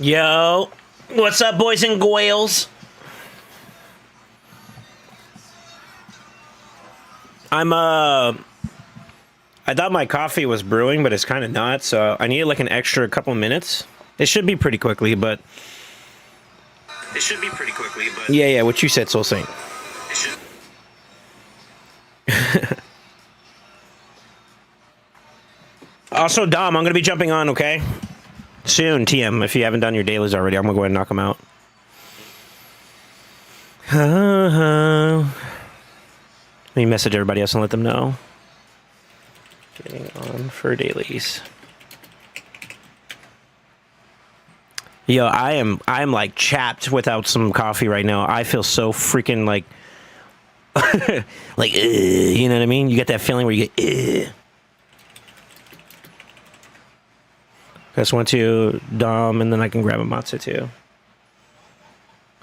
Yo, what's up, boys and girls? I thought my coffee was brewing, but it's kind of not, so I need like an extra couple minutes. It should be pretty quickly, but... Yeah, what you said, SoulSaint. Also, Dom, I'm going to be jumping on, okay? Soon, TM, if you haven't done your dailies already, I'm going to go ahead and knock them out. Let me message everybody else and let them know. Getting on for dailies. Yo, I'm like chapped without some coffee right now. I feel so freaking like, like, you know what I mean? You get that feeling where you get, Just went to Dom, and then I can grab a matzo too.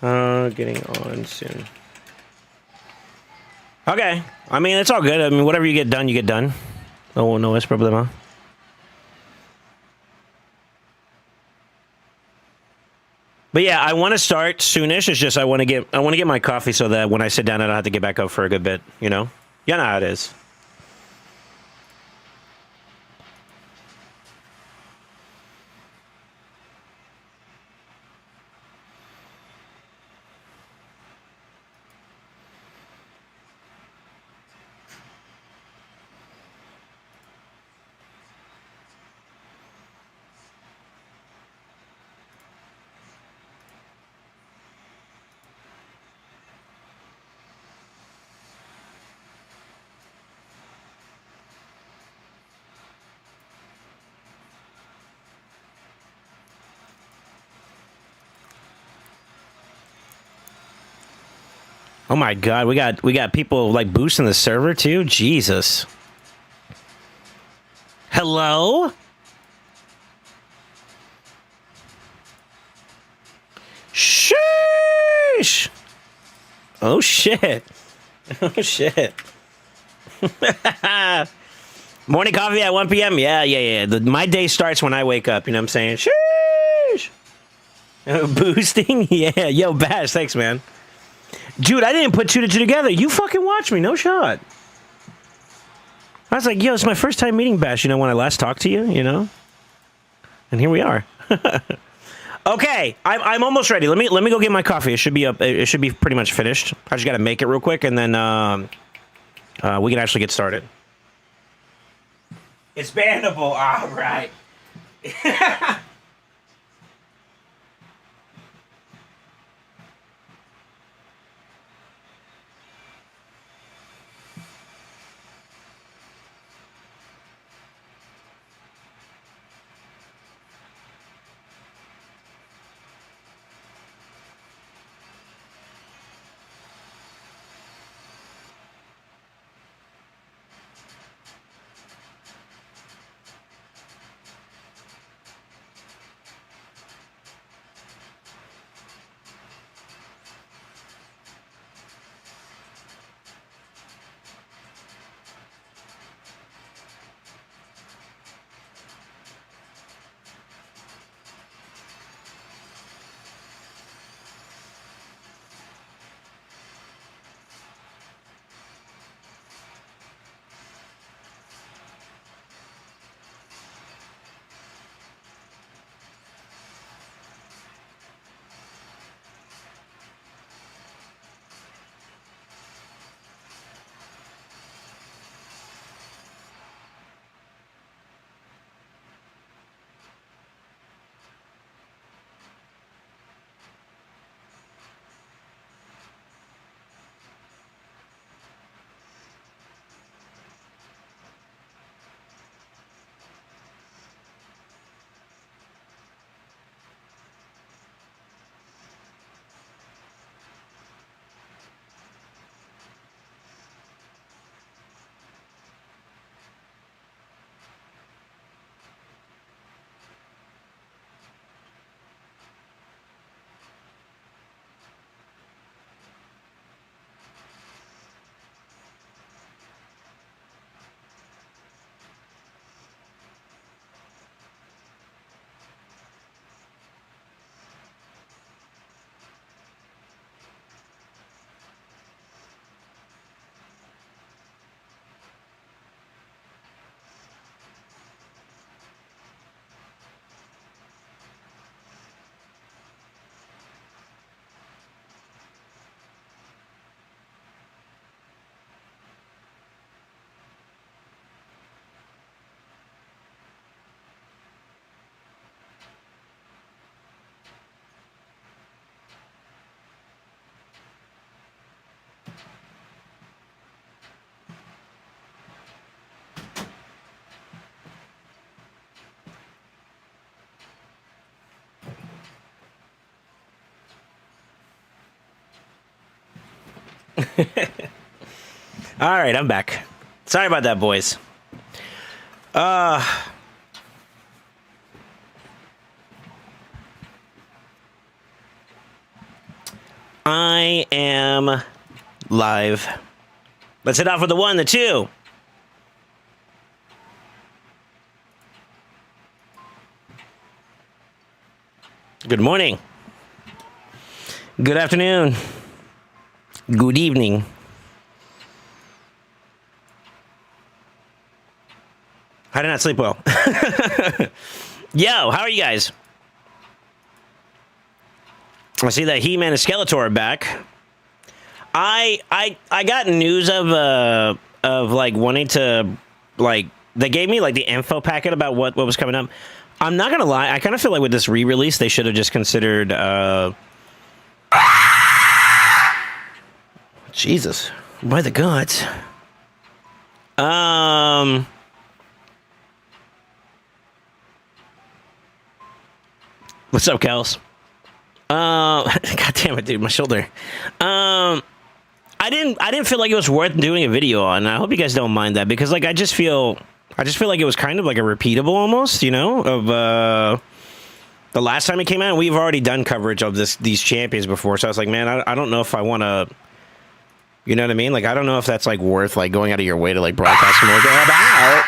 Getting on soon. Okay. I mean, it's all good. I mean, whatever you get done, you get done. No es problema. But yeah, I want to start soonish. It's just I want to get my coffee so that when I sit down, I don't have to get back up for a good bit. You know how it is. Oh my God, we got people like boosting the server too. Jesus. Hello? Sheesh. Oh shit. Oh shit. Morning coffee at 1 p.m. Yeah. My day starts when I wake up. You know what I'm saying? Sheesh. Boosting? Yeah. Yo, Bash, thanks, man. Dude, I didn't put two to two together. You fucking watch me. No shot. I was like, yo, it's my first time meeting Bash, you know, when I last talked to you, you know? And here we are. Okay, I'm almost ready. Let me go get my coffee. It should be up. It should be pretty much finished. I just got to make it real quick, and then we can actually get started. It's bannable. All right. All right, I'm back. Sorry about that, boys. I am live. Let's hit off with the 1, the 2. Good morning. Good afternoon. Good evening. I did not sleep well. Yo, how are you guys? I see that He-Man and Skeletor are back. I got news of like wanting to, like, they gave me like the info packet about what was coming up. I'm not gonna lie, I kind of feel like with this re-release they should have just considered Jesus, by the gods. What's up, Kels? God damn it, dude, my shoulder. I didn't feel like it was worth doing a video on. I hope you guys don't mind that, because like I just feel like it was kind of like a repeatable almost, you know, of the last time it came out. We've already done coverage of these champions before, so I was like, man, I don't know if I want to, you know what I mean? Like, I don't know if that's like worth like going out of your way to like broadcast more about.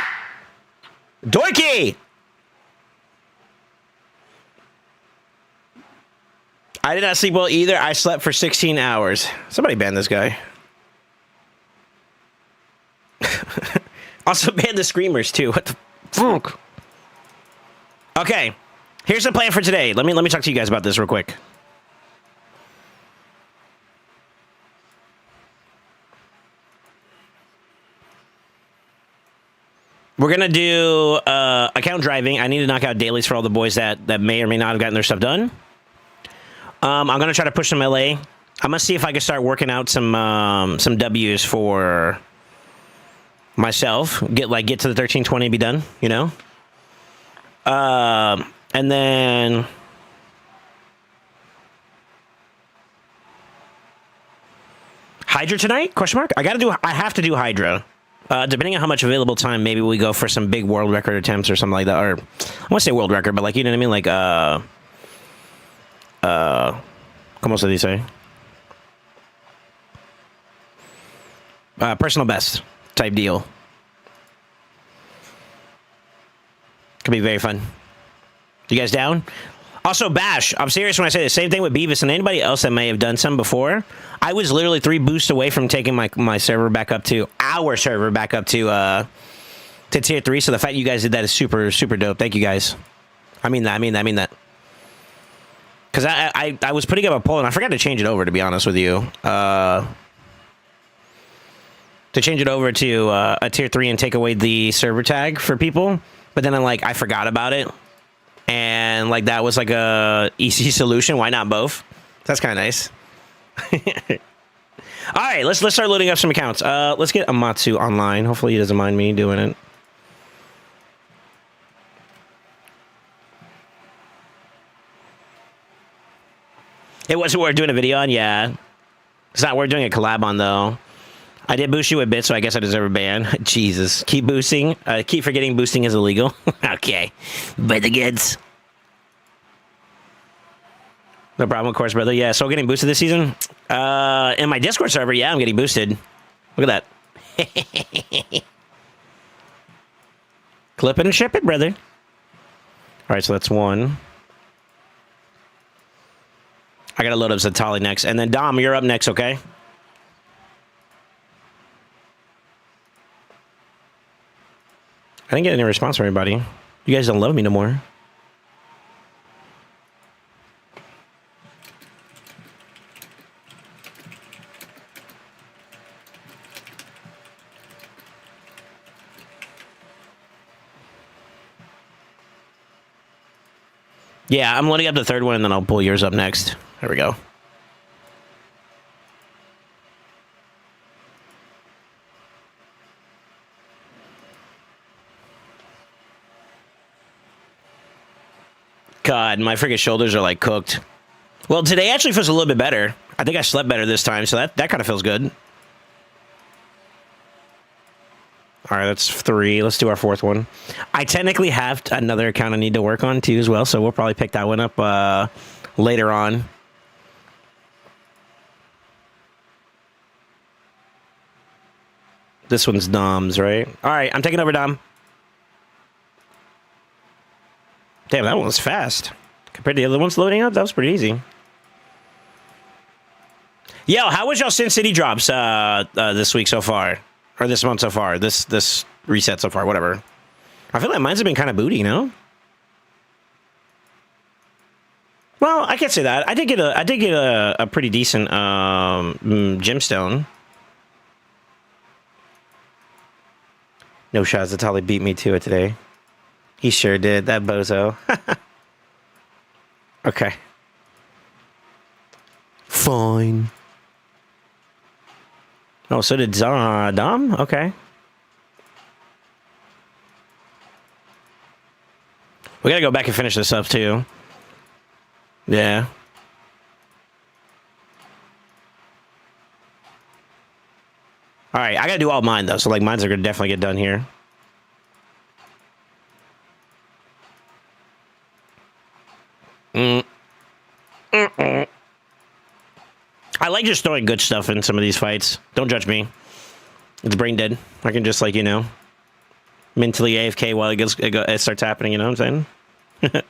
Doiky! I did not sleep well either. I slept for 16 hours. Somebody ban this guy. Also ban the screamers too. What the fuck? Okay, here's the plan for today. Let me talk to you guys about this real quick. We're gonna do account driving. I need to knock out dailies for all the boys that may or may not have gotten their stuff done. I'm gonna try to push some LA. I'm gonna see if I can start working out some W's for myself. Get to the 1320 and be done, you know. And then Hydra tonight? Question mark. I have to do Hydra. Depending on how much available time, maybe we go for some big world record attempts or something like that. Or I want to say world record, but like, you know what I mean? Like ¿cómo se dice? Personal best type deal. Could be very fun. You guys down? Also, Bash, I'm serious when I say the same thing with Beavis and anybody else that may have done some before. I was literally 3 boosts away from taking my server back up to our server back up to tier 3. So the fact you guys did that is super, super dope. Thank you guys. I mean that. Because I was putting up a poll and I forgot to change it over, to be honest with you. To change it over to a tier 3 and take away the server tag for people. But then I forgot about it. And like that was like a easy solution. Why not both? That's kind of nice. All right, let's start loading up some accounts. Let's get Amatsu online. Hopefully he doesn't mind me doing it. It wasn't worth doing a video on, yeah. It's not worth doing a collab on, though. I did boost you a bit, so I guess I deserve a ban. Jesus. Keep boosting. Keep forgetting boosting is illegal. Okay. By the goods. No problem, of course, brother. Yeah, so getting boosted this season? In my Discord server, yeah, I'm getting boosted. Look at that. Clip it and ship it, brother. All right, so that's 1. I gotta load up Zatali next. And then, Dom, you're up next, okay? I didn't get any response from anybody. You guys don't love me no more. Yeah, I'm loading up the 3rd one, and then I'll pull yours up next. There we go. God, my freaking shoulders are like cooked. Well, today actually feels a little bit better. I think I slept better this time, so that kind of feels good. All right, that's 3. Let's do our 4th one. I technically have another account I need to work on too as well, so we'll probably pick that one up later on. This one's Dom's, right? All right, I'm taking over Dom. Damn, that one was fast. Compared to the other ones loading up, that was pretty easy. Yo, how was y'all Sin City drops this week so far? Or this month so far? This reset so far, whatever. I feel like mine's have been kind of booty, you know? Well, I can't say that. I did get a pretty decent gemstone. No shots. That's how they beat me to it today. He sure did. That bozo. Okay. Fine. Oh, so did Dom? Okay. We gotta go back and finish this up, too. Yeah. All right, I gotta do all mine, though. So, like, mine's are gonna definitely get done here. I like just throwing good stuff in some of these fights. Don't judge me. It's brain dead. I can just, like, you know, mentally AFK while it starts happening, you know what I'm saying?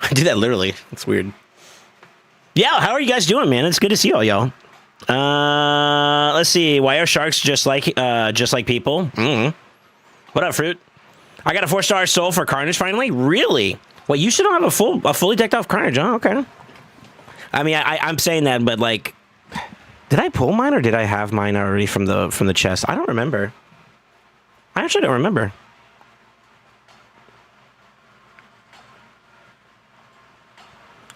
I do that literally. It's weird. Yeah, how are you guys doing, man? It's good to see all y'all. Let's see. Why are sharks just like people? What up, Fruit? I got a 4-star soul for Carnage finally. Really? Wait, you still don't have a fully decked off Carnage, huh? Okay. I mean, I'm saying that, but like, did I pull mine or did I have mine already from the chest? I don't remember. I actually don't remember.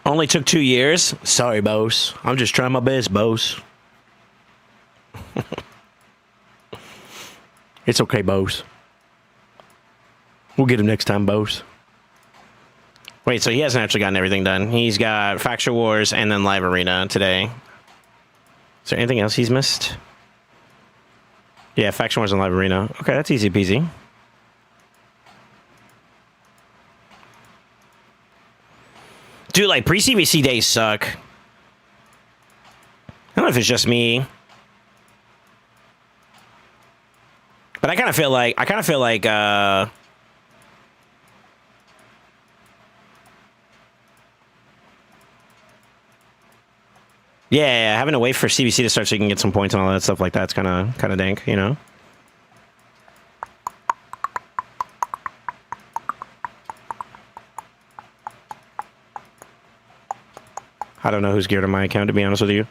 Only took 2 years. Sorry, boss. I'm just trying my best, boss. It's okay, boss. We'll get him next time, boss. Wait, so he hasn't actually gotten everything done. He's got Factual Wars and then Live Arena today. Is there anything else he's missed? Yeah, Faction Wars and Live Arena. Okay, that's easy peasy. Dude, like, pre-CVC days suck. I don't know if it's just me. But I kind of feel like, yeah, having to wait for CVC to start so you can get some points and all that stuff like that's kind of dank, you know? I don't know who's geared on my account, to be honest with you.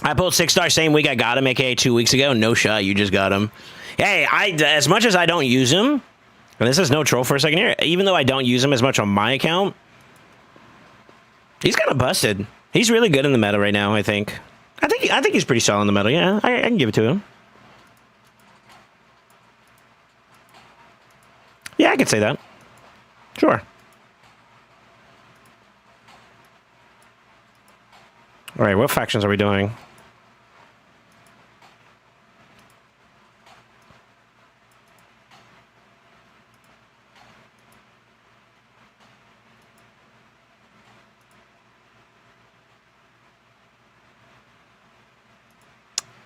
I pulled 6-star same week I got him, aka 2 weeks ago. No shot, you just got him. Hey, as much as I don't use him, and this is no troll for a second here, even though I don't use him as much on my account, he's kind of busted. He's really good in the meta right now, I think. I think he's pretty solid in the meta, yeah. I can give it to him. Yeah, I could say that. Sure. All right, what factions are we doing?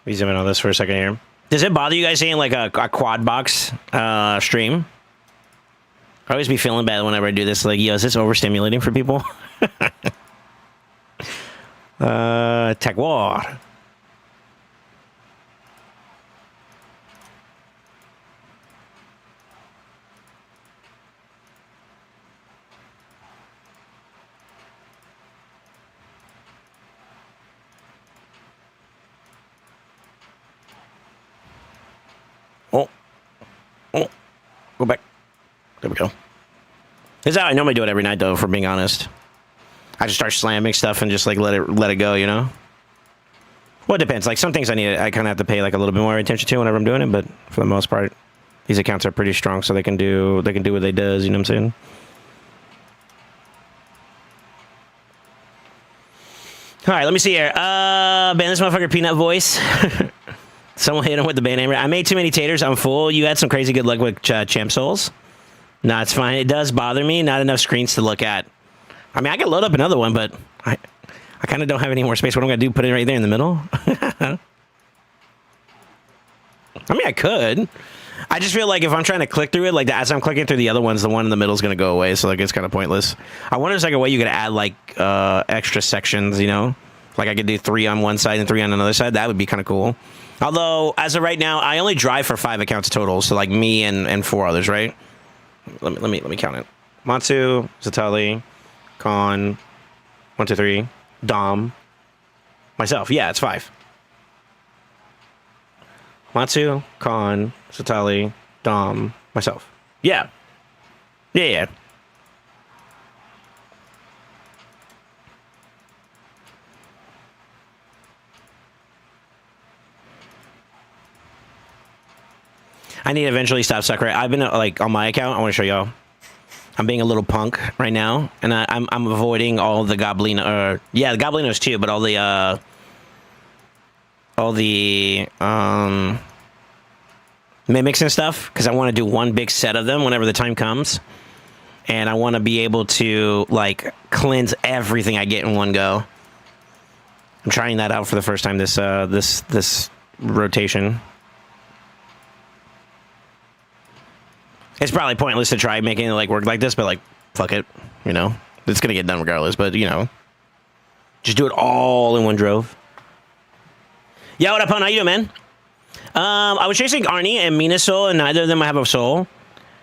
Let me zoom in on this for a second here. Does it bother you guys seeing like a quad box stream? I always be feeling bad whenever I do this. Like, yo, is this overstimulating for people? Tech War. Oh, go back. There we go. This is how I normally do it every night, though, for being honest. I just start slamming stuff and just, like, let it go, you know? Well, it depends. Like, some things I kind of have to pay, like, a little bit more attention to whenever I'm doing it, but for the most part, these accounts are pretty strong, so they can do what they does, you know what I'm saying? All right, let me see here. Ban this motherfucker peanut voice. Someone hit him with the ban hammer. I made too many taters. I'm full. You had some crazy good luck with Champ Souls. No, it's fine. It does bother me. Not enough screens to look at. I mean, I could load up another one, but I kind of don't have any more space. What am I going to do? Put it right there in the middle? I mean, I could. I just feel like if I'm trying to click through it, like as I'm clicking through the other ones, the one in the middle is going to go away. So like it's kind of pointless. I wonder if there's like a way you could add like extra sections, you know? Like I could do 3 on one side and 3 on another side. That would be kind of cool. Although, as of right now, I only drive for 5 accounts total. So like me and 4 others, right? Let me count it. Matsu, Zatali, Khan, 1, 2, 3, Dom, myself. Yeah, it's 5. Matsu, Khan, Satali, Dom, myself. Yeah. Yeah. I need to eventually stop sucker. I've been like on my account. I want to show y'all. I'm being a little punk right now, and I'm avoiding all the goblin. Yeah, the goblinos too, but all the mimics and stuff, because I want to do one big set of them whenever the time comes, and I want to be able to like cleanse everything I get in one go. I'm trying that out for the first time this rotation. It's probably pointless to try making it like work like this, but like fuck it, you know, it's gonna get done regardless. But you know, just do it all in one drove. Yeah, what up, Pon? How you doing, man? I was chasing Arnie and Mina Soul, and neither of them have a soul.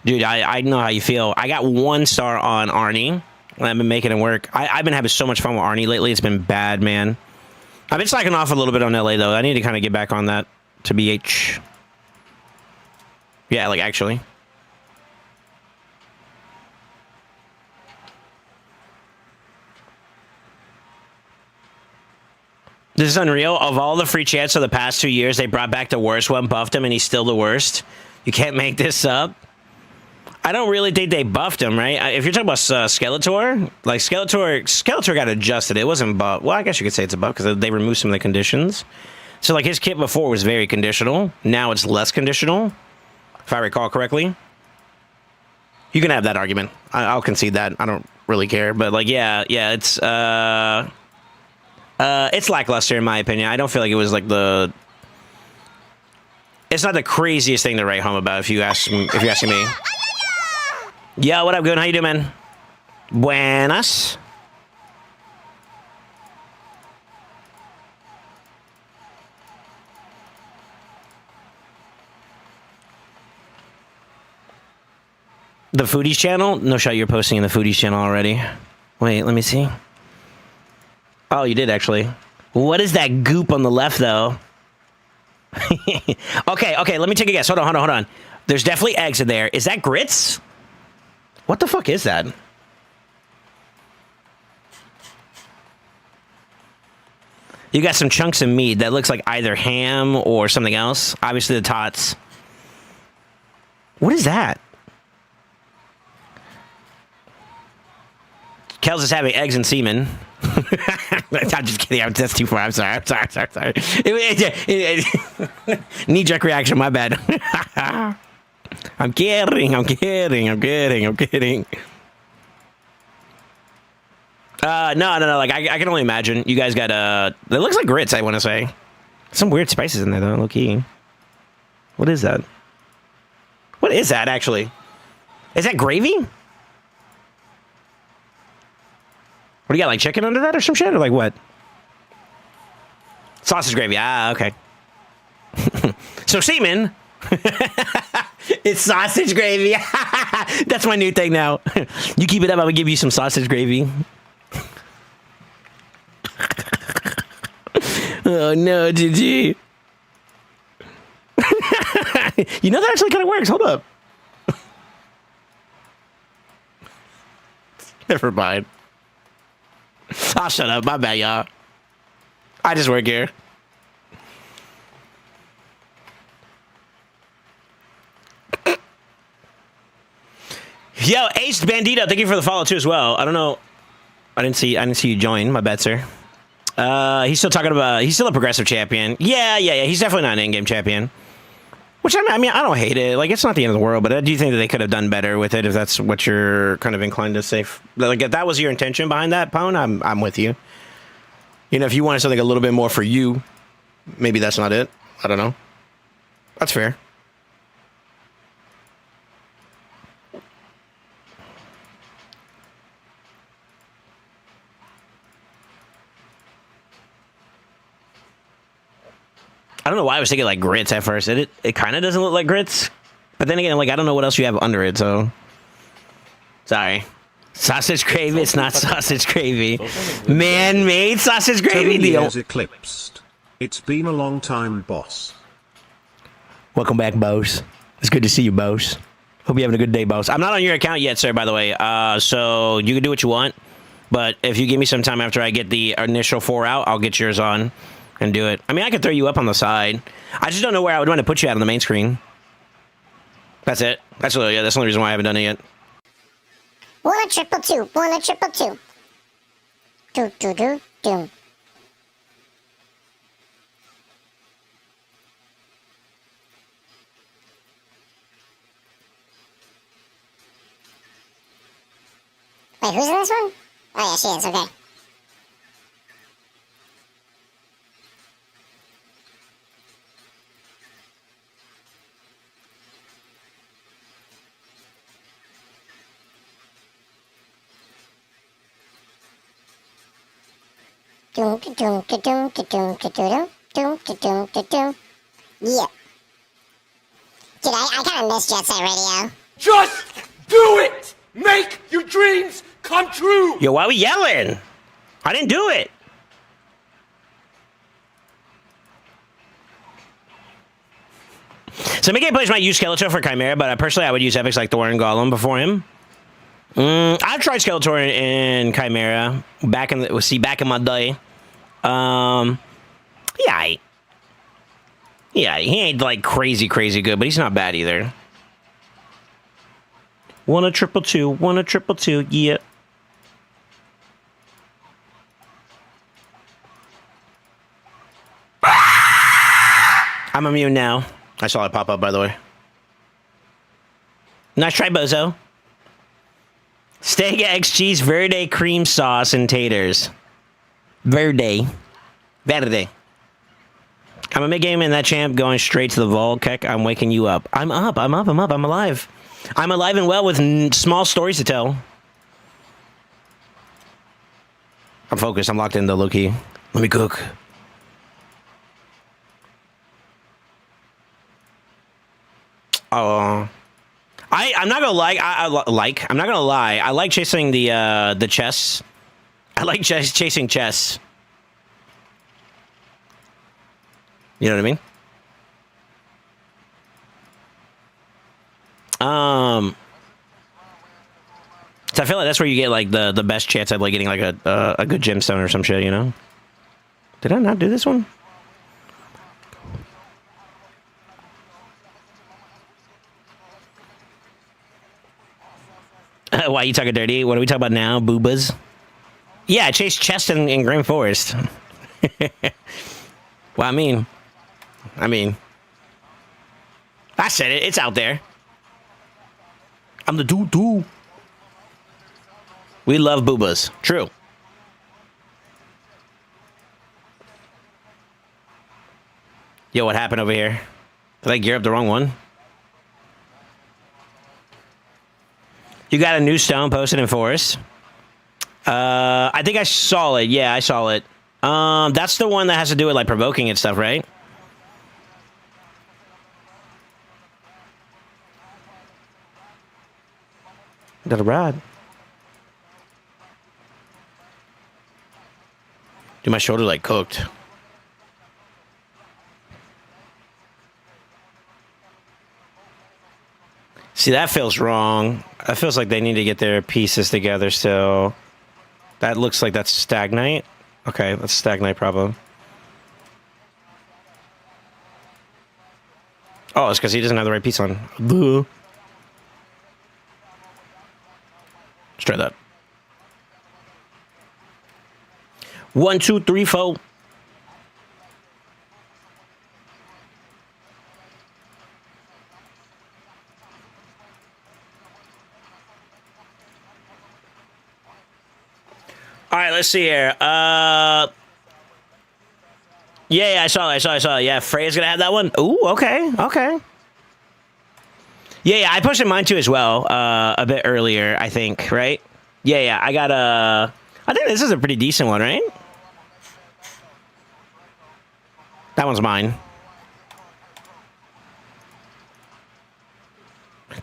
Dude, I know how you feel. I got 1 star on Arnie, and I've been making it work. I've been having so much fun with Arnie lately. It's been bad, man. I've been slacking off a little bit on LA, though. I need to kind of get back on that to BH. Yeah, like, actually. This is unreal. Of all the free chats of the past 2 years, they brought back the worst one, buffed him, and he's still the worst. You can't make this up. I don't really think they buffed him, right? If you're talking about Skeletor, like Skeletor got adjusted. It wasn't buff. Well, I guess you could say it's a buff because they removed some of the conditions. So, like, his kit before was very conditional. Now it's less conditional, if I recall correctly. You can have that argument. I'll concede that. I don't really care. But, like, yeah, it's lackluster in my opinion. I don't feel like it was like it's not the craziest thing to write home about if you're asking me. Yo, what up, good? How you doing, man? Buenas. The Foodies channel? No shot, you're posting in the Foodies channel already. Wait, let me see. Oh, you did actually. What is that goop on the left, though? Okay, let me take a guess. Hold on. There's definitely eggs in there. Is that grits? What the fuck is that? You got some chunks of meat that looks like either ham or something else. Obviously the tots. What is that? Kels is having eggs and semen. I'm just kidding. That's too far. I'm sorry. Knee-jerk reaction. My bad. I'm kidding. No. Like, I can only imagine. You guys got, it looks like grits, I want to say. Some weird spices in there, though, low-key. What is that? What is that, actually? Is that gravy? What do you got, like chicken under that or some shit? Or like what? Sausage gravy. Ah, okay. So semen. It's sausage gravy. That's my new thing now. You keep it up, I'm gonna give you some sausage gravy. Oh no, GG. You know that actually kind of works. Hold up. Never mind. Oh, shut up. My bad, y'all. I just work here. Yo, Ace Bandito, thank you for the follow too as well. I don't know. I didn't see you join. My bad, sir. He's still talking about. He's still a progressive champion. Yeah. He's definitely not an in-game champion. Which I mean, I don't hate it. Like, it's not the end of the world, but I do think that they could have done better with it if that's what you're kind of inclined to say. Like, if that was your intention behind that, Pwn, I'm with you. You know, if you wanted something a little bit more for you, maybe that's not it. I don't know. That's fair. I don't know why I was thinking like grits at first. It kind of doesn't look like grits, but then again, like I don't know what else you have under it. So sorry, sausage gravy. It's not sausage gravy. Man-made sausage gravy. 10 years eclipsed. It's been a long time, boss. Welcome back, boss. It's good to see you, boss. Hope you're having a good day, boss. I'm not on your account yet, sir. By the way, so you can do what you want, but if you give me some time after I get the initial 4 out, I'll get yours on. And do it. I mean, I could throw you up on the side. I just don't know where I would want to put you out on the main screen. That's it. That's the only reason why I haven't done it yet. 1 a triple 2. 1 a triple 2. Do do do do. Wait, who's in this one? Oh yeah, she is. Okay. Yeah. Dude, I kind of miss Jet Set Radio. Just do it! Make your dreams come true! Yo, why are we yelling? I didn't do it. So Mickey Players might use Skeletor for Chimera, but personally I would use epics like Thor and Golem before him. I've tried Skeletor and Chimera back in my day. Yeah, he ain't like crazy good, but he's not bad either. 1 a triple 2, 1 a triple 2, yeah. I'm immune now. I saw it pop up, by the way. Nice try, bozo. Steak, eggs, cheese, verde, cream sauce, and taters. Verde. I'm a mid-game in that champ going straight to the vault. Keck, I'm waking you up. I'm up. I'm alive. I'm alive and well with small stories to tell. I'm focused. I'm locked in, though, low-key. Let me cook. Oh. I'm not gonna lie. I'm not gonna lie. I like chasing the chests. I like chasing chests. You know what I mean? So I feel like that's where you get like the best chance at like getting like a good gemstone or some shit. You know? Did I not do this one? Why you talking dirty? What are we talking about now? Boobas? Yeah, I chased chests in Green Forest. Well, I mean, I said it. It's out there. I'm the dude. We love boobas. True. Yo, what happened over here? Did I gear up the wrong one? You got a new stone posted in Forest. I think I saw it. Yeah, I saw it. That's the one that has to do with like provoking and stuff, right? Got a rod. Dude, my shoulder like cooked. See, that feels wrong. That feels like they need to get their pieces together still. That looks like that's Stagnite. Okay, that's Stagnite problem. Oh, it's because he doesn't have the right piece on. Let's try that. 1, 2, 3, 4. All right, let's see here. Yeah, I saw. Yeah, Freya's gonna have that one. Ooh, okay. Yeah, I pushed in mine too as well. A bit earlier, I think. Right? Yeah. I got a. I think this is a pretty decent one, right? That one's mine.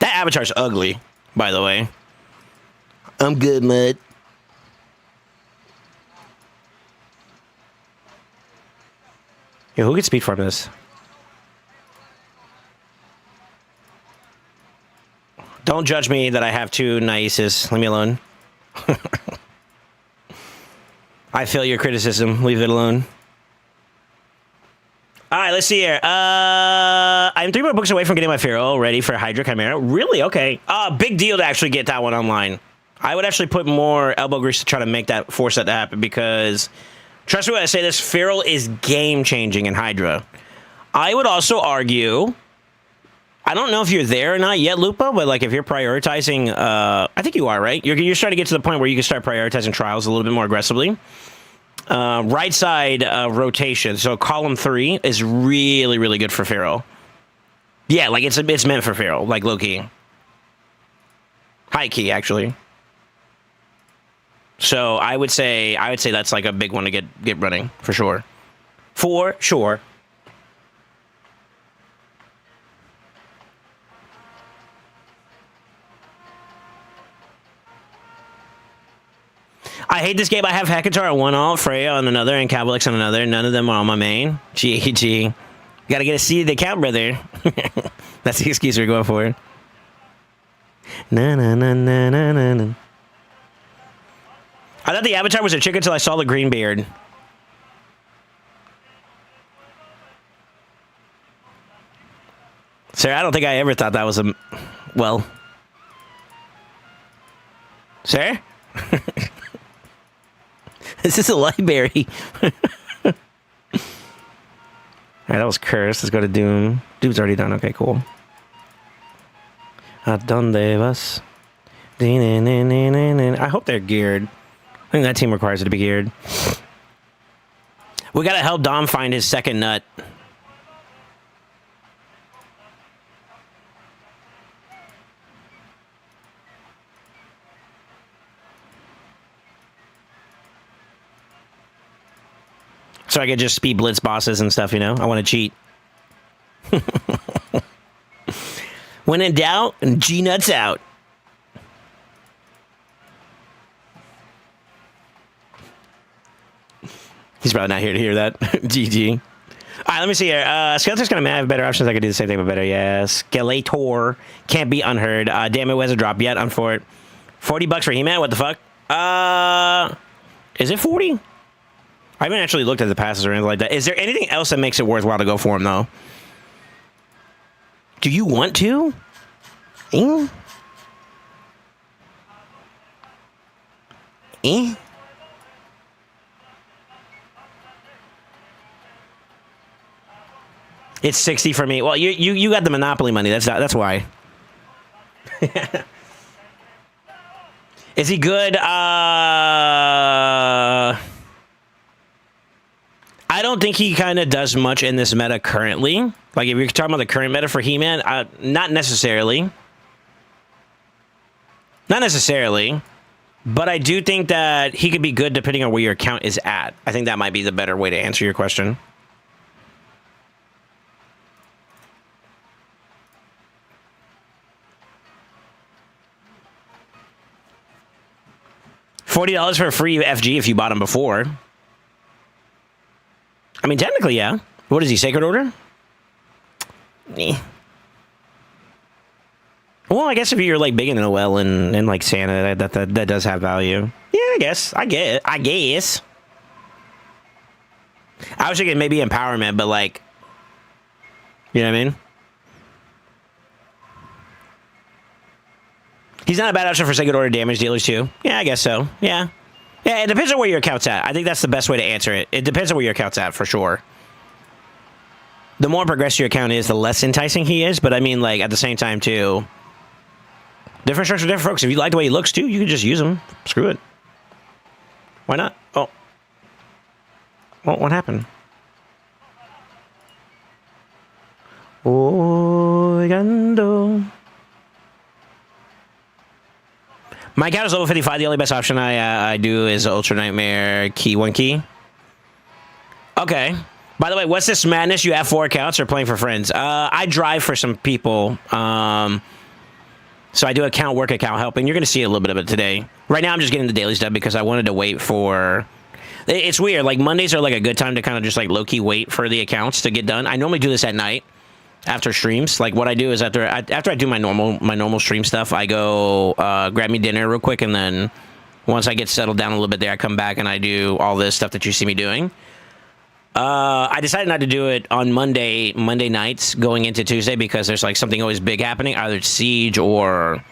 That avatar's ugly, by the way. I'm good, mate. Yo, who gets speed from this? Don't judge me that I have 2 nices. Leave me alone. I feel your criticism. Leave it alone. All right, let's see here. I'm 3 more books away from getting my Feral ready for Hydra Chimera. Really? Okay. Big deal to actually get that one online. I would actually put more elbow grease to try to force that to happen, because trust me when I say this, Feral is game-changing in Hydra. I would also argue, I don't know if you're there or not yet, Lupo, but like if you're prioritizing, I think you are, right? You're starting to get to the point where you can start prioritizing trials a little bit more aggressively. Right side rotation, so column 3 is really, really good for Feral. Yeah, like it's meant for Feral, like low key, high key actually. So I would say that's like a big one to get running for sure, for sure. I hate this game. I have Hecator on one alt, Freya on another, and Cabalix on another. None of them are on my main. GG. Gotta get a seat of the account, brother. That's the excuse we're going for. Na. I thought the avatar was a chick until I saw the green beard. Sir, I don't think I ever thought that was a... Well... Sir? This is a library. Alright, that was Curse. Let's go to Doom. Doom's already done. Okay, cool. ¿A dónde vas? I hope they're geared. I think that team requires it to be geared. We gotta help Dom find his second nut. So I could just speed blitz bosses and stuff, you know? I want to cheat. When in doubt, G-nuts out. He's probably not here to hear that. GG. All right, let me see here. Skeletor's going to have better options. I could do the same thing, but better. Yeah, Skeletor can't be unheard. Damn it, who hasn't dropped yet? I'm for it. $40 for He-Man? What the fuck? Is it 40? I haven't actually looked at the passes or anything like that. Is there anything else that makes it worthwhile to go for him, though? Do you want to? It's 60 for me. Well, you got the Monopoly money. That's why. Is he good? I don't think he kind of does much in this meta currently. Like, if you're talking about the current meta for He-Man, not necessarily. Not necessarily. But I do think that he could be good depending on where your account is at. I think that might be the better way to answer your question. $40 for a free FG if you bought him before. I mean, technically, yeah. What is he, Sacred Order? Well, I guess if you're, like, big into Noel and like, Santa, that does have value. Yeah, I guess. I guess. I was thinking maybe Empowerment, but, like... You know what I mean? He's not a bad option for Sacred Order damage dealers, too. Yeah, I guess so. Yeah. Yeah, it depends on where your account's at. I think that's the best way to answer it. It depends on where your account's at, for sure. The more progressive your account is, the less enticing he is. But I mean, like, at the same time, too, different strokes for different folks. If you like the way he looks, too, you can just use him. Screw it. Why not? Oh. Well, what happened? Oh, my account is level 55. The only best option I do is Ultra Nightmare key 1 key. Okay. By the way, what's this madness? You have 4 accounts or playing for friends? I drive for some people. So I do account, work account helping. You're going to see a little bit of it today. Right now, I'm just getting the dailies done because I wanted to wait for... It's weird. Like, Mondays are like a good time to kind of just like low-key wait for the accounts to get done. I normally do this at night after streams. Like, what I do is after I do my normal stream stuff, I go grab me dinner real quick, and then once I get settled down a little bit there, I come back and I do all this stuff that you see me doing. I decided not to do it on Monday nights going into Tuesday because there's like something always big happening, either it's Siege or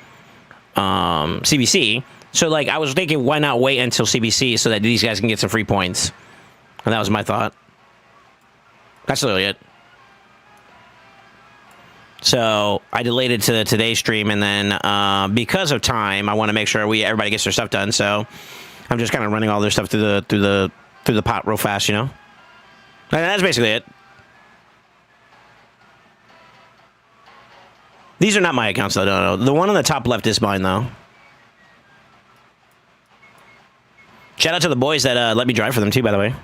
CVC. So like I was thinking, why not wait until CVC so that these guys can get some free points? And that was my thought. That's literally it. So I delayed it to today's stream, and then because of time, I want to make sure everybody gets their stuff done. So I'm just kind of running all their stuff through the pot real fast, you know. And that's basically it. These are not my accounts, though. No. The one on the top left is mine, though. Shout out to the boys that let me drive for them, too, by the way.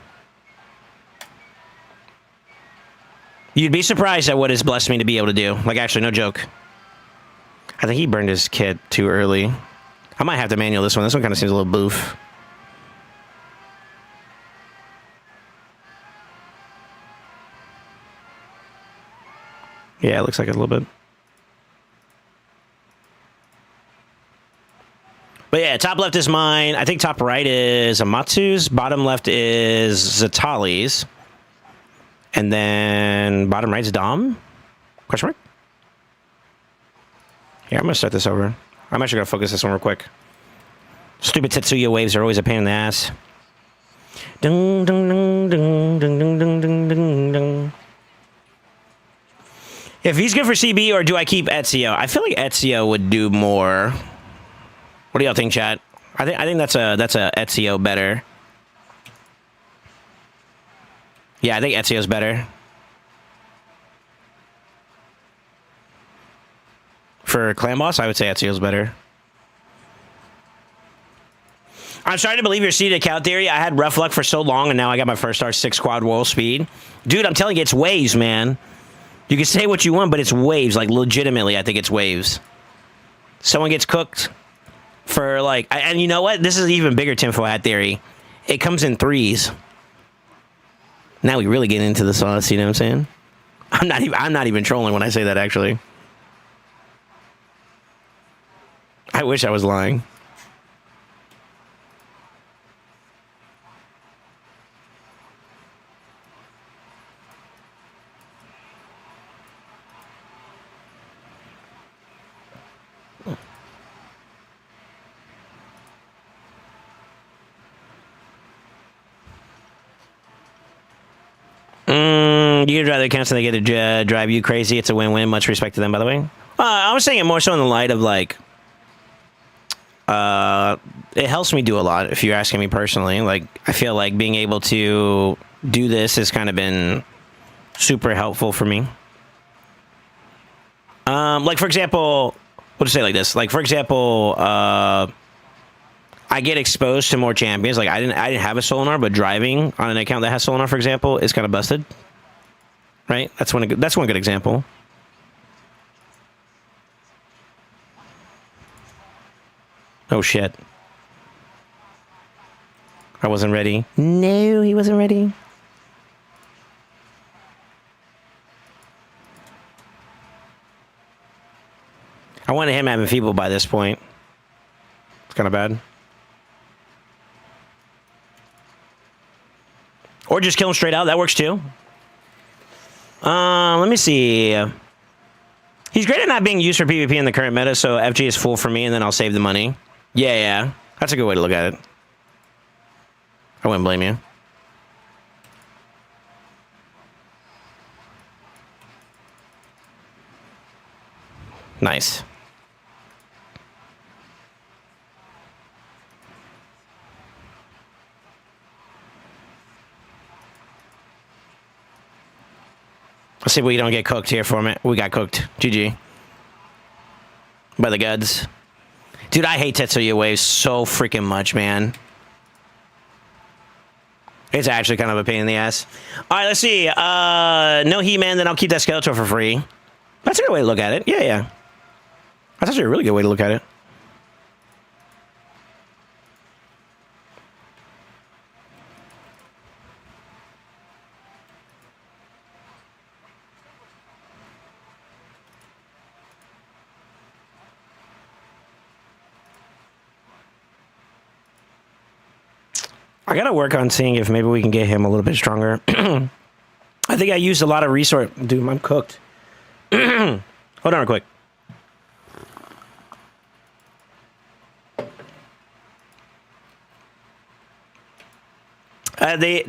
You'd be surprised at what it's blessed me to be able to do. Like, actually, no joke. I think he burned his kit too early. I might have to manual this one. This one kind of seems a little boof. Yeah, it looks like it a little bit. But yeah, top left is mine. I think top right is Amatsu's. Bottom left is Zatali's. And then bottom right is Dom? Question mark? Here, I'm going to start this over. I'm actually going to focus this one real quick. Stupid Tetsuya waves are always a pain in the ass. Ding, ding, ding, ding, ding, ding, ding, ding, ding, ding. If he's good for CB, or do I keep Ezio? I feel like Ezio would do more. What do y'all think, chat? I think that's a Ezio better. Yeah, I think Ezio's better. For Clan Boss, I would say Ezio's better. I'm starting to believe your seeded account theory. I had rough luck for so long, and now I got my first star 6 quad roll speed. Dude, I'm telling you, it's waves, man. You can say what you want, but it's waves. Like, legitimately, I think it's waves. Someone gets cooked for, like... And you know what? This is even bigger tinfoil hat theory. It comes in 3s. Now we really get into the sauce, you know what I'm saying? I'm not even trolling when I say that, actually. I wish I was lying. You can drive the accounts and they get to drive you crazy. It's a win-win. Much respect to them, by the way. I was saying it more so in the light of, like, it helps me do a lot, if you're asking me personally. Like, I feel like being able to do this has kind of been super helpful for me. Like, for example, we'll just say it like this. Like, for example, I get exposed to more champions. Like, I didn't have a Solinar, but driving on an account that has Solinar, for example, is kind of busted. Right? That's one good example. Oh, shit. I wasn't ready. No, he wasn't ready. I wanted him having feeble by this point. It's kind of bad. Or just kill him straight out. That works too. Let me see. He's great at not being used for PvP in the current meta, so FG is full for me, and then I'll save the money. Yeah. That's a good way to look at it. I wouldn't blame you. Nice. Let's see if we don't get cooked here for me. We got cooked. GG. By the gods. Dude, I hate Tetsuya waves so freaking much, man. It's actually kind of a pain in the ass. All right, let's see. No He-Man, then I'll keep that Skeletor for free. That's a good way to look at it. Yeah, yeah. That's actually a really good way to look at it. I gotta work on seeing if maybe we can get him a little bit stronger. I think I used a lot of resource. Dude, I'm cooked. Hold on real quick. I think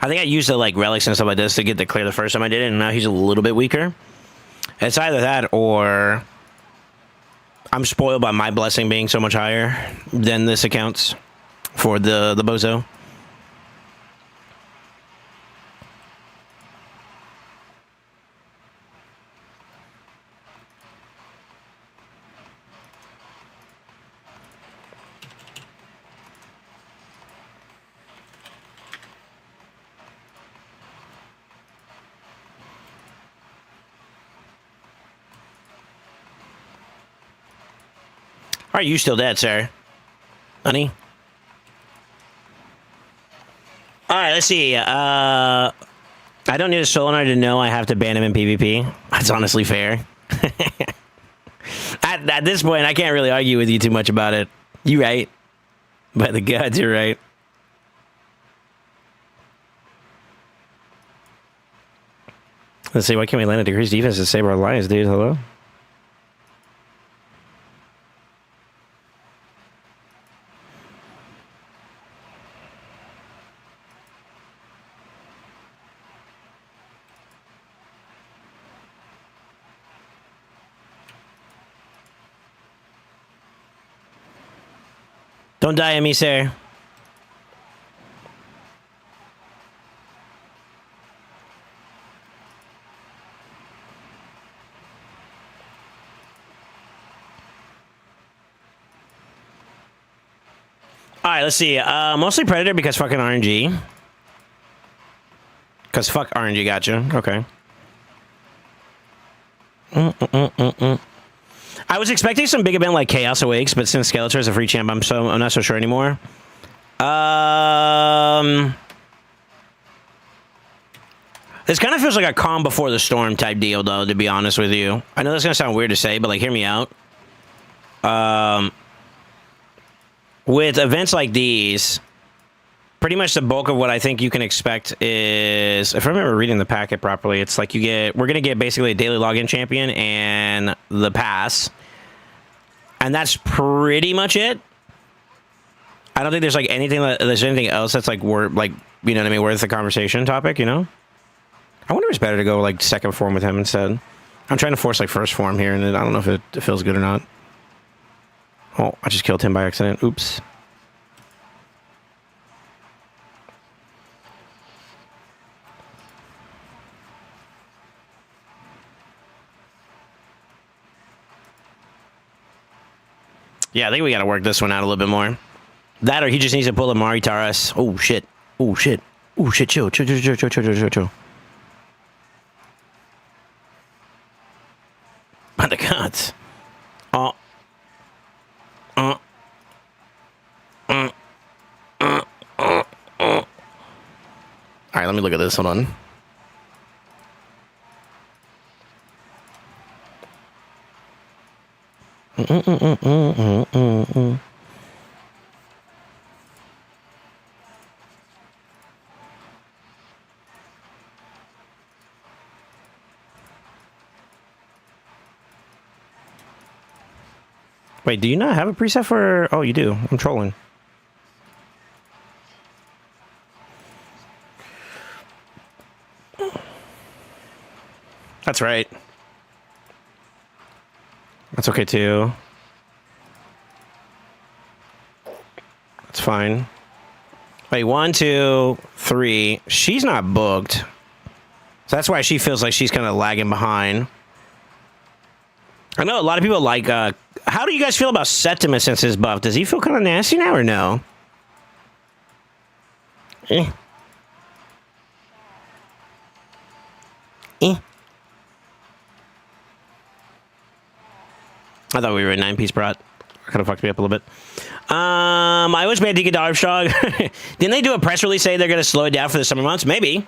I used the like relics and stuff like this to get the clear the first time I did it, and now he's a little bit weaker. It's either that or I'm spoiled by my blessing being so much higher than this accounts for the bozo. Are you still dead, sir? Honey? Alright, let's see. I don't need a soul owner to know I have to ban him in PvP. That's honestly fair. At this point, I can't really argue with you too much about it. You right. By the gods, you're right. Let's see, why can't we land a decreased defense to save our lives, dude? Hello? Don't die on me, sir. Alright, let's see. Mostly Predator because fucking RNG. Because fuck RNG, gotcha. Okay. I was expecting some big event like Chaos Awakes, but since Skeletor is a free champ, I'm not so sure anymore. This kind of feels like a calm before the storm type deal, though, to be honest with you. I know that's gonna sound weird to say, but like, hear me out. With events like these, pretty much the bulk of what I think you can expect is, if I remember reading the packet properly, it's like we're gonna get basically a daily login champion and the pass, and that's pretty much it. I don't think there's like anything else that's like worth, like, you know what I mean, worth the conversation topic, you know. I wonder if it's better to go like second form with him instead. I'm trying to force like first form here, and I don't know if it feels good or not. Oh, I just killed him by accident. Oops. Yeah, I think we got to work this one out a little bit more. That or he just needs to pull a Mari Taras. Oh, shit. Oh, shit. Oh, shit. Chill. By the gods. Oh. All right, let me look at this. Hold on. Wait, do you not have a preset for... Oh, you do. I'm trolling. That's right. That's okay, too. That's fine. Wait, 1, 2, 3. She's not booked. So that's why she feels like she's kind of lagging behind. I know a lot of people like... how do you guys feel about Septimus since his buff? Does he feel kind of nasty now or no? Eh. Eh. I thought we were a 9-piece brat. Kind of fucked me up a little bit. I wish we had Deacon Darmstrong. Didn't they do a press release saying they're going to slow it down for the summer months? Maybe.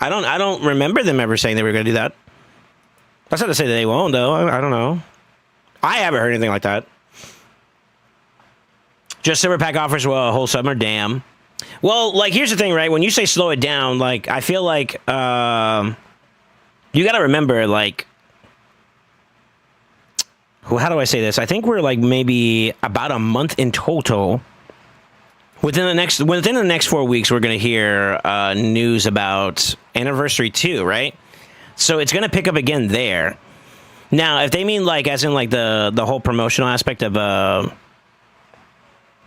I don't remember them ever saying they were going to do that. That's not to say that they won't, though. I don't know. I haven't heard anything like that. Just silver pack offers well a whole summer. Damn. Well, like, here's the thing, right? When you say slow it down, like, I feel like you got to remember, like, how do I say this? I think we're like maybe about a month in total. Within the next 4 weeks, we're gonna hear news about Anniversary 2, right? So it's gonna pick up again there. Now, if they mean like as in like the whole promotional aspect of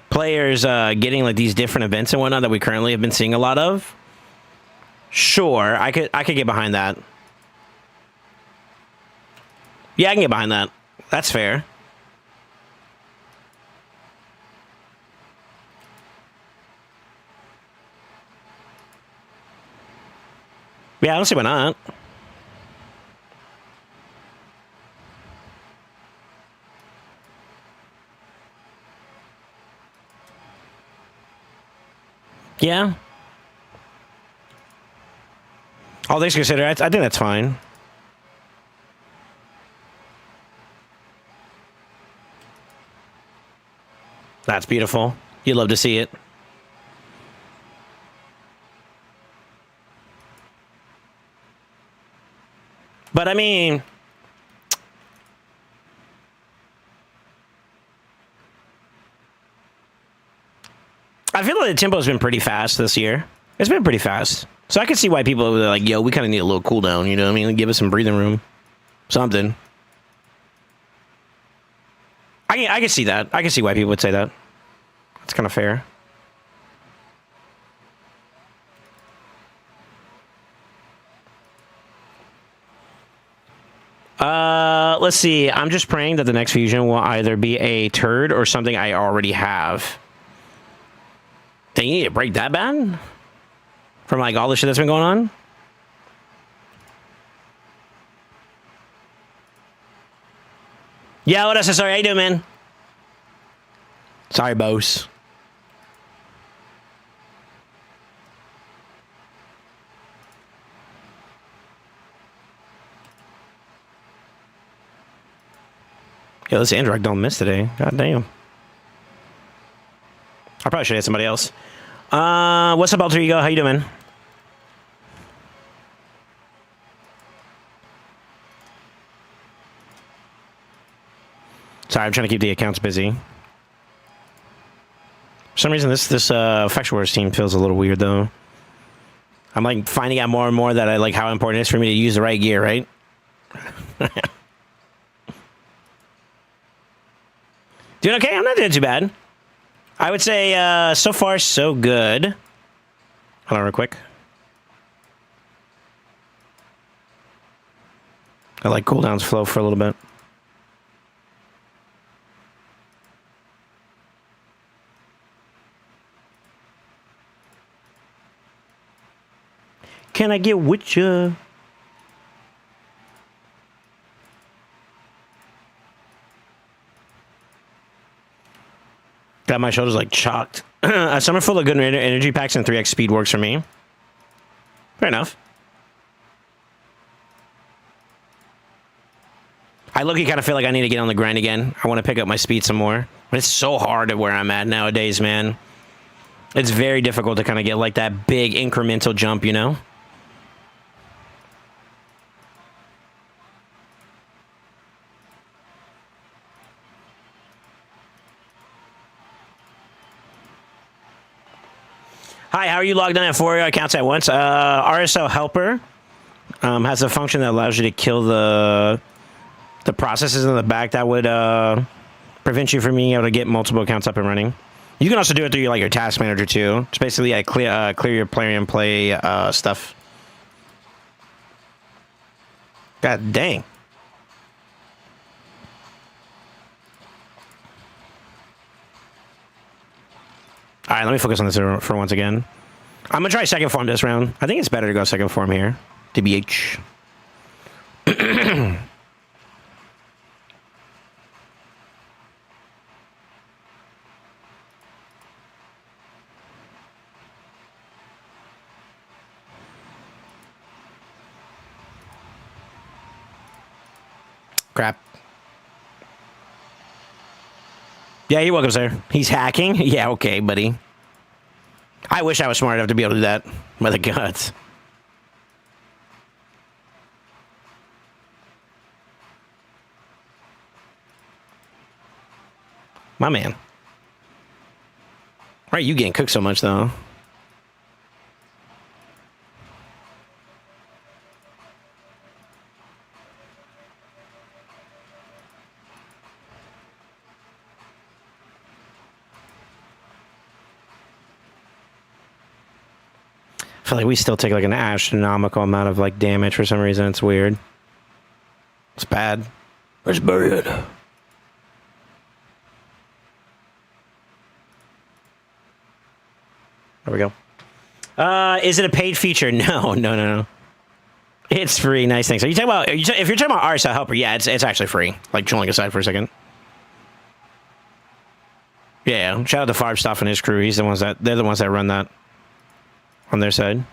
players getting like these different events and whatnot that we currently have been seeing a lot of, sure, I could get behind that. Yeah, I can get behind that. That's fair. Yeah, I don't see why not. Yeah. All things considered, I think that's fine. That's beautiful. You'd love to see it. But I mean, I feel like the tempo's been pretty fast this year. It's been pretty fast. So I can see why people are like, yo, we kind of need a little cooldown, you know what I mean? Like, give us some breathing room. Something. I can see that. I can see why people would say that. That's kind of fair. Let's see. I'm just praying that the next fusion will either be a turd or something I already have. Dang, you need to break that bad? From like all the shit that's been going on? Yeah, what else? Sorry, how you doing, man? Sorry, boss. Yo, this Android don't miss today. God damn. I probably should have somebody else. What's up, Alter Ego? How you doing, man? Sorry, I'm trying to keep the accounts busy. For some reason, this Effectual Wars team feels a little weird, though. I'm, like, finding out more and more that I like how important it is for me to use the right gear, right? Doing okay? I'm not doing too bad. I would say, so far, so good. Hold on real quick. I like cooldowns flow for a little bit. Can I get with ya? Got my shoulders like chalked. A summer full of good energy packs and 3x speed works for me. Fair enough. I look-y kind of feel like I need to get on the grind again. I want to pick up my speed some more. But it's so hard at where I'm at nowadays, man. It's very difficult to kind of get like that big incremental jump, you know? Hi, how are you logged in at 4 accounts at once? RSL Helper has a function that allows you to kill the processes in the back that would prevent you from being able to get multiple accounts up and running. You can also do it through your task manager too. It's basically clear your player and play stuff. God dang. All right, let me focus on this for once again. I'm gonna try second form this round. I think it's better to go second form here. TBH. Crap. Yeah, you're welcome, sir. He's hacking? Yeah, okay, buddy. I wish I was smart enough to be able to do that. By the gods. My man. Why are you getting cooked so much, though? I feel like we still take an astronomical amount of damage for some reason. It's weird. It's bad. It's bad. There we go. Is it a paid feature? No. It's free. Nice things. Are you talking about? If you're talking about RSL Helper, yeah, it's actually free. Trolling aside for a second. Yeah. Shout out to Farbstuff and his crew. They're the ones that run that on their side.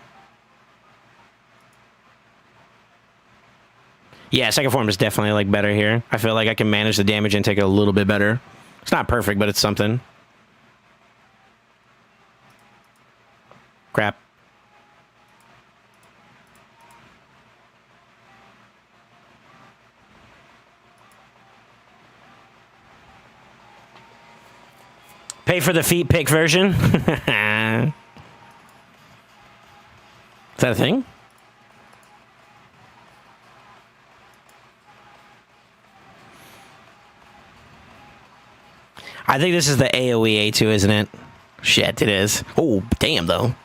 Yeah, second form is definitely better here. I feel like I can manage the damage intake a little bit better. It's not perfect, but it's something. Crap. Pay for the feet pick version? Is that a thing? I think this is the AoE A2, isn't it? Shit, it is. Oh, damn, though.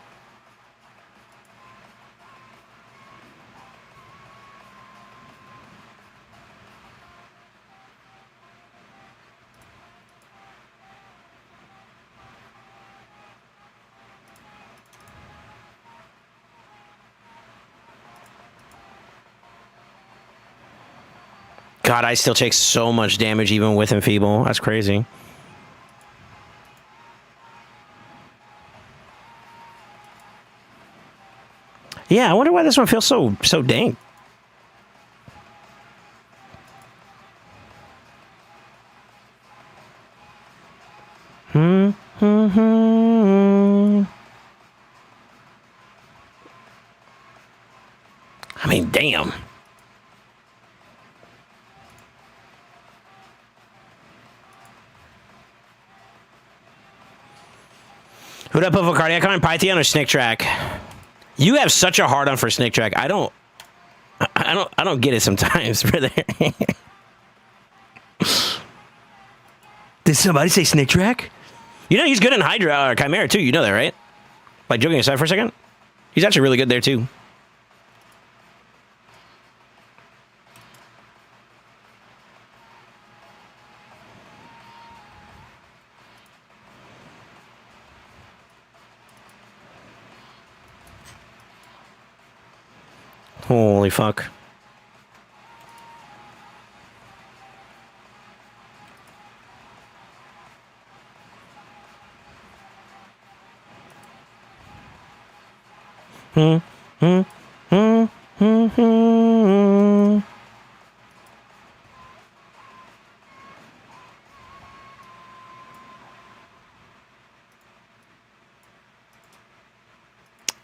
God, I still take so much damage even with Enfeeble. That's crazy. Yeah, I wonder why this one feels so dang. I mean, damn. Who'd I put for cardiac on Python or Snick Track? You have such a hard on for Snick Track. I don't get it sometimes, brother. Did somebody say Snick Track? You know he's good in Hydra or Chimera too. You know that, right? Joking aside for a second, he's actually really good there too. Holy fuck.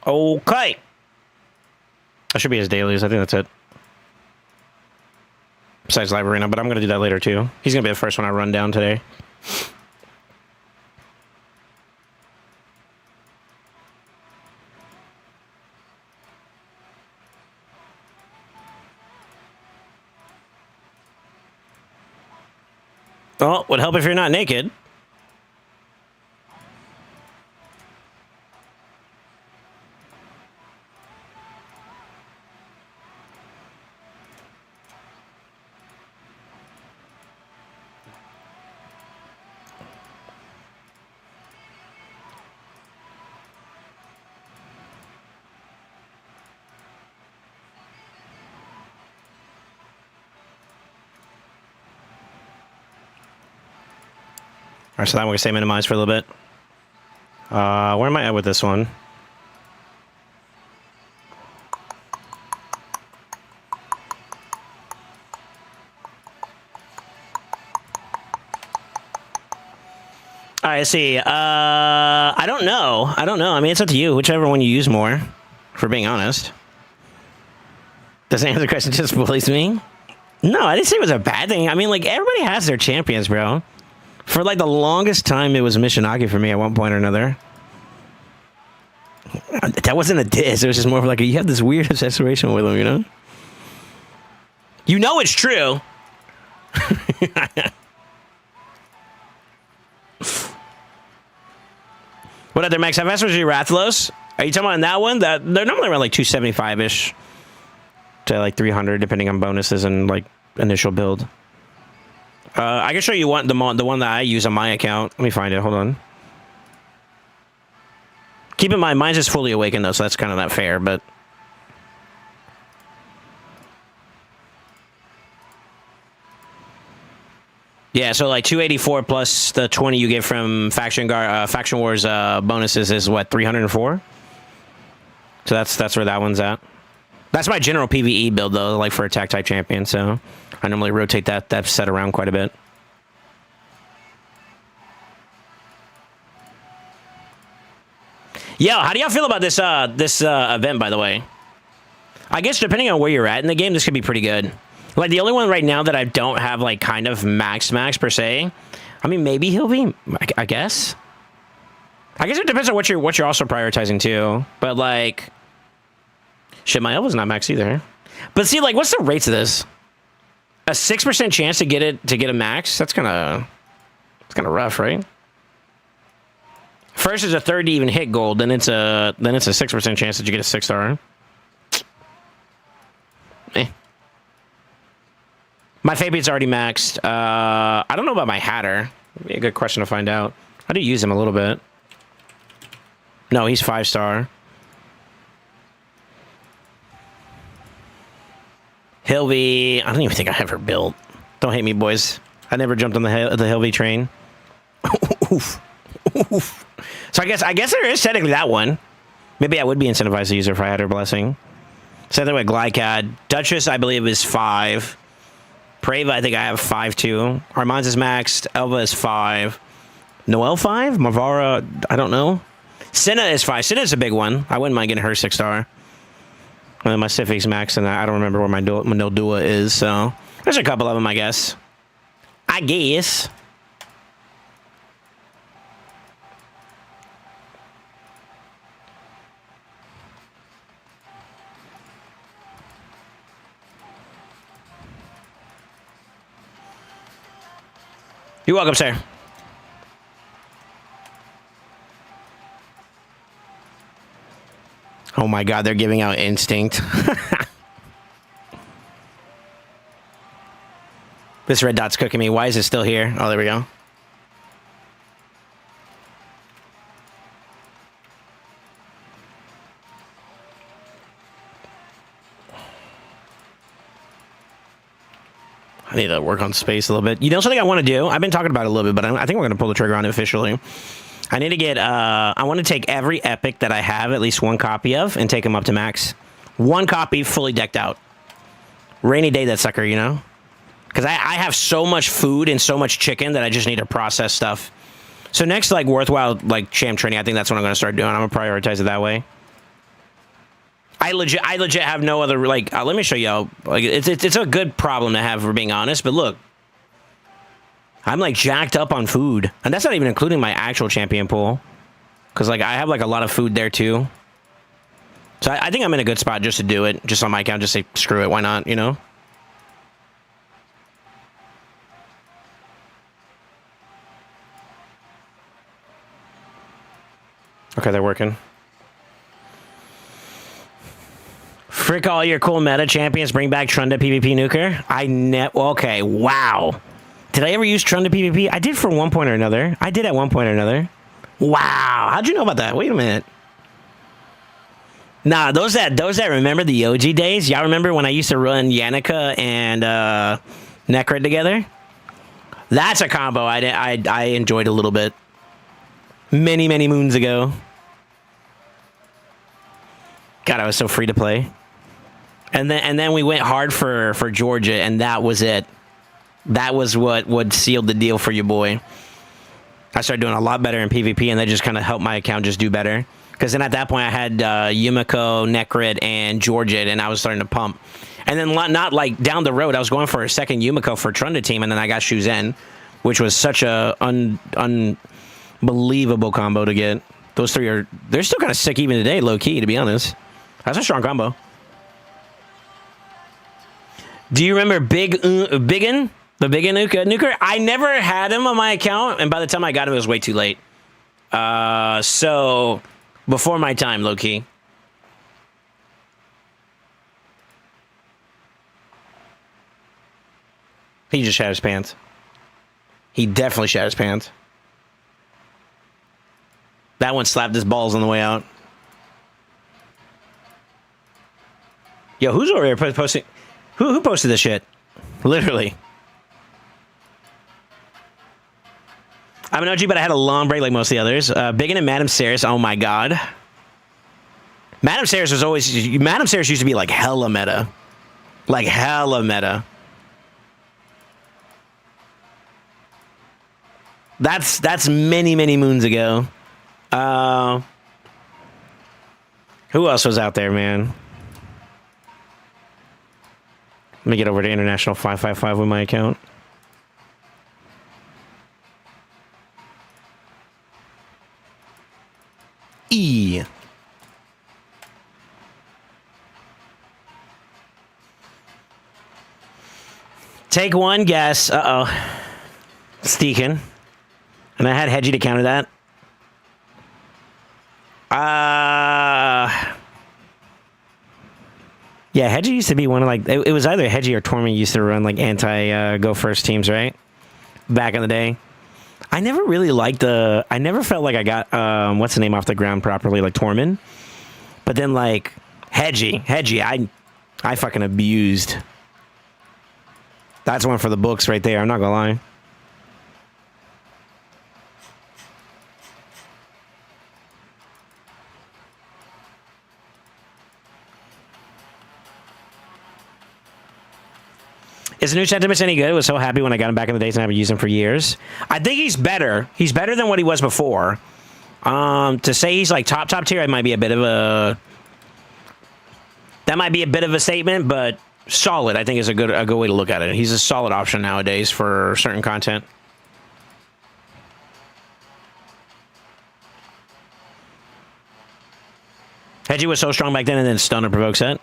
Okay. That should be his dailies. I think that's it. Besides Live Arena, but I'm going to do that later too. He's going to be the first one I run down today. Well, would help if you're not naked. All right, so that one can stay minimized for a little bit. Where am I at with this one? All right, let's see. I don't know. I don't know. I mean, it's up to you. Whichever one you use more, for being honest. Doesn't answer the question, just bullies me? No, I didn't say it was a bad thing. I mean, like, everybody has their champions, bro. For, like, the longest time, it was Mishinaki for me at one point or another. That wasn't a diss. It was just more of like, you have this weird obsession with him, you know? You know it's true. What other max FS was your Rathalos? Are you talking about in that one? That they're normally around like 275-ish to like 300, depending on bonuses and like initial build. I can show you the one that I use on my account. Let me find it. Hold on. Keep in mind, mine's just fully awakened though, so that's kind of not fair. But yeah, so like 284 plus the 20 you get from Faction Wars bonuses is what, 304? So that's where that one's at. That's my general PvE build though, like for attack type champion. So I normally rotate that set around quite a bit. Yo, how do y'all feel about this event, by the way? I guess depending on where you're at in the game, this could be pretty good. Like, the only one right now that I don't have, like, kind of max per se. I mean, maybe he'll be, I guess. I guess it depends on what you're also prioritizing, too. But, like, shit, my Elva's not max either. But see, like, what's the rates of this? A 6% chance to get a max? That's kind of rough, right? First is a third to even hit gold, then it's a 6% chance that you get a 6-star. Eh. My Fabian's already maxed. I don't know about my Hatter. Be a good question to find out. I do use him a little bit. No, he's 5-star. Hilvy, I don't even think I have her built. Don't hate me, boys. I never jumped on the Hilvy train. Oof. Oof. So I guess there is technically that one. Maybe I would be incentivized to use her if I had her blessing. Same thing with Glycad. Duchess, I believe, is 5. Prava, I think I have 5 too. Armand's is maxed. Elva is 5. Noelle 5? Mavara, I don't know. Senna is 5. Senna's a big one. I wouldn't mind getting her 6-star. And then my Sifig's maxed, and I don't remember where my Noldua is, so there's a couple of them, I guess. I guess. You're welcome, sir. Oh my god, they're giving out instinct. This red dot's cooking me. Why is it still here? Oh, there we go. I need to work on space a little bit. You know something I want to do? I've been talking about it a little bit, but I think we're going to pull the trigger on it officially. I need to get, I want to take every epic that I have at least one copy of and take them up to max. One copy fully decked out. Rainy day, that sucker, you know? Because I have so much food and so much chicken that I just need to process stuff. So next, like, worthwhile, like, champ training, I think that's what I'm going to start doing. I'm going to prioritize it that way. I legit have no other, like, let me show you. Like, it's a good problem to have, for being honest, but look. I'm, like, jacked up on food. And that's not even including my actual champion pool. Because, like, I have, like, a lot of food there, too. So I think I'm in a good spot just to do it. Just on my account, just say, screw it, why not, you know? Okay, they're working. Frick all your cool meta champions, bring back Trunda PvP nuker. Okay, wow. Did I ever use Trunda PvP? I did for one point or another. I did at one point or another. Wow, how'd you know about that? Wait a minute. Nah, those that remember the OG days, y'all remember when I used to run Yannicka and Necrid together? That's a combo I enjoyed a little bit. Many, many moons ago. God, I was so free to play. And then we went hard for Georgia, and that was it. That was what sealed the deal for you, boy. I started doing a lot better in PvP, and that just kind of helped my account just do better. Because then at that point, I had Yumiko, Necrid, and Georgia, and I was starting to pump. And then not like down the road, I was going for a second Yumiko for Trunda team, and then I got Shuzen, which was such a unbelievable combo to get. Those three they're still kind of sick even today, low key, to be honest. That's a strong combo. Do you remember Biggin? The Biggin nuker? I never had him on my account, and by the time I got him, it was way too late. So before my time, low key. He just shat his pants. He definitely shat his pants. That one slapped his balls on the way out. Yo, who's over here posting? Who posted this shit? Literally. I'm an OG, but I had a long break like most of the others. Biggin and Madame Ceres. Oh my god. Madame Ceres used to be like hella meta. Like hella meta. That's many, many moons ago. Who else was out there, man? Let me get over to International 555 with my account. E. Take one guess. Uh-oh. Steakin'. And I had Hedgie to counter that. Yeah, Hedgie used to be one of like it was either Hedgie or Torment used to run like anti go first teams, right? Back in the day. I never really liked I never felt like I got what's the name off the ground properly, like Torment. But then like Hedgie, I fucking abused. That's one for the books right there, I'm not gonna lie. Is the new Sentiments any good? I was so happy when I got him back in the days and I haven't used him for years. I think he's better. He's better than what he was before. To say he's like top tier, it might be a bit of a... That might be a bit of a statement, but solid, I think, is a good way to look at it. He's a solid option nowadays for certain content. Hedgie was so strong back then, and then stun or provoke set.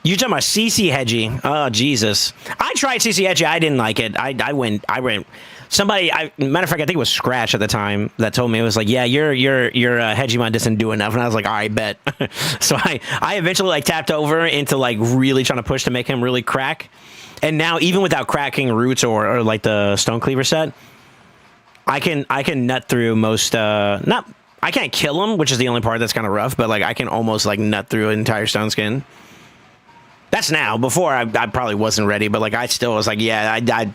You talking about CC Hedgie? Oh Jesus! I tried CC Hedgie. I didn't like it. I went. Somebody. Matter of fact, I think it was Scratch at the time that told me it was like, yeah, your Hedgie mod doesn't do enough, and I was like, all right, bet. So I eventually like tapped over into like really trying to push to make him really crack, and now even without cracking roots or like the Stone Cleaver set, I can nut through most not. I can't kill him, which is the only part that's kind of rough, but like I can almost like nut through an entire Stone Skin. That's now. Before, I probably wasn't ready, but like I still was like, yeah, I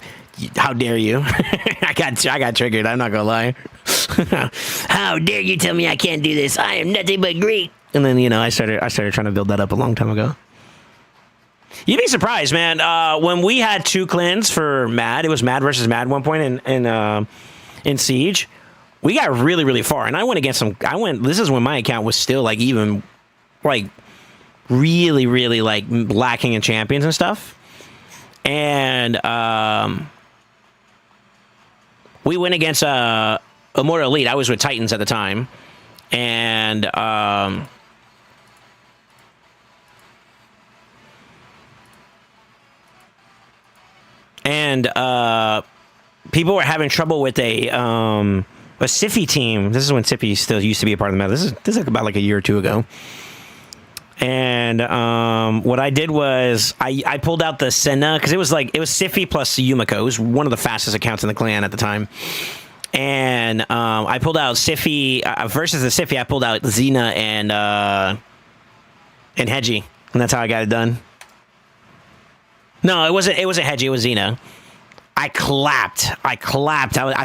how dare you? I got triggered. I'm not gonna lie. How dare you tell me I can't do this? I am nothing but Greek. And then I started trying to build that up a long time ago. You'd be surprised, man. When we had 2 clans for Mad, it was Mad versus Mad one point in Siege. We got really, really far, and I went against some. This is when my account was still like even like. Really, really like lacking in champions and stuff, and we went against Immortal Elite. I was with Titans at the time, and people were having trouble with a A Siffy team. This is when Siffy still used to be a part of the meta. This is about like a year or two ago. And what I did was I pulled out the Senna because it was Siffy plus Yumiko. It was one of the fastest accounts in the clan at the time. And I pulled out Siffy versus the Siffy. I pulled out Xena and Hedgie, and that's how I got it done. No, it wasn't Hedgie. It was Xena. I clapped. I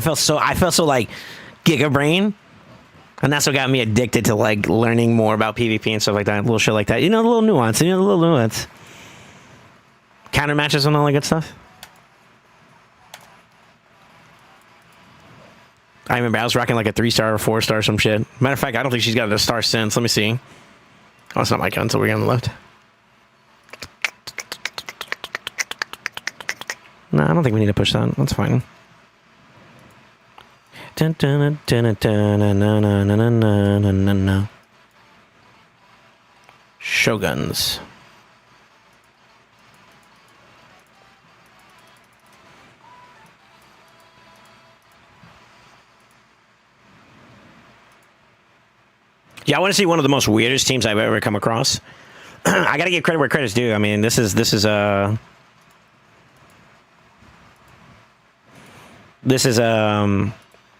felt so like Giga Brain. And that's what got me addicted to like learning more about PvP and stuff like that. Little shit like that. You know, the little nuance. Counter matches and all that good stuff. I remember I was rocking like a 3-star or 4-star some shit. Matter of fact, I don't think she's got a star since. Let me see. Oh, it's not my gun, so we're on the left. No, I don't think we need to push that. That's fine. Shoguns. Yeah, I want to see one of the most weirdest teams I've ever come across. I got to give credit where credit's due. I mean, this is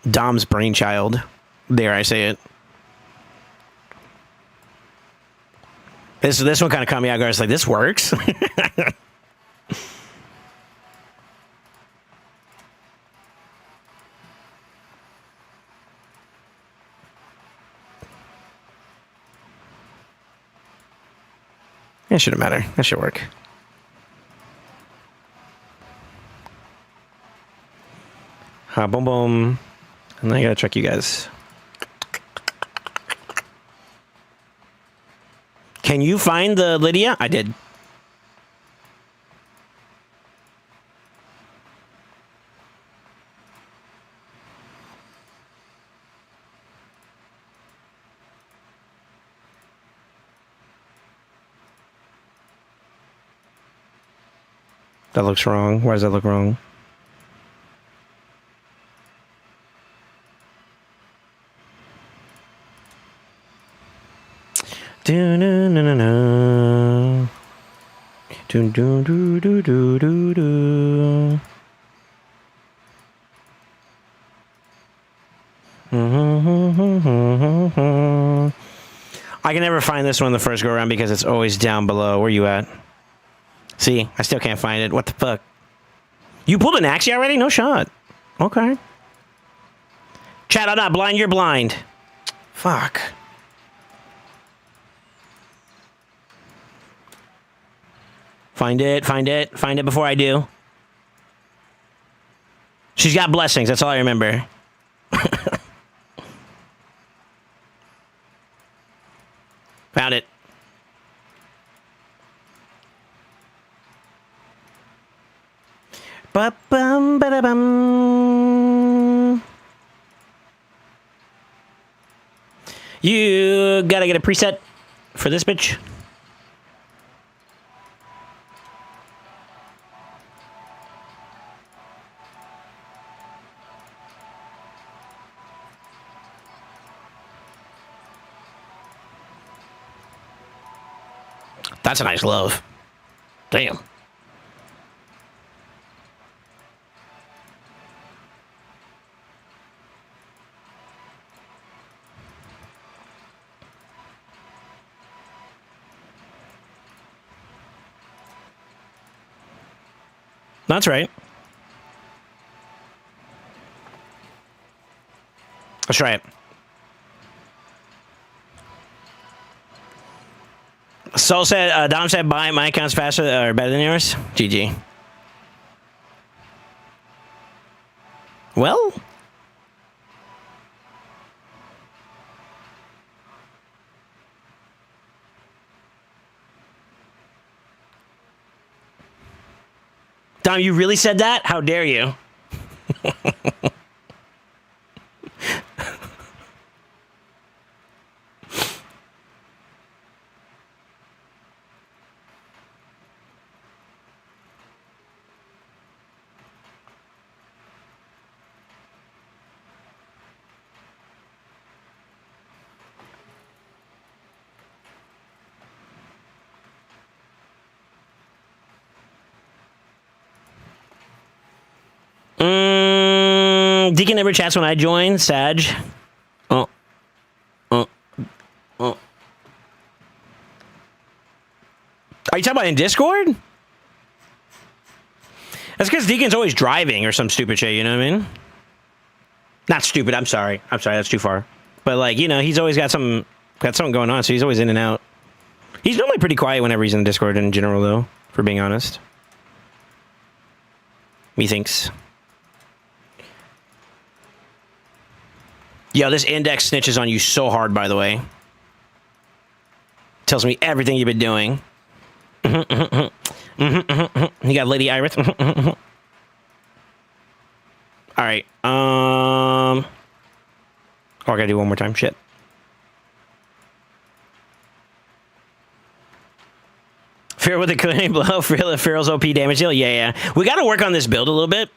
Dom's brainchild. Dare I say it? This one kind of caught me out guard. It's like, this works. It shouldn't matter. That should work. Boom, boom. And then I gotta check you guys. Can you find the Lydia? I did. That looks wrong. Why does that look wrong? Do do do do do do do do do do. I can never find this one the first go around because it's always down below. Where you at? See, I still can't find it. What the fuck? You pulled an Axie already? No shot. Okay. Chat, I'm not blind. You're blind. Fuck. Find it before I do. She's got blessings, that's all I remember. Found it. Ba-bum, ba-da-bum. You gotta get a preset for this bitch. That's a nice glove. Damn. That's right. Let's try it. Soul said, Dom said, buy my account's faster or better than yours. GG. Well, Dom, you really said that? How dare you? Deacon never chats when I join. Sag. Oh. Oh. Oh. Are you talking about in Discord? That's because Deacon's always driving or some stupid shit, you know what I mean? Not stupid, I'm sorry. I'm sorry, that's too far. But, like, you know, he's always got something going on, so he's always in and out. He's normally pretty quiet whenever he's in Discord in general, though, for being honest. Methinks. Yo, this index snitches on you so hard, by the way. Tells me everything you've been doing. You got Lady Iris. All right. Oh, I gotta do one more time. Shit. Fear with the clearing blow. Fearl's OP damage deal. Yeah. We gotta work on this build a little bit.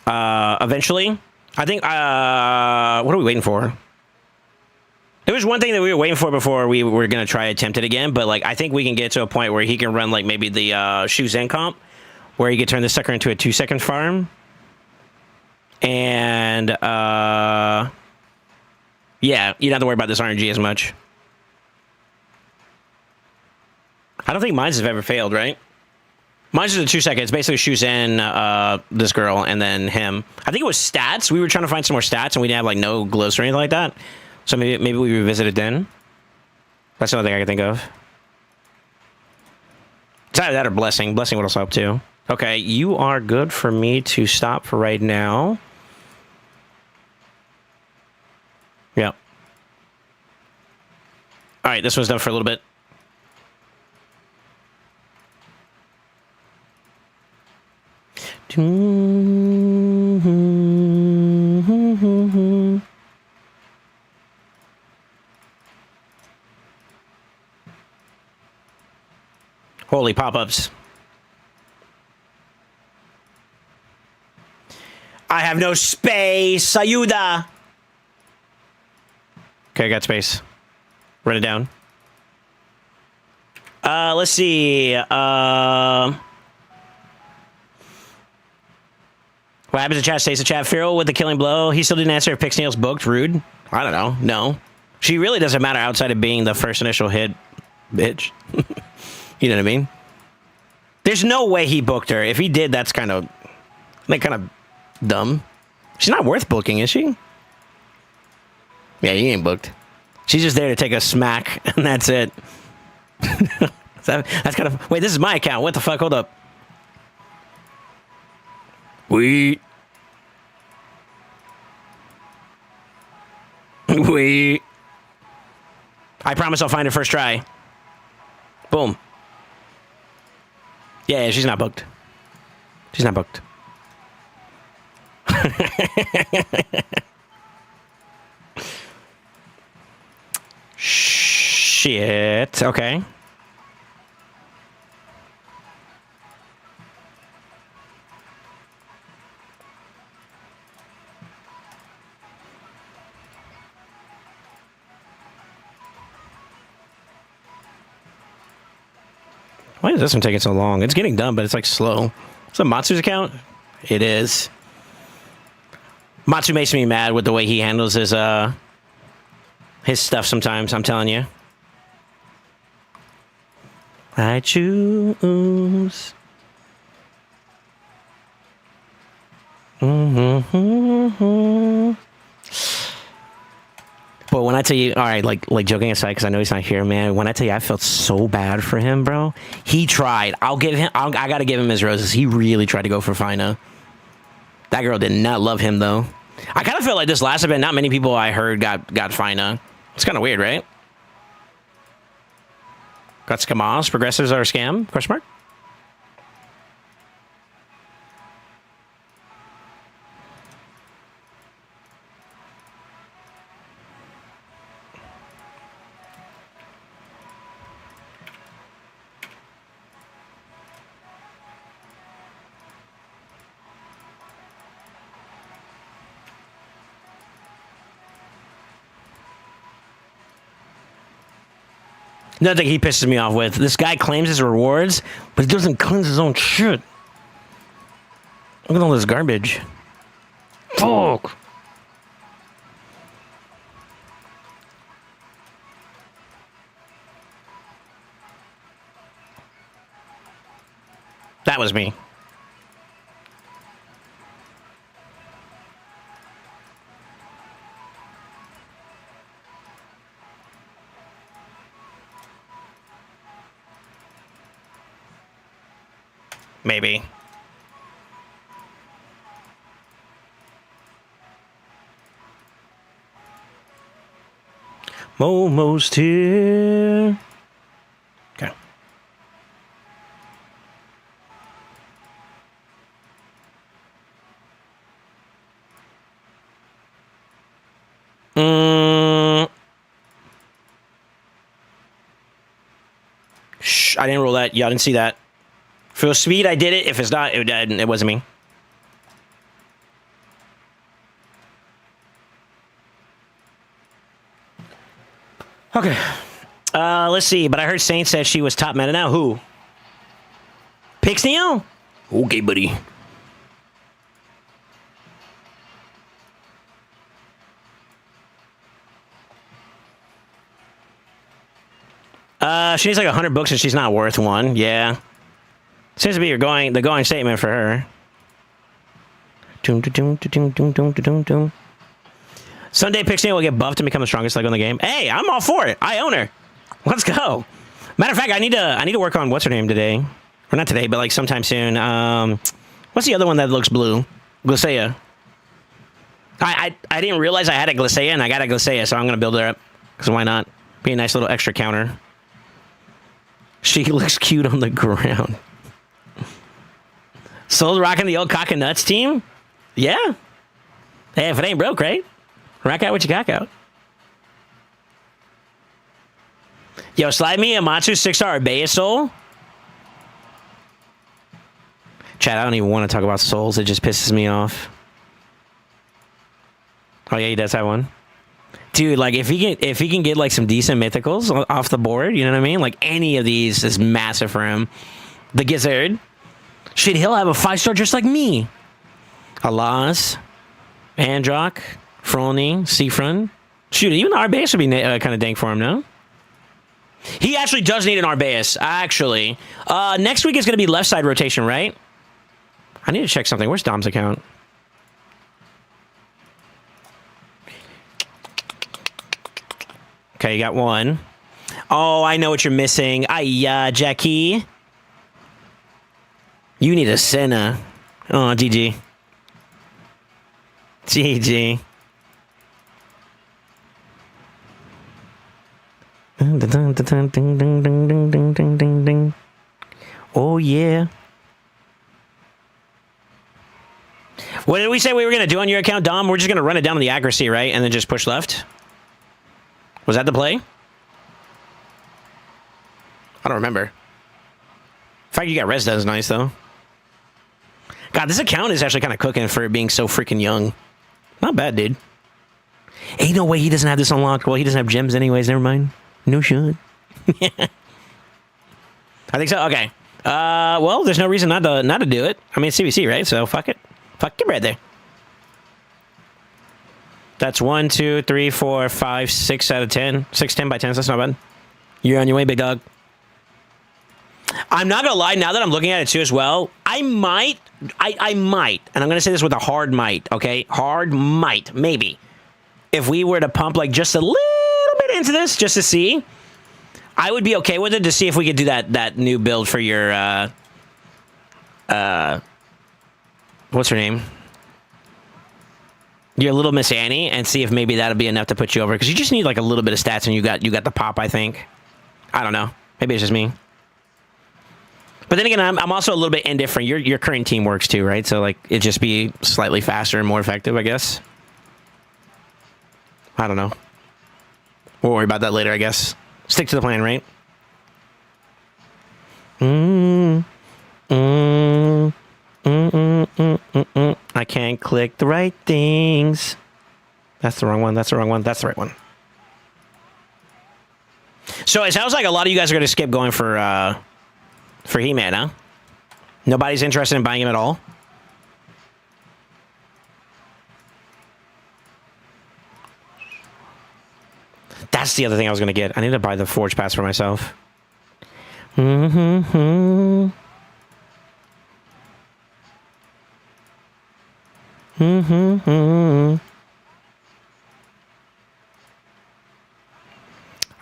Eventually. I think, what are we waiting for? There was one thing that we were waiting for before we were going to try attempt it again, but, like, I think we can get to a point where he can run, like, maybe the Shoes Zen comp, where he could turn this sucker into a 2-second farm. And, yeah, you don't have to worry about this RNG as much. I don't think mines have ever failed, right? Mine's just a 2 seconds. Basically, Shoes Zen, this girl, and then him. I think it was stats. We were trying to find some more stats, and we didn't have, like, no glows or anything like that. So maybe we revisit it then. That's another thing I can think of. It's either that or Blessing. Blessing would also help too. Okay, you are good for me to stop for right now. Yeah. All right, this one's done for a little bit. Holy pop-ups. I have no space. Ayuda. Okay, I got space. Run it down. Let's see. What happens to chat stays in chat? Feral with the killing blow. He still didn't answer if Pixnail's booked. Rude. I don't know. No. She really doesn't matter outside of being the first initial hit. Bitch. You know what I mean? There's no way he booked her. If he did, that's kind of dumb. She's not worth booking, is she? Yeah, he ain't booked. She's just there to take a smack, and that's it. That's kind of... Wait, this is my account. What the fuck? Hold up. Wait. I promise I'll find her first try. Boom. Yeah, she's not booked. She's not booked. Shit. Okay. Why is this one taking so long? It's getting done, but it's like slow. Is that Matsu's account? It is. Matsu makes me mad with the way he handles his stuff sometimes, I'm telling you. I choose. But when I tell you, all right, like joking aside, because I know he's not here, man. When I tell you, I felt so bad for him, bro. He tried. I gotta give him his roses. He really tried to go for Fina. That girl did not love him though. I kind of felt like this last event, not many people I heard got Fina. It's kind of weird, right? Got Scamas. Progressives are a scam? Question mark. Another thing he pisses me off with. This guy claims his rewards, but he doesn't cleanse his own shit. Look at all this garbage. Fuck. that was me. Maybe. Almost here. Okay. Shh, I didn't roll that. Y'all didn't see that. For speed, I did it. If it's not, it wasn't me. Okay. Let's see. But I heard Saint said she was top meta now. Who? Pixneo? Okay, buddy. She needs like 100 books and she's not worth one. Yeah. Seems to be the going statement for her. Someday Pixneo will get buffed and become the strongest Lego in the game. Hey, I'm all for it. I own her. Let's go. Matter of fact, I need to work on what's her name today. Or not today, but like sometime soon. What's the other one that looks blue? Glacea. I didn't realize I had a Glacea and I got a Glacea, so I'm gonna build her up. Because why not? Be a nice little extra counter. She looks cute on the ground. Soul's rocking the old cock and nuts team? Yeah. Hey, if it ain't broke, right? Rock out what you got out. Yo, slide me a Matsu 6-star Baya Soul. Chat, I don't even want to talk about souls. It just pisses me off. Oh yeah, he does have one. Dude, like if he can get like some decent mythicals off the board, you know what I mean? Like any of these is massive for him. The Gizzard. Shit, he'll have a 5-star just like me. Alas, Androck, Frolny, Seafrun. Shoot, even the Arbaeus would be kind of dank for him, no? He actually does need an Arbaeus, actually. Next week is going to be left side rotation, right? I need to check something. Where's Dom's account? Okay, you got one. Oh, I know what you're missing. Jackie. You need a Senna. Oh, GG. GG. Oh, yeah. What did we say we were going to do on your account, Dom? We're just going to run it down to the accuracy, right? And then just push left? Was that the play? I don't remember. The fact you got res is nice, though. God, this account is actually kind of cooking for it being so freaking young. Not bad, dude. Ain't no way he doesn't have this unlocked. Well, he doesn't have gems anyways. Never mind. No shit. I think so. Okay. Well, there's no reason not to do it. I mean, it's CVC, right? So fuck it. Fuck it right there. That's 1, 2, 3, 4, 5, 6 out of 10. 6, 10 by 10. That's not bad. You're on your way, big dog. I'm not gonna lie. Now that I'm looking at it too, as well, I might, and I'm gonna say this with a hard might. Okay, hard might, maybe. If we were to pump like just a little bit into this, just to see, I would be okay with it to see if we could do that new build for your what's her name? Your little Miss Annie, and see if maybe that'll be enough to put you over, because you just need like a little bit of stats, and you got the pop. I think. I don't know. Maybe it's just me. But then again, I'm also a little bit indifferent. Your current team works too, right? So like it'd just be slightly faster and more effective, I guess. I don't know. We'll worry about that later, I guess. Stick to the plan, right? I can't click the right things. That's the wrong one. That's the wrong one. That's the right one. So it sounds like a lot of you guys are going to skip going for He-Man, huh? Nobody's interested in buying him at all? That's the other thing I was going to get. I need to buy the Forge Pass for myself. I'm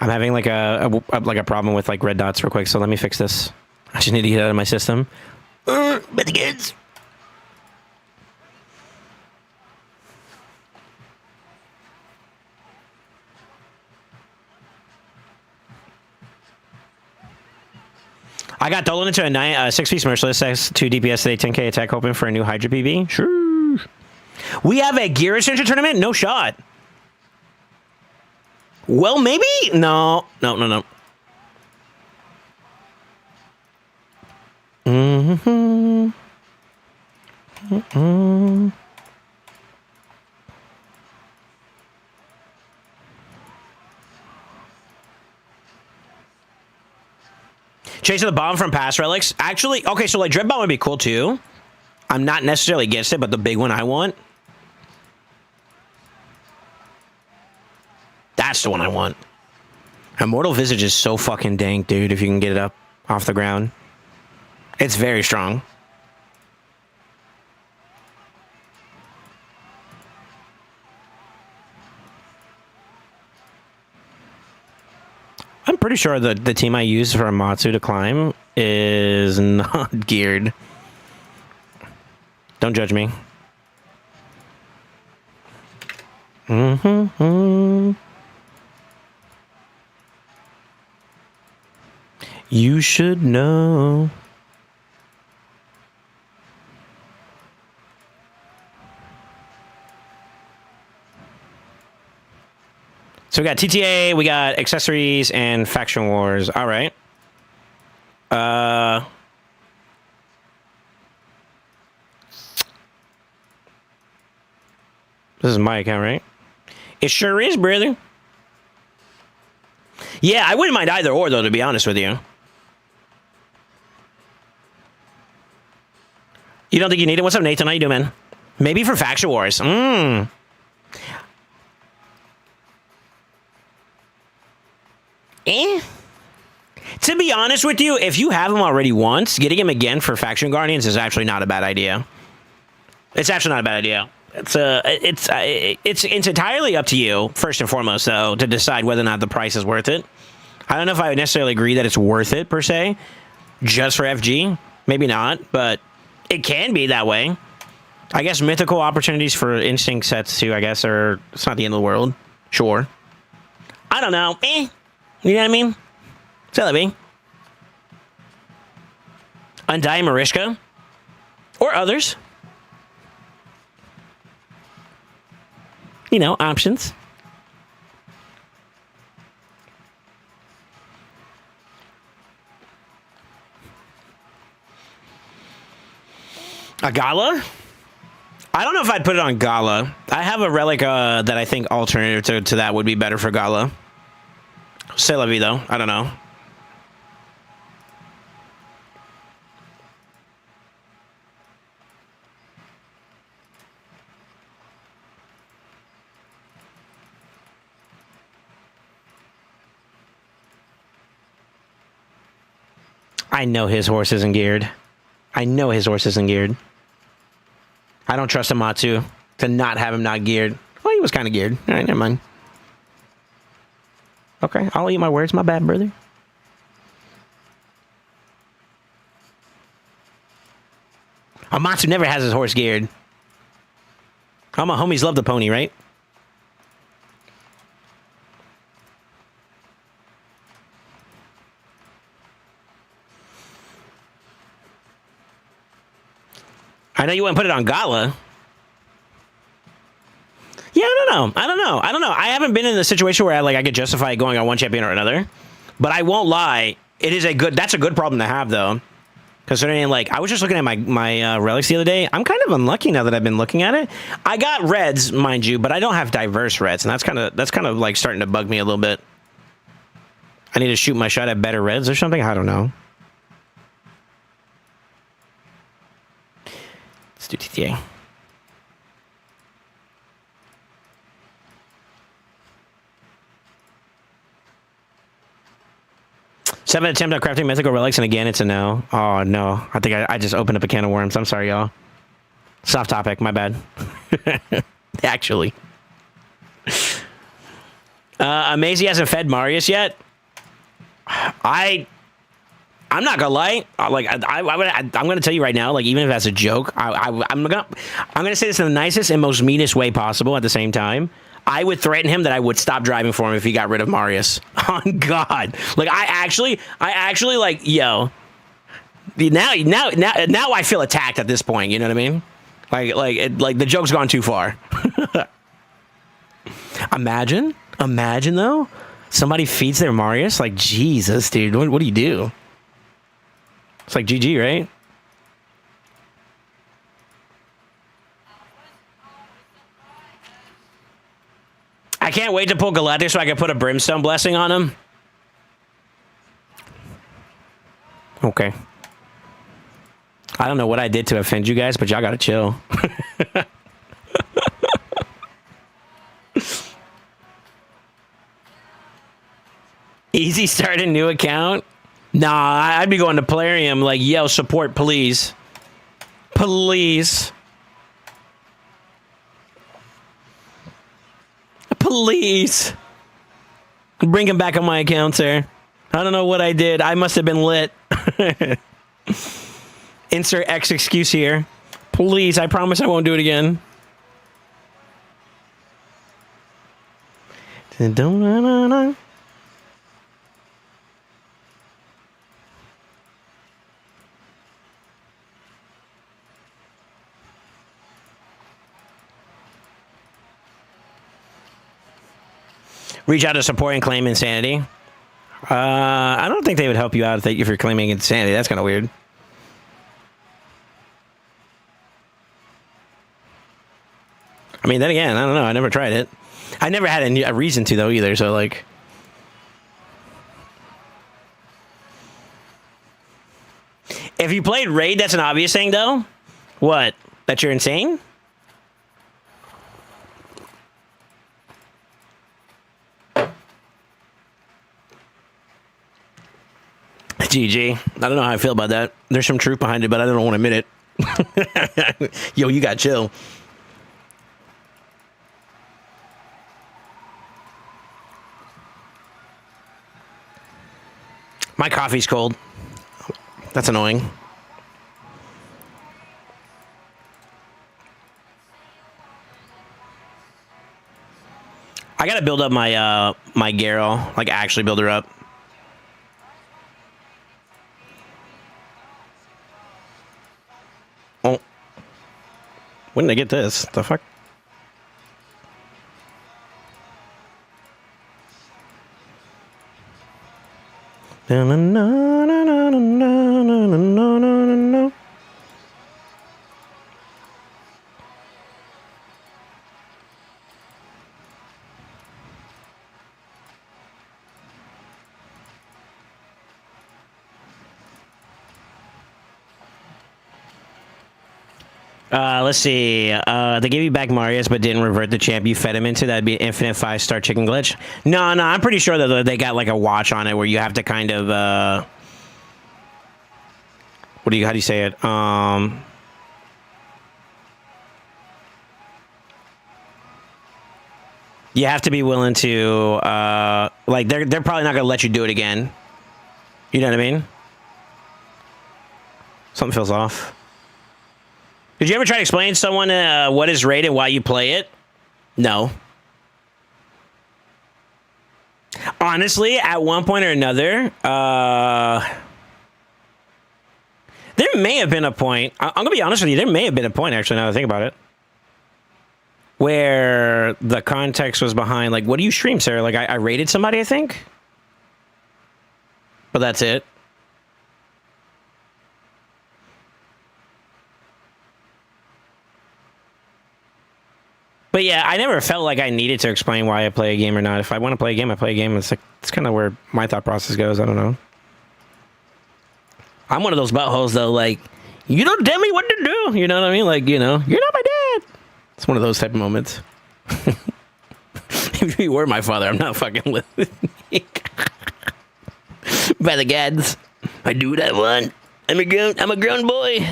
having like a problem with like red dots real quick, so let me fix this. I just need to get it out of my system. But the kids. I got Dolan into a 6-piece merciless S2 DPS today, 10k attack, hoping for a new Hydra PB. Sure. We have a gear extension tournament? No shot. Well, maybe? No. No. Chasing the bomb from past relics. Actually, okay, so like Dread Bomb would be cool too. I'm not necessarily against it, but the big one I want. That's the one I want. Immortal Visage is so fucking dank, dude, if you can get it up off the ground. It's very strong. I'm pretty sure the team I use for Amatsu to climb is not geared. Don't judge me. You should know. So we got TTA, we got accessories, and faction wars. All right. This is my account, right? It sure is, brother. Yeah, I wouldn't mind either or, though, to be honest with you. You don't think you need it? What's up, Nathan? How you doing, man? Maybe for faction wars. To be honest with you, if you have him already once, getting him again for Faction Guardians is actually not a bad idea. It's actually not a bad idea. It's entirely up to you, first and foremost, though, to decide whether or not the price is worth it. I don't know if I would necessarily agree that it's worth it, per se, just for FG. Maybe not, but it can be that way. I guess mythical opportunities for instinct sets, too, I guess, are... It's not the end of the world. Sure. I don't know. You know what I mean? Celebi. Undying Marishka. Or others. You know, options. A Gala? I don't know if I'd put it on Gala. I have a relic that I think alternative to that would be better for Gala. Celebi, though. I don't know. I know his horse isn't geared. I know his horse isn't geared. I don't trust Amatsu to not have him not geared. Well, he was kind of geared. All right, never mind. Okay, I'll eat my words. My bad, brother. Amatsu never has his horse geared. All my homies love the pony, right? I know you wouldn't put it on Gala. Yeah, I don't know. I haven't been in the situation where I could justify going on one champion or another. But I won't lie. That's a good problem to have, though. Considering, like, I was just looking at my relics the other day. I'm kind of unlucky now that I've been looking at it. I got reds, mind you, but I don't have diverse reds. And that's kind of like starting to bug me a little bit. I need to shoot my shot at better reds or something? I don't know. Let's do TTA. Seven attempt at crafting mythical relics, and again, it's a no. Oh, no. I think I just opened up a can of worms. I'm sorry, y'all. Soft topic. My bad. Actually. Amazing hasn't fed Marius yet. I'm not gonna lie. I'm gonna tell you right now. Like, even if that's a joke, I'm gonna say this in the nicest and most meanest way possible. At the same time, I would threaten him that I would stop driving for him if he got rid of Marius. On God, like I actually like, yo. Now I feel attacked at this point. You know what I mean? Like the joke's gone too far. Imagine though, somebody feeds their Marius. Like, Jesus, dude, what do you do? It's like GG, right? I can't wait to pull Galactic so I can put a Brimstone Blessing on him. Okay. I don't know what I did to offend you guys, but y'all gotta chill. Easy start a new account? Nah, I'd be going to Plarium like, yo, support, please. Please. Please. Bring him back on my account, sir. I don't know what I did. I must have been lit. Insert X excuse here. Please, I promise I won't do it again. Reach out to support and claim insanity. I don't think they would help you out if you're claiming insanity. That's kind of weird. I mean, then again, I don't know. I never tried it. I never had a reason to, though, either. So, like... If you played Raid, that's an obvious thing, though. What? That you're insane? GG. I don't know how I feel about that. There's some truth behind it, but I don't want to admit it. Yo, you got chill. My coffee's cold. That's annoying. I gotta build up my my Garrow. Like, actually build her up. Oh. When did I get this? The fuck? Na na na na na na na na na na. Let's see. They gave you back Marius, but didn't revert the champ you fed him into. That'd be an infinite 5-star chicken glitch. No, I'm pretty sure that they got like a watch on it where you have to kind of how do you say it? You have to be willing to like they're probably not gonna let you do it again. You know what I mean? Something feels off. Did you ever try to explain to someone what is raid and why you play it? No. Honestly, at one point or another, there may have been a point. I'm going to be honest with you. There may have been a point, actually, now that I think about it, where the context was behind, like, what do you stream, Sarah? Like, I raided somebody, I think. But that's it. But yeah, I never felt like I needed to explain why I play a game or not. If I want to play a game, I play a game. It's like, it's kind of where my thought process goes. I don't know. I'm one of those buttholes, though. Like, you don't tell me what to do. You know what I mean? Like, you know, you're not my dad. It's one of those type of moments. If you were my father, I'm not fucking living. By the gods, I do what I want. I'm a grown boy.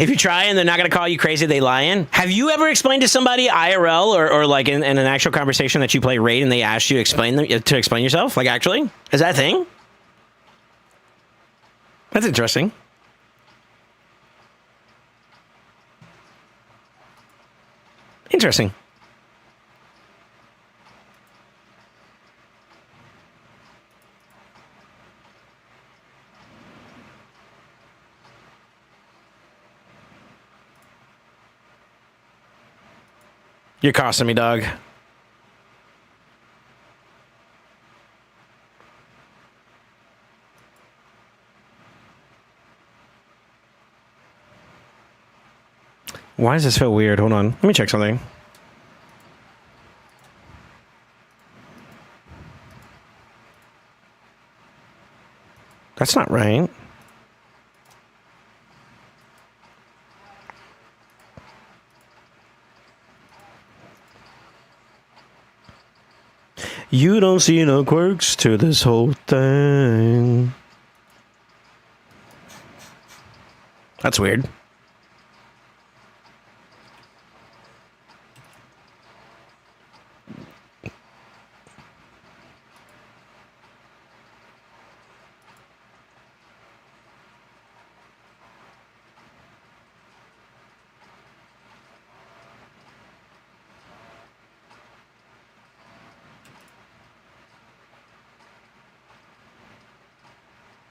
If you try and they're not going to call you crazy, they lying. Have you ever explained to somebody IRL or like in an actual conversation that you play Raid and they asked you to explain yourself? Like, actually? Is that a thing? That's interesting. Interesting. You're costing me, dog. Why does this feel weird? Hold on. Let me check something. That's not right. You don't see no quirks to this whole thing. That's weird.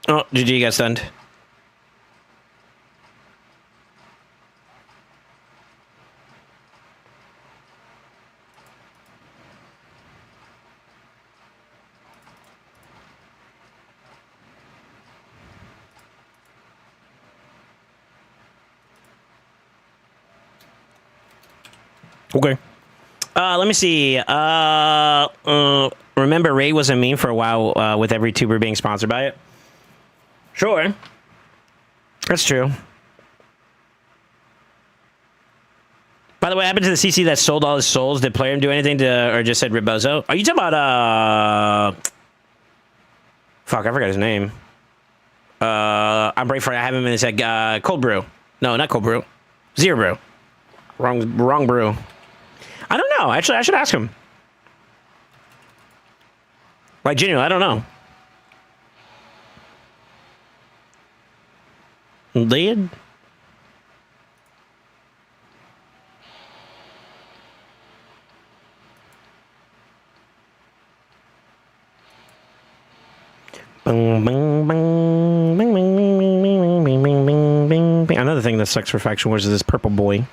Oh, GG got stunned. Okay. Let me see. Remember, Ray was a meme for a while with every tuber being sponsored by it? Sure. That's true. By the way, what happened to the CC that sold all his souls? Did player do anything to, or just said Rebozo? Are you talking about, fuck, I forgot his name. I'm brave for it. I have him in his head. Cold Brew. No, not Cold Brew. Zero Brew. Wrong brew. I don't know. Actually, I should ask him. Like, genuinely, I don't know. Dead? Bang, bang, bang, bang, bang, bang, bang, bang, bang, bang, bang. Another thing that sucks for Faction Wars is this purple boy.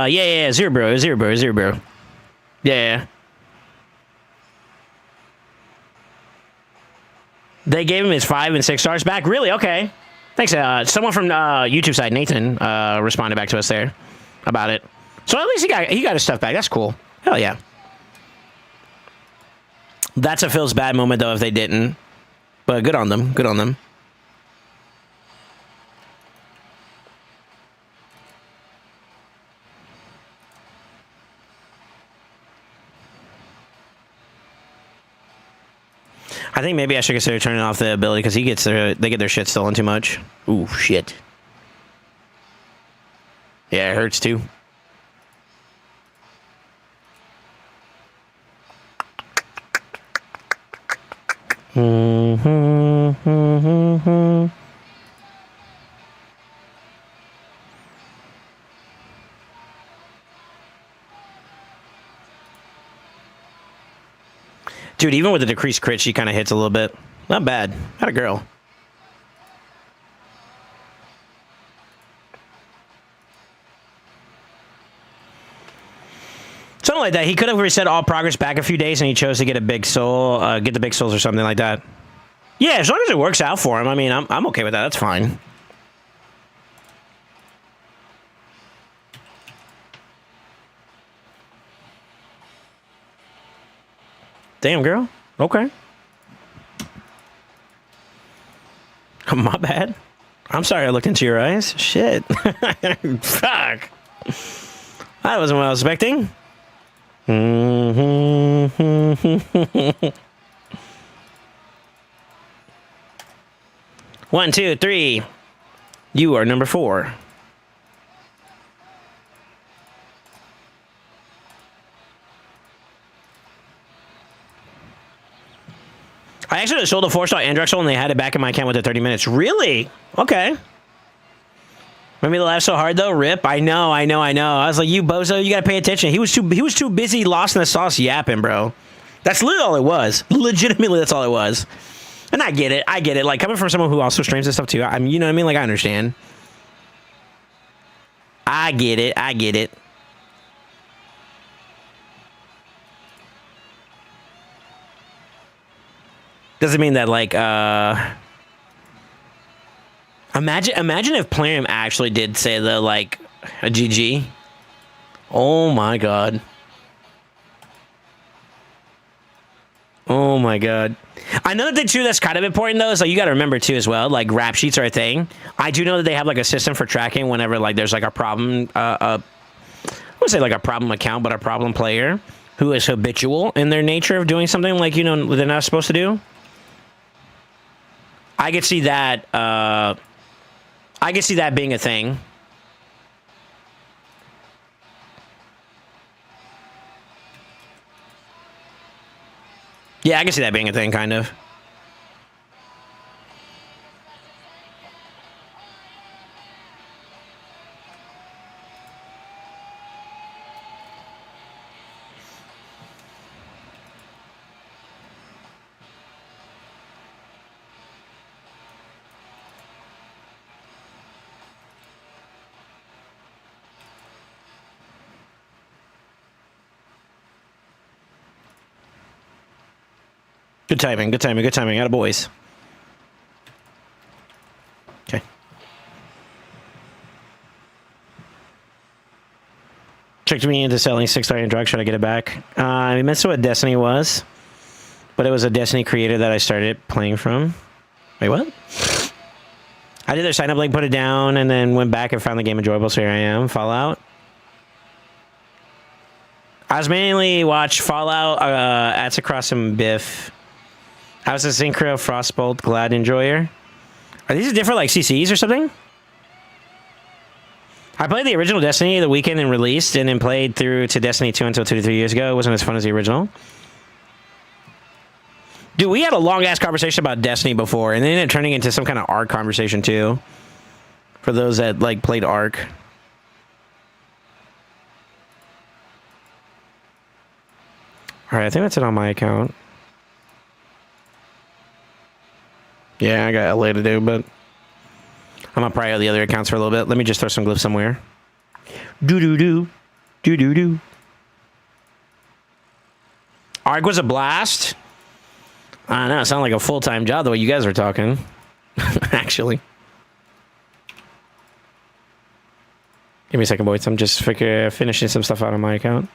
Yeah, Zero Bro. Yeah. They gave him his 5 and 6 stars back. Really? Okay. Thanks. Someone from YouTube side, Nathan, responded back to us there about it. So at least he got his stuff back. That's cool. Hell yeah. That's a feels bad moment though if they didn't. But good on them. Good on them. I think maybe I should consider turning off the ability because they get their shit stolen too much. Ooh, shit. Yeah, it hurts too. Dude, even with the decreased crit, she kind of hits a little bit. Not bad. Not a girl. Something like that. He could have reset all progress back a few days, and he chose to get a big soul, get the big souls or something like that. Yeah, as long as it works out for him. I mean, I'm okay with that. That's fine. Damn, girl. Okay. My bad. I'm sorry I looked into your eyes. Shit. Fuck. That wasn't what I was expecting. One, two, three. You are number 4. I actually sold a 4-star Andrexel and they had it back in my account within 30 minutes. Really? Okay. Made me laugh so hard though. Rip. I know. I was like, you bozo, you gotta pay attention. He was too busy lost in the sauce yapping, bro. That's literally all it was. Legitimately, that's all it was. And I get it. Like, coming from someone who also streams this stuff too, I mean, you know what I mean? Like, I understand. I get it. Doesn't mean that, like, imagine if Plarium actually did say the, like, a GG. Oh my god. Oh my god. Another thing too that's kind of important though is, like, you got to remember too as well, like, rap sheets are a thing. I do know that they have like a system for tracking whenever like there's like a problem, I wouldn't say like a problem account, but a problem player who is habitual in their nature of doing something like, you know, they're not supposed to do. I could see that being a thing. Yeah, I can see that being a thing, kind of. Good timing. Atta boys. Okay. Tricked me into selling 6-star and drug. Should I get it back? I missed what Destiny was, but it was a Destiny creator that I started playing from. Wait, what? I did their sign up link, put it down, and then went back and found the game enjoyable, so here I am. Fallout. I was mainly watch Fallout, Ads Across and Biff. I was a Synchro, Frostbolt, Glad Enjoyer. Are these different, like, CCs or something? I played the original Destiny the weekend and released, and then played through to Destiny 2 until 2 to 3 years ago. It wasn't as fun as the original. Dude, we had a long-ass conversation about Destiny before, and then it ended up turning into some kind of ARC conversation, too. For those that, like, played ARC. Alright, I think that's it on my account. Yeah, I got LA to do, but I'm gonna probably have the other accounts for a little bit. Let me just throw some glyphs somewhere. Do-do-do. Do-do-do. ARC was a blast. I don't know, it sounded like a full-time job the way you guys were talking. Actually. Give me a second, boys. I'm just finishing some stuff out on my account.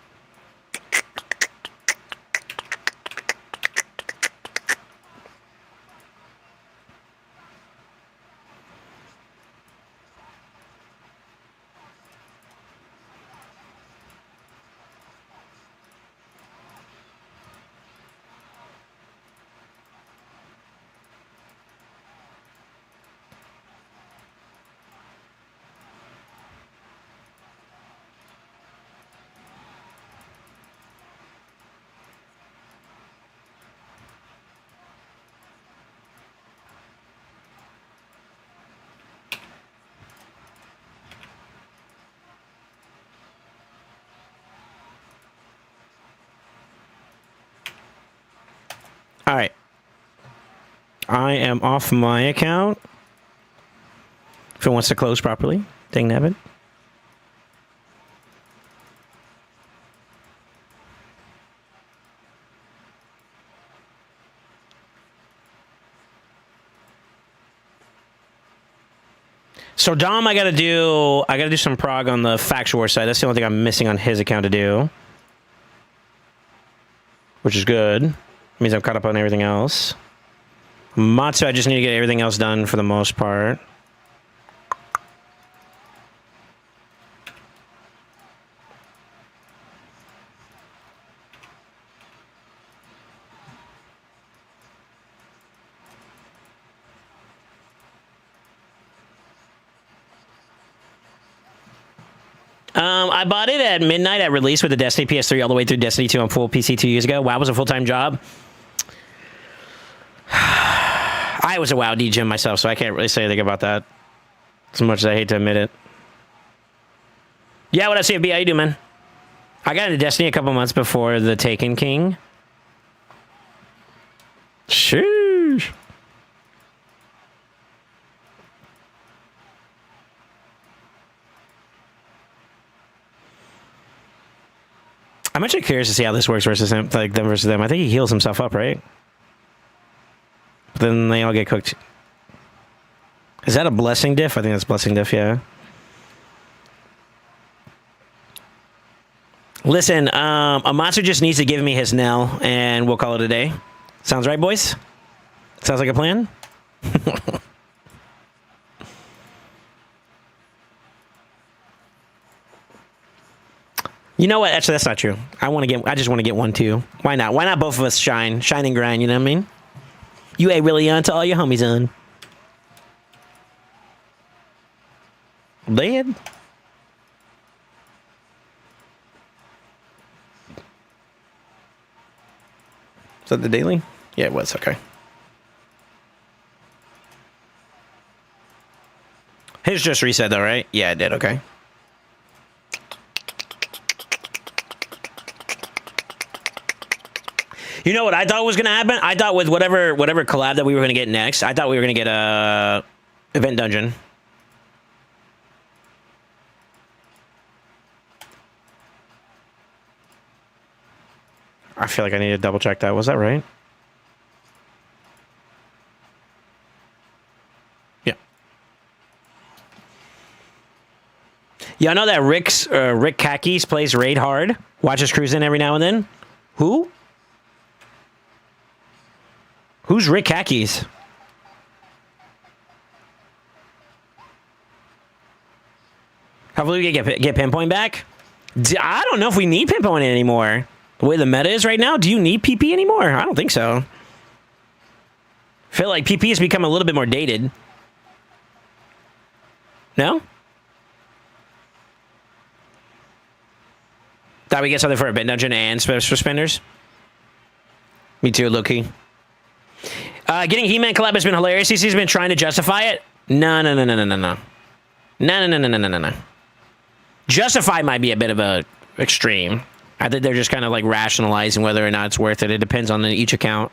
All right. I am off my account. If it wants to close properly. Dang nabbit. So Dom, I gotta do some prog on the Faction War side. That's the only thing I'm missing on his account to do. Which is good. Means I'm caught up on everything else. Matsu, I just need to get everything else done for the most part. I bought it at midnight at release with the Destiny PS3 all the way through Destiny 2 on full PC 2 years ago. WoW was a full-time job. I was a WoW DJ myself, so I can't really say anything about that. As much as I hate to admit it. Yeah, what up, CFB? How you doing, man? I got into Destiny a couple months before the Taken King. Sheesh. I'm actually curious to see how this works versus him, like them versus them. I think he heals himself up, right? But then they all get cooked. Is that a blessing diff? I think that's blessing diff, yeah. Listen, a monster just needs to give me his Nell, and we'll call it a day. Sounds right, boys? Sounds like a plan? You know what? Actually, that's not true. I just want to get one too. Why not? Why not both of us shine and grind? You know what I mean? You ain't really on to all your homies on. Dead. Is that the daily? Yeah, it was. Okay. His just reset though, right? Yeah, it did. Okay. You know what I thought was going to happen? I thought with whatever collab that we were going to get next, I thought we were going to get a event dungeon. I feel like I need to double check that. Was that right? Yeah. Yeah, I know that Rick Kakis plays Raid hard. Watches cruising every now and then. Who? Who's Rick Kakis? Hopefully we get pinpoint back. I don't know if we need pinpoint anymore. The way the meta is right now, do you need PP anymore? I don't think so. I feel like PP has become a little bit more dated. No? Thought we get something for a bit dungeon and suspenders. Me too, low-key. Getting He-Man collab has been hilarious. He's been trying to justify it. No. Justify might be a bit of a extreme. I think they're just kind of like rationalizing whether or not it's worth it. It depends on each account.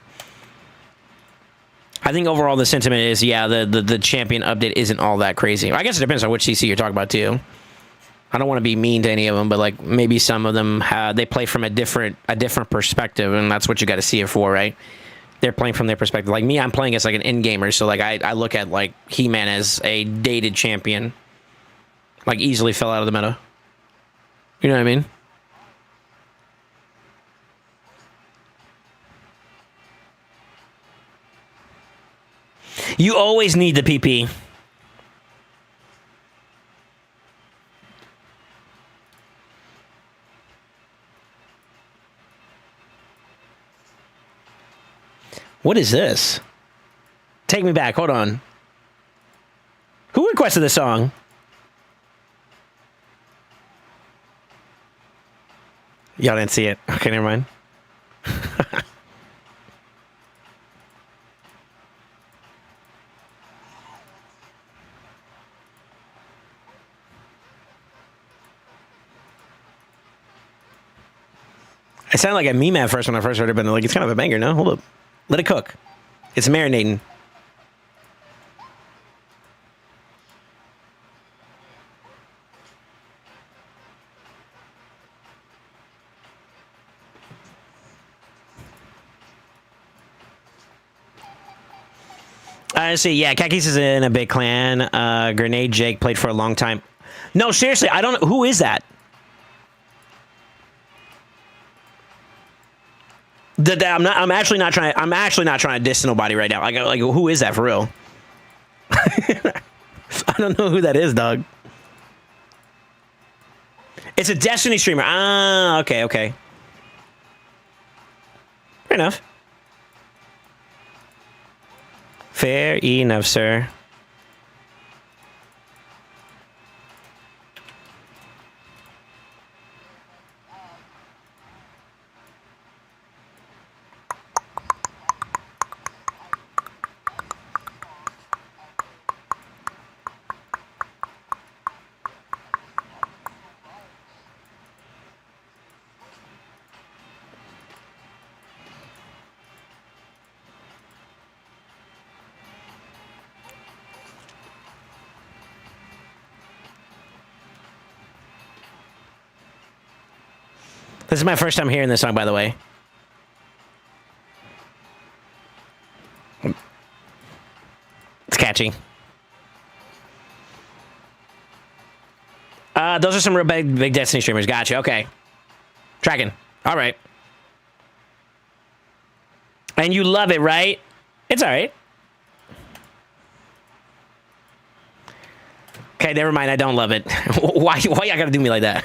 I think overall the sentiment is, yeah, the champion update isn't all that crazy. I guess it depends on which CC you're talking about too. I don't want to be mean to any of them, but like maybe some of them they play from a different perspective, and that's what you got to see it for, right? They're playing from their perspective. Like me, I'm playing as like an in-gamer, so like I look at like He-Man as a dated champion. Like easily fell out of the meta. You know what I mean? You always need the PP. What is this? Take me back. Hold on. Who requested this song? Y'all didn't see it. Okay, never mind. It sounded like a meme at first when I first heard it, but like it's kind of a banger, no? Hold up. Let it cook. It's marinating. I see. Yeah, Kakis is in a big clan. Grenade Jake played for a long time. No, seriously, I don't know. Who is that? I'm actually not trying to diss nobody right now. Like who is that for real? I don't know who that is, dog. It's a Destiny streamer. Ah, okay. Fair enough. Fair enough, sir. This is my first time hearing this song, by the way. It's catchy. Those are some real big Destiny streamers. Gotcha. Okay. Tracking. All right. And you love it, right? It's all right. Okay, never mind. I don't love it. Why y'all gotta do me like that?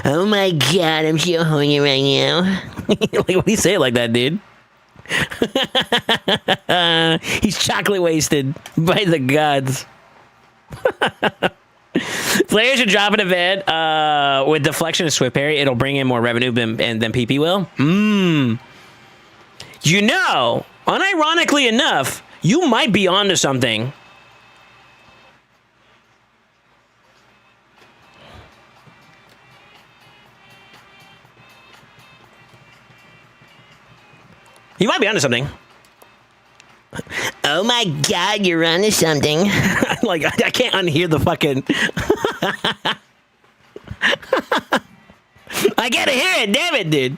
Oh my god, I'm so horny right now. Like, what do you say it like that, dude? He's chocolate wasted by the gods. Players should drop an event with deflection and swift parry. It'll bring in more revenue than PP will. You know, unironically enough, you might be onto something. You might be onto something. Oh my god, you're onto something. Like, I can't unhear the fucking... I gotta hear it, damn it, dude.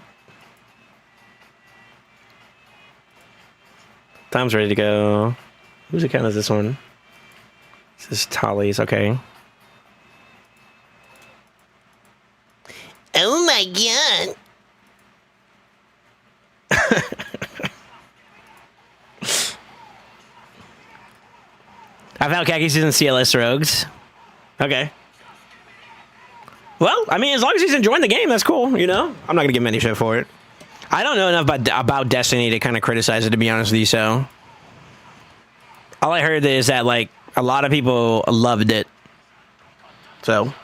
Time's ready to go. Whose account is this one? This is Tolly's, okay. Oh my god. I found Kaki's in CLS Rogues. Okay. Well, I mean, as long as he's enjoying the game, that's cool, you know? I'm not gonna give him any shit for it. I don't know enough about Destiny to kind of criticize it, to be honest with you, so... All I heard is that, like, a lot of people loved it. So...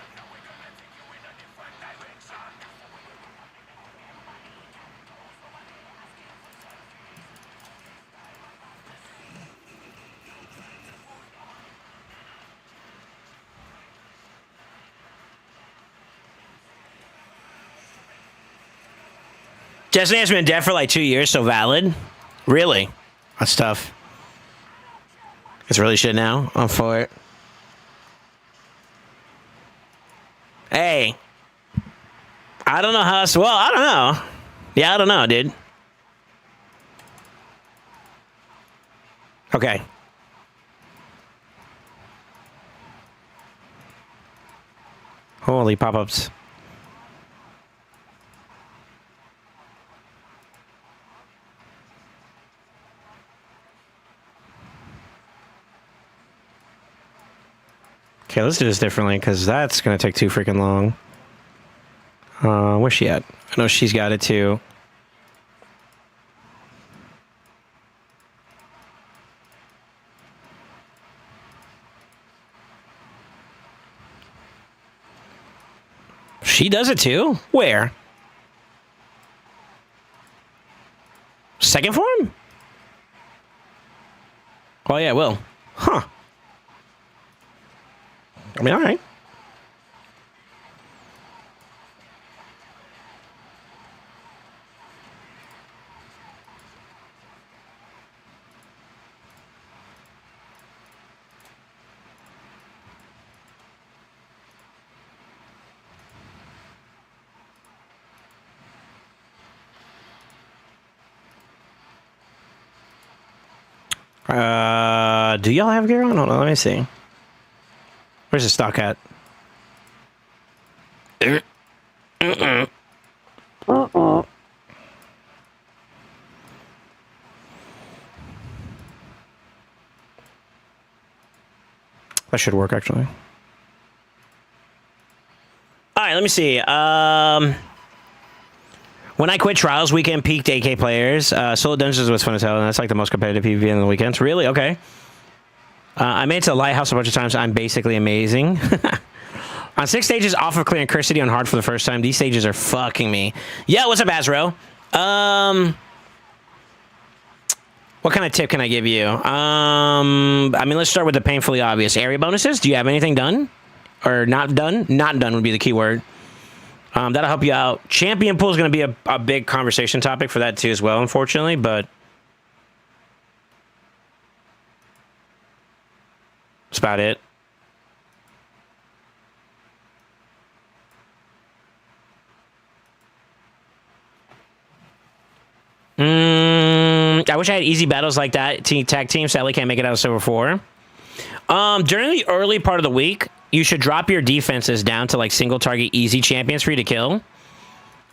Destiny has been dead for like 2 years, so valid. Really? That's tough. It's really shit now. I'm for it. Hey. I don't know how else. Well, I don't know. Yeah, I don't know, dude. Okay. Holy pop-ups. Okay, let's do this differently, because that's going to take too freaking long. Where's she at? I know she's got it, too. She does it, too? Where? Second form? Oh, yeah, it will. Huh. I mean, all right. Do y'all have gear on? Hold on, let me see. Where's the stock at? That should work, actually. All right, let me see. When I quit Trials, weekend peaked AK players. Solo Dungeons was fun as hell, and that's like the most competitive PvP in the weekends. Really? Okay. I made it to Lighthouse a bunch of times. I'm basically amazing. On 6 stages, off of clearing Curse City on hard for the first time. These stages are fucking me. Yeah, what's up, Azro? What kind of tip can I give you? I mean, let's start with the painfully obvious. Area bonuses, do you have anything done? Or not done? Not done would be the key word. That'll help you out. Champion pool is going to be a big conversation topic for that too as well, unfortunately, but... that's about it. wish I had easy battles like that. Tag team, sadly can't make it out of Silver 4. During the early part of the week, you should drop your defenses down to like single target easy champions for you to kill.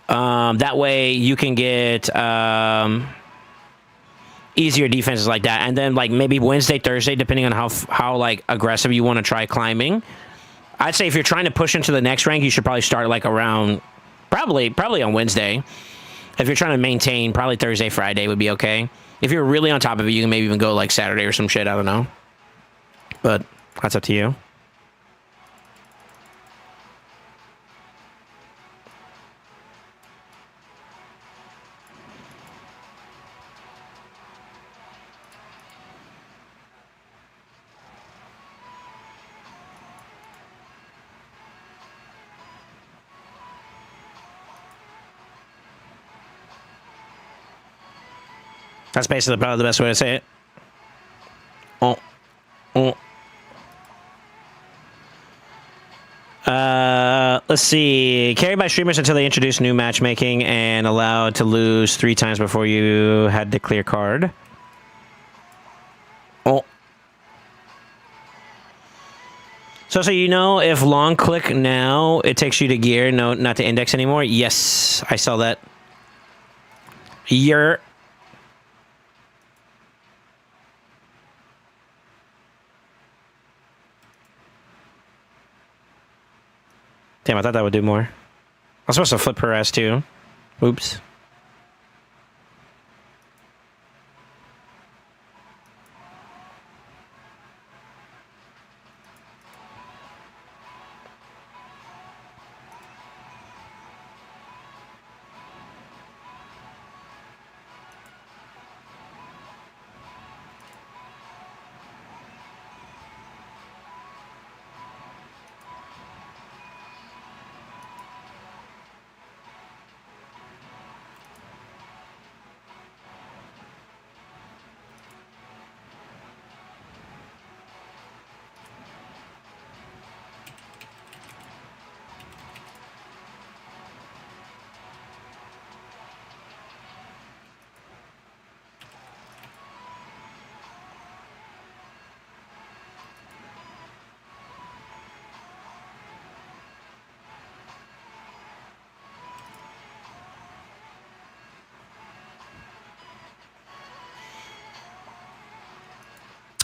That way you can get easier defenses like that. And then like maybe Wednesday, Thursday, depending on how like aggressive you want to try climbing. I'd say if you're trying to push into the next rank, you should probably start like around probably on Wednesday. If you're trying to maintain, probably Thursday, Friday would be okay. If you're really on top of it, you can maybe even go like Saturday or some shit. I don't know. But that's up to you. That's basically probably the best way to say it. Let's see. Carried by streamers until they introduced new matchmaking and allowed to lose 3 times before you had to clear card. So you know, if long click now, it takes you to gear, no, not to index anymore. Yes, I saw that. Damn, I thought that would do more. I was supposed to flip her ass too. Oops.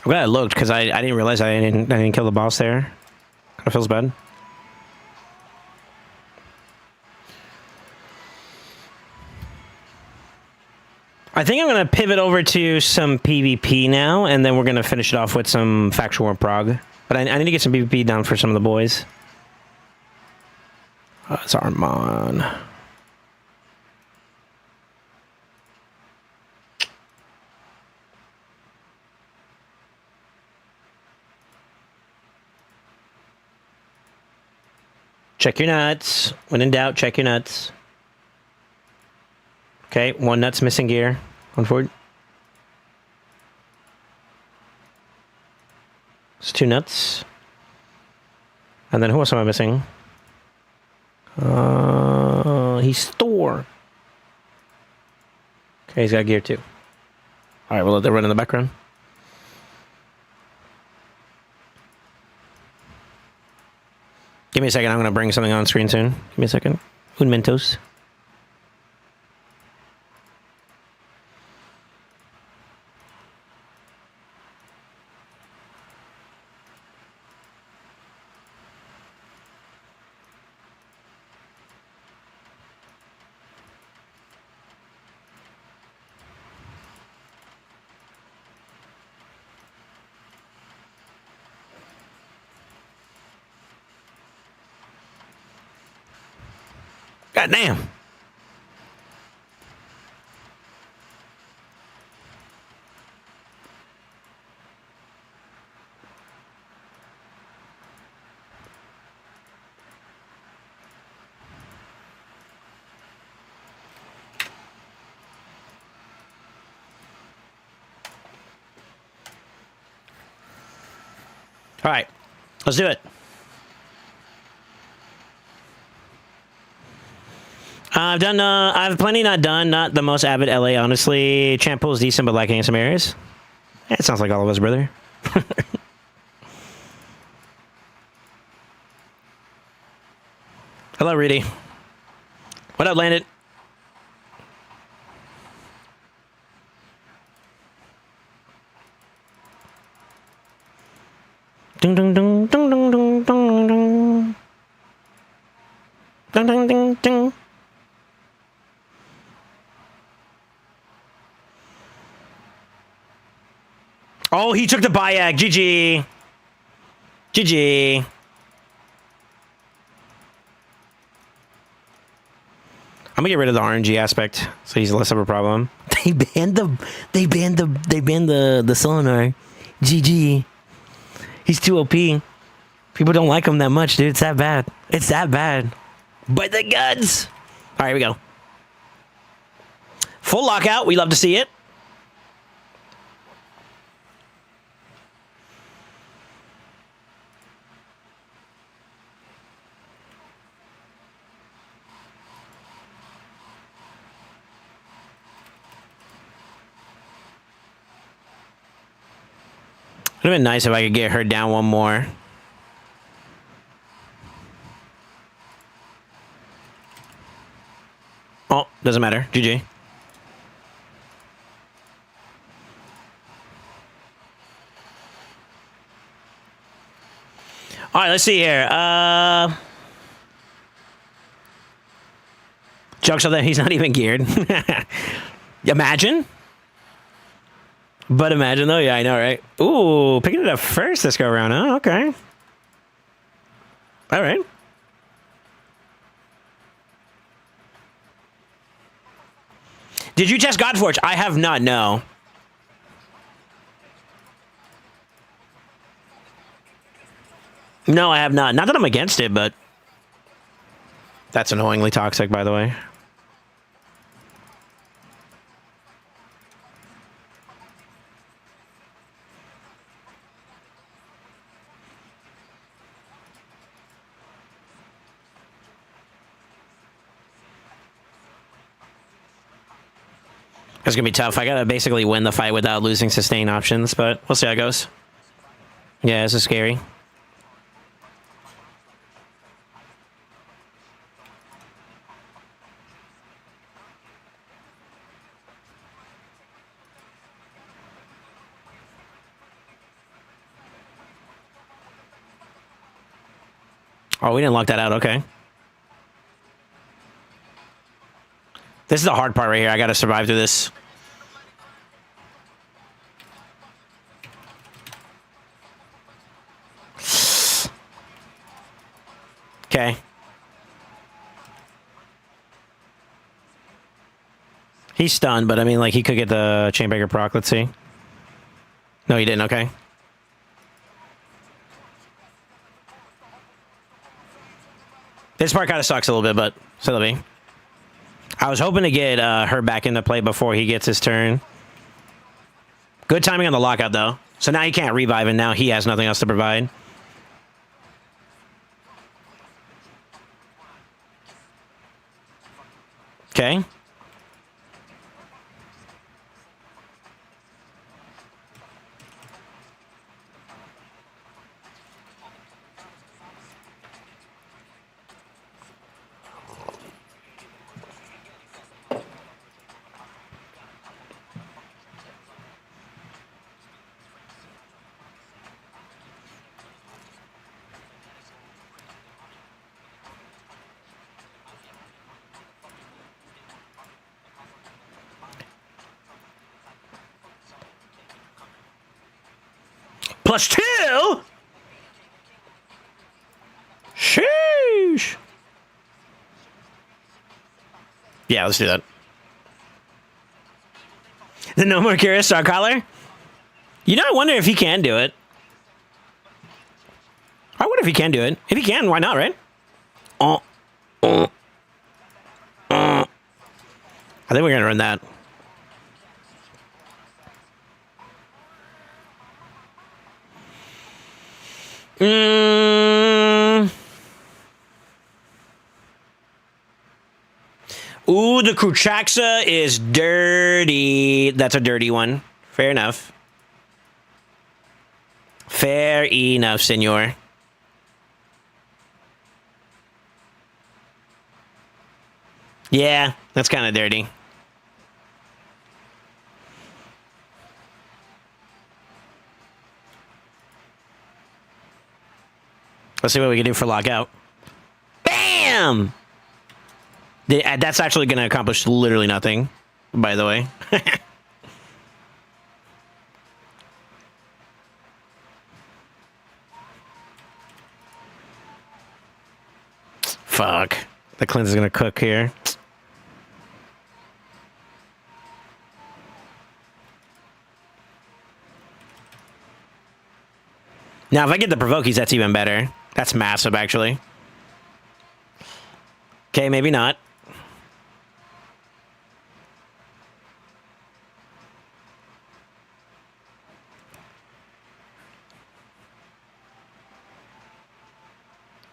I'm glad I looked because I didn't realize I didn't kill the boss there. Kind of feels bad. I think I'm going to pivot over to some PvP now, and then we're going to finish it off with some Factual War Prog. But I need to get some PvP down for some of the boys. It's Armand. Check your nuts. When in doubt, check your nuts. Okay, 1 nut's missing gear. 1 forward. It's 2 nuts. And then who else am I missing? He's Thor. Okay, he's got gear too. Alright, we'll let that run in the background. Give me a second, I'm going to bring something on screen soon. Give me a second. Un Mentos. God damn. All right, let's do it. I've done. I've plenty not done. Not the most avid LA, honestly. Champ pool's decent, but lacking in some areas. It sounds like all of us, brother. Hello, Rudy. What up, Landed? Ding ding ding ding ding ding ding ding ding ding ding ding. Oh, he took the Bayek. GG. GG. I'm gonna get rid of the RNG aspect, so he's less of a problem. They banned the Solinar. GG. He's too OP. People don't like him that much, dude. It's that bad. It's that bad. By the guns. All right, here we go. Full lockout. We love to see it. It would have been nice if I could get her down one more. Oh, doesn't matter. GG. All right, let's see here. Jokes on that he's not even geared. Imagine. But imagine though, yeah, I know, right? Ooh, picking it up first this go around, huh? Okay. All right. Did you test Godforge? I have not, no. No, I have not. Not that I'm against it, but that's annoyingly toxic, by the way. It's gonna be tough. I gotta basically win the fight without losing sustain options, but we'll see how it goes. Yeah, this is scary. Oh, we didn't lock that out. Okay. This is the hard part right here. I gotta survive through this. Okay. He's stunned, but I mean, like, he could get the Chainbreaker proc. Let's see. No, he didn't. Okay. This part kind of sucks a little bit, but still be. I was hoping to get her back into play before he gets his turn. Good timing on the lockout, though. So now he can't revive, and now he has nothing else to provide. Okay. +2? Sheesh. Yeah, let's do that. The No More Curious Star Collar? You know, I wonder if he can do it. I wonder if he can do it. If he can, why not, right? I think we're gonna run that. Ooh, the Kruchaxa is dirty. That's a dirty one. Fair enough. Fair enough, senor. Yeah, that's kind of dirty. Let's see what we can do for lockout. Bam! That's actually going to accomplish literally nothing, by the way. Fuck. The cleanse is going to cook here. Now, if I get the provokies, that's even better. That's massive, actually. Okay, maybe not.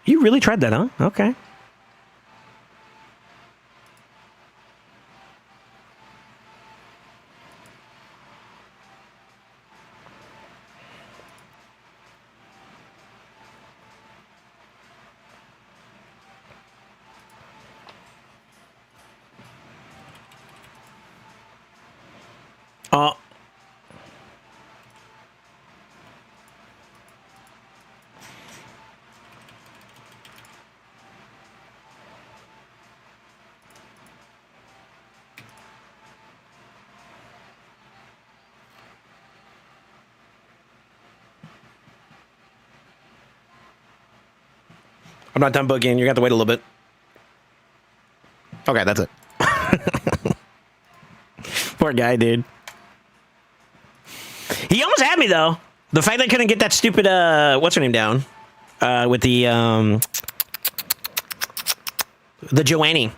You really tried that, huh? Okay. Oh. I'm not done boogieing. You're going to have to wait a little bit. Okay, that's it. Poor guy, dude. He almost had me, though. The fact that I couldn't get that stupid, what's her name down? With the Joannie.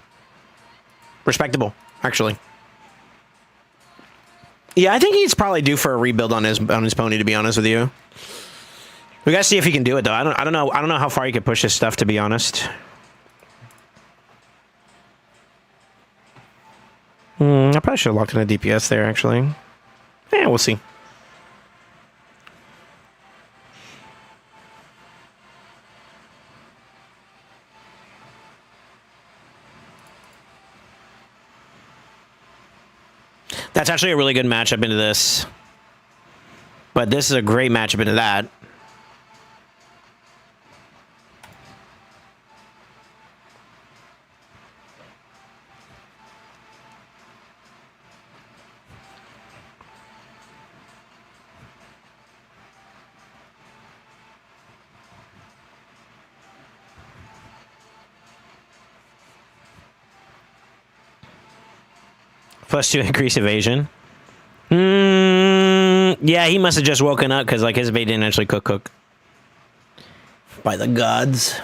Respectable, actually. Yeah, I think he's probably due for a rebuild on his pony, to be honest with you. We gotta see if he can do it, though. I don't know how far he could push his stuff, to be honest. I probably should have locked in a DPS there, actually. Yeah, we'll see. That's actually a really good matchup into this. But this is a great matchup into that. +2 increase evasion. Yeah, he must have just woken up because like his bait didn't actually cook. By the gods.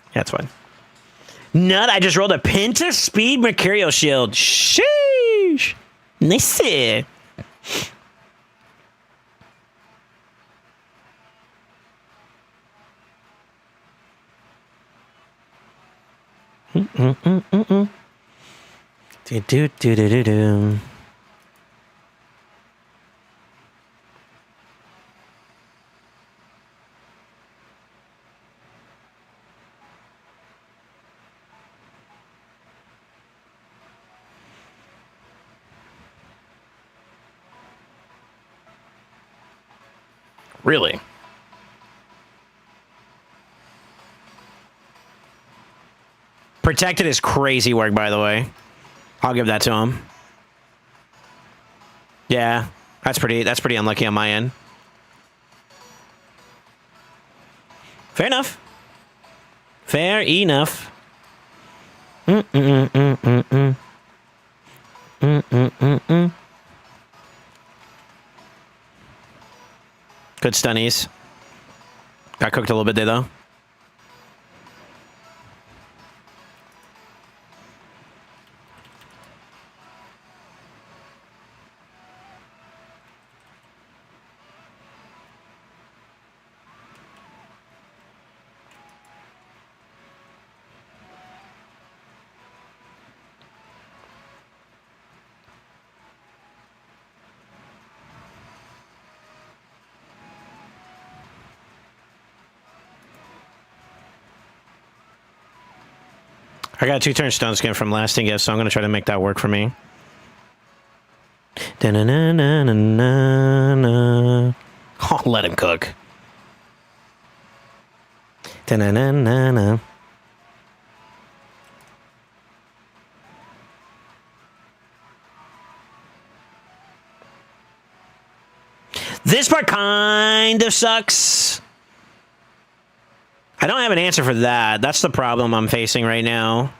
Yeah, that's fine. Nut, I just rolled a Penta Speed Mercurial Shield. Sheesh. Nice. Do. Really? Protected is crazy work, by the way. I'll give that to him. Yeah, that's pretty unlucky on my end. Fair enough. Fair enough. Good stunnies. Got cooked a little bit there, though. I got a 2-turn stone skin from lasting gift, so I'm gonna try to make that work for me. Da-na-na-na-na-na-na. Oh, let him cook. Da-na-na-na-na. This part kind of sucks. I don't have an answer for that. That's the problem I'm facing right now.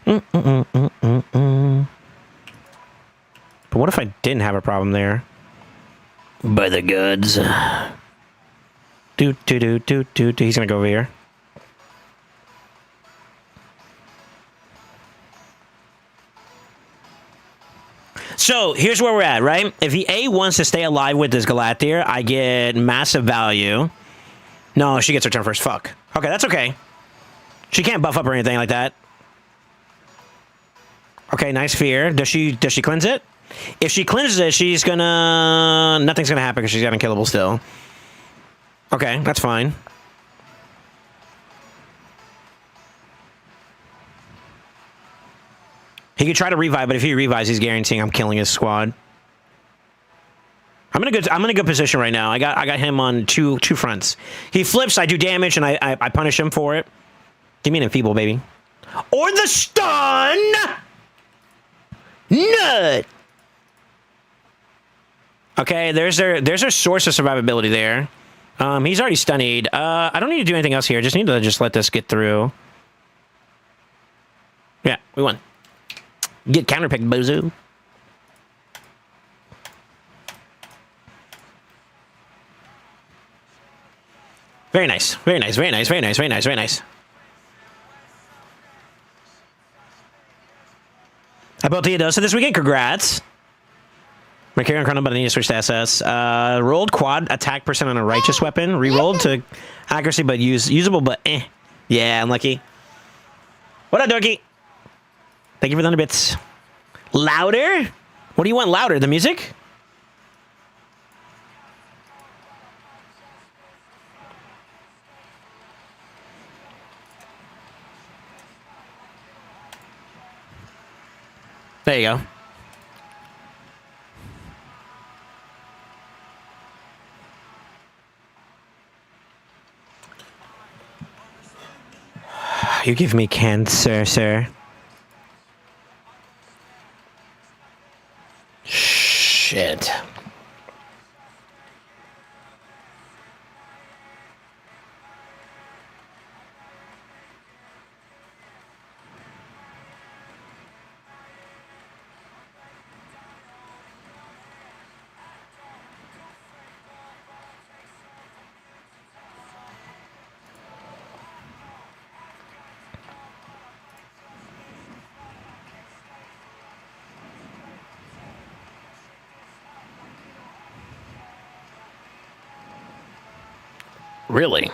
But what if I didn't have a problem there? By the goods. He's gonna go over here. So here's where we're at, right? If he A wants to stay alive with this Galathier, I get massive value. No, she gets her turn first. Fuck. Okay, that's okay. She can't buff up or anything like that. Okay, nice fear. Does she cleanse it? If she cleanses it, she's gonna... Nothing's gonna happen because she's unkillable still. Okay, that's fine. He could try to revive, but if he revives, he's guaranteeing I'm killing his squad. I'm in a good position right now. I got him on two fronts. He flips, I do damage, and I punish him for it. Give me an enfeeble, baby. Or the stun! Nut! Okay, there's their source of survivability there. He's already stunned. I don't need to do anything else here. Just need to just let this get through. Yeah, we won. Get counterpicked, bozo. Very nice. Very nice. Very nice. Very nice. Very nice. Very nice. I built Theodosa this weekend. Congrats. My carry on chrono, but I need to switch to SS. Rolled quad attack percent on a righteous weapon. Rerolled to accuracy, but usable, but eh. Yeah, unlucky. What up, Dorky? Thank you for the 100 bits. Louder? What do you want louder? The music? There you go. You give me cancer, sir. Shit. Really?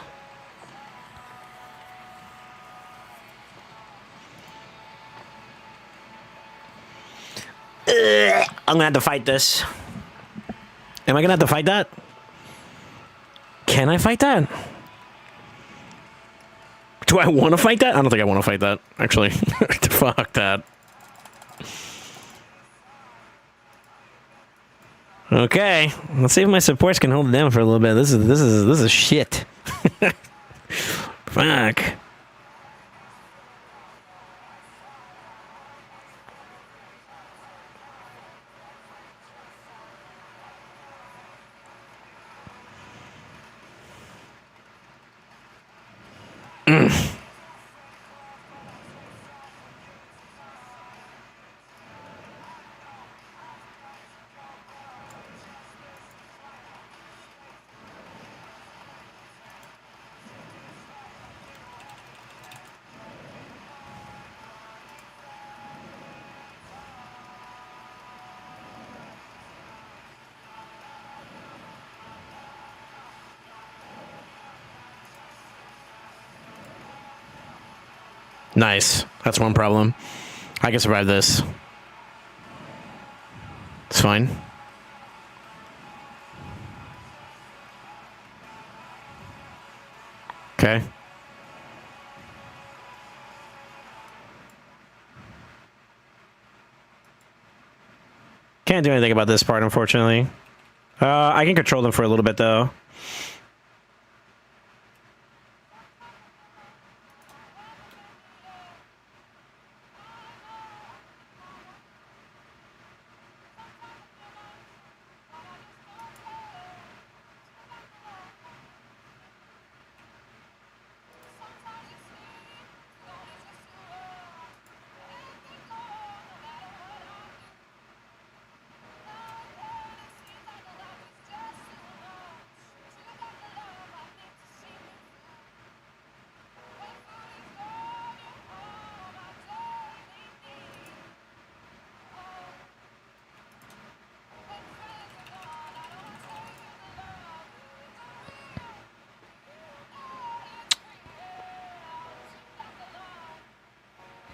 I'm gonna have to fight this. Am I gonna have to fight that? Can I fight that? Do I want to fight that? I don't think I want to fight that, actually. Fuck that. Okay, let's see if my supports can hold it down for a little bit. This is shit. Fuck. Nice. That's one problem. I can survive this. It's fine. Okay. Can't do anything about this part, unfortunately. I can control them for a little bit, though.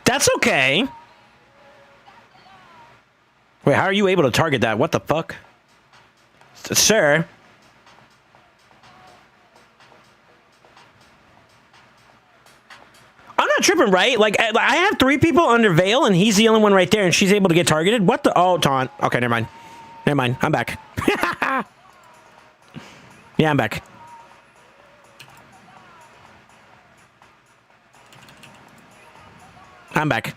That's okay. Wait, how are you able to target that? What the fuck? Sir? I'm not tripping, right? Like, I have 3 people under veil, and he's the only one right there, and she's able to get targeted? What the? Oh, taunt. Okay, never mind. Never mind. I'm back. Yeah, I'm back. I'm back.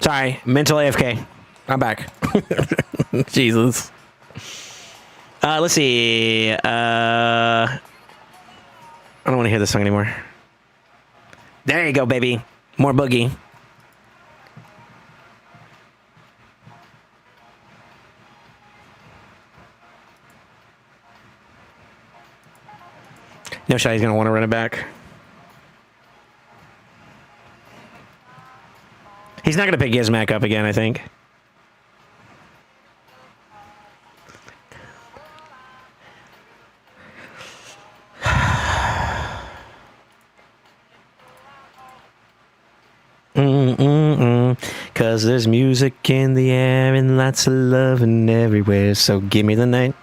Sorry, mental AFK. I'm back. Jesus. Let's see. I don't want to hear this song anymore. There you go, baby. More boogie. No shot he's going to want to run it back. He's not going to pick Gizmac up again, I think. Cause there's music in the air and lots of loving everywhere. So give me the night.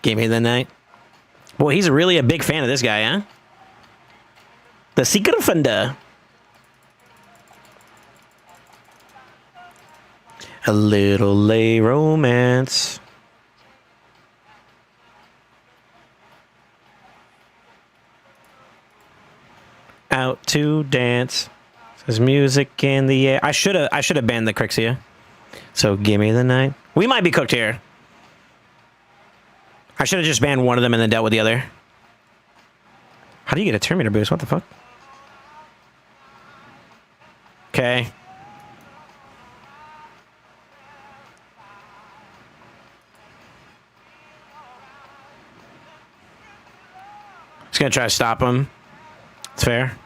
Give me the night. Boy, he's really a big fan of this guy, huh? The Secret Offender. A little lay romance. Out to dance. There's music in the air. I should have banned the Crixia. So give me the night. We might be cooked here. I should have just banned one of them and then dealt with the other. How do you get a Terminator boost? What the fuck? Okay. Just gonna try to stop him. It's fair.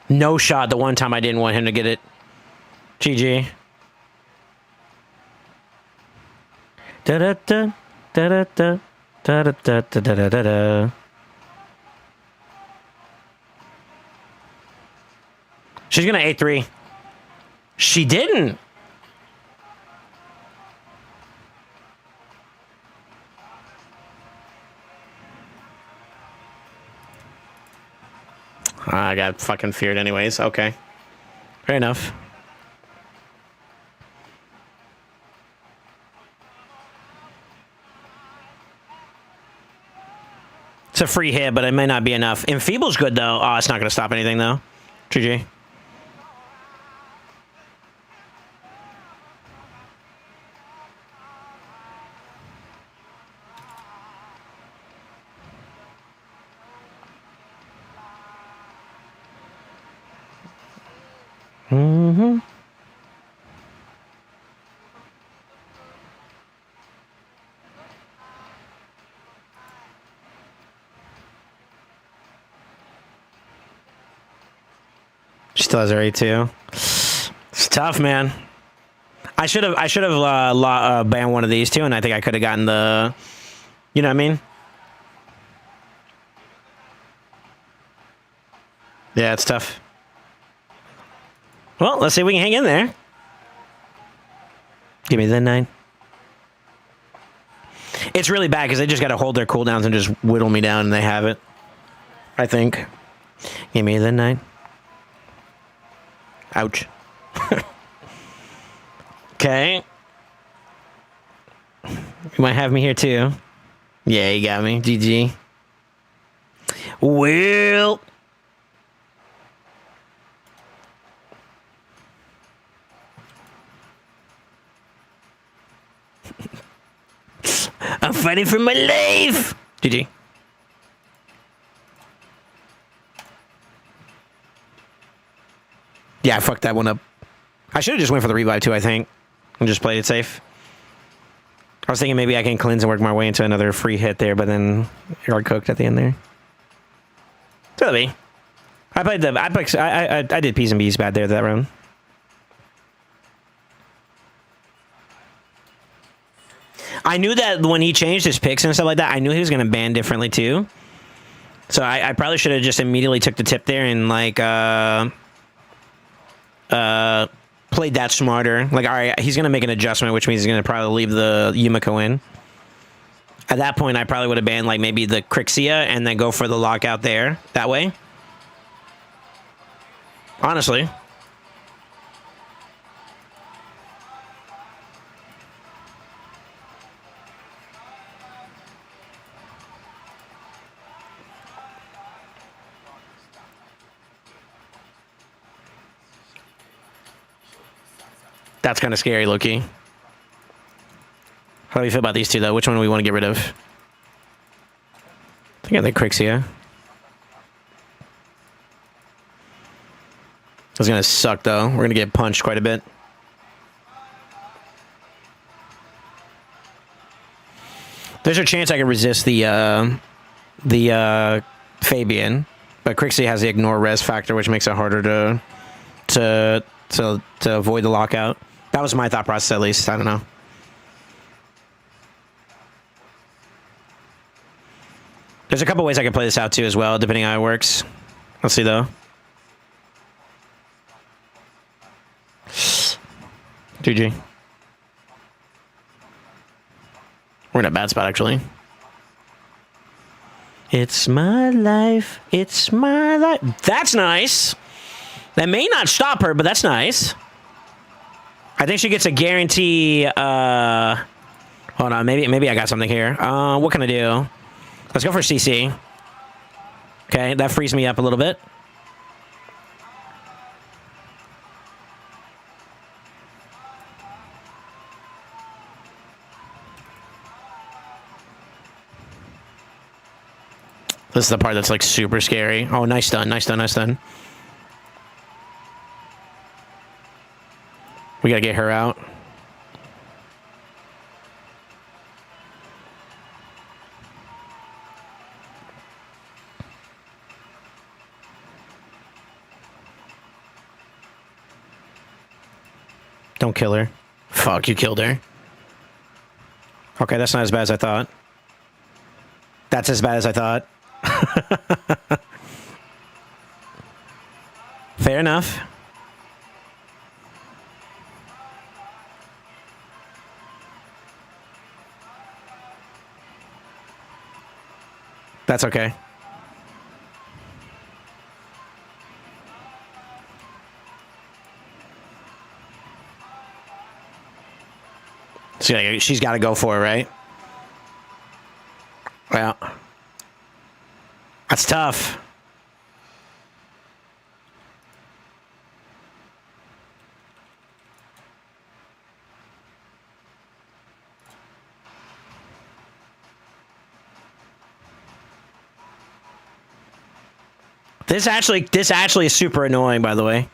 No shot the one time I didn't want him to get it. GG. Da da da da da da da da da da da da. She's gonna A3. She didn't. I got fucking feared anyways. Okay. Fair enough. It's a free hit, but it may not be enough. Enfeeble's good, though. Oh, it's not going to stop anything, though. GG. Mm-hmm. She still has her A2. It's tough, man. I should have banned one of these two, and I think I could have gotten the, you know what I mean? Yeah, it's tough. Well, let's see if we can hang in there. Give me the 9. It's really bad because they just got to hold their cooldowns and just whittle me down, and they have it. I think. Give me the 9. Ouch. Okay. You might have me here too. Yeah, you got me. GG. Well. I'm fighting for my life. GG. Yeah, I fucked that one up. I should have just went for the revive too, I think. And just played it safe. I was thinking maybe I can cleanse and work my way into another free hit there, but then you're cooked at the end there. So me. I played the I did P's and B's bad there that round. I knew that when he changed his picks and stuff like that, I knew he was gonna ban differently too. So I probably should have just immediately took the tip there and like played that smarter. Like, all right, he's gonna make an adjustment, which means he's gonna probably leave the Yumiko in. At that point, I probably would have banned like maybe the Crixia and then go for the lockout there. That way. Honestly. That's kind of scary, Loki. How do you feel about these two, though? Which one do we want to get rid of? I think I think Crixia. It's gonna suck, though. We're gonna get punched quite a bit. There's a chance I can resist the Fabian, but Crixia has the ignore res factor, which makes it harder to avoid the lockout. That was my thought process, at least. I don't know. There's a couple ways I can play this out, too, as well, depending on how it works. Let's see, though. GG. We're in a bad spot, actually. It's my life. It's my life. That's nice. That may not stop her, but that's nice. I think she gets a guarantee. Hold on, maybe I got something here. What can I do? Let's go for CC. Okay, that frees me up a little bit. This is the part that's like super scary. Oh, nice stun, nice stun, nice stun. We gotta get her out. Don't kill her. Fuck, you killed her. Okay, that's not as bad as I thought. That's as bad as I thought. Fair enough. That's okay. She's got to go for it, right? Well, that's tough. This actually is super annoying, by the way.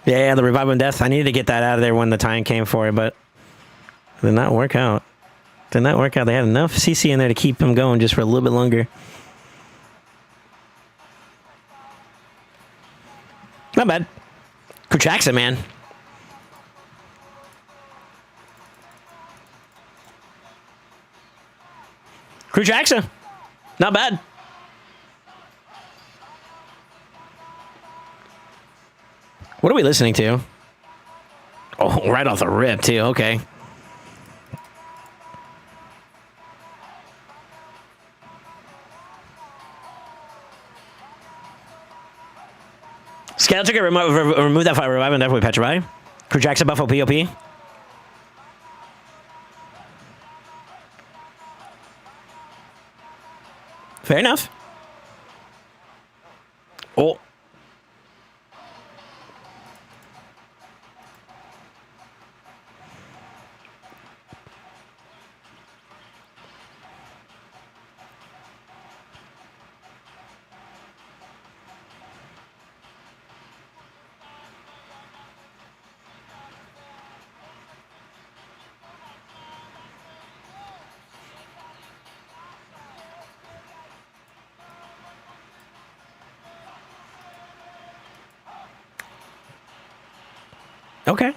Yeah, the revival and death. I needed to get that out of there when the time came for it, but it did not work out. Did not work out. They had enough CC in there to keep him going just for a little bit longer. Not bad. Kuchaxa, man. Kuchaxa. Not bad. What are we listening to? Oh, right off the rip, too. Okay. Scale trigger, remove that file, revive, and definitely petrify. Kuchaxa, Buffalo, POP. Fair enough. Oh. Okay.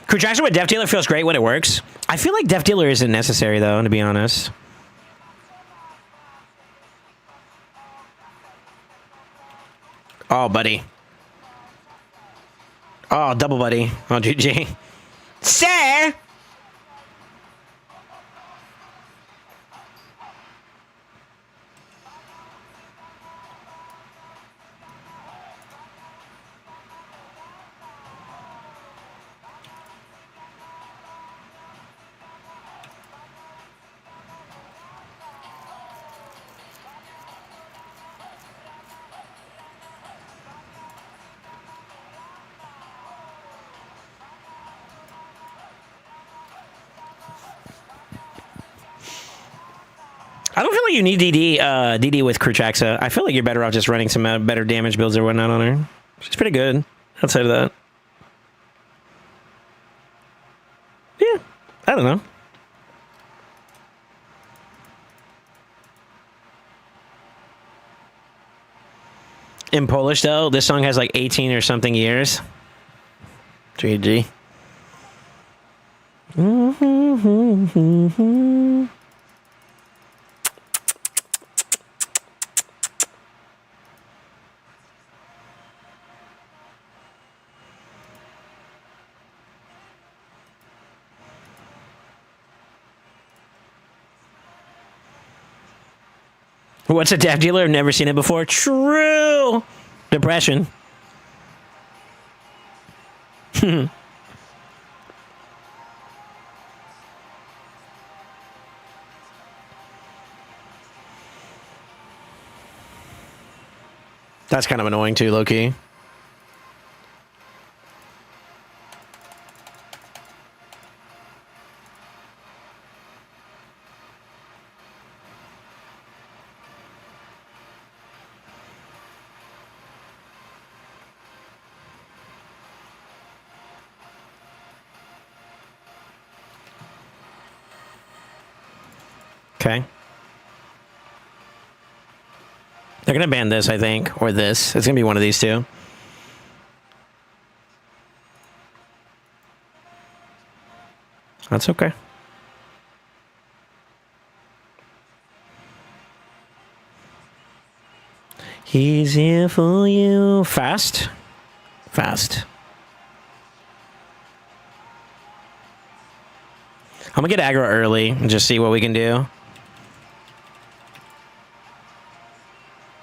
Kuchaxa with Death Dealer feels great when it works. I feel like Death Dealer isn't necessary, though, to be honest. Oh, buddy. Oh, double buddy. Oh, GG. Sir! I don't feel like you need DD with Kuchaxa. I feel like you're better off just running some better damage builds or whatnot on her. She's pretty good outside of that. Yeah, I don't know. In Polish, though, this song has like 18 or something years. GG. What's a Death Dealer? I've never seen it before. True. Depression. That's kind of annoying too, low-key. Okay. They're going to ban this, I think, or this. It's going to be one of these two. That's okay. He's here for you. Fast. Fast. I'm going to get aggro early and just see what we can do.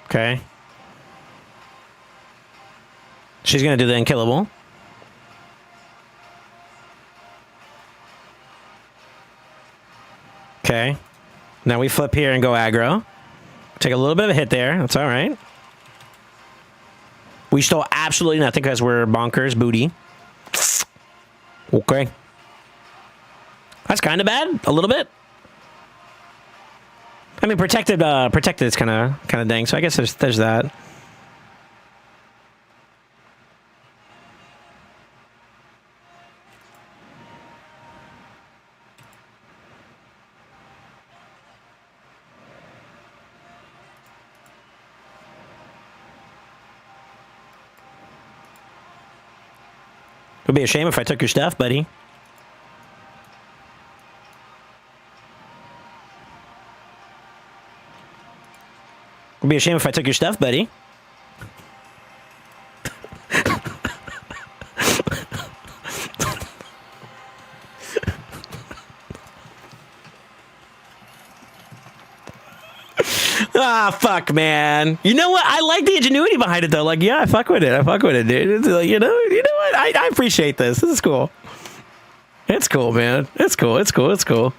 Okay. She's going to do the unkillable. Okay. Now we flip here and go aggro. Take a little bit of a hit there. That's all right. We stole absolutely nothing because we're bonkers booty. Okay. That's kind of bad. A little bit. I mean, protected is kind of dang. So I guess there's that. Would be a shame if I took your stuff, buddy. Would be a shame if I took your stuff, buddy. Ah, fuck, man. You know what? I like the ingenuity behind it, though. Like, yeah, I fuck with it. I fuck with it, dude. It's like, you know what? I appreciate this. This is cool. It's cool, man. It's cool. It's cool. It's cool.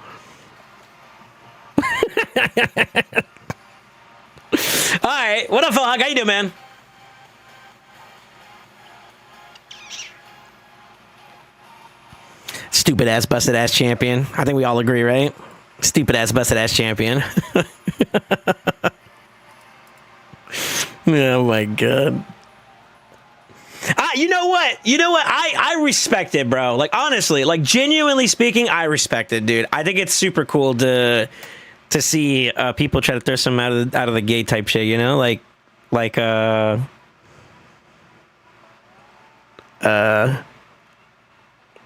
All right. What up, Hog? How you doing, man? Stupid ass, busted ass champion. I think we all agree, right? Stupid ass, busted ass champion. Oh my god. You know what? You know what? I respect it, bro. Like, honestly, like, genuinely speaking, I respect it, dude. I think it's super cool to see people try to throw some out of the gate type shit, you know? Like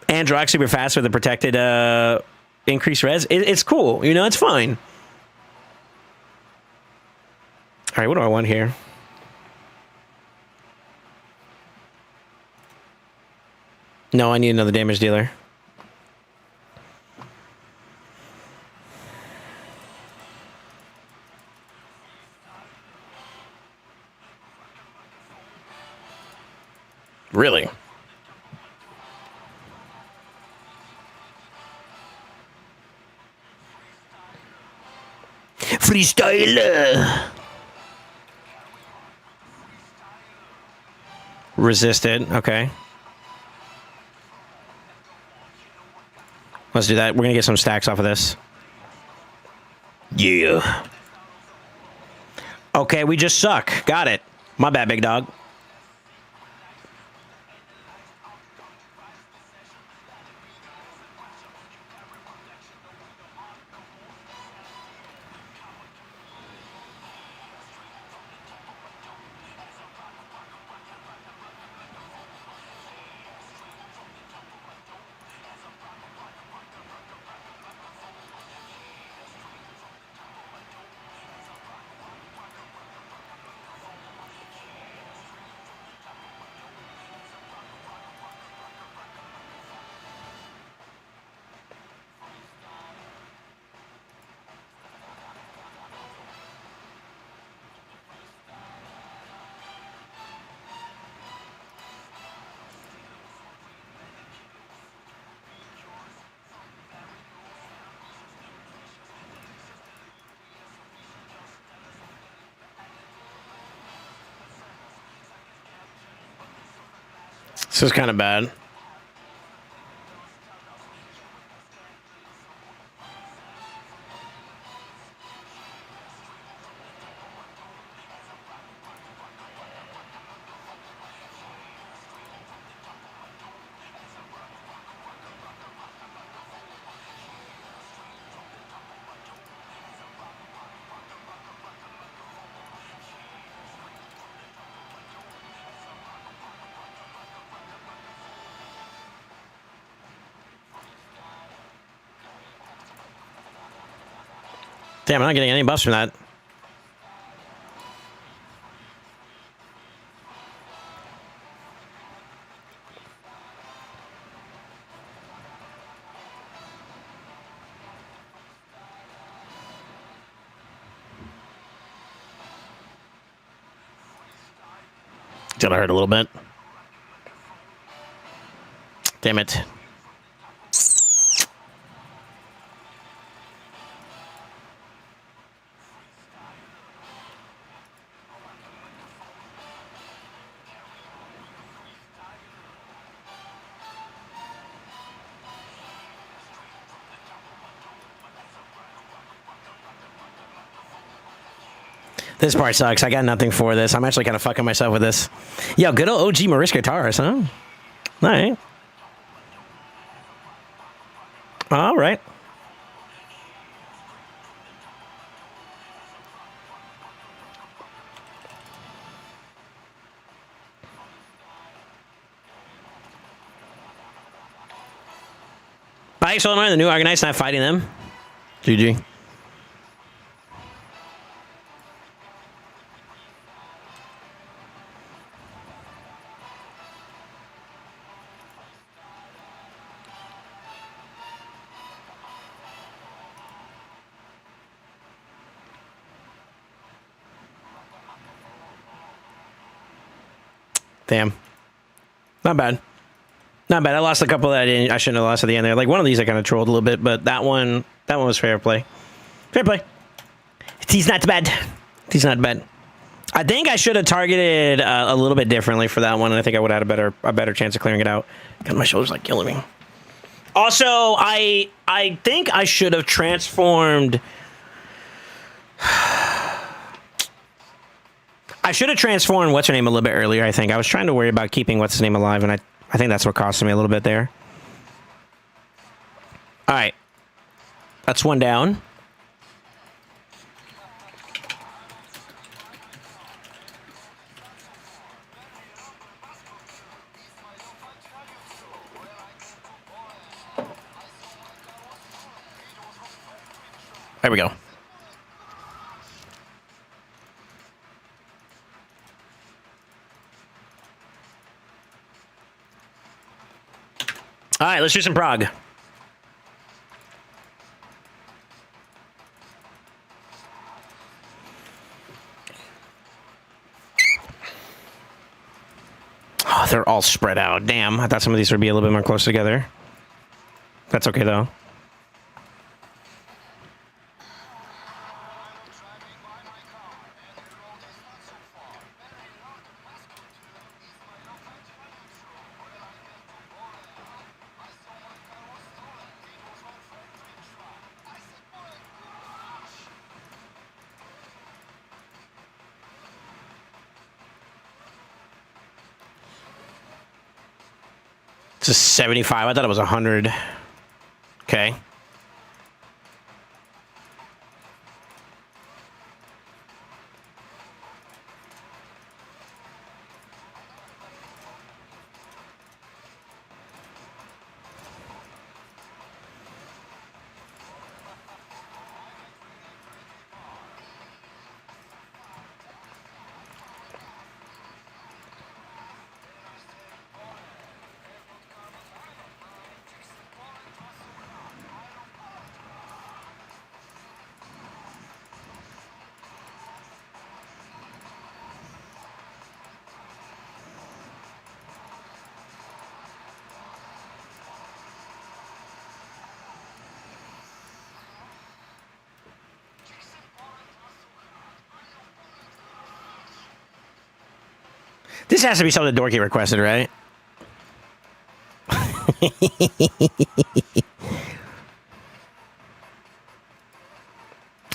Androx super fast with a protected increased res. It's cool, you know? It's fine. All right, what do I want here? No, I need another damage dealer. Really? Freestyle. Resisted. Okay. Let's do that. We're gonna get some stacks off of this. Yeah. Okay, we just suck. Got it. My bad, big dog. This is kind of bad. Damn, I'm not getting any buffs from that. It's gonna hurt a little bit. Damn it. This part sucks. I got nothing for this. I'm actually kind of fucking myself with this. Yo, good old OG Mariska Taurus, huh? All right. All right. Hi, Solomon. The new Argonauts not fighting them. GG. Damn. Not bad. Not bad. I lost a couple that I shouldn't have lost at the end there. Like one of these I kind of trolled a little bit, but that one was fair play. Fair play. He's not bad. He's not bad. I think I should have targeted a little bit differently for that one, and I think I would have had a better chance of clearing it out. God, my shoulder's like killing me. Also, I think I should have transformed. I should have transformed what's her name a little bit earlier. I think I was trying to worry about keeping what's his name alive, and I think that's what cost me a little bit there. All right, that's one down. There we go. All right, let's do some Prague. Oh, they're all spread out. Damn, I thought some of these would be a little bit more close together. That's okay, though. It's a 75. I thought it was 100. Okay. This has to be something Dorky requested, right?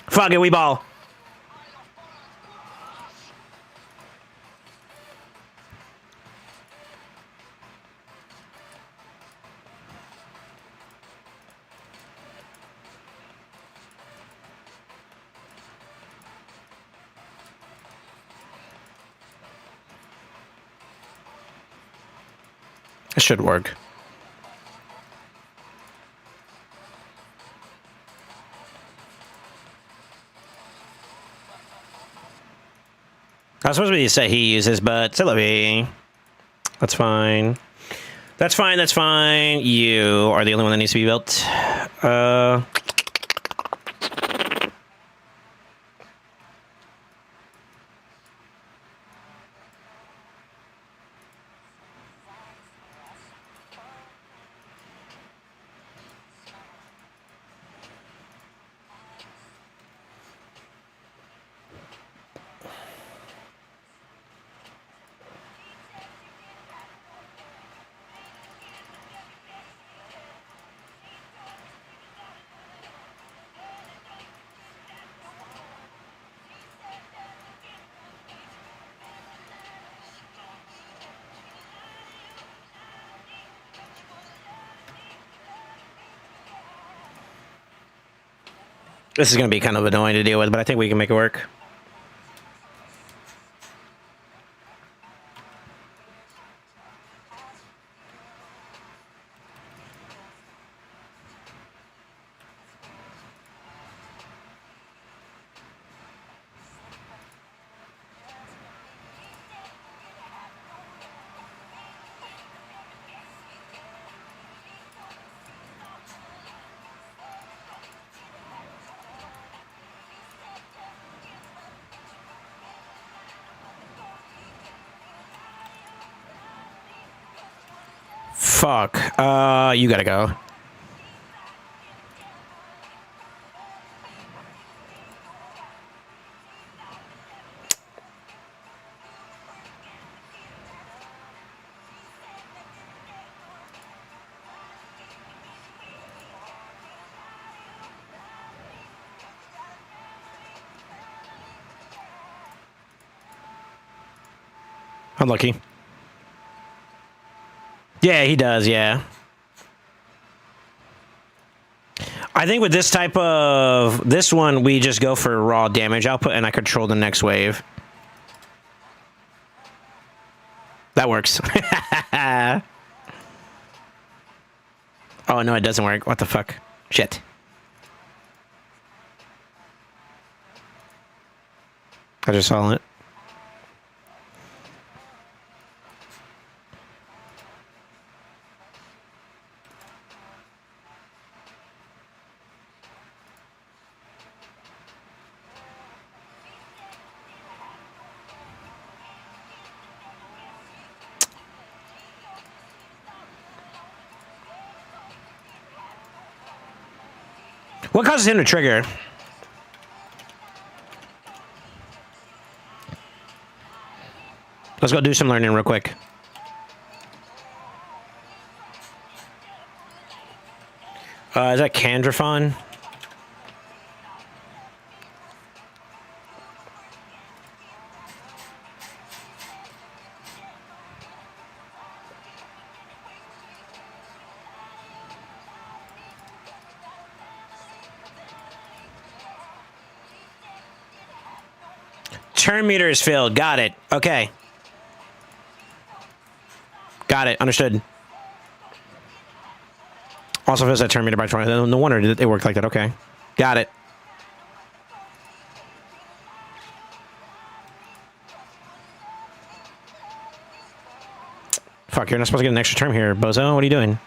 Fuck it, we ball. It should work. I was supposed to be say he uses, but c'est la vie. That's fine. That's fine. That's fine. You are the only one that needs to be built. This is going to be kind of annoying to deal with, but I think we can make it work. Fuck. You gotta go. Unlucky. Yeah, he does, yeah. I think with this type of... This one, we just go for raw damage output, and I control the next wave. That works. Oh, no, it doesn't work. What the fuck? Shit. I just saw it. What causes him to trigger? Let's go do some learning real quick. Is that Candrafon? Turn meter is filled. Got it. Okay. Got it. Understood. Also fills that turn meter by 20. No wonder it worked like that. Okay. Got it. Fuck, you're not supposed to get an extra term here, bozo. What are you doing?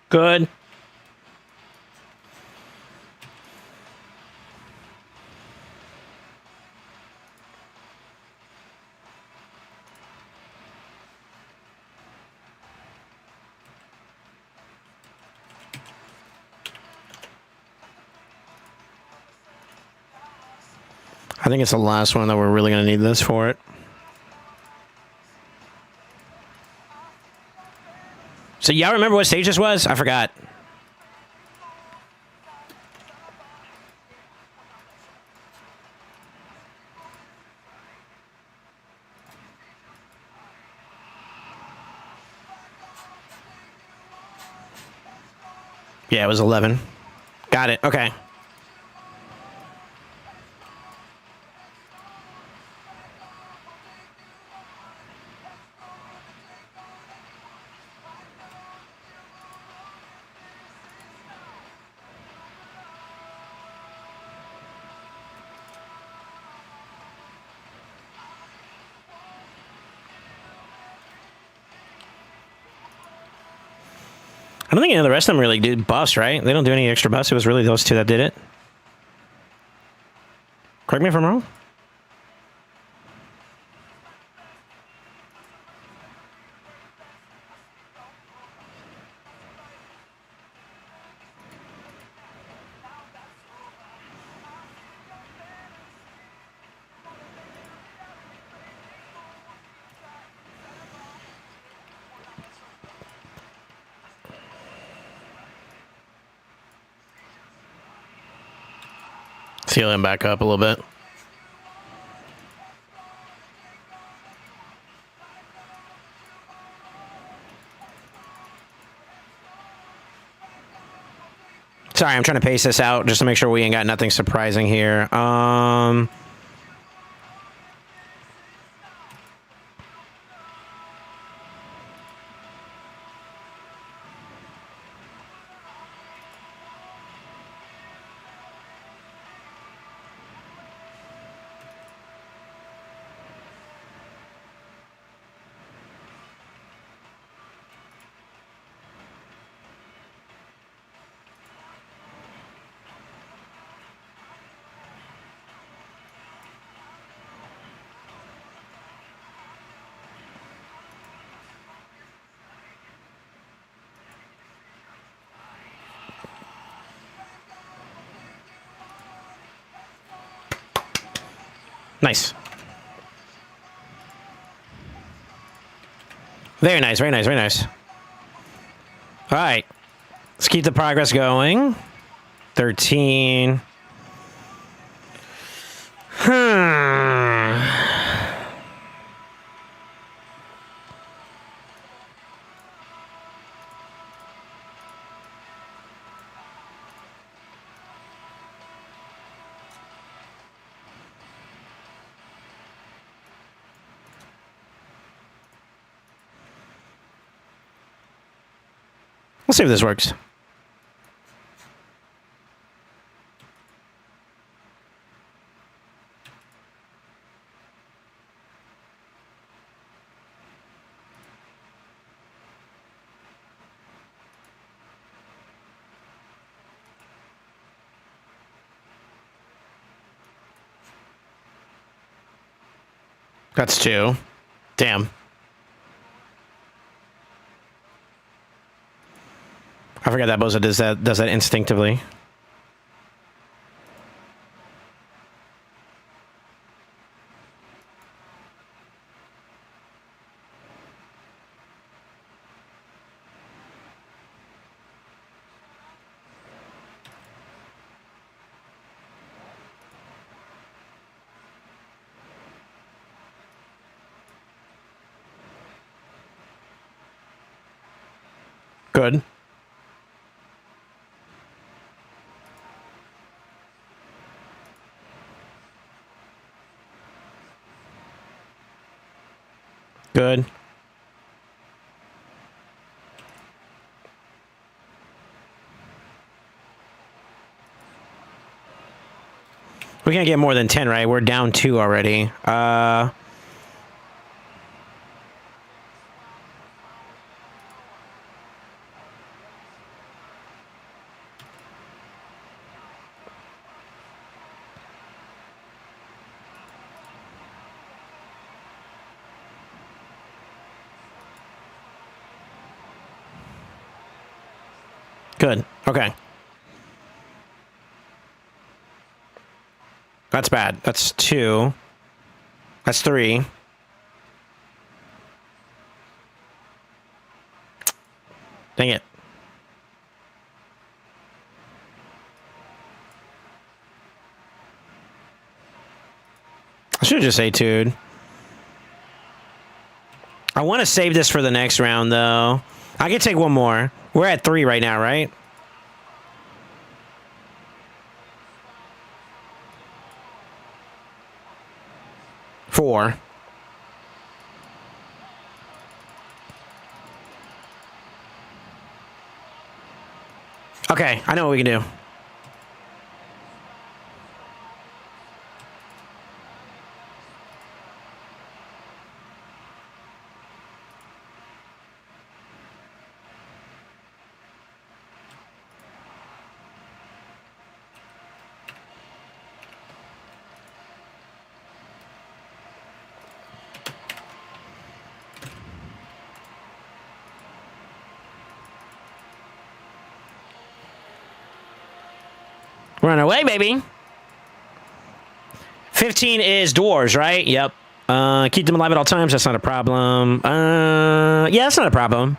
Good. I think it's the last one that we're really going to need this for it. So y'all remember what stage this was? I forgot. Yeah, it was 11. Got it. Okay. I don't think any of the rest of them really did buffs, right? They don't do any extra buffs. It was really those two that did it. Correct me if I'm wrong. Seal him back up a little bit. Sorry, I'm trying to pace this out just to make sure we ain't got nothing surprising here. Nice. Very nice, very nice, very nice. All right. Let's keep the progress going. 13. Let's see if this works. That's 2. Damn. I forgot that Boza does that instinctively. Good. Good. We can't get more than 10, right? We're down 2 already. Good. Okay. That's bad. That's 2. That's 3. Dang it. I should have just A2'd. I want to save this for the next round, though. I can take one more. We're at 3 right now, right? Four. Okay, I know what we can do. We're on our way, baby. 15 is dwarves, right? Yep. Keep them alive at all times. That's not a problem. Yeah, that's not a problem.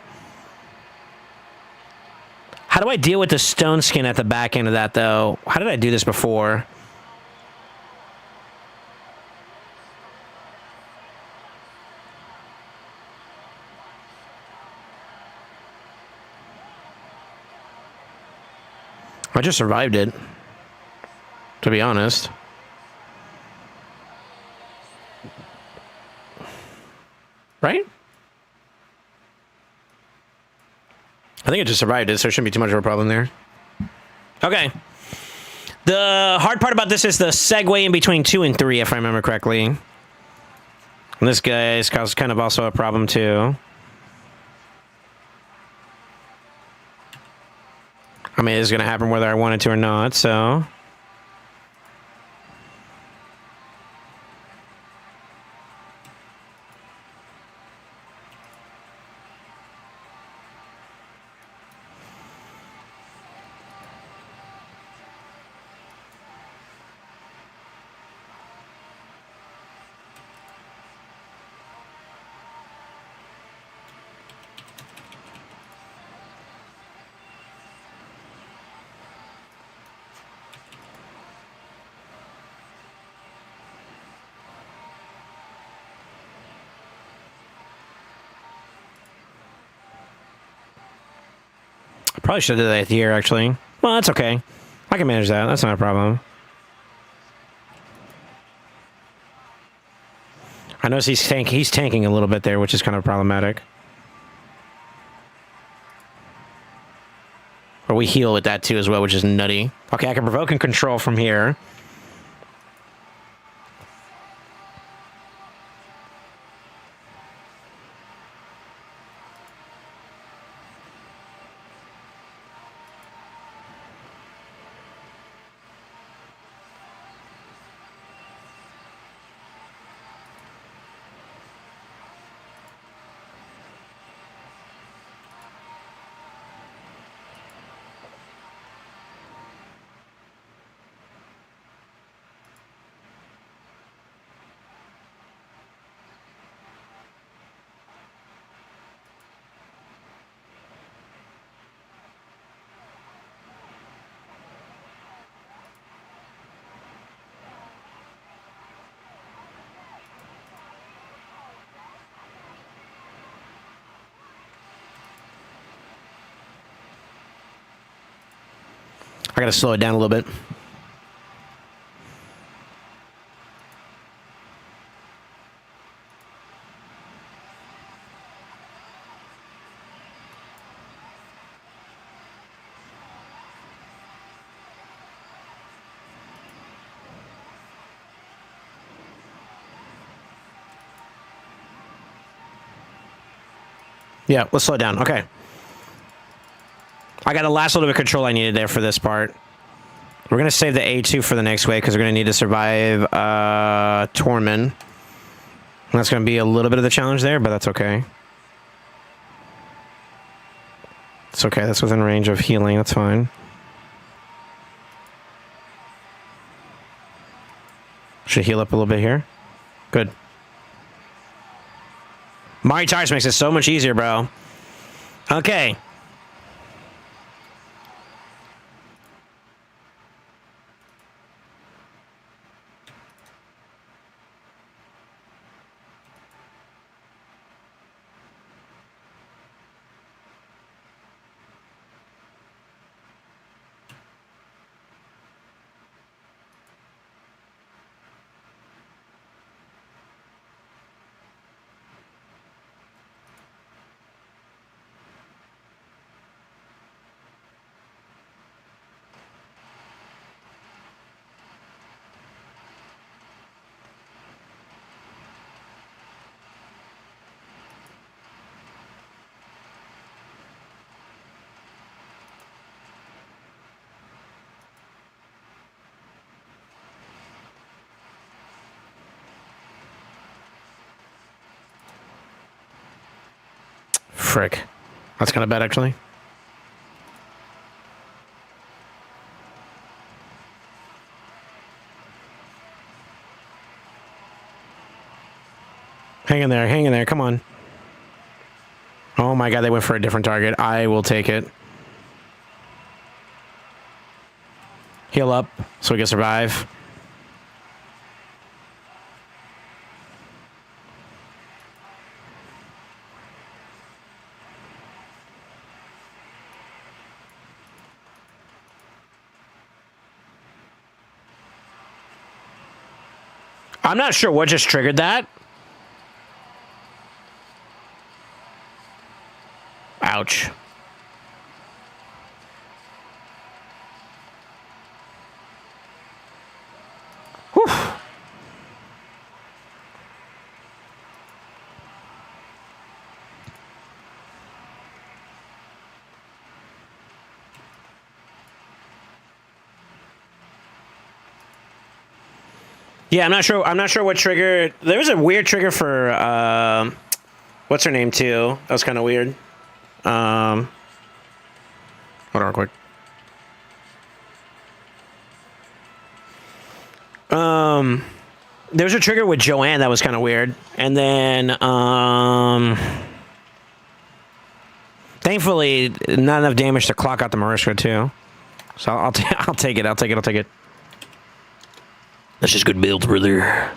How do I deal with the stone skin at the back end of that, though? How did I do this before? I just survived it, to be honest. Right? I think I just survived it, so there shouldn't be too much of a problem there. Okay. The hard part about this is the segue in between 2 and 3, if I remember correctly. And this guy is kind of also a problem, too. I mean, it's going to happen whether I want it to or not, so... Probably should have done that here, actually. Well, that's okay. I can manage that. That's not a problem. I notice he's tanking a little bit there, which is kind of problematic. But we heal with that too as well, which is nutty. Okay, I can provoke and control from here. I gotta slow it down a little bit. Yeah, let's slow it down. Okay. I got the last little bit of control I needed there for this part. We're going to save the A2 for the next wave because we're going to need to survive Tormund. And that's going to be a little bit of the challenge there, but that's okay. It's okay. That's within range of healing. That's fine. Should heal up a little bit here. Good. Mario Tires makes it so much easier, bro. Okay. Frick. That's kind of bad, actually. Hang in there, come on. Oh my god, they went for a different target. I will take it. Heal up, so we can survive. I'm not sure what just triggered that. Ouch. Whew. Yeah, I'm not sure. I'm not sure what trigger. There was a weird trigger for what's her name too. That was kind of weird. Hold on real quick. There was a trigger with Joanne that was kind of weird, and then thankfully not enough damage to clock out the Mariska too. So I'll take it. I'll take it. That's just good build, brother.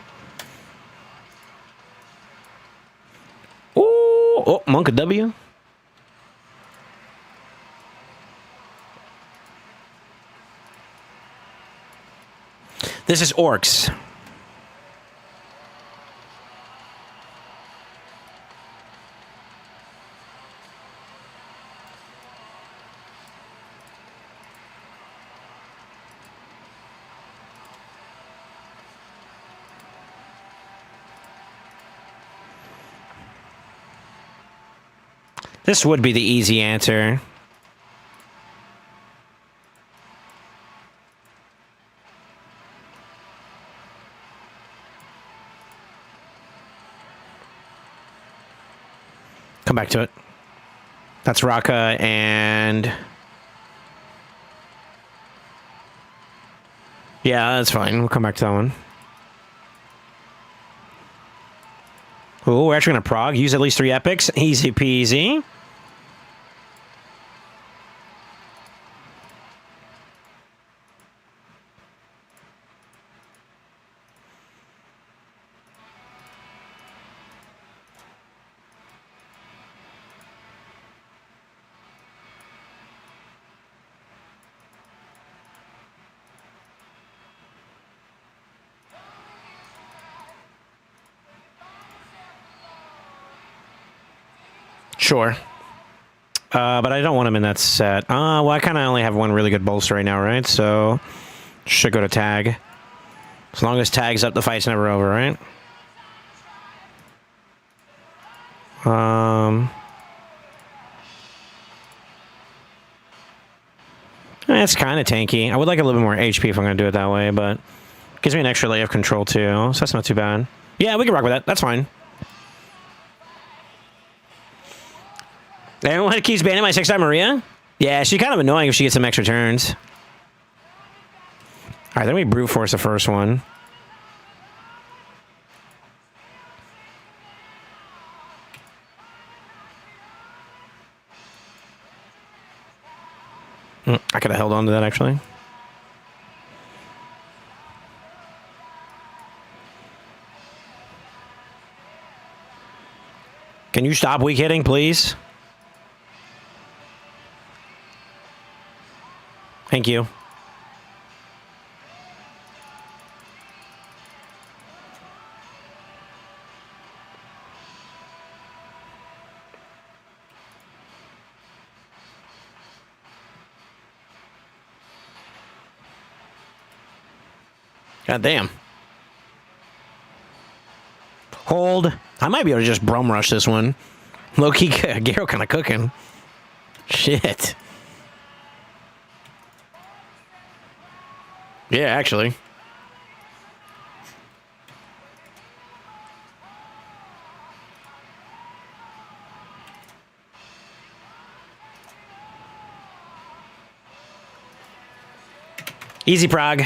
Oh, Monk a W. This is orcs. This would be the easy answer. Come back to it. That's Raka and... Yeah, that's fine. We'll come back to that one. Oh, we're actually going to prog. Use at least 3 epics. Easy peasy. Sure. But I don't want him in that set. Well, I kind of only have one really good bolster right now, right? So, should go to tag. As long as tag's up, the fight's never over, right? It's kind of tanky. I would like a little bit more HP if I'm going to do it that way, but gives me an extra layer of control too, so that's not too bad. Yeah, we can rock with that. That's fine. Anyone keeps banning my 6-star Maria? Yeah, she's kind of annoying if she gets some extra turns. Alright, then we brute force the first one. I could have held on to that, actually. Can you stop weak hitting, please? Thank you. God damn. Hold. I might be able to just Brum Rush this one. Low-key, Garo kind of cooking. Shit. Yeah, actually. Easy prog.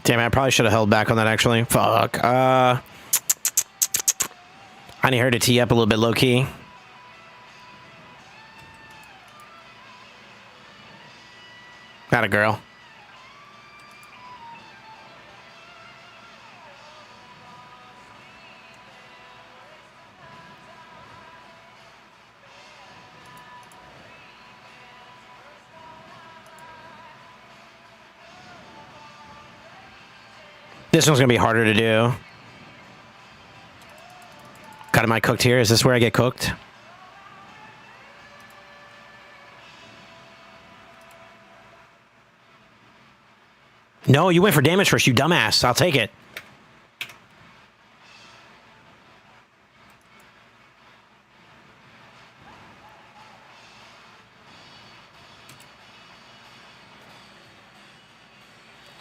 Damn it, I probably should have held back on that, actually. Fuck. I need her to tee up a little bit low-key. Not a girl. This one's gonna be harder to do. God, am I cooked here? Is this where I get cooked? No, you went for damage first, you dumbass. I'll take it.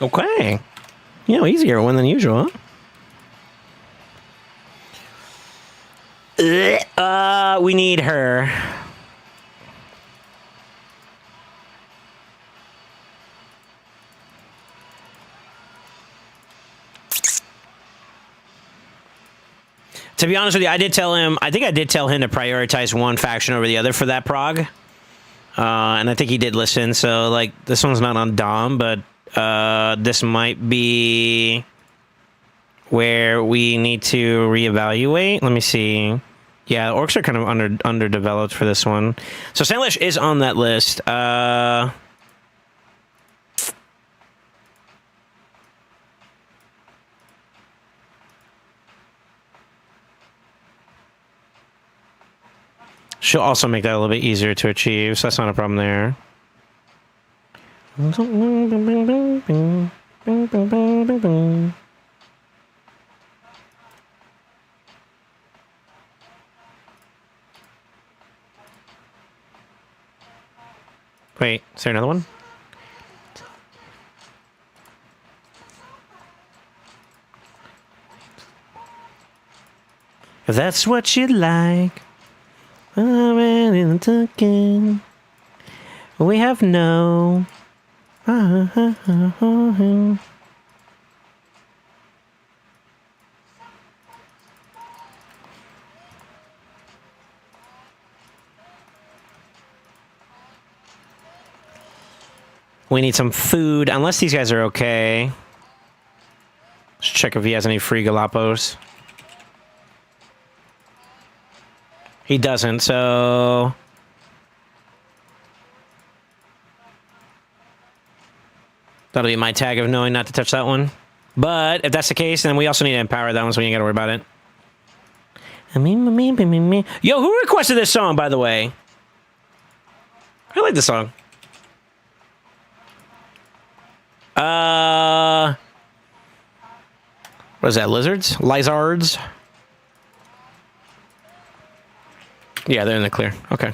Okay. You know, easier one than usual, huh? We need her. To be honest with you, I did tell him, I think I did tell him to prioritize one faction over the other for that prog. And I think he did listen, so, like, this one's not on Dom, but this might be where we need to reevaluate. Let me see. Yeah, orcs are kind of underdeveloped for this one. So Sandlash is on that list. She'll also make that a little bit easier to achieve, so that's not a problem there. Wait, is there another one? If that's what you like. Already talking. We have no. We need some food, unless these guys are okay. Let's check if he has any free Galapagos. He doesn't, so... That'll be my tag of knowing not to touch that one. But if that's the case, then we also need to empower that one, so we ain't gotta worry about it. Yo, who requested this song, by the way? I like this song. What is that, lizards? Lizards? Yeah, they're in the clear. Okay.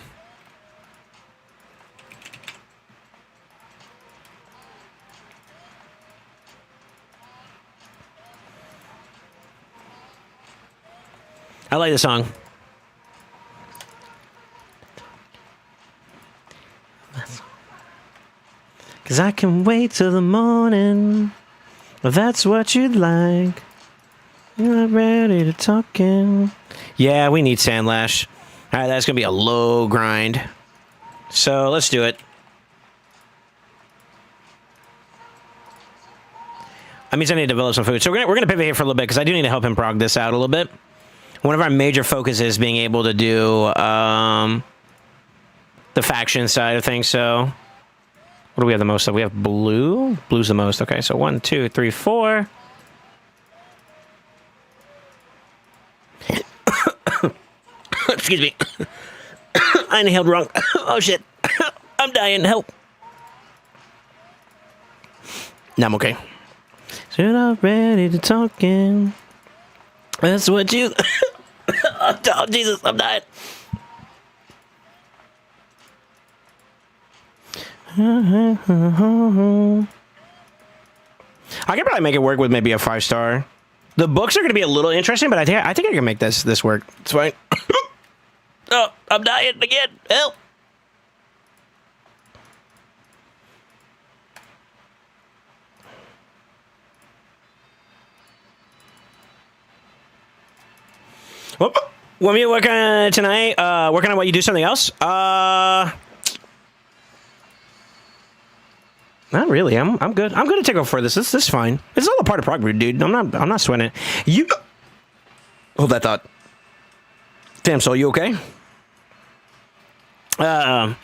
I like the song. Cause I can wait till the morning. If that's what you'd like. You're not ready to talk in. Yeah, we need Sandlash. Alright, that's gonna be a low grind. So let's do it. That means I need to develop some food. So we're gonna pivot here for a little bit because I do need to help him prog this out a little bit. One of our major focuses is being able to do the faction side of things. So what do we have the most of? We have blue. Blue's the most. Okay, so 1, 2, 3, 4. Excuse me. I inhaled wrong. Oh shit. I'm dying. Help. No, I'm okay. So you're not ready to talk in. That's what you... Oh, Jesus, I'm dying. I could probably make it work with maybe a 5-star. The books are going to be a little interesting, but I think I can make this work. It's fine. Oh, I'm dying again. Help. Whoop. Want me to work on tonight? Working on what you do something else? Not really. I'm good. I'm good to take over for this. This is fine. It's all a part of prog breed, dude. I'm not sweating it. You hold that thought. Damn, Soul, you okay? Yeah,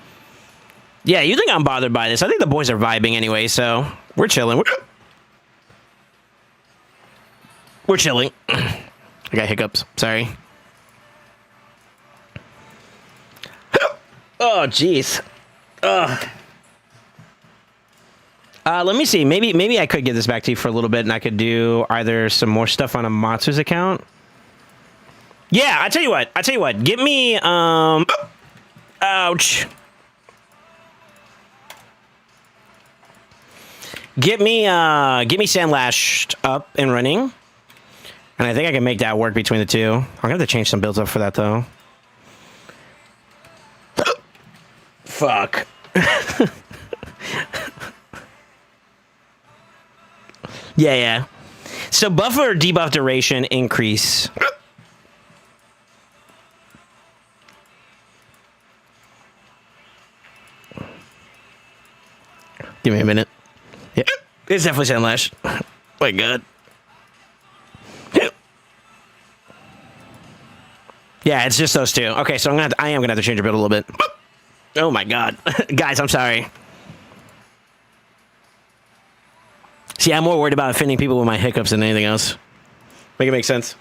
you think I'm bothered by this? I think the boys are vibing anyway, so we're chilling. We're chilling. I got hiccups. Sorry. Oh, jeez. Let me see. Maybe I could give this back to you for a little bit, and I could do either some more stuff on Amatsu's account. Yeah, I tell you what. Give me ouch. Get me Sandlashed up and running. And I think I can make that work between the two. I'm gonna have to change some builds up for that though. Fuck. Yeah. So buff or debuff duration increase. Give me a minute. Yeah, it's definitely Sandlash. My God. Yeah, it's just those two. Okay, so I am gonna have to change your build a little bit. Oh my God, guys, I'm sorry. See, I'm more worried about offending people with my hiccups than anything else. Make it make sense.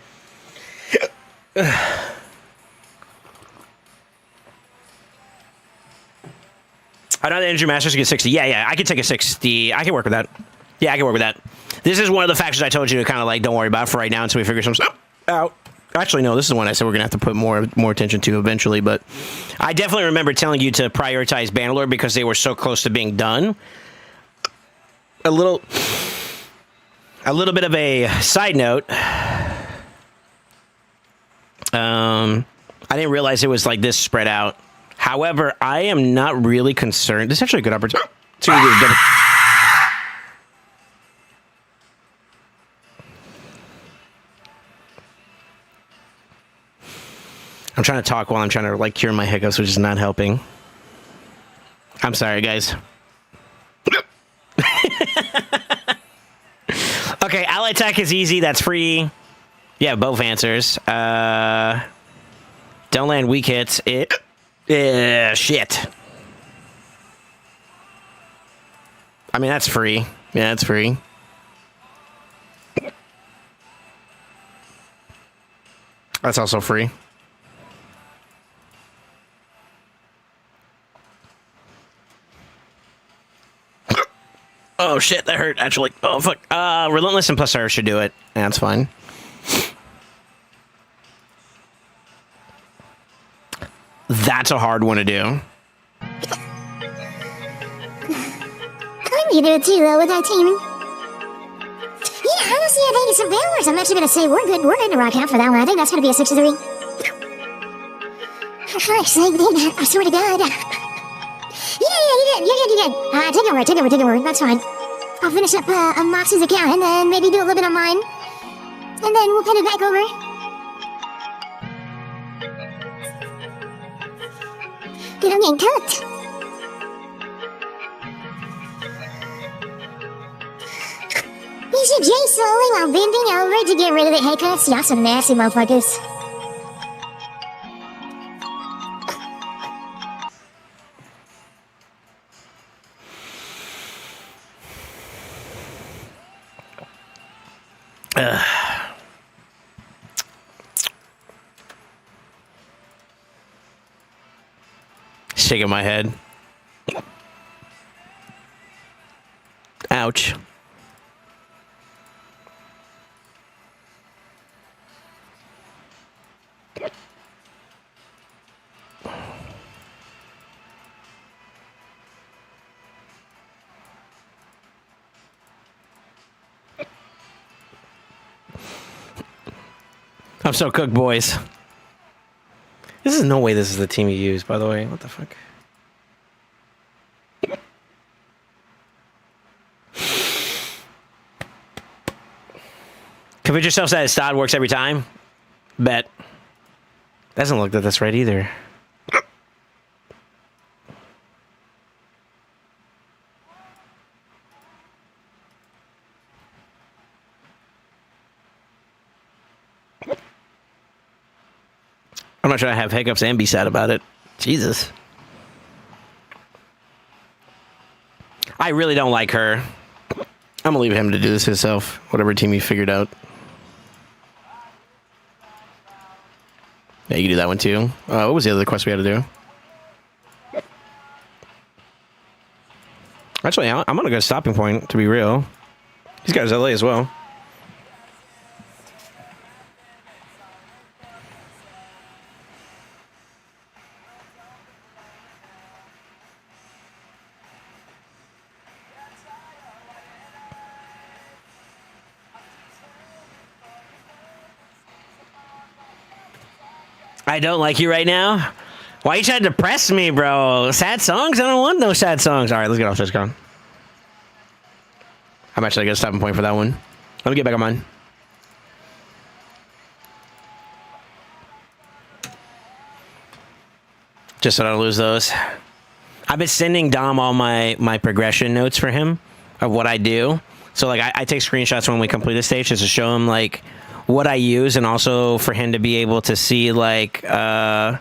I know the Energy Masters get 60. Yeah, I can take a 60. I can work with that. Yeah, I can work with that. This is one of the factors I told you to kind of like don't worry about for right now until we figure some stuff out. Actually, no, this is one I said we're gonna have to put more attention to eventually. But I definitely remember telling you to prioritize Bannerlord because they were so close to being done. A little bit of a side note. I didn't realize it was like this spread out. However, I am not really concerned. This is actually a good opportunity. I'm trying to talk while I'm trying to like cure my hiccups, which is not helping. I'm sorry, guys. Okay, ally attack is easy. That's free. Yeah, both answers. Don't land weak hits. Shit. I mean, that's free. Yeah, that's free. That's also free. Oh shit, that hurt actually. Oh fuck. Relentless and plus Earth should do it. That's fine. That's a hard one to do. I'm gonna do it too, though, with our team. Yeah, honestly, I think it's some powers. I'm actually gonna say we're good to rock out for that one. I think that's gonna be a 6-3. For fuck's sake, dude, I swear to God. Yeah, you're good. Take over. That's fine. I'll finish up Moxie's account and then maybe do a little bit of mine. And then we'll put it back over. Dude, I'm getting cooked. You should J slowly while bending over to get rid of the haircuts. Y'all some nasty motherfuckers. Shaking my head. Ouch. I'm so cooked, boys. This is no way this is the team you use, by the way. What the fuck? Convince yourself that Stod works every time? Bet. Doesn't look that that's right either. I'm not trying to have hiccups and be sad about it. Jesus. I really don't like her. I'm gonna leave him to do this himself. Whatever team he figured out. Yeah, you can do that one too. What was the other quest we had to do? Actually, I'm gonna go stopping point, to be real. He's got his LA as well. I don't like you right now. Why you trying to depress me, bro? Sad songs? I don't want no sad songs. All right, let's get off this gun. I'm actually gonna stopping point for that one. Let me get back on mine. Just so I don't lose those. I've been sending Dom all my progression notes for him of what I do. So like I take screenshots when we complete the stage just to show him like what I use, and also for him to be able to see like kind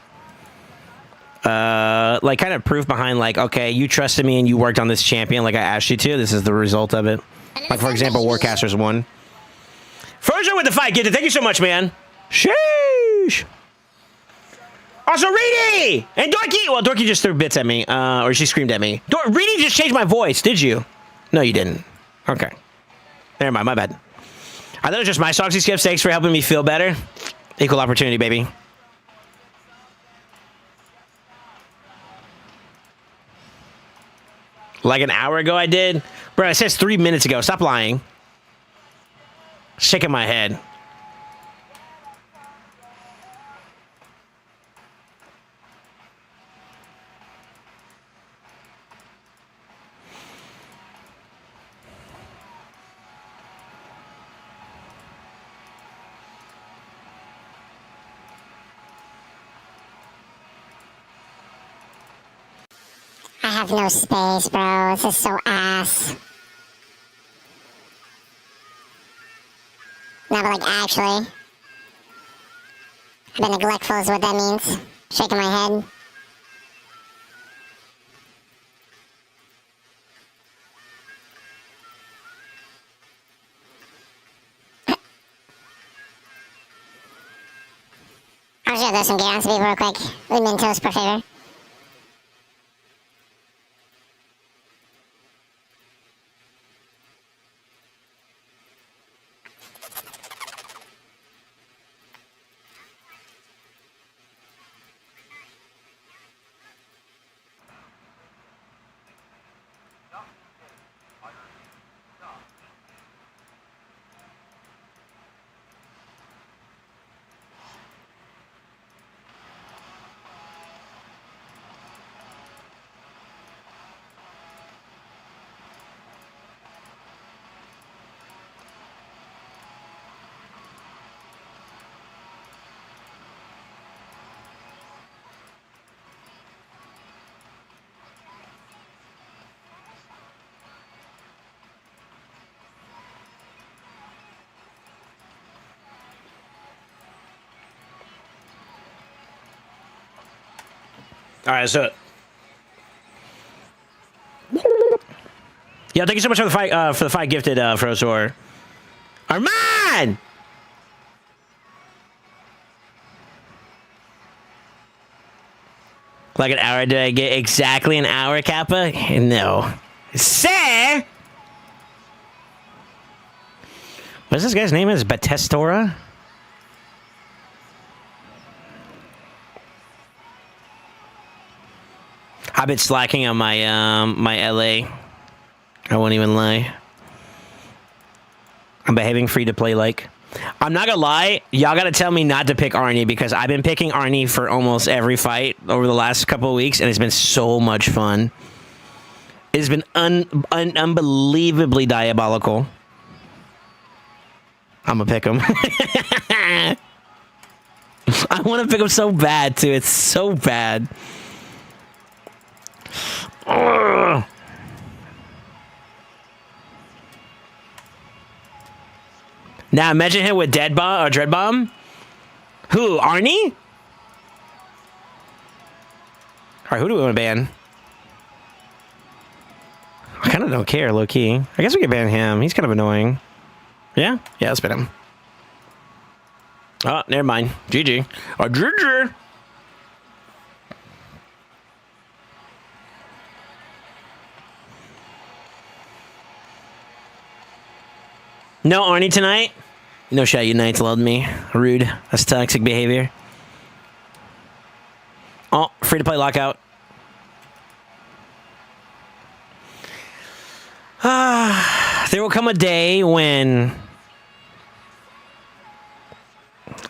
of proof behind like, okay, you trusted me and you worked on this champion like I asked you to. This is the result of it. Like for example, Warcaster's won. Frozen with the fight, Gifted. Thank you so much, man. Sheesh. Also, Reedy and Dorky. Well, Dorky just threw bits at me, or she screamed at me. Reedy just changed my voice. Did you? No, you didn't. Okay. Never mind. My bad. I thought it was just my songs he skipped. Thanks for helping me feel better. Equal opportunity, baby. Like an hour ago, I did. Bro, it says 3 minutes ago. Stop lying. Shaking my head. I have no space, bro. This is so ass. No, but like actually. I've been neglectful is what that means. Shaking my head. I'll show those some gear on some people real quick. Leave me in toast, per favor. All right, so yeah, thank you so much for the fight, Gifted, Frozor. Armand! Like an hour? Did I get exactly an hour, Kappa? No. Sir! What's this guy's name? Is Batestora? I've been slacking on my my LA. I won't even lie. I'm behaving free to play like. I'm not gonna lie, y'all gotta tell me not to pick Arnie because I've been picking Arnie for almost every fight over the last couple of weeks, and it's been so much fun. It's been unbelievably diabolical. I'm gonna pick him. I want to pick him so bad too. It's so bad. Ugh. Now imagine him with Dead Bomb or Dread Bomb. Who? Arnie? Alright, who do we want to ban? I kind of don't care, low key. I guess we could ban him. He's kind of annoying. Yeah? Yeah, let's ban him. Oh, never mind. GG. Or GG. No Arnie tonight? No shot, you Knights loved me. Rude. That's toxic behavior. Oh, free to play lockout. There will come a day when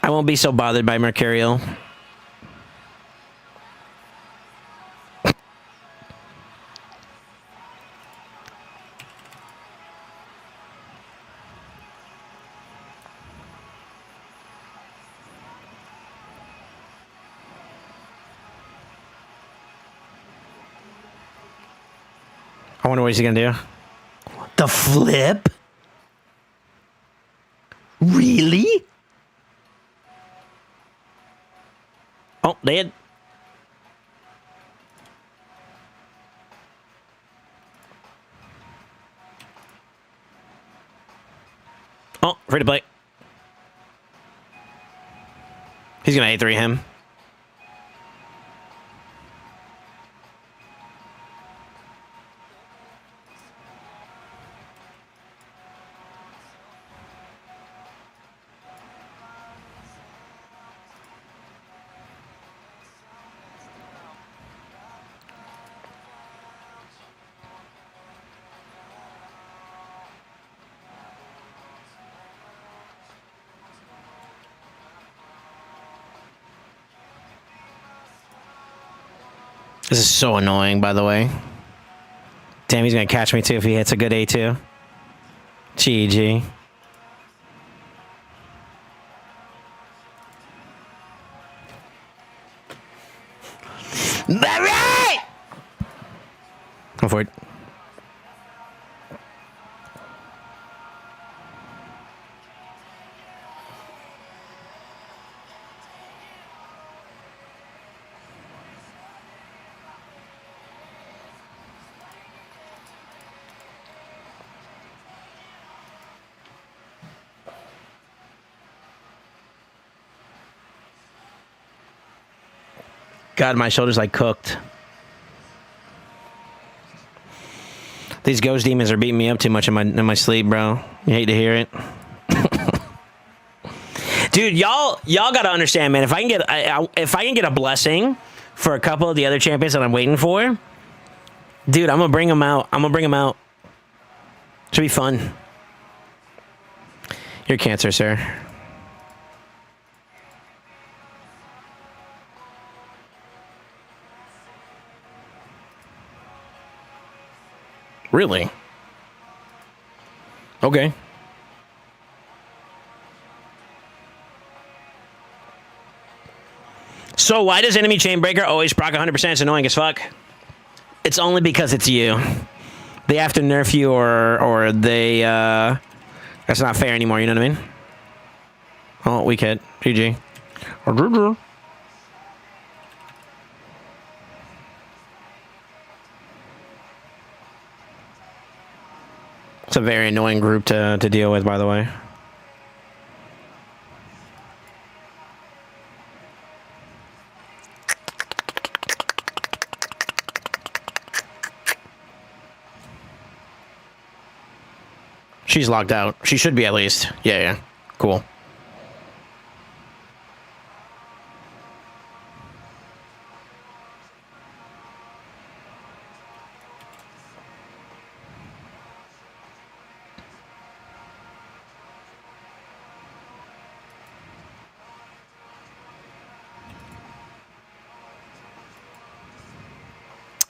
I won't be so bothered by Mercurial. I wonder what he's gonna do. The flip? Really? Oh, dead. Oh, free to play. He's gonna A3 him. This is so annoying, by the way. Damn, he's gonna catch me too if he hits a good A2. GG. Barry! Go for it. God, my shoulders like cooked. These ghost demons are beating me up too much in my sleep, bro. You hate to hear it. Dude, y'all gotta understand, man. If I can get a blessing for a couple of the other champions that I'm waiting for, dude, I'm gonna bring them out. Should be fun. You're Cancer, sir. Really? Okay. So why does enemy chainbreaker always proc 100%? It's annoying as fuck. It's only because it's you. They have to nerf you or they that's not fair anymore, you know what I mean? Oh, weak hit. GG. It's a very annoying group to deal with, by the way. She's locked out. She should be at least. Yeah. Cool.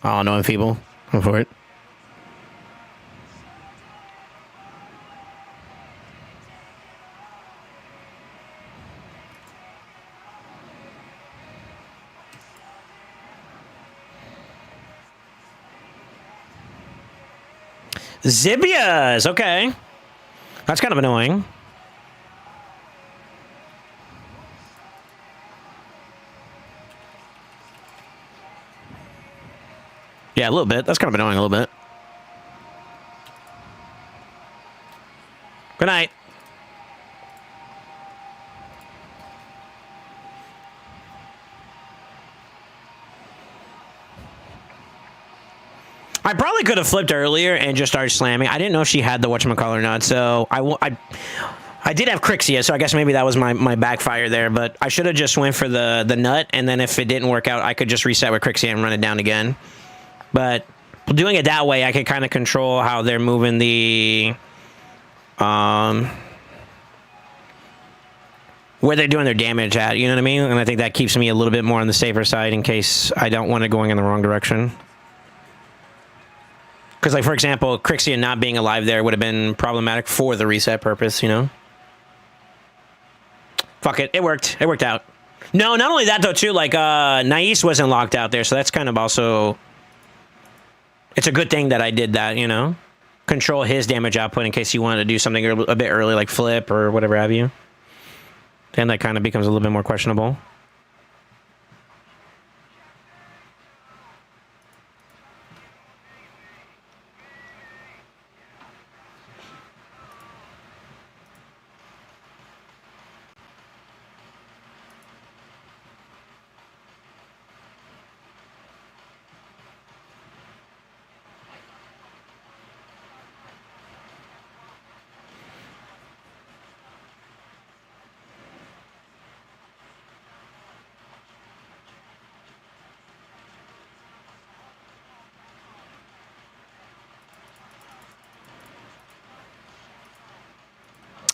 Oh, no, I'm feeble. Go for it. Zibias, okay. That's kind of annoying. Yeah, a little bit. That's kind of annoying a little bit. Good night. I probably could have flipped earlier and just started slamming. I didn't know she had the whatchamacallit or not, so I did have Crixia, so I guess maybe that was my backfire there, but I should have just went for the nut, and then if it didn't work out, I could just reset with Crixia and run it down again. But doing it that way, I could kind of control how they're moving the... where they're doing their damage at, you know what I mean? And I think that keeps me a little bit more on the safer side in case I don't want it going in the wrong direction. Because, like, for example, Crixia not being alive there would have been problematic for the reset purpose, you know? Fuck it. It worked. It worked out. No, not only that, though, too. Like, Nais wasn't locked out there, so that's kind of also It's a good thing that I did that, you know? Control his damage output in case you wanted to do something a bit early, like flip or whatever have you. Then that kind of becomes a little bit more questionable.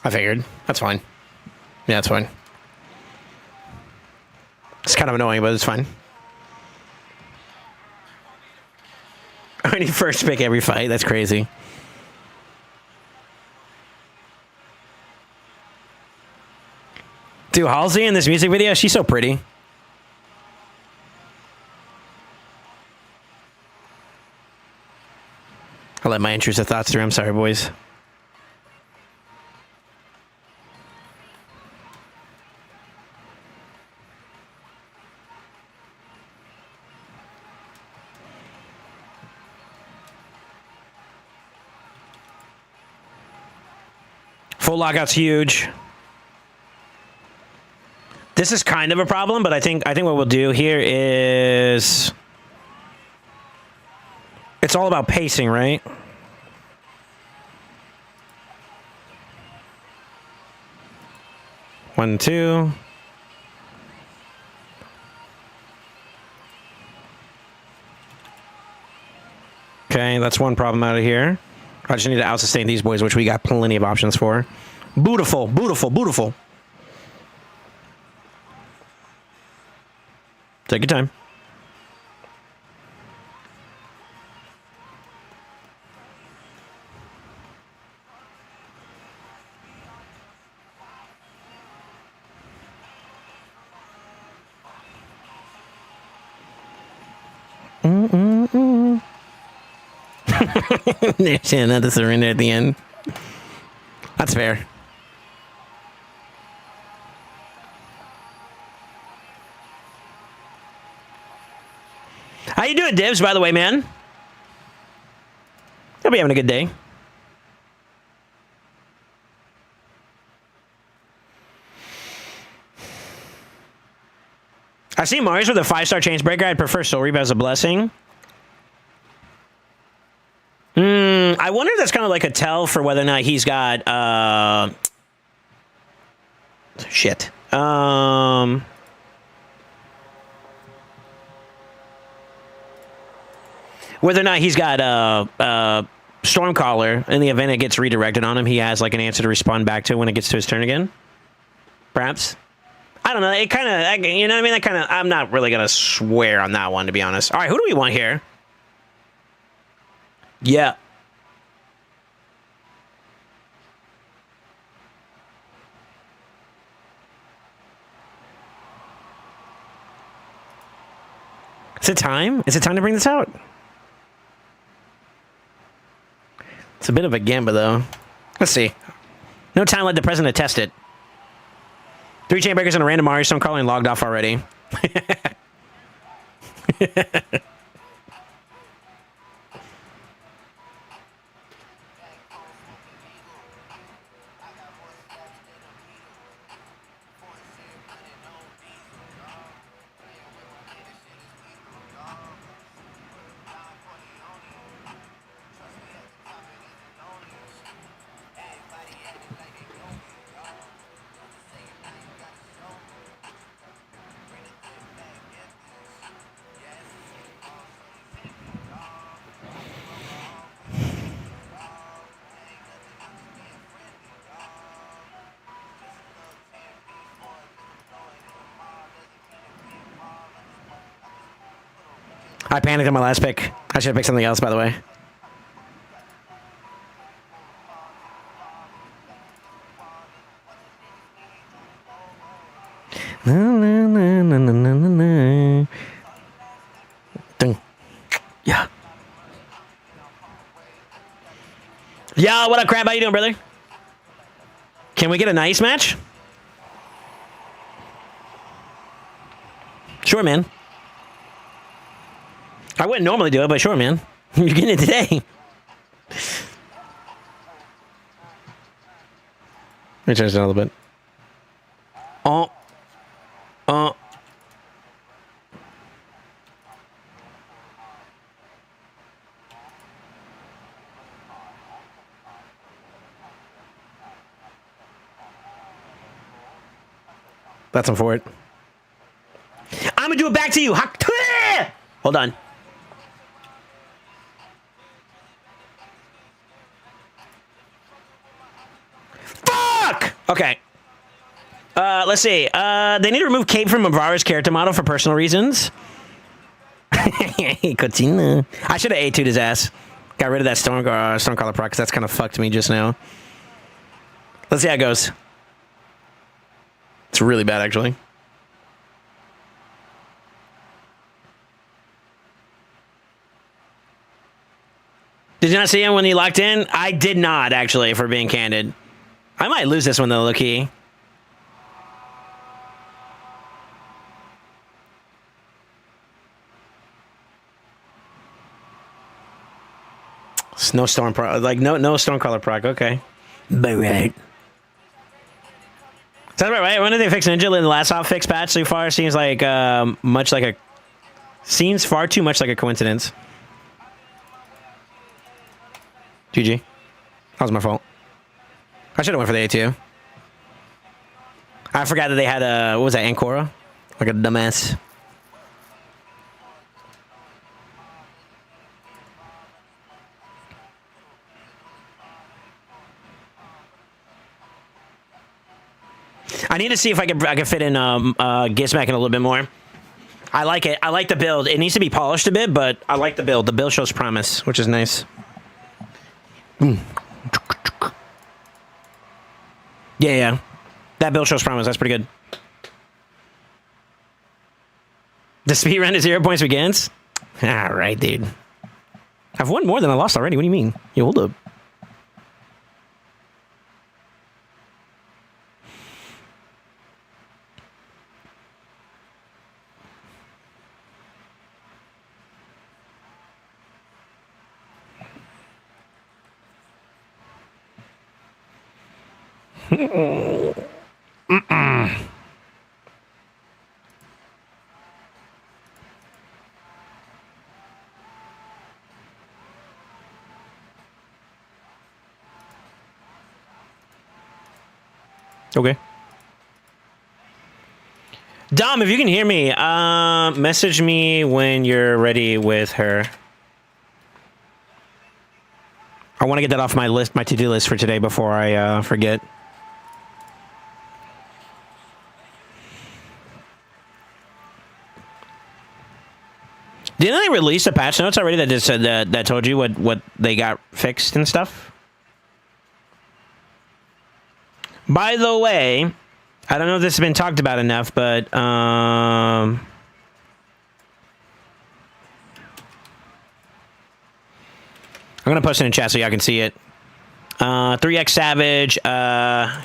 I figured. That's fine. Yeah, that's fine. It's kind of annoying, but it's fine. I need first pick every fight. That's crazy. Dude, Halsey in this music video, she's so pretty. I'll let my intrusive thoughts through. I'm sorry, boys. Full lockout's huge. This is kind of a problem, but I think what we'll do here is it's all about pacing, right? One, two. Okay, that's one problem out of here. I just need to out-sustain these boys, which we got plenty of options for. Beautiful, beautiful, beautiful. Take your time. There's another surrender at the end. That's fair. How you doing, Divs, by the way, man? I'll be having a good day. I see Mars with a 5-star chains breaker. I'd prefer Soul Reap as a blessing. I wonder if that's kind of like a tell for whether or not he's got, shit. Whether or not he's got Stormcaller, in the event it gets redirected on him, he has like an answer to respond back to when it gets to his turn again. Perhaps. I don't know. It kind of, you know what I mean? That kind of, I'm not really going to swear on that one, to be honest. All right, who do we want here? Yeah. Is it time? Is it time to bring this out? It's a bit of a gamba, though. Let's see. No time, let the president test it. 3 chainbreakers and a random Mario Stone calling logged off already. I panicked on my last pick. I should have picked something else, by the way. Ding. Yeah. Yo, what up, Crab? How you doing, brother? Can we get a nice match? Sure, man. I wouldn't normally do it, but sure, man. You're getting it today. Let me change it a little bit. Oh. That's on for it. I'm gonna do it back to you. Hold on. Fuck! Okay. Let's see. They need to remove Cape from Avara's character model for personal reasons. Cotina. I should have A2'd his ass. Got rid of that Stormcaller proc, because that's kind of fucked me just now. Let's see how it goes. It's really bad, actually. Did you not see him when he locked in? I did not, actually, if we're being candid. I might lose this one, though, low-key. No storm proc, like no Stormcaller proc. Okay, but right. Sounds about right. When did they fix Ninja? In the last hot fix patch so far seems like seems far too much like a coincidence. GG. That was my fault. I should have went for the A2. I forgot that they had a, what was that, Ancora? Like a dumbass. I need to see if I can fit in Gizmack in a little bit more. I like it. I like the build. It needs to be polished a bit, but I like the build. The build shows promise, which is nice. Yeah. That build shows promise. That's pretty good. The speed run to 0 points begins? All right, dude. I've won more than I lost already. What do you mean? Yo, hold up. Okay. Dom, if you can hear me, message me when you're ready with her. I want to get that off my list, my to-do list for today before I forget. Didn't they release a patch notes already that just said that told you what they got fixed and stuff? By the way, I don't know if this has been talked about enough, but I'm gonna post it in chat so y'all can see it. 3x Savage.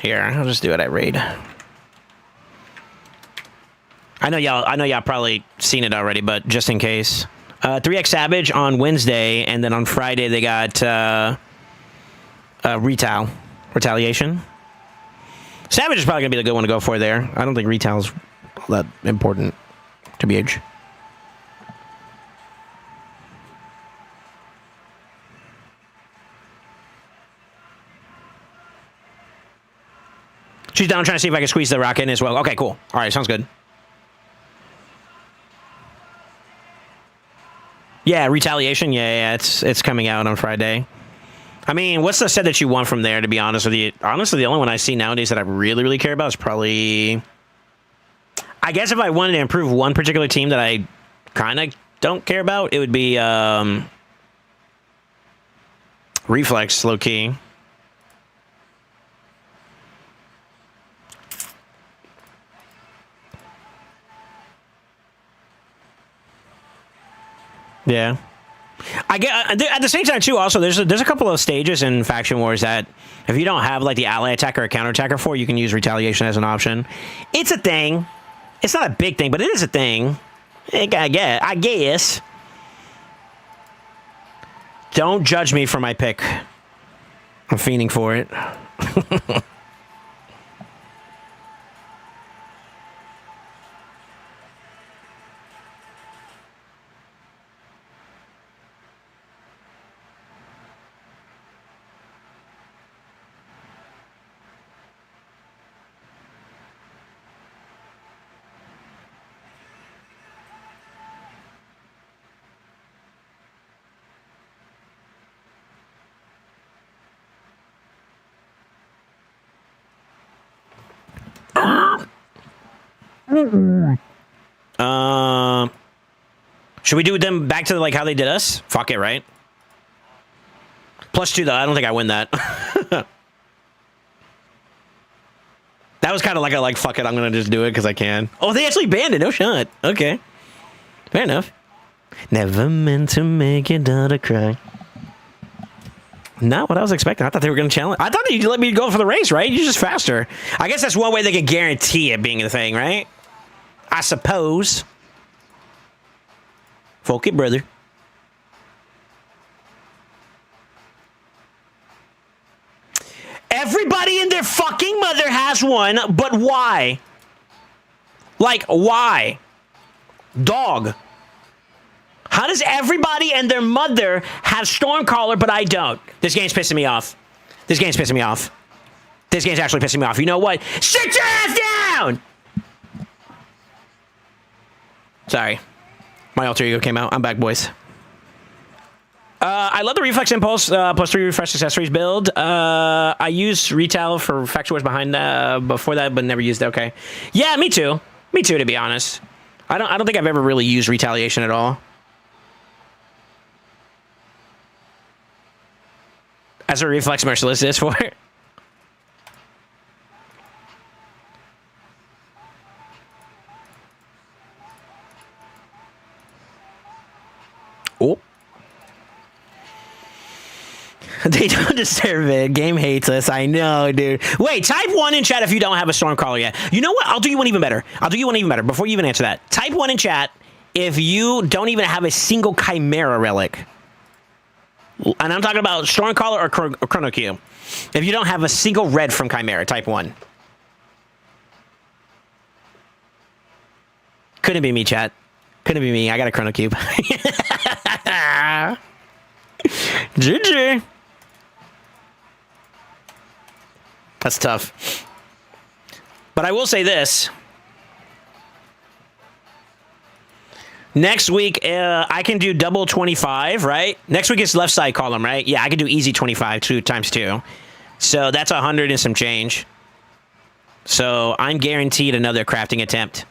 Here, I'll just do it at raid. I know y'all probably seen it already, but just in case. 3x Savage on Wednesday, and then on Friday they got Retaliation. Savage is probably gonna be the good one to go for there. I don't think Retail's all that important to BH. She's down trying to see if I can squeeze the rock in as well. Okay, cool. All right, sounds good. Yeah, Retaliation. Yeah, it's coming out on Friday. I mean, what's the set that you want from there, to be honest with you? Honestly, the only one I see nowadays that I really, really care about is probably... I guess if I wanted to improve one particular team that I kind of don't care about, it would be Reflex, low-key. Yeah. I get at the same time too. Also, there's a couple of stages in faction wars that if you don't have like the ally attacker or counter attacker for, you can use retaliation as an option. It's a thing. It's not a big thing, but it is a thing. I guess. Don't judge me for my pick. I'm fiending for it. Should we do them back to like how they did us? Fuck it, right? +2 though. I don't think I win that. That was kind of like fuck it. I'm gonna just do it because I can. Oh, they actually banned it. No shot. Okay, fair enough. Never meant to make your daughter cry. Not what I was expecting. I thought they were going to challenge. I thought you'd let me go for the race, right? You're just faster. I guess that's one way they could guarantee it being the thing, right? I suppose. Fuck it, brother. Everybody and their fucking mother has one, but why? Like, why? Dog. How does everybody and their mother have Stormcaller, but I don't? This game's pissing me off. This game's pissing me off. This game's actually pissing me off. You know what? Sit your ass down! Sorry. My alter ego came out. I'm back, boys. I love the Reflex Impulse +3 refresh accessories build. I used Retail for Faction Wars behind before that, but never used it. Okay. Yeah, me too. Me too, to be honest. I don't think I've ever really used Retaliation at all. As a Reflex Merciless is for. Oh. They don't deserve it. Game hates us. I know, dude. Wait, type 1 in chat if you don't have a Stormcaller yet. You know what? I'll do you one even better. I'll do you one even better before you even answer that. Type 1 in chat if you don't even have a single Chimera relic. And I'm talking about Stormcaller or Chrono Q. If you don't have a single red from Chimera, type 1. Couldn't be me, chat. Couldn't be me. I got a Chrono Cube. GG. That's tough. But I will say this. Next week, I can do double 25, right? Next week is left side column, right? Yeah, I can do easy 25, 2 times 2. So that's 100 and some change. So I'm guaranteed another crafting attempt.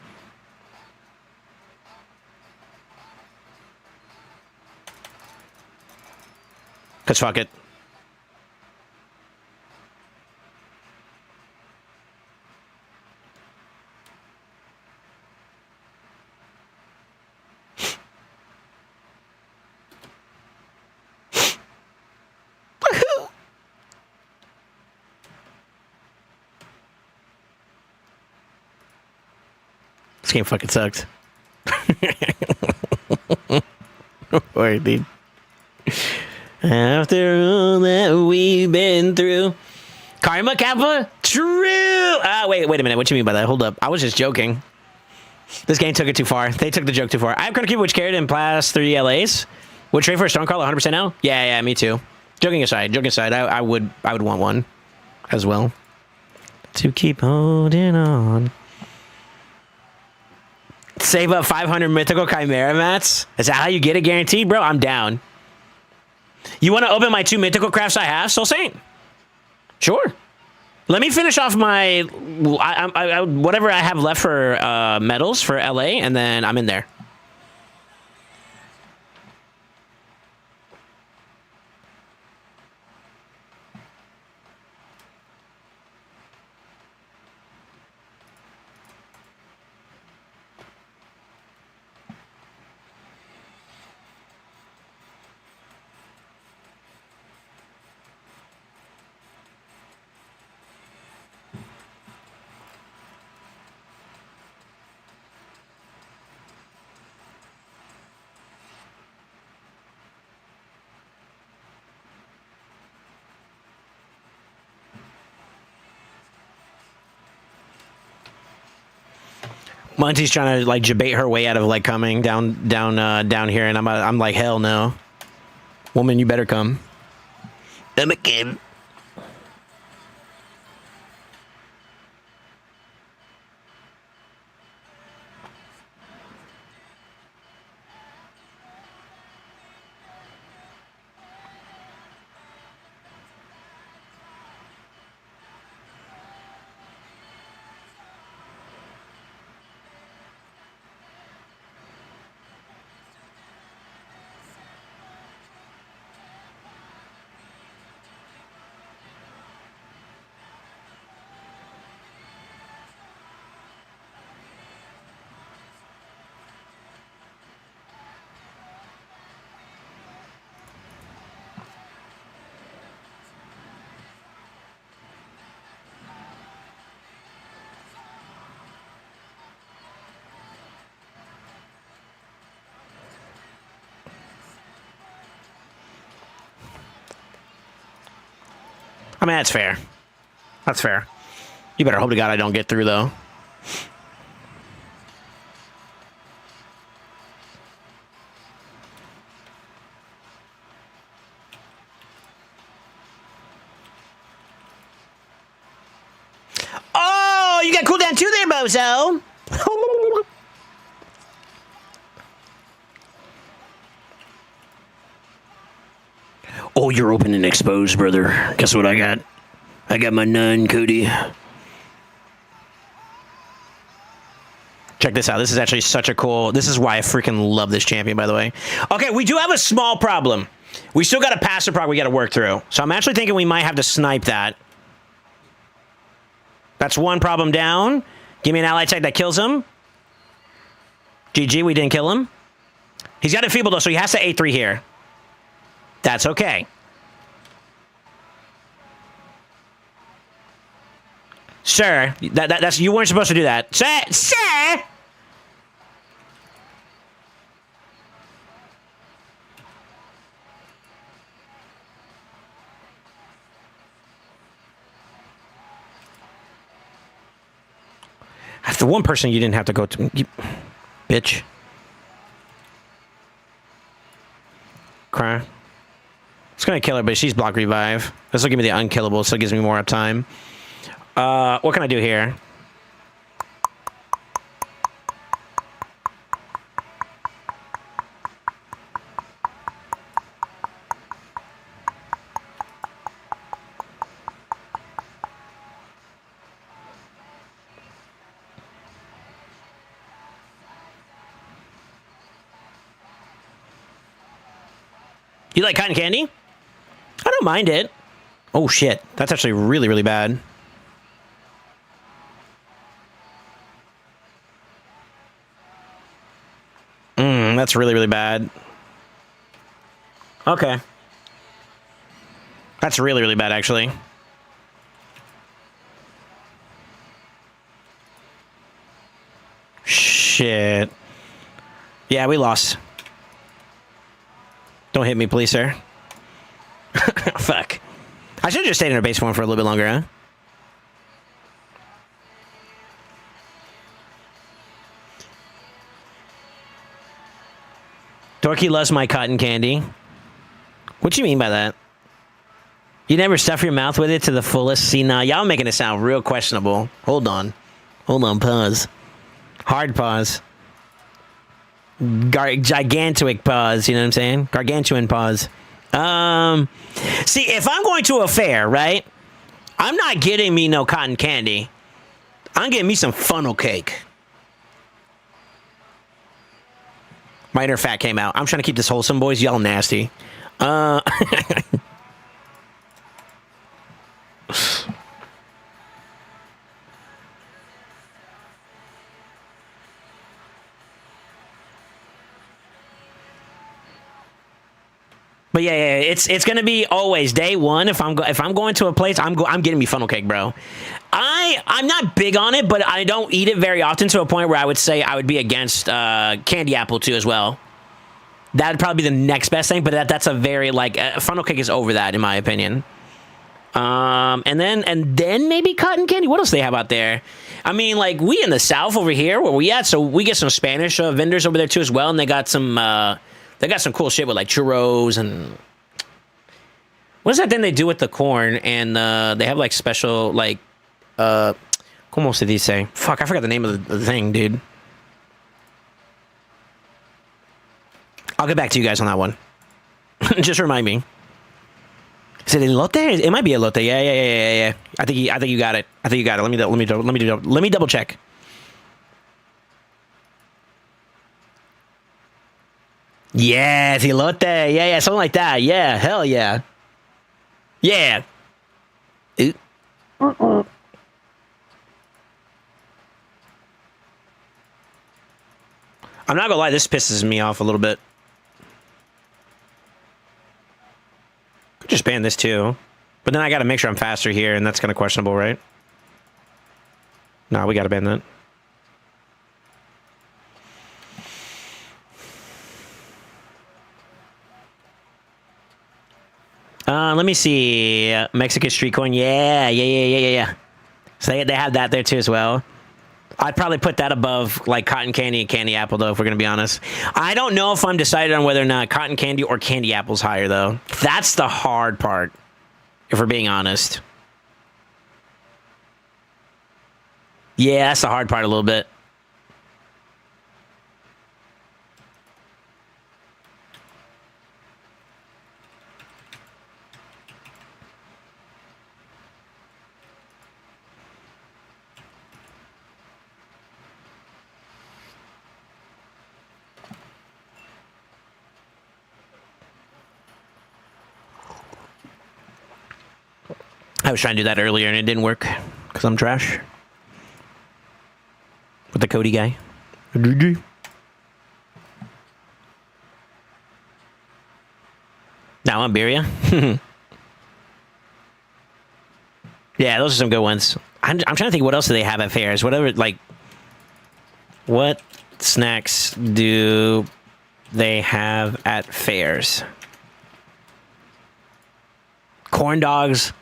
Because fuck it. This game fucking sucks. Wait, dude. After all that we've been through. Karma Kappa? True! Wait a minute. What you mean by that? Hold up. I was just joking. This game took it too far. They took the joke too far. I have Chrono Cube, which carried in plus 3 LAs. Would trade for a Stormcaller 100% now? Yeah, me too. Joking aside, I would want one as well. To keep holding on. Save up 500 mythical Chimera mats? Is that how you get it guaranteed, bro? I'm down. You want to open my 2 mythical crafts I have, SoulSaint? Sure. Let me finish off my whatever I have left for medals for LA, and then I'm in there. Monty's trying to like debate her way out of like coming down here, and I'm like, hell no, woman, you better come. I'm a kid. I mean, that's fair. That's fair. You better hope to God I don't get through, though. Oh, you got cooldown too there, bozo. Oh, you're open and exposed, brother. Guess what I got? I got my 9, Cody. Check this out. This is actually such a cool... This is why I freaking love this champion, by the way. Okay, we do have a small problem. We still got a passive proc we got to work through. So I'm actually thinking we might have to snipe that. That's one problem down. Give me an ally tech that kills him. GG, we didn't kill him. He's got a feeble, though, so he has to A3 here. That's okay. Sir, that's you weren't supposed to do that. Sir! That's the one person you didn't have to go to. You, bitch. Cry. It's gonna kill her, but she's block revive. This will give me the unkillable, so it gives me more uptime. What can I do here? You like cotton candy? I don't mind it. Oh shit, that's actually really, really bad. That's really, really bad. Okay. That's really, really bad, actually. Shit. Yeah, we lost. Don't hit me, please, sir. Fuck. I should have just stayed in our base form for a little bit longer, huh? Dorky loves my cotton candy. What do you mean by that? You never stuff your mouth with it to the fullest? See, now y'all making it sound real questionable. Hold on. Hold on, pause. Hard pause. Gigantic pause, you know what I'm saying? Gargantuan pause. See, if I'm going to a fair, right? I'm not getting me no cotton candy. I'm getting me some funnel cake. My inner fat came out. I'm trying to keep this wholesome, boys. Y'all nasty. But yeah, it's gonna be always day one. If I'm going to a place, I'm getting me funnel cake, bro. I'm not big on it, but I don't eat it very often to a point where I would say I would be against candy apple too as well. That'd probably be the next best thing, but that's a very like funnel cake is over that in my opinion. And then maybe cotton candy. What else do they have out there? I mean, like, we in the South over here, where we at, so we get some Spanish vendors over there too as well, and they got some cool shit with like churros and what's that thing they do with the corn? And they have like special like como se dice? Fuck, I forgot the name of the thing, dude. I'll get back to you guys on that one. Just remind me. Is it elote? It might be elote. Yeah. I think you got it. Let me double check. Yeah, it's elote. Yeah, something like that. Yeah, hell yeah. Yeah. Ooh. I'm not gonna lie, this pisses me off a little bit. Could just ban this too. But then I gotta make sure I'm faster here, and that's kind of questionable, right? No, we gotta ban that. Let me see. Mexican street corn. Yeah. So they have that there too as well. I'd probably put that above like cotton candy and candy apple though, if we're gonna be honest. I don't know if I'm decided on whether or not cotton candy or candy apple's higher though. That's the hard part, if we're being honest. Yeah, that's the hard part a little bit. I was trying to do that earlier and it didn't work because I'm trash. With the Cody guy. GG. Now I'm Beria. Yeah, those are some good ones. I'm trying to think what else do they have at fairs. Whatever, like, what snacks do they have at fairs? Corn dogs.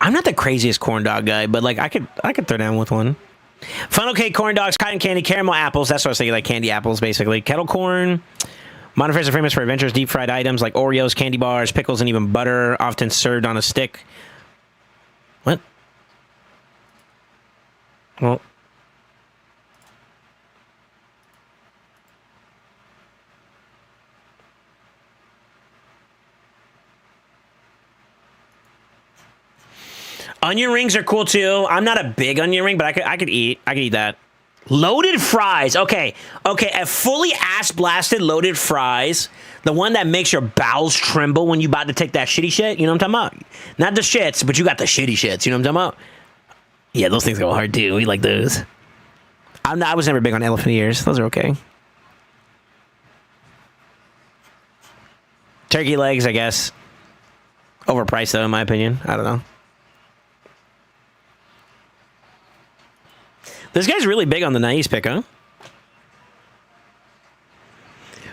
I'm not the craziest corn dog guy, but like I could throw down with one. Funnel cake, corn dogs, cotton candy, caramel apples. That's what I was thinking, like candy apples, basically. Kettle corn. Modern fairs are famous for adventurous deep fried items like Oreos, candy bars, pickles, and even butter, often served on a stick. What? Well. Onion rings are cool too. I'm not a big onion ring, but I could eat that. Loaded fries. Okay. A fully ass blasted loaded fries. The one that makes your bowels tremble when you about to take that shitty shit. You know what I'm talking about? Not the shits, but you got the shitty shits. You know what I'm talking about? Yeah, those things go hard too. We like those. I was never big on elephant ears. Those are okay. Turkey legs, I guess. Overpriced though, in my opinion. I don't know. This guy's really big on the nice pick, huh?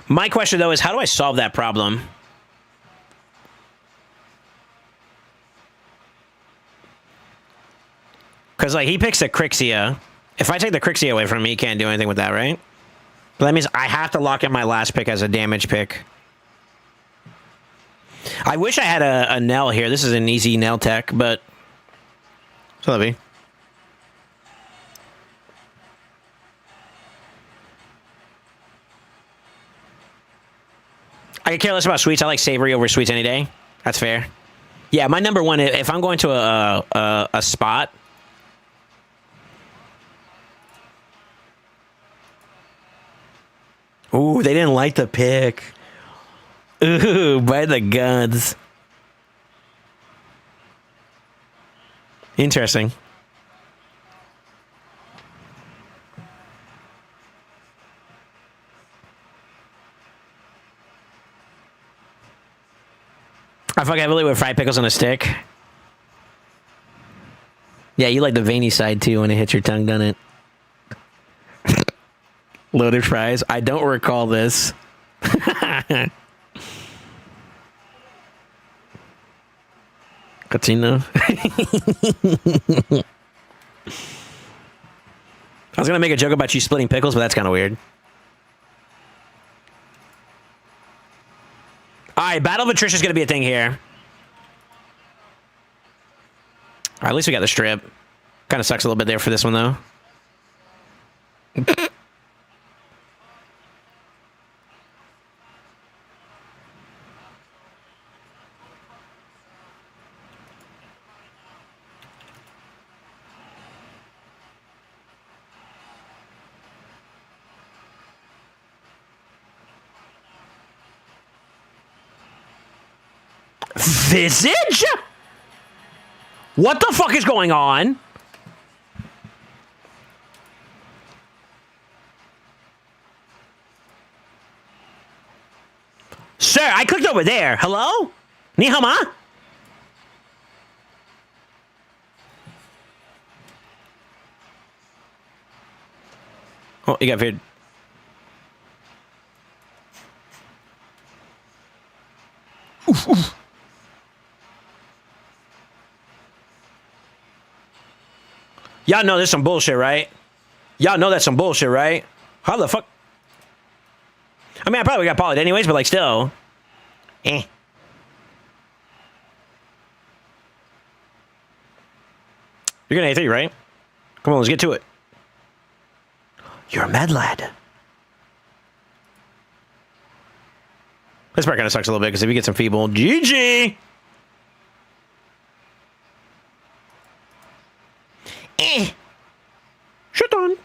My question, though, is how do I solve that problem? Because, like, he picks a Crixia. If I take the Crixia away from him, he can't do anything with that, right? But that means I have to lock in my last pick as a damage pick. I wish I had a Nell here. This is an easy Nell tech, but... So that'll be. I could care less about sweets. I like savory over sweets any day. That's fair. Yeah, my number one, if I'm going to a spot... Ooh, they didn't like the pick. Ooh, by the guns. Interesting. I fuck heavily with fried pickles on a stick. Yeah, you like the veiny side too when it hits your tongue, doesn't it? Loaded fries. I don't recall this. Because Katina. I was gonna make a joke about you splitting pickles, but that's kind of weird. All right, Battle of Attrition is gonna be a thing here. All right, at least we got the strip. Kind of sucks a little bit there for this one though. Visage? What the fuck is going on? Sir, I clicked over there. Hello? Ni hao ma? Oh, you got feared. Oof, oof. Y'all know there's some bullshit, right? Y'all know that's some bullshit, right? How the fuck? I mean, I probably got polyed anyways, but like still. Eh. You're gonna A3, right? Come on, let's get to it. You're a mad lad. This part kind of sucks a little bit because if you get some feeble, GG. Eh. Shit on.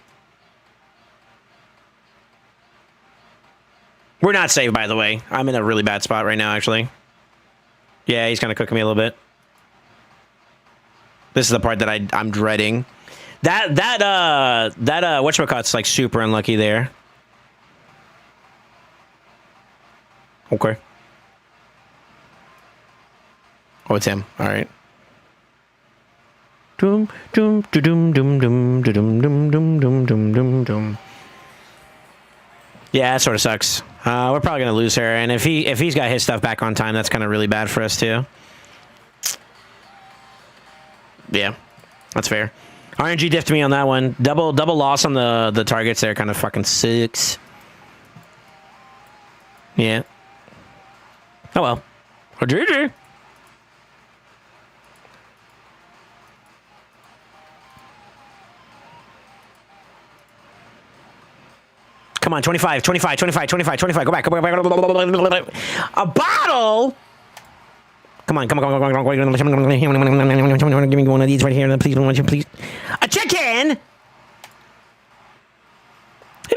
We're not saved, by the way. I'm in a really bad spot right now, actually. Yeah, he's kind of cooking me a little bit. This is the part that I'm dreading. That whatchamacallit's like super unlucky there. Okay. Oh, it's him. All right. Doom, doom, doom, doom, doom, doom, doom, doom, doom, doom, doom, doom. Yeah, that sort of sucks. We're probably gonna lose her, and if he's got his stuff back on time, that's kind of really bad for us too. Yeah, that's fair. RNG diffed me on that one. Double loss on the targets there, kind of fucking sucks. Yeah. Oh well. Or GG. Come on, 25, 25, 25, 25, 25. Go back. Go back. A bottle? Come on, come on, come on, come on. Give me one of these right here, please. Please. A chicken? It'd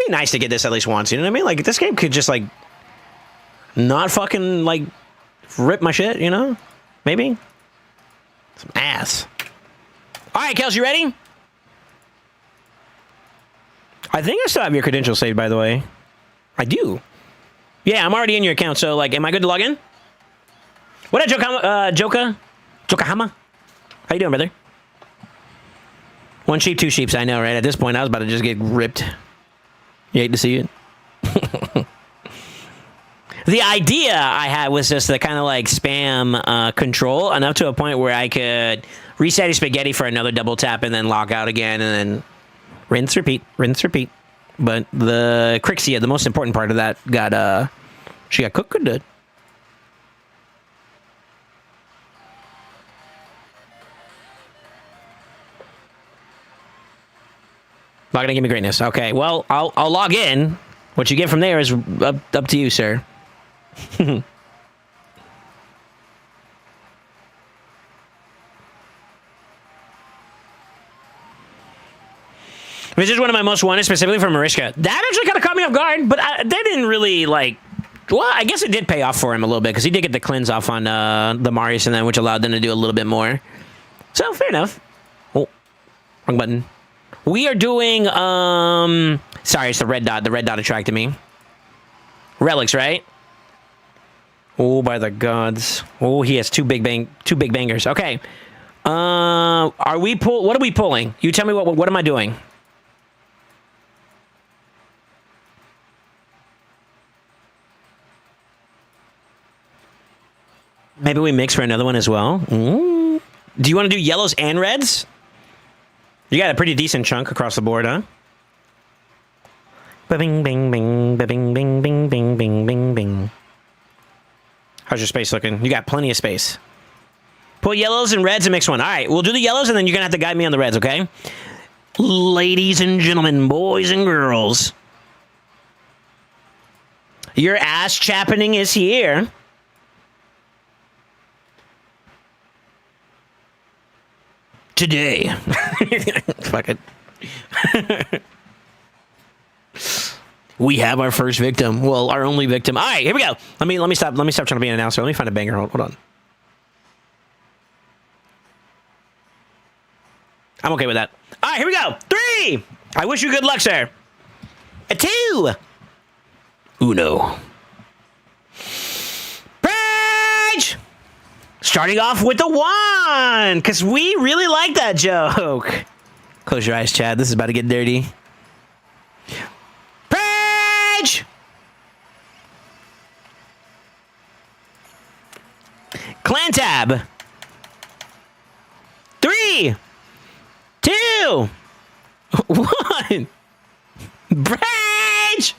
be nice to get this at least once, you know what I mean? Like, this game could just, like, not fucking, like, rip my shit, you know? Maybe? Some ass. All right, Kels, you ready? I think I still have your credentials saved, by the way. I do. Yeah, I'm already in your account, so, like, am I good to log in? What up, Jokahama? How you doing, brother? One sheep, two sheeps, I know, right? At this point, I was about to just get ripped. You hate to see it? The idea I had was just to kind of, like, spam control enough to a point where I could reset a spaghetti for another double tap and then log out again and then rinse, repeat, rinse, repeat. But the Crixia, the most important part of that, she got cooked good. Not gonna give me greatness. Okay, well, I'll log in. What you get from there is up to you, sir. This is one of my most wanted, specifically for Mariska. That actually kind of caught me off guard, but they didn't really, like... Well, I guess it did pay off for him a little bit, because he did get the cleanse off on the Marius, and then which allowed them to do a little bit more. So, fair enough. Oh, wrong button. We are doing, sorry, it's the red dot. The red dot attracted me. Relics, right? Oh, by the gods. Oh, he has two big bangers. Okay. What are we pulling? You tell me what am I doing? Maybe we mix for another one as well. Ooh. Do you want to do yellows and reds? You got a pretty decent chunk across the board, huh? Bing, bing, bing, bing, bing, bing, bing, bing, bing, bing. How's your space looking? You got plenty of space. Pull yellows and reds and mix one. All right, we'll do the yellows, and then you're going to have to guide me on the reds, okay? Ladies and gentlemen, boys and girls, your ass chappening is here. Today. Fuck it. We have our first victim. Well, our only victim. All right, here we go. Let me stop trying to be an announcer. Let me find a banger. Hold on. I'm okay with that. All right, here we go. 3. I wish you good luck, sir. A 2. Uno. Page! Starting off with the 1, because we really like that joke. Close your eyes, Chad. This is about to get dirty. Page! Clan tab. 3, 2, 1. Page!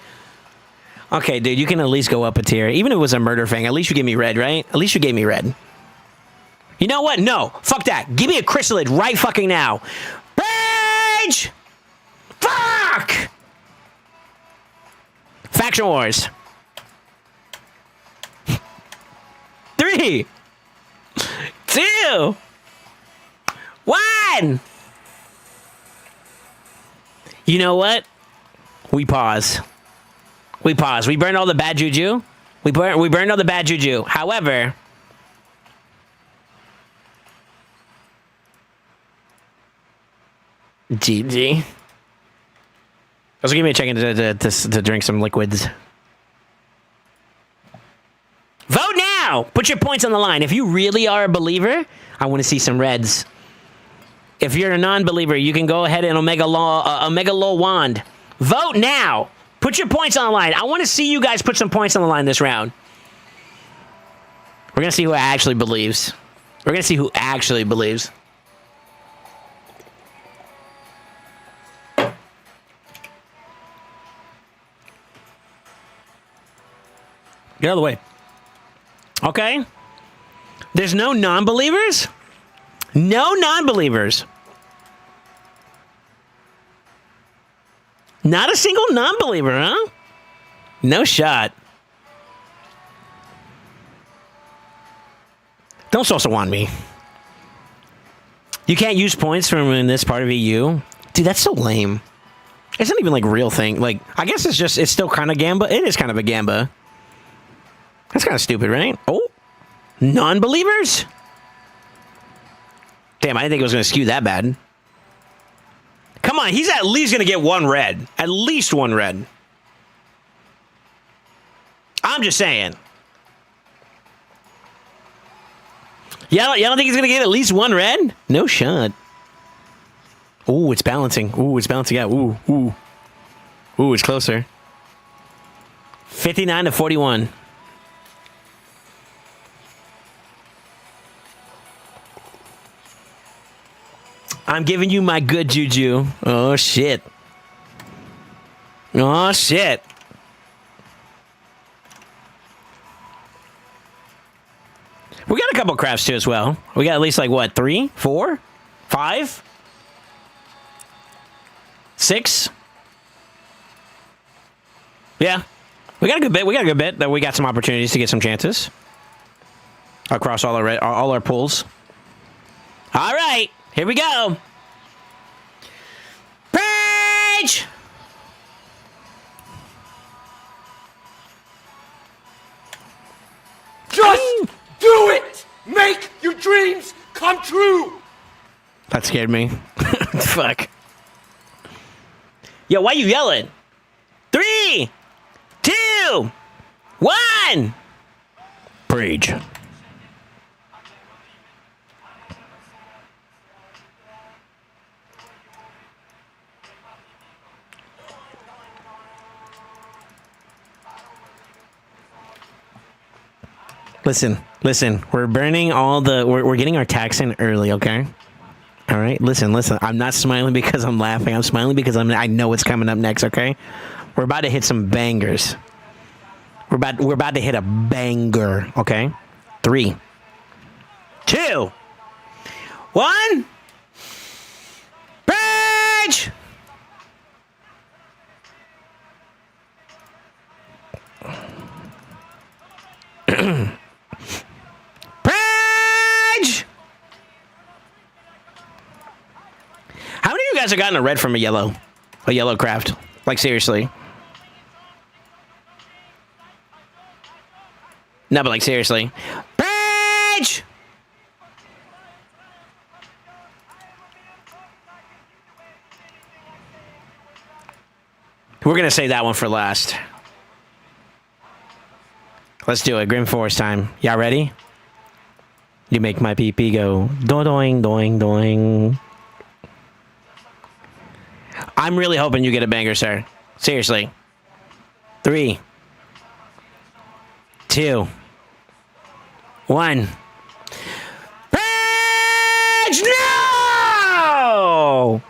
Okay, dude, you can at least go up a tier. Even if it was a murder fang, at least you gave me red, right? At least you gave me red. You know what? No. Fuck that. Give me a chrysalid right fucking now. Page! Fuck! Faction Wars. 3, 2, 1. You know what? We pause. We pause. We burned all the bad juju. We burned all the bad juju. However, GG. Also, give me a second to drink some liquids. Vote now! Put your points on the line. If you really are a believer, I want to see some reds. If you're a non-believer, you can go ahead and Omega Low Wand. Vote now! Put your points on the line. I want to see you guys put some points on the line this round. We're going to see who actually believes. We're going to see who actually believes. Get out of the way. Okay? There's no non-believers? No non-believers. Not a single non-believer, huh? No shot. Don't social want me. You can't use points from in this part of EU? Dude, that's so lame. It's not even like a real thing. Like, I guess it's still kind of Gamba. It is kind of a Gamba. That's kind of stupid, right? Oh, non-believers? Damn, I didn't think it was going to skew that bad. Come on, he's at least going to get 1 red. At least 1 red. I'm just saying. Y'all don't think he's going to get at least 1 red? No shot. Ooh, it's balancing. Ooh, it's balancing out. Ooh, ooh. Ooh, it's closer. 59 to 41. I'm giving you my good juju. Oh, shit. Oh, shit. We got a couple crafts, too, as well. We got at least, like, what, 3, 4, 5, 6? Yeah. We got a good bit. We got a good bit that we got some opportunities to get some chances across all our pools. All right. Here we go. Page! Just do it! Make your dreams come true! That scared me. Fuck. Yo, why you yelling? 3, 2, 1! Page. Listen. We're burning all the... We're getting our tax in early, okay? All right? Listen. I'm not smiling because I'm laughing. I'm smiling because I know what's coming up next, okay? We're about to hit some bangers. We're about to hit a banger, okay? 3, 2, 1. Page! Page! How many of you guys have gotten a red from a yellow craft? Like, seriously. No, but like, seriously. Page! We're going to save that one for last. Let's do it. Grim Force time. Y'all ready? You make my pee-pee go doing, doing, doing. I'm really hoping you get a banger, sir. Seriously. 3, 2, 1. Page! No!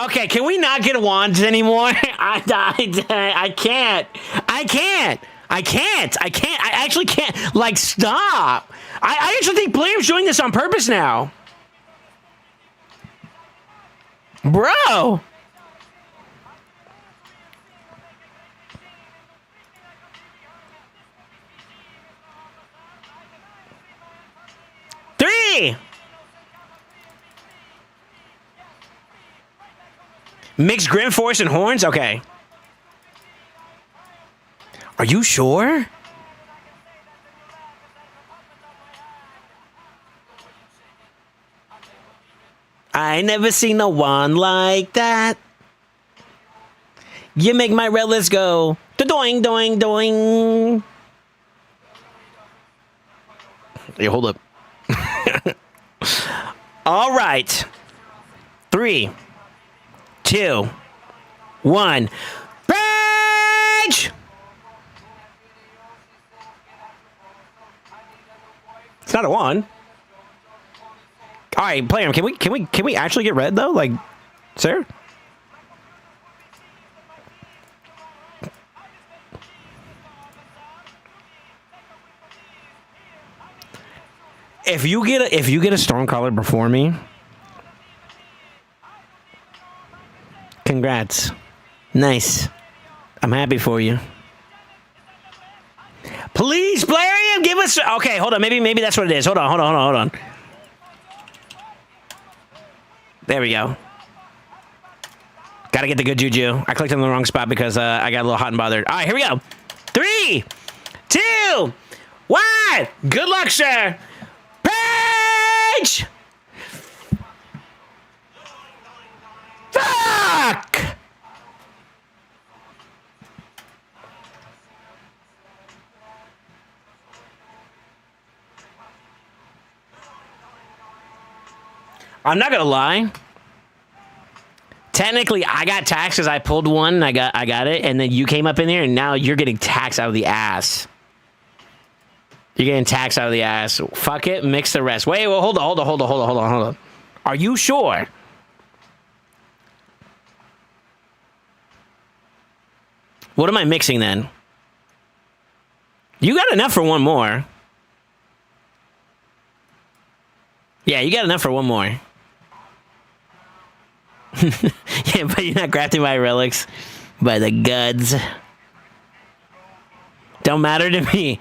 Okay, can we not get wands anymore? I can't. I actually can't. Like, stop. I actually think players doing this on purpose now. Bro. Three. Mixed Grim Force and Horns? Okay. Are you sure? I never seen no one like that. You make my relics go doing, doing, doing. Hey, hold up. All right. 3, 2, 1. Page! It's not a 1. All right, player, can we actually get red though? Like, sir? If you get a Stormcaller before me, congrats. Nice. I'm happy for you. Please, Blarium, give us... Okay, hold on. Maybe that's what it is. Hold on. There we go. Gotta get the good juju. I clicked on the wrong spot because I got a little hot and bothered. All right, here we go. 3, 2, 1. Good luck, sir. Page! Fuck! I'm not gonna lie. Technically, I got taxed because I pulled one. And I got it, and then you came up in there, and now you're getting taxed out of the ass. You're getting taxed out of the ass. Fuck it. Mix the rest. Wait. Well, hold on. Are you sure? What am I mixing then? You got enough for one more. Yeah, you got enough for one more. Yeah, but you're not crafting my relics by the gods. Don't matter to me.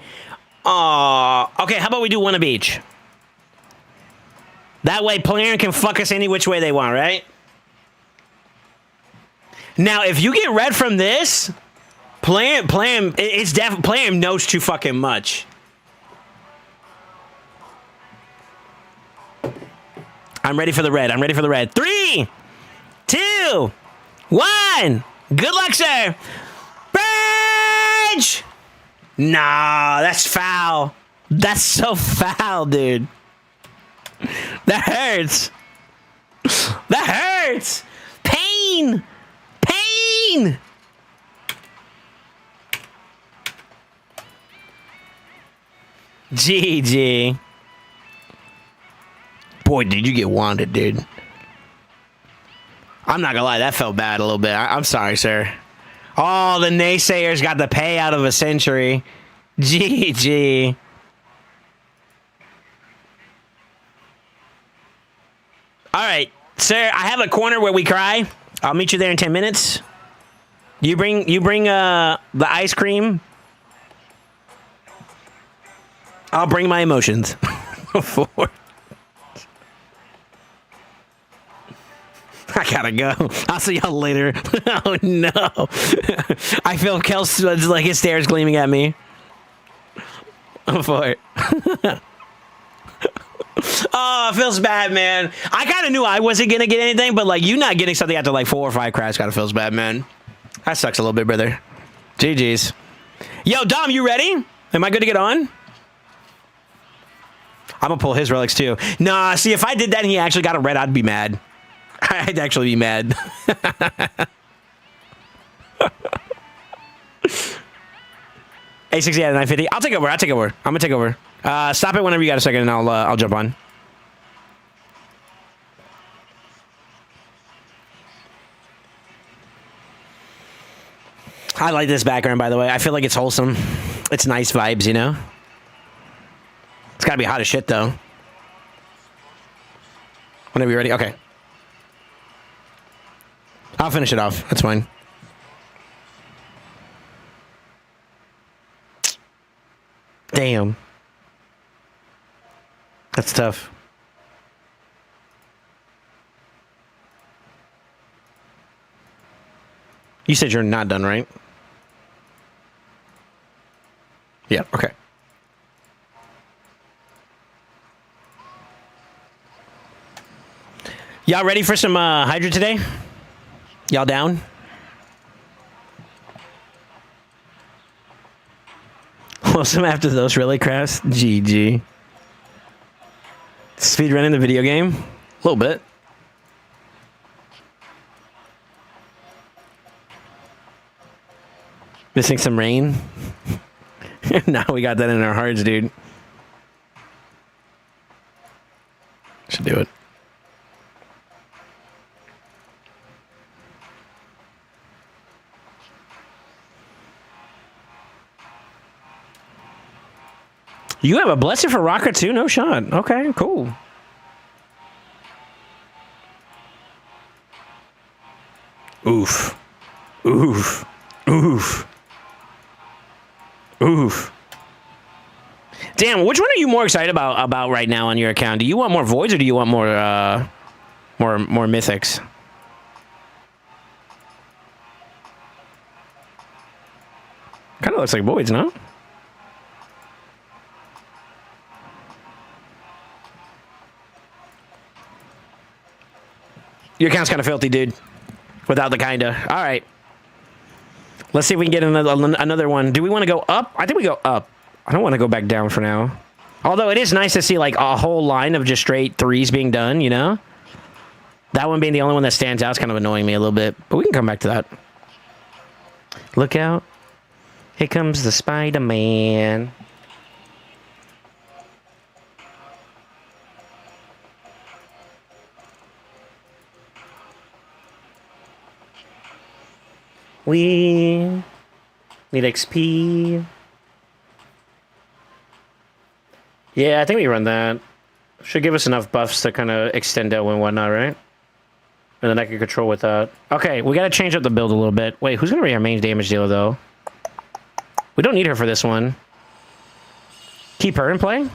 Oh, okay, how about we do one of each? That way player can fuck us any which way they want, right? Now, if you get red from this, player knows too fucking much. I'm ready for the red. 3, 2, 1. Good luck, sir. Page! Nah, that's foul. That's so foul, dude. That hurts. Pain. GG. Boy, did you get wanted, dude. I'm not gonna lie, that felt bad a little bit. I'm sorry, sir. Oh, the naysayers got the payout of a century. GG. All right, sir, I have a corner where we cry. I'll meet you there in 10 minutes. You bring the ice cream. I'll bring my emotions. Four. I gotta go. I'll see y'all later. Oh no. I feel Kel's like his stairs gleaming at me. For it. Oh, it feels bad, man. I kind of knew I wasn't gonna get anything, but like you not getting something after like 4 or 5 cracks kind of feels bad, man. That sucks a little bit, brother. GG's. Yo, Dom, you ready? Am I good to get on? I'm gonna pull his relics too. Nah, see, if I did that and he actually got a red, I'd be mad. I'd actually be mad. A60 out of 950. I'll take over. I'm gonna take over. Stop it whenever you got a second, and I'll jump on. I like this background, by the way. I feel like it's wholesome. It's nice vibes, you know? It's gotta be hot as shit, though. Whenever you're ready. Okay. I'll finish it off. That's fine. Damn. That's tough. You said you're not done, right? Yeah, okay. Y'all ready for some Hydra today? Y'all down? Awesome after those really crafts. GG. Speedrunning the video game? A little bit. Missing some rain? Now we got that in our hearts, dude. Should do it. You have a blessing for Rocker too? No shot. Okay, cool. Oof. Oof. Oof. Oof. Damn, which one are you more excited about right now on your account? Do you want more voids or do you want more mythics? Kind of looks like voids, no? Your account's kind of filthy, dude. Without the kinda. All right. Let's see if we can get another one. Do we want to go up? I think we go up. I don't want to go back down for now. Although it is nice to see like a whole line of just straight threes being done, you know? That one being the only one that stands out is kind of annoying me a little bit. But we can come back to that. Look out. Here comes the Spider-Man. We need XP. Yeah, I think we run that. Should give us enough buffs to kind of extend out and whatnot, right? And then I can control with that. Okay, we got to change up the build a little bit. Wait, who's going to be our main damage dealer, though? We don't need her for this one. Keep her in play?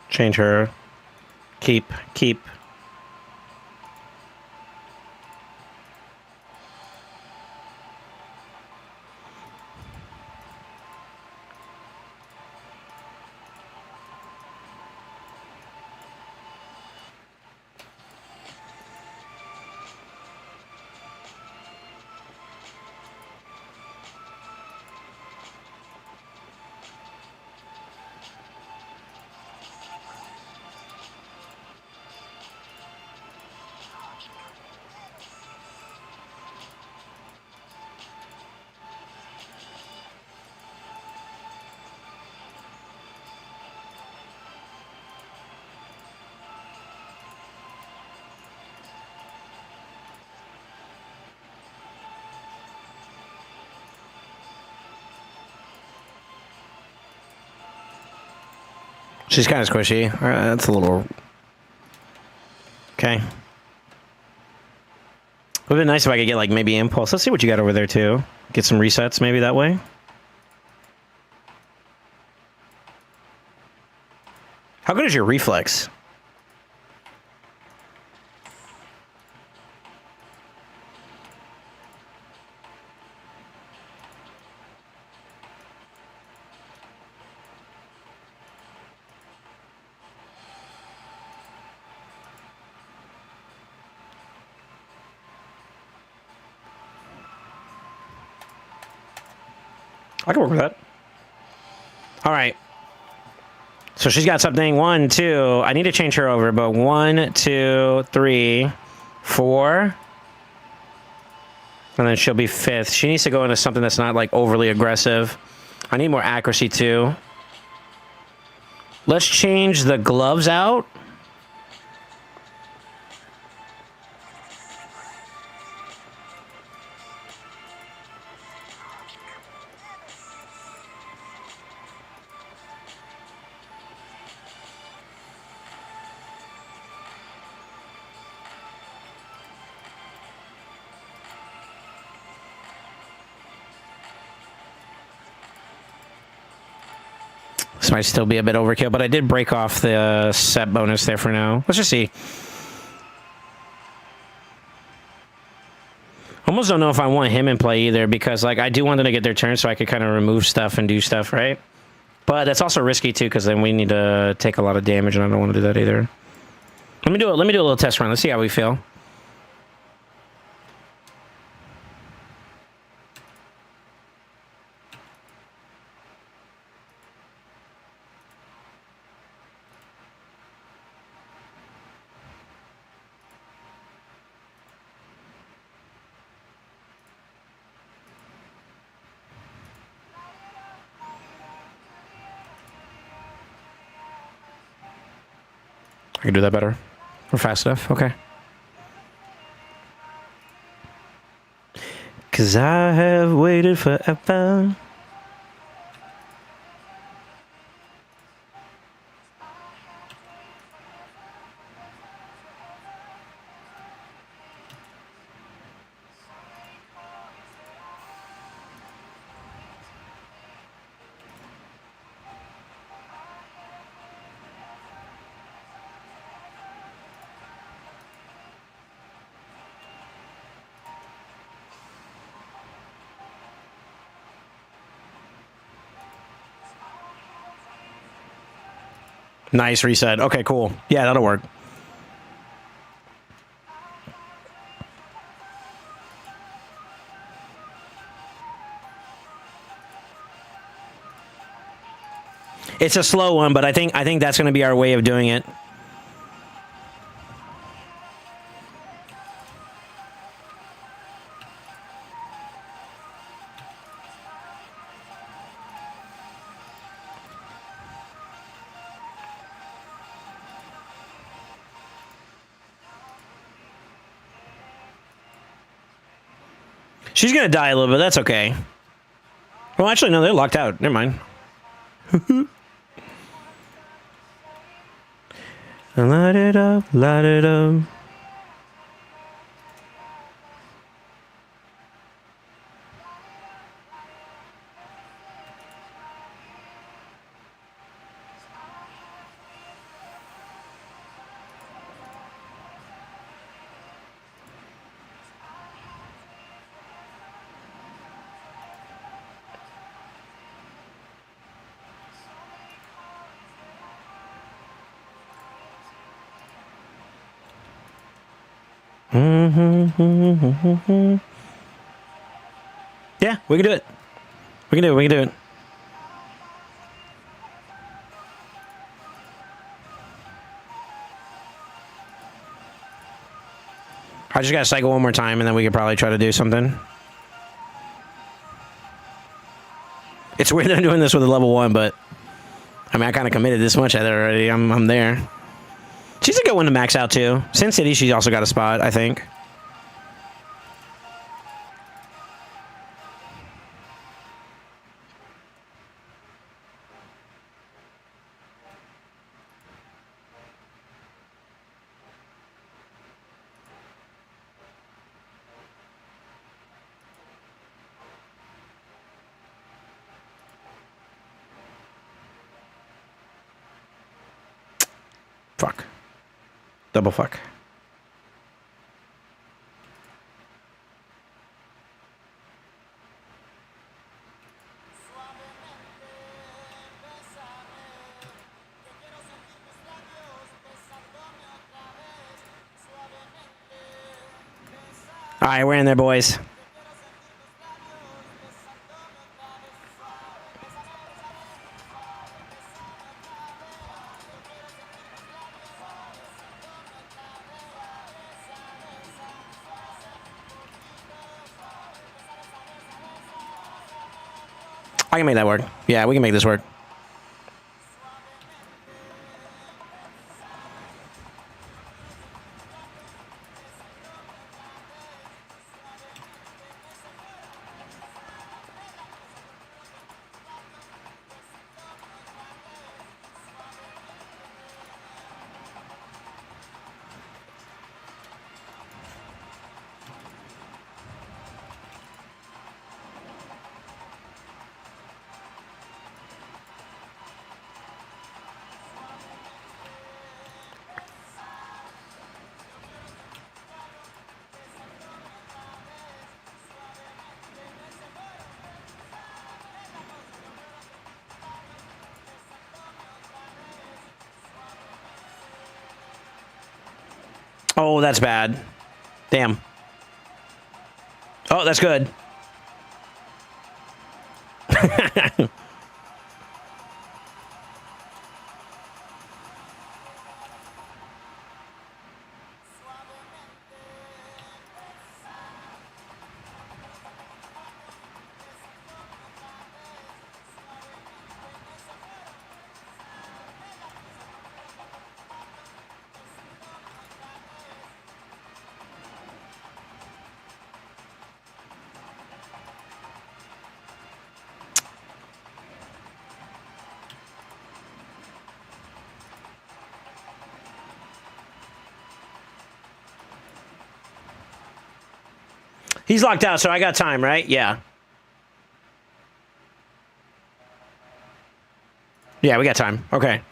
Change her. Keep. She's kind of squishy. That's a little... Okay. Would have been nice if I could get, like, maybe Impulse. Let's see what you got over there, too. Get some resets, maybe, that way. How good is your reflex? I can work with that. All right. So she's got something. 1, 2. I need to change her over, but 1, 2, 3, 4. And then she'll be 5th. She needs to go into something that's not like overly aggressive. I need more accuracy too. Let's change the gloves out. This might still be a bit overkill, but I did break off the set bonus there for now. Let's just see. Almost don't know if I want him in play either, because like I do want them to get their turn so I could kind of remove stuff and do stuff, right? But that's also risky too, because then we need to take a lot of damage, and I don't want to do that either. Let me do a little test run. Let's see how we feel. I can do that better. We're fast enough. Okay. Cause I have waited forever. Nice reset. Okay, cool. Yeah, that'll work. It's a slow one, but I think that's going to be our way of doing it. She's going to die a little bit. That's okay. Well, actually, no, they're locked out. Never mind. Light it up, light it up. Yeah, we can do it. We can do it. We can do it. I just gotta cycle one more time, and then we could probably try to do something. It's weird that I'm doing this with a level 1, but I mean, I kind of committed this much at it already. I'm there. She's a good one to max out too. Sin City, she's also got a spot, I think. Fuck. Double fuck. All right, we're in there, boys. I can make that work. Yeah, we can make this work. Oh, that's bad. Damn. Oh, that's good. He's locked out, so I got time, right? Yeah. Yeah, we got time. Okay.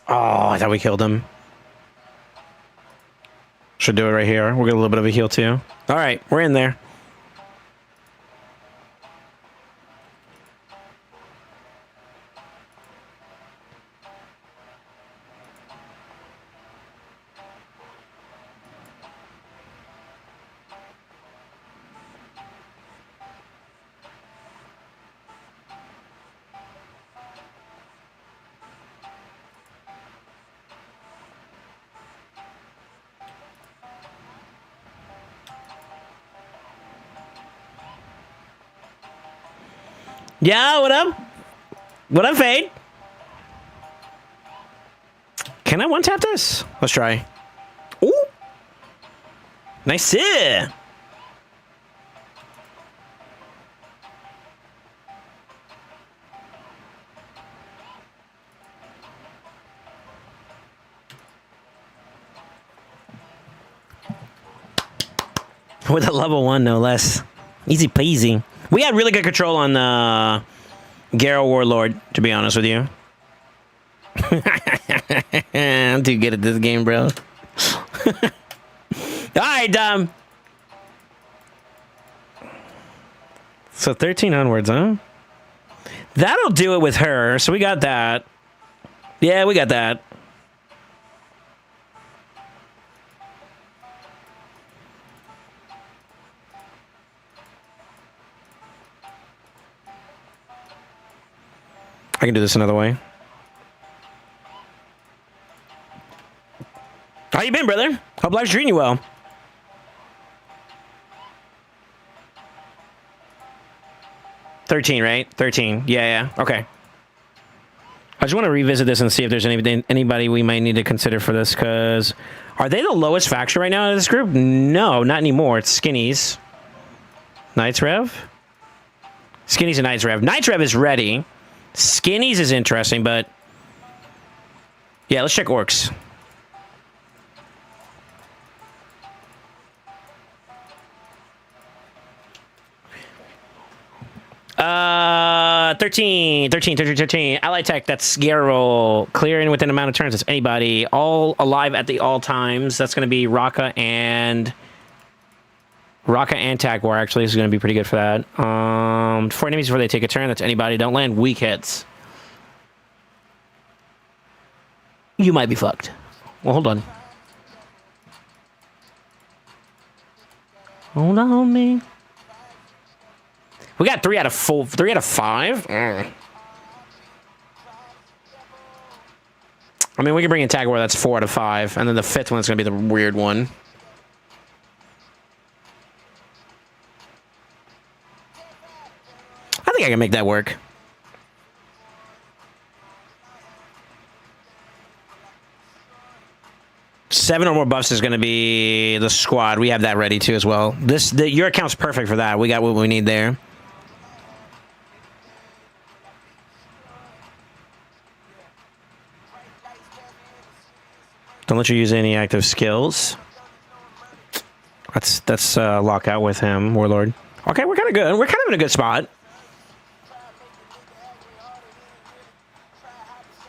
Oh, I thought we killed him. Should do it right here. We'll get a little bit of a heal, too. All right, we're in there. Yeah, what up? What up, Fade? Can I one-tap this? Let's try. Ooh. Nice. With a level 1, no less. Easy peasy. We had really good control on Garo Warlord, to be honest with you. I'm too good at this game, bro. Alright, so 13 onwards, huh? That'll do it with her, so we got that. Yeah, we got that. I can do this another way. How you been, brother? Hope life's treating you well. $13, right? 13. Yeah. Okay. I just want to revisit this and see if there's anybody we might need to consider for this, because are they the lowest faction right now in this group? No, not anymore. It's Skinnies. Knights Rev? Skinnies and Knights Rev. Knights Rev is ready. Skinnies is interesting, but yeah, let's check Orcs. 13. Ally tech, that's Garrel. Clearing within amount of turns, that's anybody. All alive at the all times. That's going to be Raka and Tag War, actually. This is going to be pretty good for that. 4 enemies before they take a turn, that's anybody. Don't land weak hits. You might be fucked. Well, hold on. Hold on, me. We got 3 out of 4, 3 out of 5. I mean, we can bring in Tag War. That's 4 out of 5, and then the 5th one's gonna be the weird one. I think I can make that work. Seven or more buffs is going to be the squad. We have that ready too as well. Your account's perfect for that. We got what we need there. Don't let you use any active skills. Let's lock out with him, Warlord. Okay, we're kind of good. We're kind of in a good spot.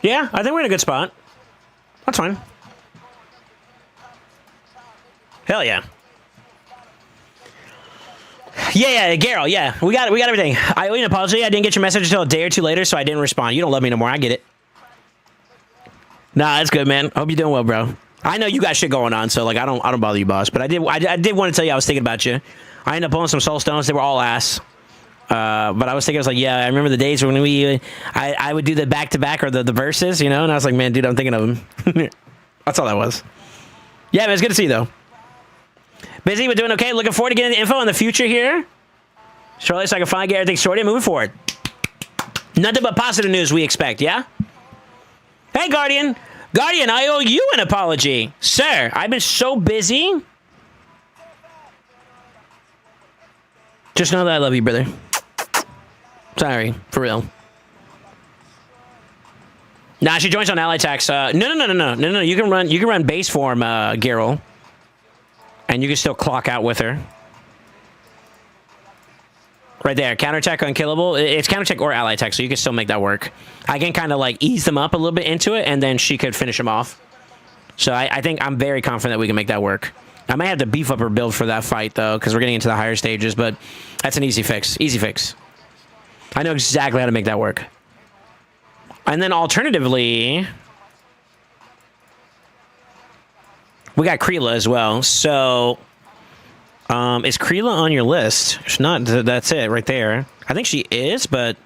Yeah, I think we're in a good spot. That's fine. Hell yeah. Yeah, Garrel, yeah. We got everything. I owe you an apology. I didn't get your message until a day or two later, so I didn't respond. You don't love me no more. I get it. Nah, that's good, man. Hope you're doing well, bro. I know you got shit going on, so like I don't bother you, boss. But I did want to tell you I was thinking about you. I ended up pulling some soul stones. They were all ass. But I was thinking, I was like, yeah, I remember the days when I would do the back-to-back or the verses, you know? And I was like, man, dude, I'm thinking of them. That's all that was. Yeah, man, it's good to see you, though. Busy, but doing okay. Looking forward to getting the info in the future here. Shortly, so I can finally get everything sorted and moving forward. Nothing but positive news we expect, yeah? Hey, Guardian. Guardian, I owe you an apology. Sir, I've been so busy. Just know that I love you, brother. Sorry, for real. Nah, she joins on ally tax. No. You can run base form, Garrel. And you can still clock out with her. Right there, counterattack unkillable. It's counterattack or ally attack, so you can still make that work. I can kind of like ease them up a little bit into it, and then she could finish them off. So I think I'm very confident that we can make that work. I might have to beef up her build for that fight, though, because we're getting into the higher stages, but that's an easy fix. Easy fix. I know exactly how to make that work. And then alternatively, we got Kreela as well. So, is Kreela on your list? If not, that's it right there. I think she is, but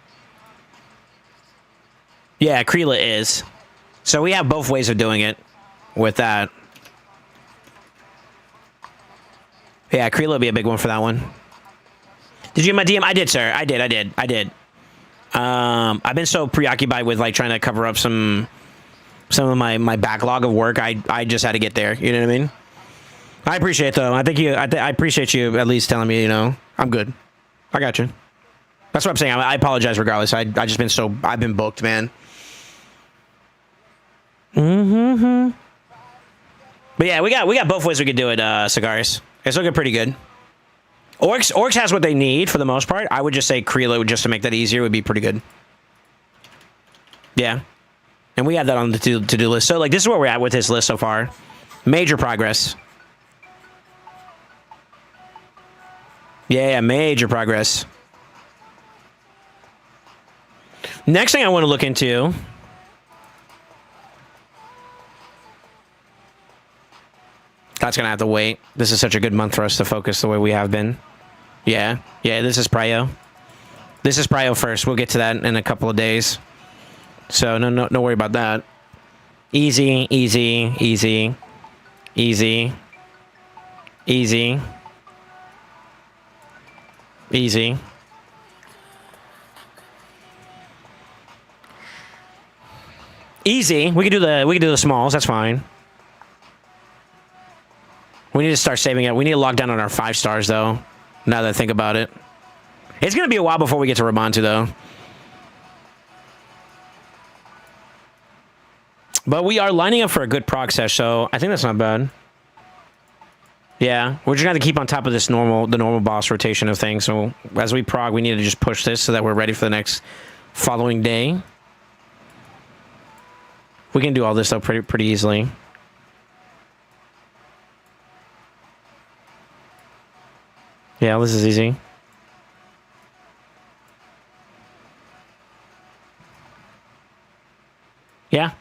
yeah, Kreela is. So we have both ways of doing it with that. Yeah, Kreela would be a big one for that one. Did you get my DM? I did, sir. I did. I've been so preoccupied with like trying to cover up some of my backlog of work. I just had to get there. You know what I mean? I appreciate it, though. I appreciate you at least telling me, you know, I'm good. I got you. That's what I'm saying. I apologize regardless. I've been booked, man. Mm-hmm. But yeah, we got both ways we could do it, Cigars. It's looking pretty good. Orcs has what they need for the most part. I would just say Kreela, just to make that easier, would be pretty good. Yeah. And we have that on the to-do list. So, like, this is where we're at with this list so far. Major progress. Yeah, major progress. Next thing I want to look into... That's going to have to wait. This is such a good month for us to focus the way we have been. Yeah, this is Prio. This is Prio first. We'll get to that in a couple of days. So, no worry about that. Easy. Easy. We can do the smalls. That's fine. We need to start saving it. We need to lock down on our 5 stars, though. Now that I think about it. It's going to be a while before we get to Ramontu, though. But we are lining up for a good prog sesh, so I think that's not bad. Yeah, we're just going to keep on top of the normal boss rotation of things. So as we prog, we need to just push this so that we're ready for the next following day. We can do all this though pretty easily. Yeah, this is easy. Yeah.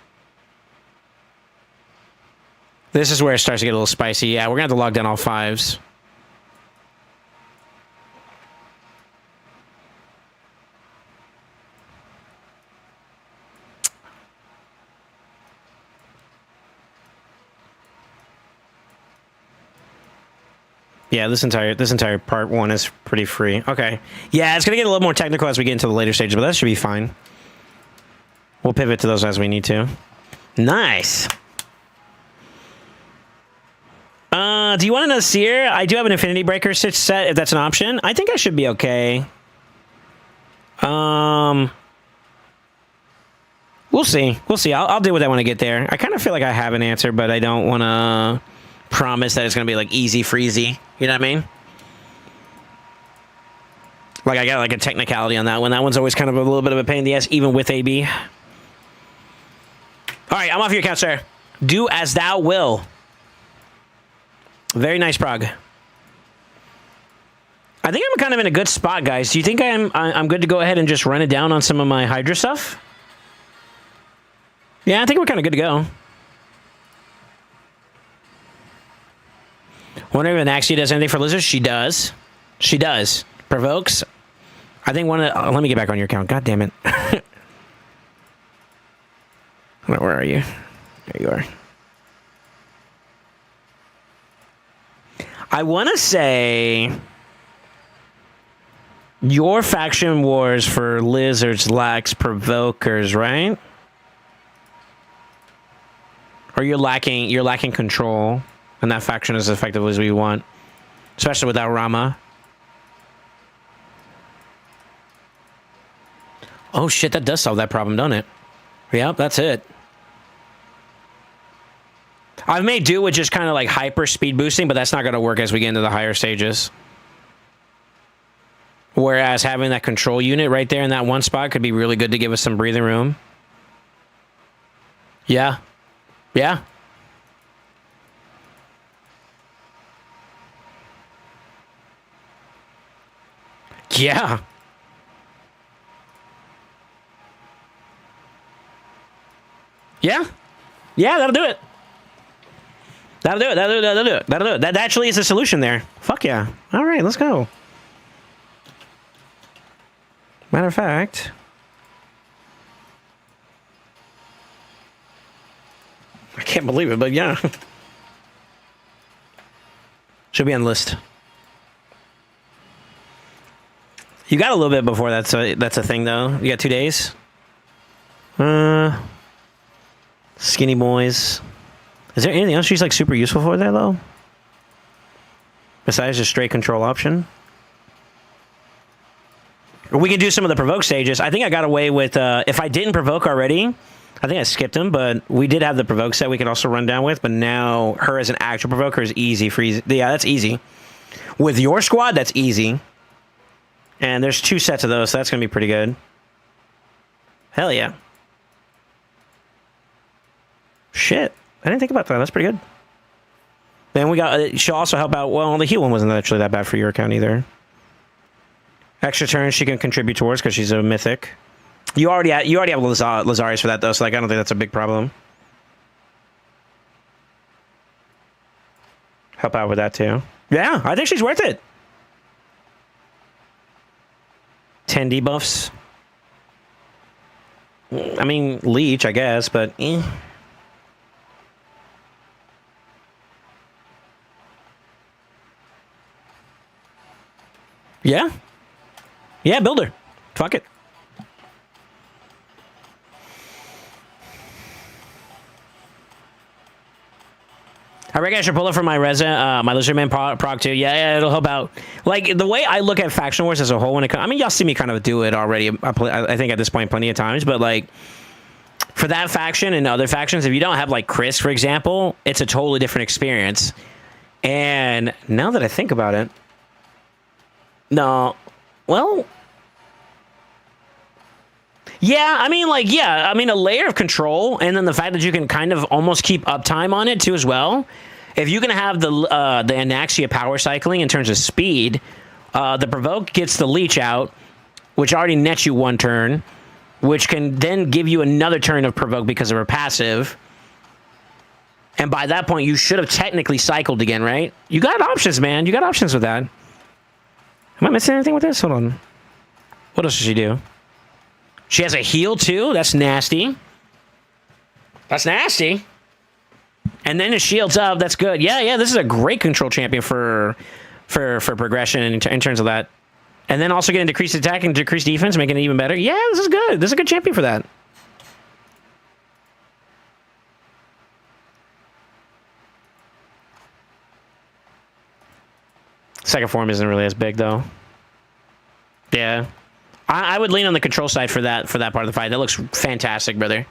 This is where it starts to get a little spicy. Yeah, we're gonna have to log down all 5s. Yeah, this entire part 1 is pretty free. Okay. Yeah, it's gonna get a little more technical as we get into the later stages, but that should be fine. We'll pivot to those as we need to. Nice. Do you want another seer? I do have an Infinity Breaker set if that's an option. I think I should be okay. We'll see. We'll see. I'll deal with that when I get there. I kind of feel like I have an answer, but I don't want to promise that it's going to be like easy freezy. You know what I mean? Like I got like a technicality on that one. That one's always kind of a little bit of a pain in the ass, even with AB. All right, I'm off your account, sir. Do as thou will. Very nice, Prague. I think I'm kind of in a good spot, guys. Do you think I'm good to go ahead and just run it down on some of my Hydra stuff? Yeah, I think we're kind of good to go. Wondering if Anaxia does anything for lizards? She does. She does. Provokes. I think one of the, let me get back on your account. God damn it. Where are you? There you are. I want to say your faction wars for lizards lacks provokers, right? Or you're lacking control, and that faction is as effective as we want, especially without Rama. Oh shit, that does solve that problem, don't it? Yep, that's it. I may do with just kind of like hyper speed boosting, but that's not going to work as we get into the higher stages. Whereas having that control unit right there in that one spot could be really good to give us some breathing room. Yeah. Yeah. Yeah. Yeah. Yeah, that'll do it. That'll do it. That'll do it. That'll do it. That'll do it. That actually is a solution there. Fuck yeah. All right, let's go. Matter of fact, I can't believe it, but yeah. Should be on the list. You got a little bit before that's a thing though. You got 2 days. Skinny boys. Is there anything else she's like super useful for there though? Besides just straight control option? Or we can do some of the provoke stages. I think I got away with, if I didn't provoke already, I think I skipped them, but we did have the provoke set we could also run down with, but now her as an actual provoker is easy for easy. Yeah, that's easy. With your squad, that's easy. And there's 2 sets of those, so that's going to be pretty good. Hell yeah. Shit. I didn't think about that. That's pretty good. Then we got, she'll also help out, well, the heal one wasn't actually that bad for your account either. Extra turns she can contribute towards because she's a mythic. You already have Lazarius for that though, so like I don't think that's a big problem. Help out with that too. Yeah, I think she's worth it. 10 debuffs. I mean, Leech, I guess, but eh. Yeah. Yeah, build her. Fuck it. I reckon I should pull it from my my Lizardman prog too. Yeah, it'll help out. Like, the way I look at Faction Wars as a whole when it comes... I mean, y'all see me kind of do it already, I think at this point plenty of times, but like, for that faction and other factions, if you don't have like Chris, for example, it's a totally different experience. And now that I think about it... No... Well... Yeah, I mean, like, yeah, I mean, a layer of control, and then the fact that you can kind of almost keep uptime on it too as well. If you can have the Anaxia power cycling in terms of speed, the provoke gets the leech out, which already nets you 1 turn, which can then give you another turn of provoke because of her passive. And by that point, you should have technically cycled again, right? You got options, man. You got options with that. Am I missing anything with this? Hold on. What else does she do? She has a heal too. That's nasty. That's nasty. And then it shields up. That's good. Yeah, yeah. This is a great control champion for progression in terms of that. And then also getting decreased attack and decreased defense, making it even better. Yeah, this is good. This is a good champion for that. Second form isn't really as big though. Yeah. I would lean on the control side for that part of the fight. That looks fantastic, brother.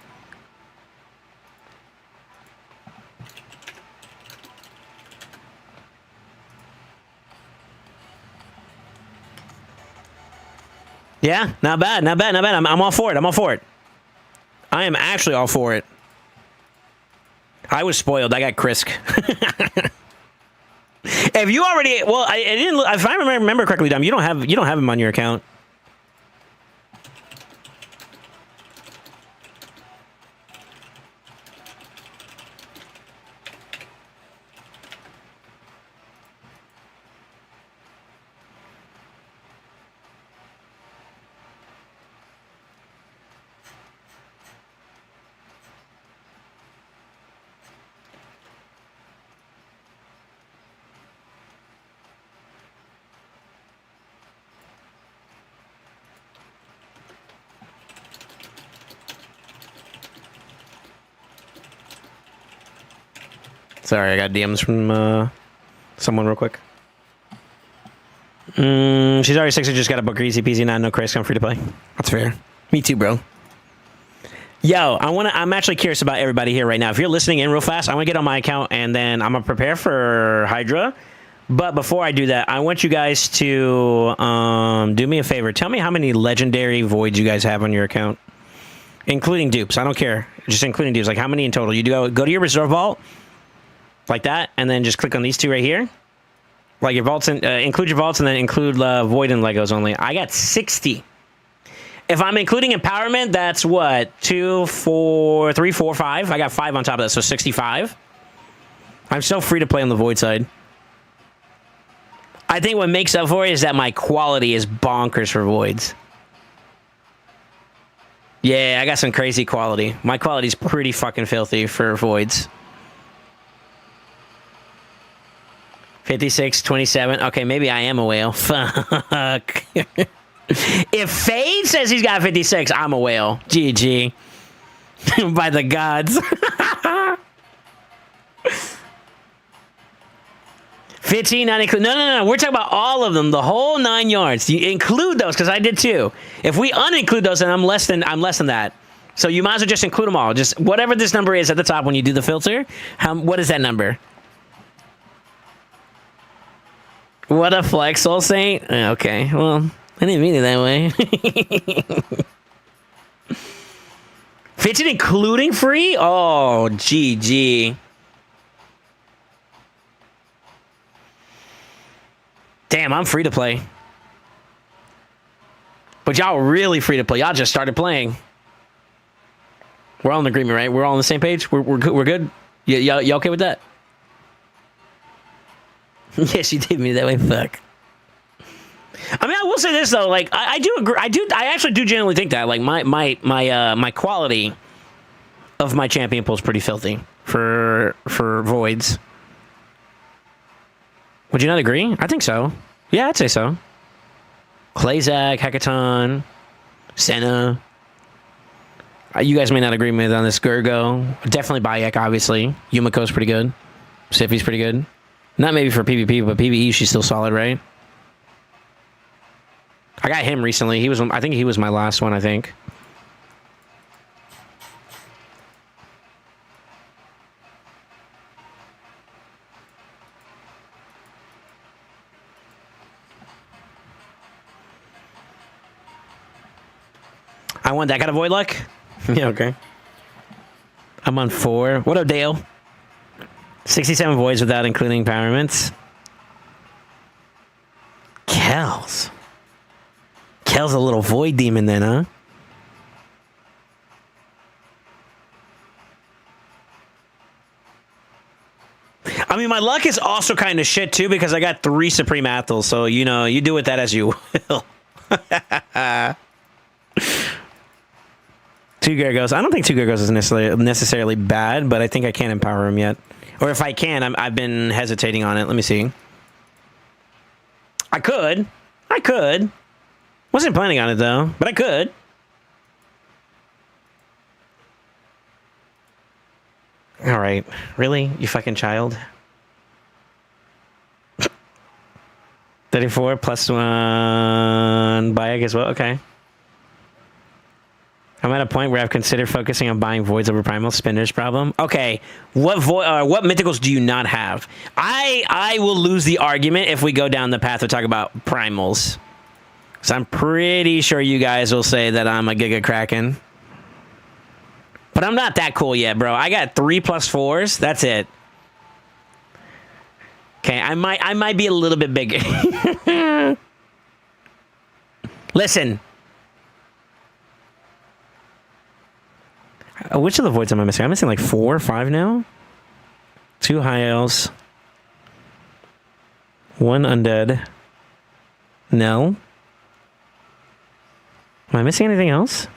Yeah, not bad, not bad, not bad. I'm all for it. I'm all for it. I am actually all for it. I was spoiled. I got Krisk. If you already, well, I didn't. If I remember correctly, Dom, you don't have him on your account. Sorry, I got DMs from someone real quick. She's already 6. Just got a book easy peasy. Not no Chris. I'm free to play. That's fair. Me too, bro. Yo, I'm actually curious about everybody here right now. If you're listening in real fast, I want to get on my account and then I'm gonna prepare for Hydra. But before I do that, I want you guys to do me a favor. Tell me how many legendary voids you guys have on your account, including dupes. I don't care. Just including dupes. Like how many in total? You do go to your reserve vault. Like that, and then just click on these 2 right here. Like your vaults, include your vaults, and then include Void and Legos only. I got 60. If I'm including empowerment, that's what? 2, 4, 3, 4, 5. I got 5 on top of that, so 65. I'm so free to play on the Void side. I think what makes up for it is that my quality is bonkers for Voids. Yeah, I got some crazy quality. My quality's pretty fucking filthy for Voids. 56, 27. Okay, maybe I am a whale. Fuck. If Fade says he's got 56, I'm a whale. GG. By the gods. 15, not include. No. We're talking about all of them, the whole 9 yards. You include those because I did too. If we uninclude those, then I'm less than that. So you might as well just include them all. Just whatever this number is at the top when you do the filter. What is that number? What a flex, SoulSaint. Okay, well, I didn't mean it that way. 15 including free? Oh, GG. Damn, I'm free to play. But y'all really free to play. Y'all just started playing. We're all in agreement, right? We're all on the same page? We're good? Y'all okay with that? Yes, you did me that way. Fuck. I mean, I will say this though. Like, I do agree. I actually do genuinely think that. Like, my quality of my champion pool is pretty filthy for voids. Would you not agree? I think so. Yeah, I'd say so. Clayzak, Hecaton, Senna. You guys may not agree with me on this. Gurgo. Definitely Bayek, obviously. Yumiko's pretty good. Siffy's pretty good. Not maybe for PvP, but PvE, she's still solid, right? I got him recently. I think he was my last one, I think. I want that kind of void luck. Yeah, okay. I'm on 4. What up, Dale? 67 voids without including empowerments. Kel's. Kel's a little void demon then, huh? I mean, my luck is also kind of shit, too, because I got 3 Supreme Athels, so, you know, you do with that as you will. 2 Gargos. I don't think 2 Gargos is necessarily bad, but I think I can't empower him yet. Or if I can, I've been hesitating on it. Let me see. I could. Wasn't planning on it, though, but I could. All right. Really? You fucking child? 34 plus 1 Bayek as well. Okay. I'm at a point where I've considered focusing on buying voids over primal. Spinner's problem. Okay. What mythicals do you not have? I will lose the argument if we go down the path to talk about primals. So I'm pretty sure you guys will say that I'm a Giga Kraken. But I'm not that cool yet, bro. I got 3 plus 4s. That's it. Okay, I might be a little bit bigger. Listen. Which of the voids am I missing? I'm missing like 4 or 5 now. 2 high elves. 1 undead. No. Am I missing anything else?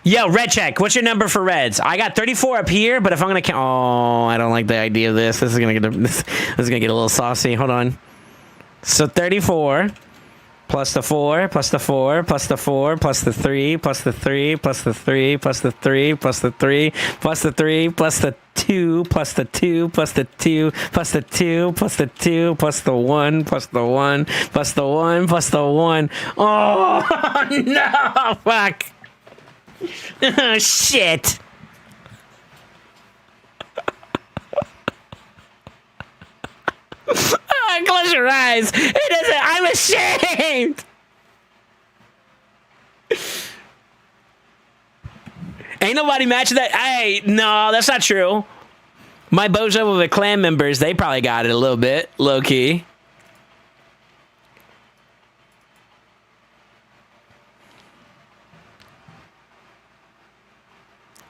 Yo, red check. What's your number for reds? I got 34 up here, but if I'm gonna count, oh, I don't like the idea of this. This is gonna get a little saucy. Hold on. So 34 plus the 4 plus the 4 plus the 4 plus the 3 plus the 3 plus the 3 plus the 3 plus the 3 plus the 3 plus the 2 plus the 2 plus the 2 plus the 2 plus the 2 plus the 1 plus the 1 plus the 1 plus the 1. Oh no! Fuck. Oh, shit. Oh, close your eyes. It doesn't. I'm ashamed. Ain't nobody matching that. Hey, no, that's not true. My bozo with the clan members, they probably got it a little bit, low key.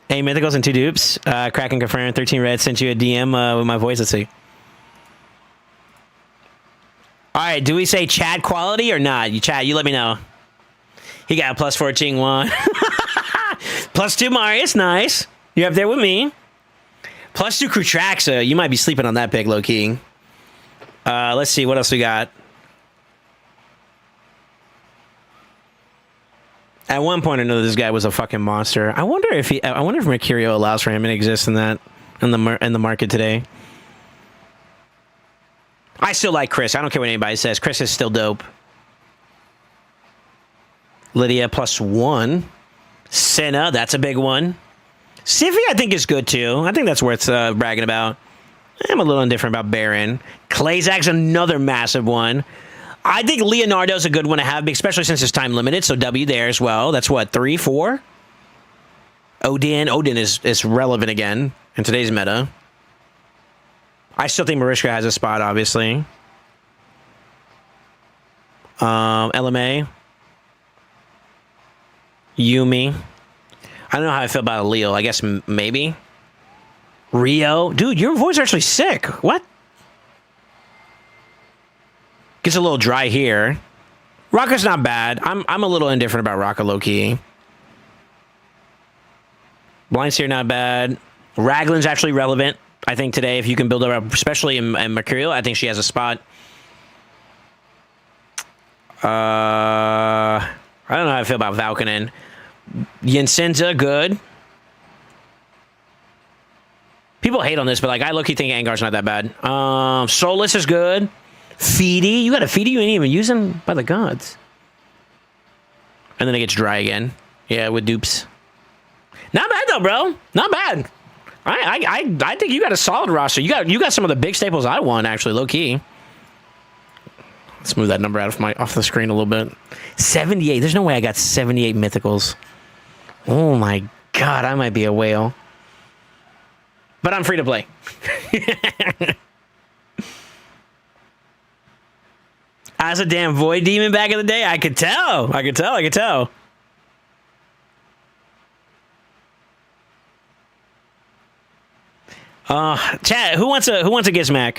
Hey, Mythicals and 2 dupes. Kraken confirmed. 13 red. Sent you a DM with my voice. Let's see. All right. Do we say chat quality or not? You chat. You let me know. He got a plus 14 1. Plus 2 Marius. Nice. You're up there with me. Plus 2 Krutraxa. You might be sleeping on that pick, low key. Let's see. What else we got? At one point, I know this guy was a fucking monster. I wonder if Mercurio allows for him to exist in that in the market today. I still like Chris. I don't care what anybody says. Chris is still dope. Lydia plus 1. Senna, that's a big one. Sivy, I think is good too. I think that's worth bragging about. I'm a little indifferent about Baron. Klazak's another massive one. I think Leonardo's a good one to have, especially since it's time limited, so W there as well. That's what, 3, 4? Odin is relevant again in today's meta. I still think Mariska has a spot, obviously. LMA. Yumi. I don't know how I feel about Leo. I guess maybe. Rio. Dude, your voice is actually sick. What? Gets a little dry here. Rocka's not bad. I'm a little indifferent about Rocka low-key. Blindseer not bad. Raglan's actually relevant, I think, today. If you can build her up, especially in Mercurial, I think she has a spot. I don't know how I feel about Valkynin. Yensenza, good. People hate on this, but like I low-key think Angar's not that bad. Solus is good. Feedy, you got a Feedy you ain't even using by the gods. And then it gets dry again. Yeah, with dupes. Not bad though, bro. Not bad. I think you got a solid roster. You got some of the big staples I want, actually, low key. Let's move that number out of off the screen a little bit. 78. There's no way I got 78 mythicals. Oh my god, I might be a whale. But I'm free to play. As a damn void demon back in the day, I could tell. Chat, who wants a Gizmac?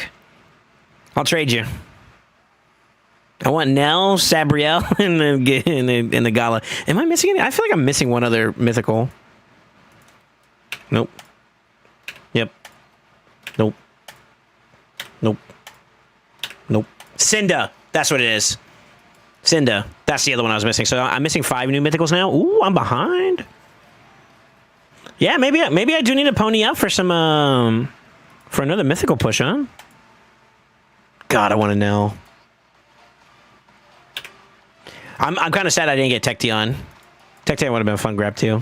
I'll trade you. I want Nell, Sabriel, and the Gala. Am I missing any? I feel like I'm missing one other mythical. Nope. Yep. Nope. Cinda. That's what it is. Cinda. That's the other one I was missing. So I'm missing 5 new mythicals now. Ooh, I'm behind. Yeah, maybe I do need to pony up for some for another mythical push, huh? God, I want to know. I'm kind of sad I didn't get Tection. Tection would have been a fun grab too.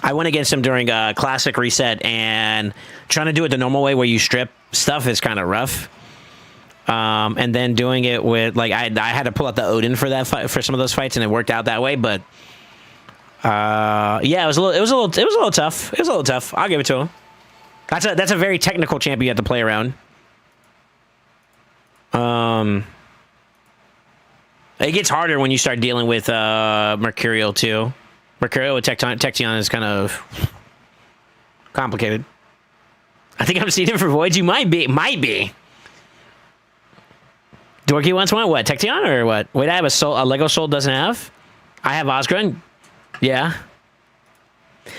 I went against him during a classic reset, and trying to do it the normal way where you strip stuff is kind of rough. And then doing it with I had to pull out the Odin for that fight, for some of those fights, and it worked out that way. But yeah, it was a little tough. It was a little tough. I'll give it to him. That's a very technical champion you have to play around. It gets harder when you start dealing with Mercurial too. Mercurial with Tection is kind of complicated. I think I'm seeing it for Voids. You might be. Dorky wants one. What, Tection or what? Wait, I have a Lego Soul doesn't have. I have Osgren. Yeah.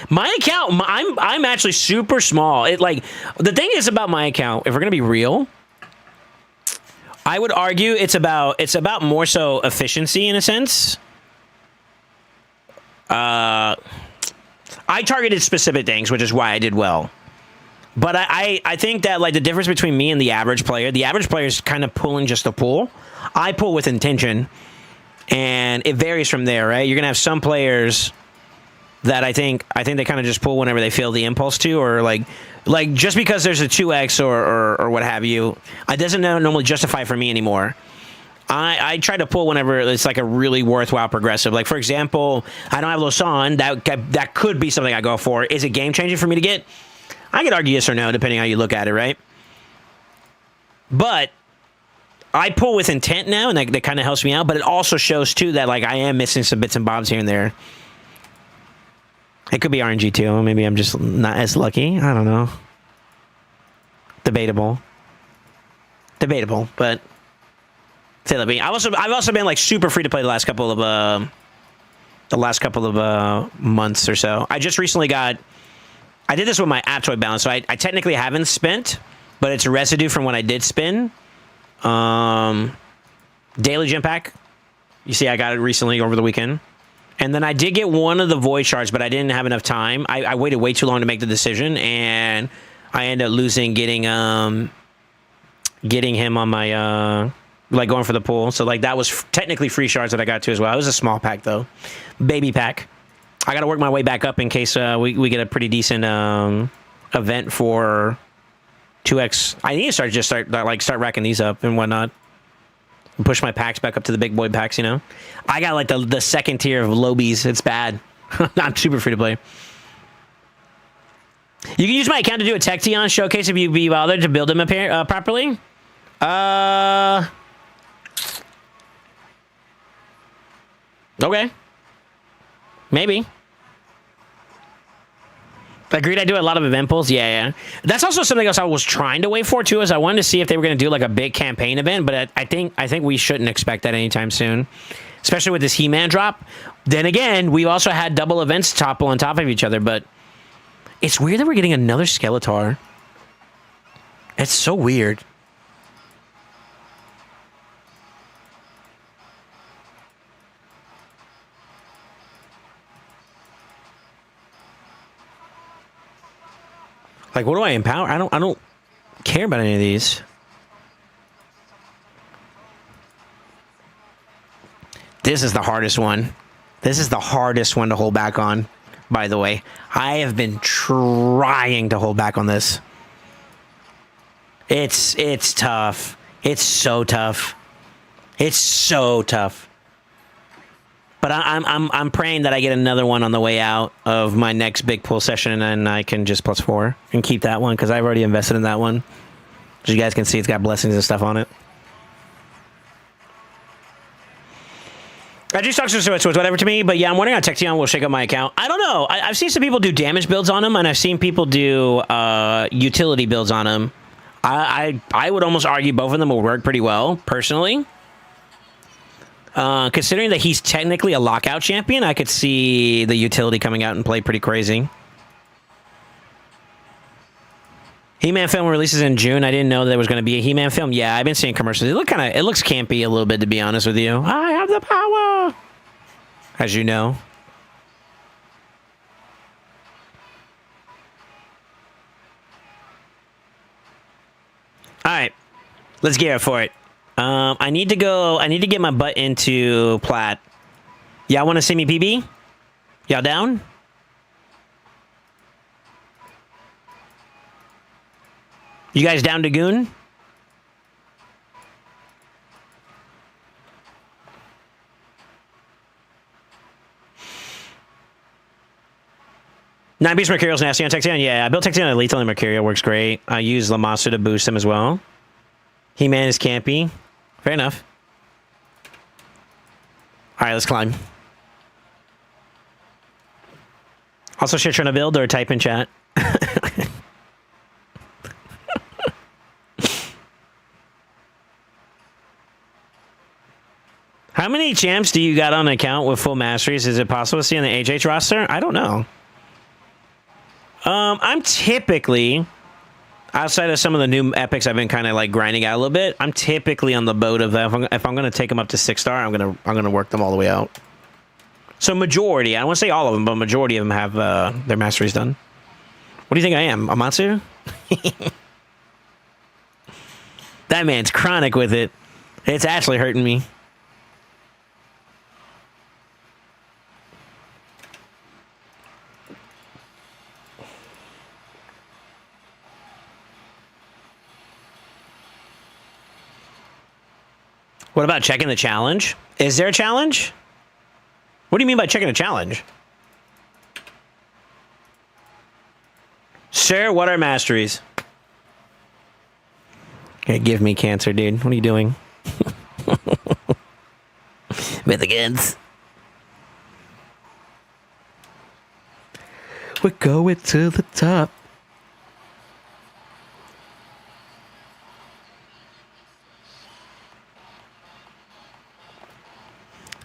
My account, I'm actually super small. The thing is about my account, if we're gonna be real, I would argue it's about more so efficiency in a sense. I targeted specific things, which is why I did well. But I think that the difference between me and the average player is kind of pulling just to pull. I pull with intention, and it varies from there, right? You're gonna have some players that I think they kind of just pull whenever they feel the impulse to, or like just because there's a 2x or what have you, it doesn't normally justify for me anymore. I try to pull whenever it's a really worthwhile progressive. Like, for example, I don't have Losan. That could be something I go for. Is it game changing for me to get? I could argue yes or no, depending how you look at it, right? But I pull with intent now, and that kind of helps me out. But it also shows, too, that I am missing some bits and bobs here and there. It could be RNG, too. Maybe I'm just not as lucky. I don't know. Debatable, but... I've also been super free to play the last couple of months or so. I just recently I did this with my Aptoid balance, so I technically haven't spent, but it's a residue from when I did spin. Daily gem pack. You see, I got it recently over the weekend, and then I did get one of the void shards, but I didn't have enough time. I waited way too long to make the decision, and I ended up losing getting him on my going for the pool. So that was technically free shards that I got too as well. It was a small pack though, baby pack. I got to work my way back up in case we get a pretty decent event for 2x. I need to start racking these up and whatnot, and push my packs back up to the big boy packs. I got the second tier of lobies. It's bad. I'm super free to play. You can use my account to do a Tection showcase if you be bothered to build them up properly. Okay. Maybe. Agreed, I do a lot of event pulls. Yeah. That's also something else I was trying to wait for, too, is I wanted to see if they were going to do a big campaign event, but I think we shouldn't expect that anytime soon, especially with this He-Man drop. Then again, we also had double events topple on top of each other, but it's weird that we're getting another Skeletor. It's so weird. What do I empower? I don't care about any of these. This is the hardest one. This is the hardest one to hold back on, by the way. I have been trying to hold back on this. It's tough. It's so tough. It's so tough. But I'm praying that I get another one on the way out of my next big pull session, and I can just +4 and keep that one because I've already invested in that one. As you guys can see, it's got blessings and stuff on it. I just talked to Switch, whatever to me, but yeah, I'm wondering how Tecton will shake up my account. I don't know. I've seen some people do damage builds on them, and I've seen people do utility builds on them. I would almost argue both of them will work pretty well, personally. Considering that he's technically a lockout champion, I could see the utility coming out and play pretty crazy. He-Man film releases in June. I didn't know there was going to be a He-Man film. Yeah, I've been seeing commercials. It looks campy a little bit, to be honest with you. I have the power, as you know. All right, let's get for it. I need to get my butt into Plat. Y'all want to see me PB? Y'all down? You guys down to goon? Nine-piece Mercurial's nasty on Texion. Yeah, I built Texion on Lethal and Mercurial. Works great. I use Lamasa to boost him as well. He-Man is campy. Fair enough. All right, let's climb. Also, shit trying to build or type in chat. How many champs do you got on account with full masteries? Is it possible to see on the HH roster? I don't know. I'm typically, outside of some of the new epics I've been kind of like grinding out a little bit, I'm typically on the boat of that. If I'm going to take them up to 6-star, I'm going to work them all the way out. So majority, I don't want to say all of them, but majority of them have their masteries done. What do you think I am, Amatsu? That man's chronic with it. It's actually hurting me. What about checking the challenge? Is there a challenge? What do you mean by checking a challenge? Sir, what are masteries? Okay, give me cancer, dude. What are you doing? Mythicans. We're going to the top.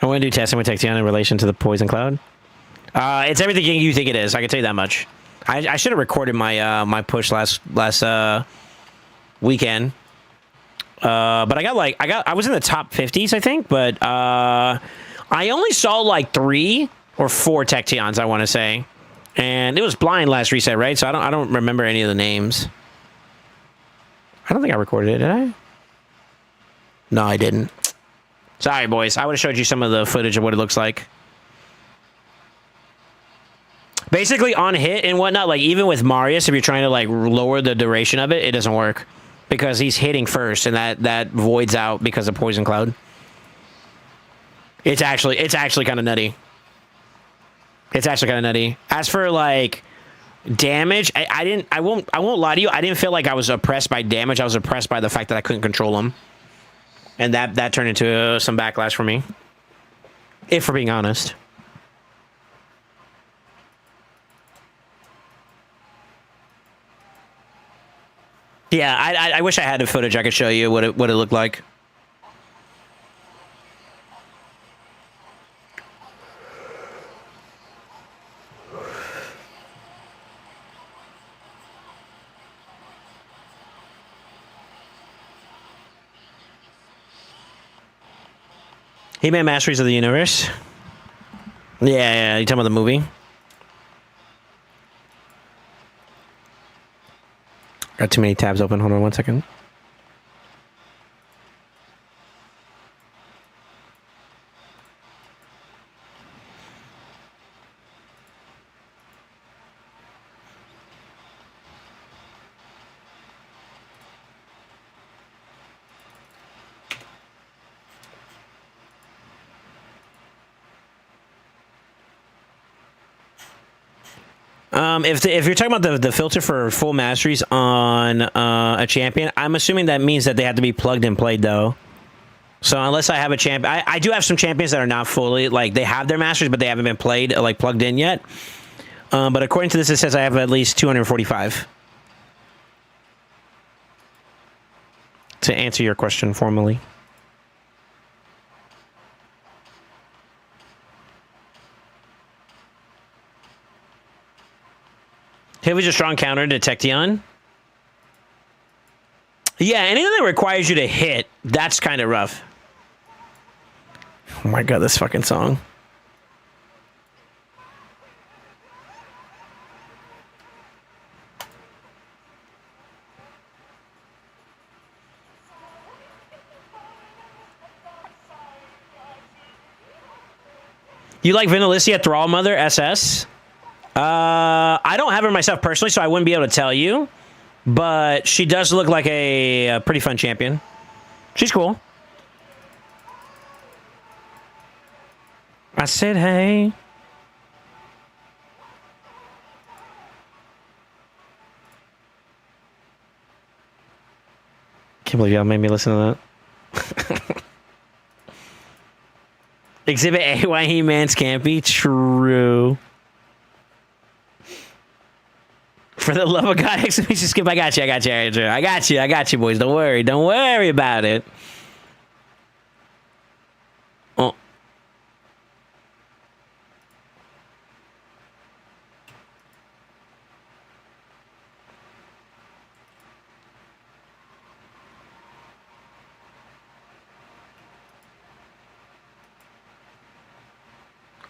I want to do testing with Texion in relation to the poison cloud. It's everything you think it is. I can tell you that much. I should have recorded my my push last weekend. But I was in the top 50s, I think. But I only saw like 3 or 4 Texions, I want to say, and it was blind last reset, right? So I don't remember any of the names. I don't think I recorded it, did I? No, I didn't. Sorry, boys. I would have showed you some of the footage of what it looks like. Basically, on hit and whatnot, like even with Marius, if you're trying to like lower the duration of it, it doesn't work because he's hitting first, and that voids out because of poison cloud. It's actually kind of nutty. It's actually kind of nutty. As for like damage, I won't lie to you. I didn't feel like I was oppressed by damage. I was oppressed by the fact that I couldn't control him. And that turned into some backlash for me, if we're being honest. Yeah, I wish I had the footage. I could show you what it looked like. He-Man Masteries of the Universe. Yeah, you talking about the movie? Got too many tabs open. Hold on 1 second. If you're talking about the filter for full masteries on a champion, I'm assuming that means that they have to be plugged and played though. So unless I have a champion, I do have some champions that are not fully, like, they have their masters, but they haven't been played, like, plugged in yet. But according to this, it says I have at least 245. To answer your question formally. Hit was a strong counter to Tection. Yeah, anything that requires you to hit, that's kind of rough. Oh my god, this fucking song. You like Vanillicia Thrall Mother SS? I don't have her myself personally, so I wouldn't be able to tell you. But she does look like a pretty fun champion. She's cool. I said, hey. Can't believe y'all made me listen to that. Exhibit A, why He-Man's can't be true. For the love of God, exclamation skip. I got you, Andrew. I got you, boys. Don't worry about it. Oh.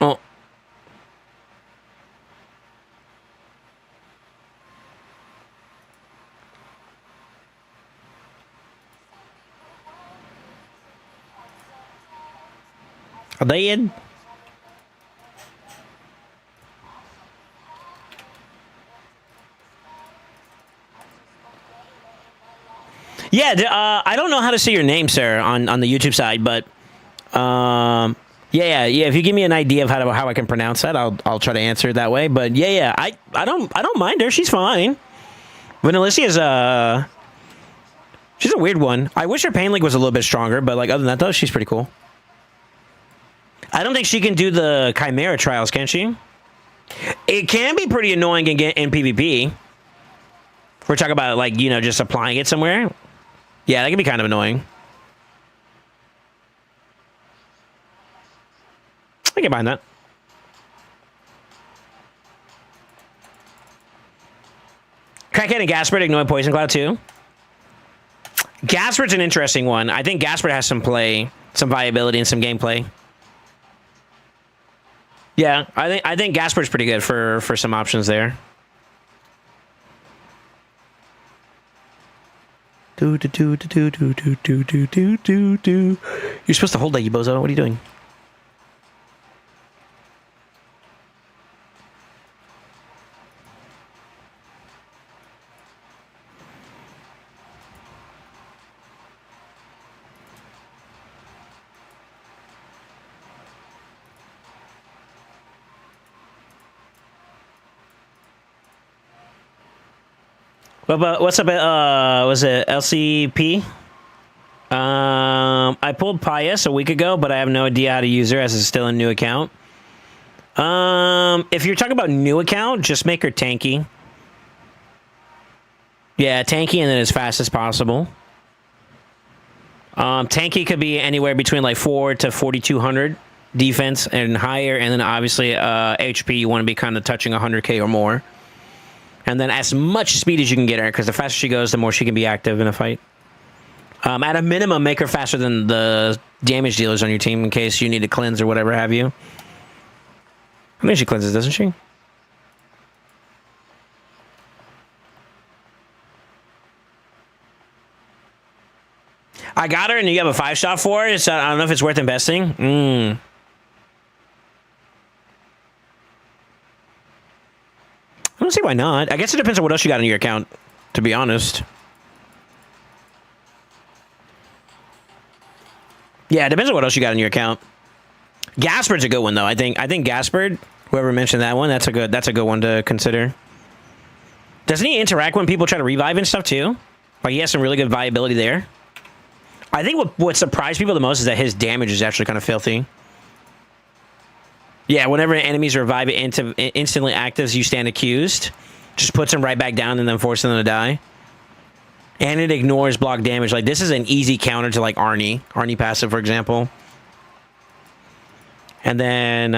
Oh. Are they in? Yeah, I don't know how to say your name, sir, on the YouTube side, but yeah. If you give me an idea of how I can pronounce that, I'll try to answer it that way. But yeah, I don't mind her. She's fine. Vanillicia is she's a weird one. I wish her pain link was a little bit stronger, but like other than that though, she's pretty cool. I don't think she can do the Chimera trials, can she? It can be pretty annoying in PvP. If we're talking about, like, you know, just applying it somewhere. Yeah, that can be kind of annoying. I can mind that. Crackhead and Gaspard ignoring Poison Cloud too. Gaspard's an interesting one. I think Gaspard has some play, some viability, and some gameplay. Yeah, I think Gaspard's pretty good for some options there. You're supposed to hold that, you bozo. What are you doing? What's up? Was it LCP? I pulled Pius a week ago, but I have no idea how to use her as it's still a new account. If you're talking about new account, just make her tanky. Yeah, tanky and then as fast as possible. Tanky could be anywhere between like 4 to 4,200 defense and higher, and then obviously HP you want to be kind of touching 100k or more. And then as much speed as you can get her, because the faster she goes, the more she can be active in a fight. At a minimum, make her faster than the damage dealers on your team in case you need to cleanse or whatever have you. I think she cleanses, doesn't she? I got her, and you have a 5-shot for her, so I don't know if it's worth investing. I don't see why not. I guess it depends on what else you got in your account, to be honest. Yeah, it depends on what else you got in your account. Gaspard's a good one, though. I think Gaspard Whoever mentioned that one, that's a good one to consider. Doesn't he interact when people try to revive and stuff too? Like he has some really good viability there. I think what surprised people the most is that his damage is actually kind of filthy. Yeah, whenever enemies revive instantly actives, you stand accused. Just puts them right back down and then forces them to die. And it ignores block damage. Like, this is an easy counter to, like, Arnie. Arnie passive, for example. And then,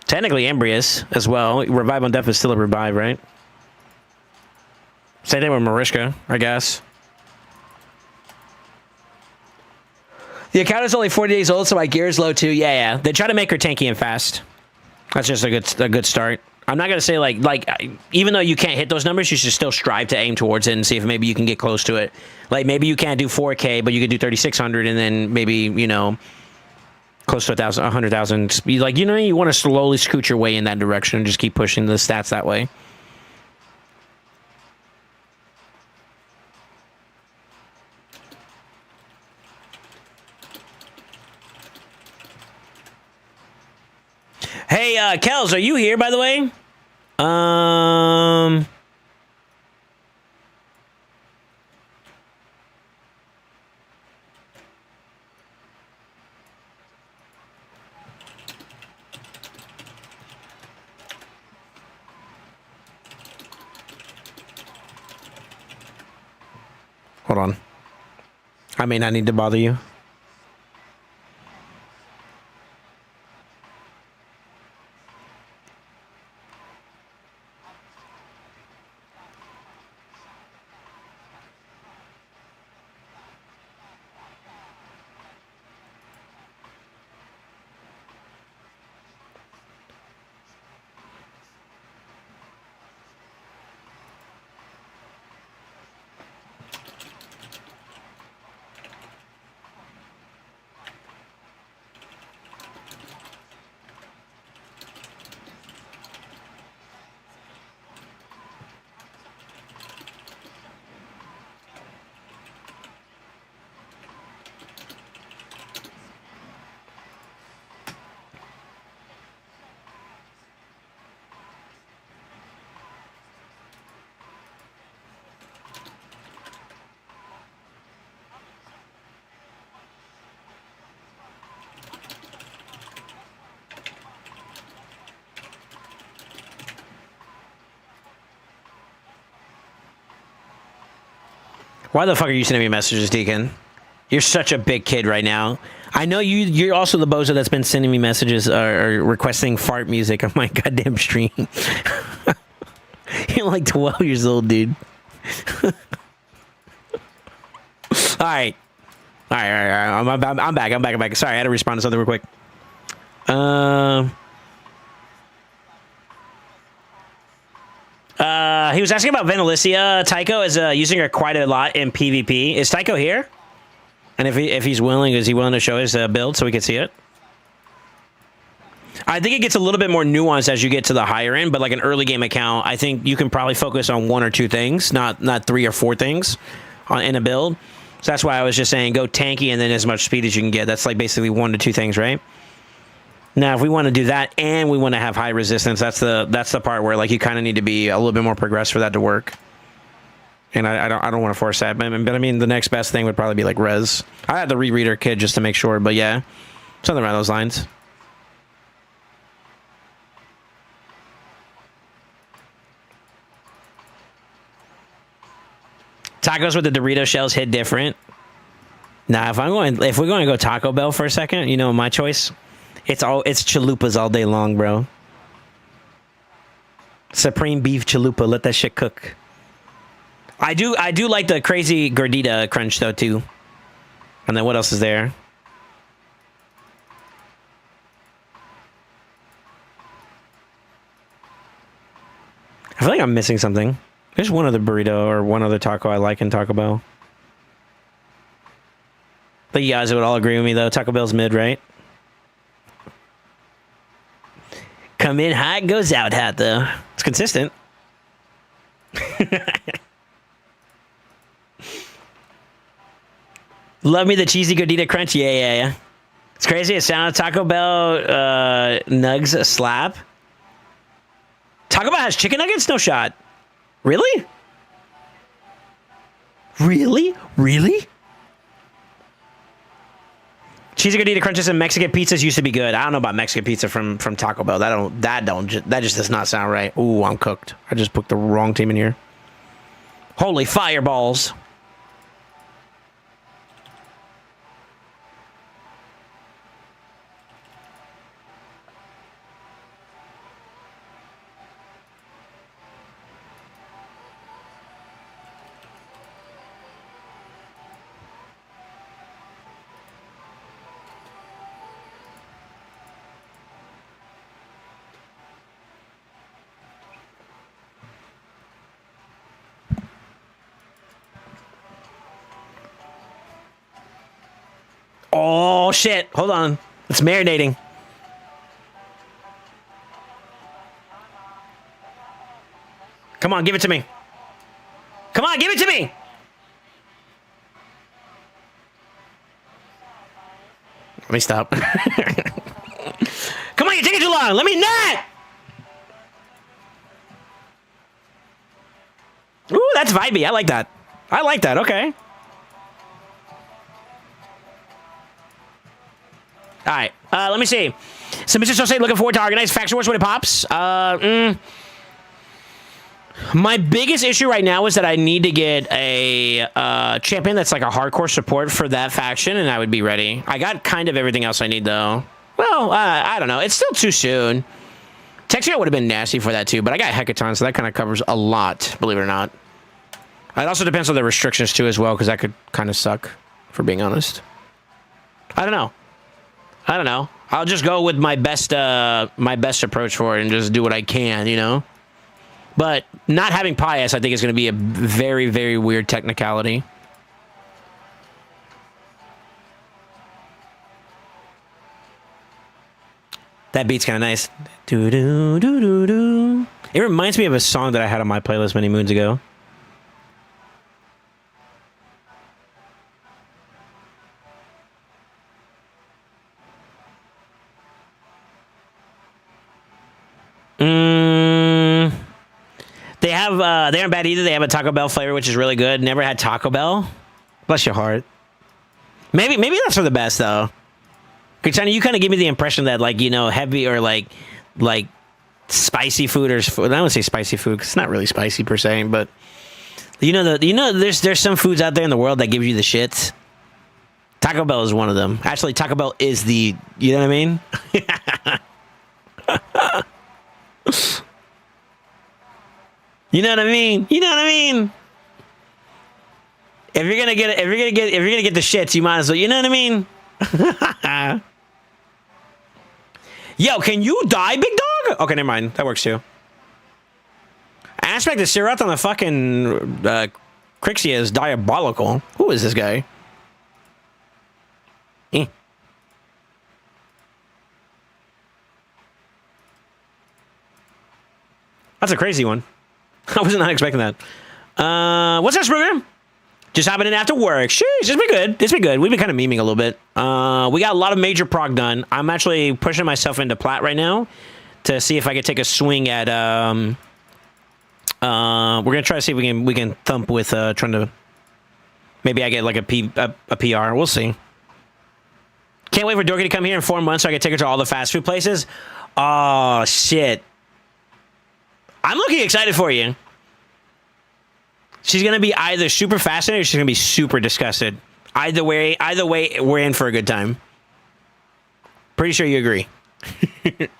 technically Embrius as well. Revive on death is still a revive, right? Same thing with Marishka, I guess. The account is only 40 days old, so my gear is low too. Yeah. They try to make her tanky and fast. That's just a good start. I'm not gonna say like even though you can't hit those numbers, you should still strive to aim towards it and see if maybe you can get close to it. Like maybe you can't do 4K, but you could do 3,600, and then maybe, you know, close to 100,000. Like, you know, you want to slowly scoot your way in that direction and just keep pushing the stats that way. Hey, Kels, are you here, by the way? Hold on. I may not need to bother you. Why the fuck are you sending me messages, Deacon? You're such a big kid right now. I know you're also the bozo that's been sending me messages or requesting fart music on my goddamn stream. You're like 12 years old, dude. All right. I'm back. Sorry, I had to respond to something real quick. He was asking about Venalicia. Tycho is using her quite a lot in PvP. Is Tycho here? And if he's willing, is he willing to show his build so we can see it? I think it gets a little bit more nuanced as you get to the higher end, but like an early game account, I think you can probably focus on one or two things, not 3 or 4 things in a build. So that's why I was just saying go tanky and then as much speed as you can get. That's like basically 1 to 2 things, right? Now, if we want to do that and we want to have high resistance, that's the part where like you kind of need to be a little bit more progressed for that to work. And I don't want to force that, but I mean the next best thing would probably be like res. I had the rereader kid just to make sure, but yeah, something around those lines. Tacos with the Dorito shells hit different. Nah, if we're going to go Taco Bell for a second, you know my choice. It's chalupas all day long, bro. Supreme beef chalupa, let that shit cook. I do like the crazy gordita crunch though too. And then what else is there? I feel like I'm missing something. There's one other burrito or one other taco I like in Taco Bell. But you guys would all agree with me though. Taco Bell's mid, right? Come in hot, goes out hot, though. It's consistent. Love me the cheesy gordita crunch. Yeah. It's crazy. It sounded Taco Bell nugs a slap. Taco Bell has chicken nuggets? No shot. Really? Really? Cheesy gordita crunches and Mexican pizzas used to be good. I don't know about Mexican pizza from Taco Bell. That just does not sound right. Ooh, I'm cooked. I just put the wrong team in here. Holy fireballs. Oh, shit. Hold on. It's marinating. Come on, give it to me. Come on, give it to me. Let me stop. Come on, you're taking too long. Let me nut. Ooh, that's vibey. I like that. Okay. All right, let me see. So, Mr. SoulSaint, looking forward to organized faction wars when it pops. My biggest issue right now is that I need to get a champion that's like a hardcore support for that faction, and I would be ready. I got kind of everything else I need, though. Well, I don't know. It's still too soon. Texture would have been nasty for that, too, but I got Hecaton, so that kind of covers a lot, believe it or not. It also depends on the restrictions, too, as well, because that could kind of suck, for being honest. I don't know. I'll just go with my best approach for it and just do what I can, you know? But not having Pious, I think, is going to be a very, very weird technicality. That beat's kind of nice. Do-do-do-do-do. It reminds me of a song that I had on my playlist many moons ago. They have, they aren't bad either. They have a Taco Bell flavor, which is really good. Never had Taco Bell. Bless your heart. Maybe that's for the best, though. Because you kind of give me the impression that, like, you know, heavy or, like spicy food or... I don't say spicy food, because it's not really spicy, per se, but... There's some foods out there in the world that give you the shits. Taco Bell is one of them. Actually, Taco Bell is the... You know what I mean? You know what I mean? If you're gonna get the shits, you might as well. You know what I mean? Yo, can you die, big dog? Okay, never mind. That works too. Aspect the Sirat on the fucking Crixia is diabolical. Who is this guy? That's a crazy one. I was not expecting that. What's this program? Just hopping in after work. Sheesh, it's been good. We've been kind of memeing a little bit. We got a lot of major prog done. I'm actually pushing myself into plat right now to see if I could take a swing at. We're gonna try to see if we can thump with trying to. Maybe I get like a PR. We'll see. Can't wait for Dorky to come here in 4 months so I can take her to all the fast food places. Oh shit. I'm looking excited for you. She's going to be either super fascinated or she's going to be super disgusted. Either way, we're in for a good time. Pretty sure you agree. This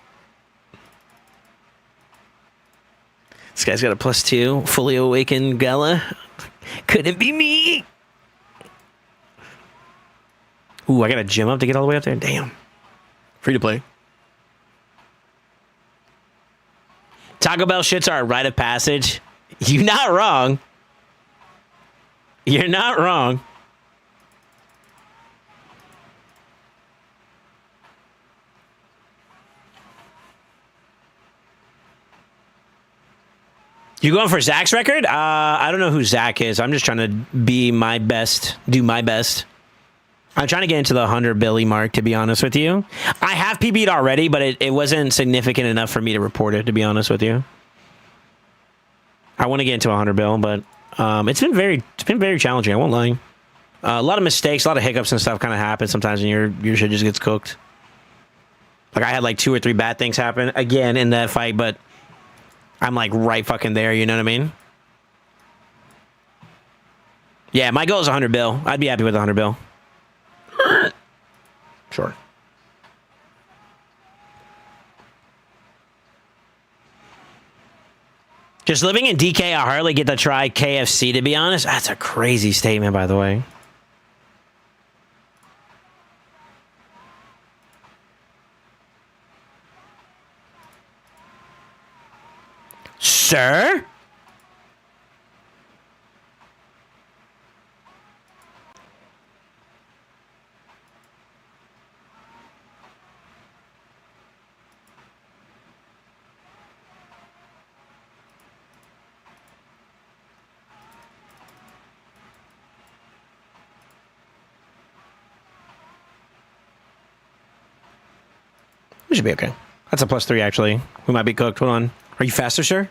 guy's got a +2. Fully awakened Gala. Couldn't be me. Ooh, I got to gym up to get all the way up there. Damn. Free to play. Taco Bell shits are a rite of passage. You're not wrong. You're not wrong. You going for Zach's record? I don't know who Zach is. I'm just trying to be my best, do my best. I'm trying to get into the 100 Billy mark, to be honest with you. I have PB'd already, but it wasn't significant enough for me to report it, to be honest with you. I want to get into 100 bill, but it's been very challenging. I won't lie. A lot of mistakes, a lot of hiccups and stuff kind of happen sometimes, and your shit just gets cooked. Like, I had like 2 or 3 bad things happen again in that fight, but I'm like right fucking there. You know what I mean? Yeah, my goal is 100 bill. I'd be happy with 100 bill. Sure. Just living in DK, I hardly get to try KFC, to be honest. That's a crazy statement, by the way. Sir? We should be okay. That's a +3, actually. We might be cooked. Hold on. Are you faster, sir?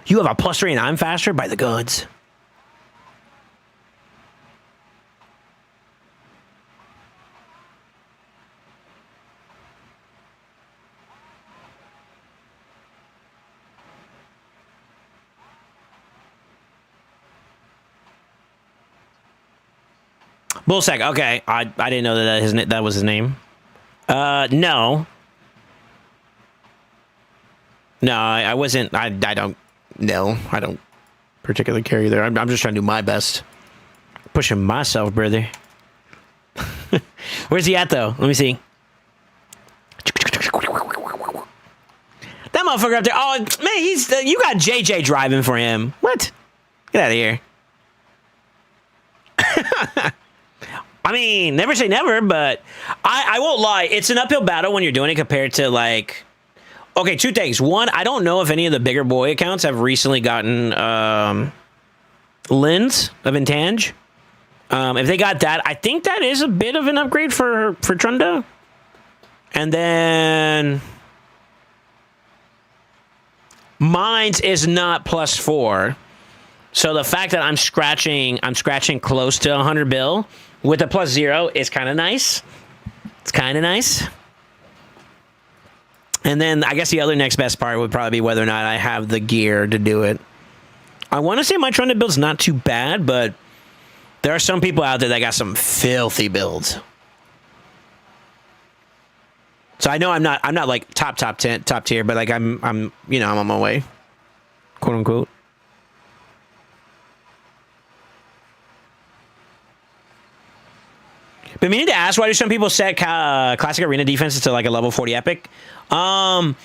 You have a +3 and I'm faster? By the gods. Bullsack. Okay. I didn't know that was his name. No. No, I wasn't. I don't. No, I don't particularly care either. I'm just trying to do my best. Pushing myself, brother. Where's he at, though? Let me see. That motherfucker up there. Oh, man, you got JJ driving for him. What? Get out of here. I mean, never say never, but I won't lie. It's an uphill battle when you're doing it compared to, like... Okay, 2 things. One, I don't know if any of the bigger boy accounts have recently gotten Lens of Intange. If they got that, I think that is a bit of an upgrade for Trunda. And then... Mine's is not +4. So the fact that I'm scratching close to 100 bill with a +0 is kind of nice. It's kind of nice. And then I guess the other next best part would probably be whether or not I have the gear to do it. I want to say my Trunda build's not too bad, but there are some people out there that got some filthy builds. So I know I'm not like top tier, but like I'm on my way, quote unquote. Been meaning to ask, why do some people set classic arena defenses to like a level 40 epic? Not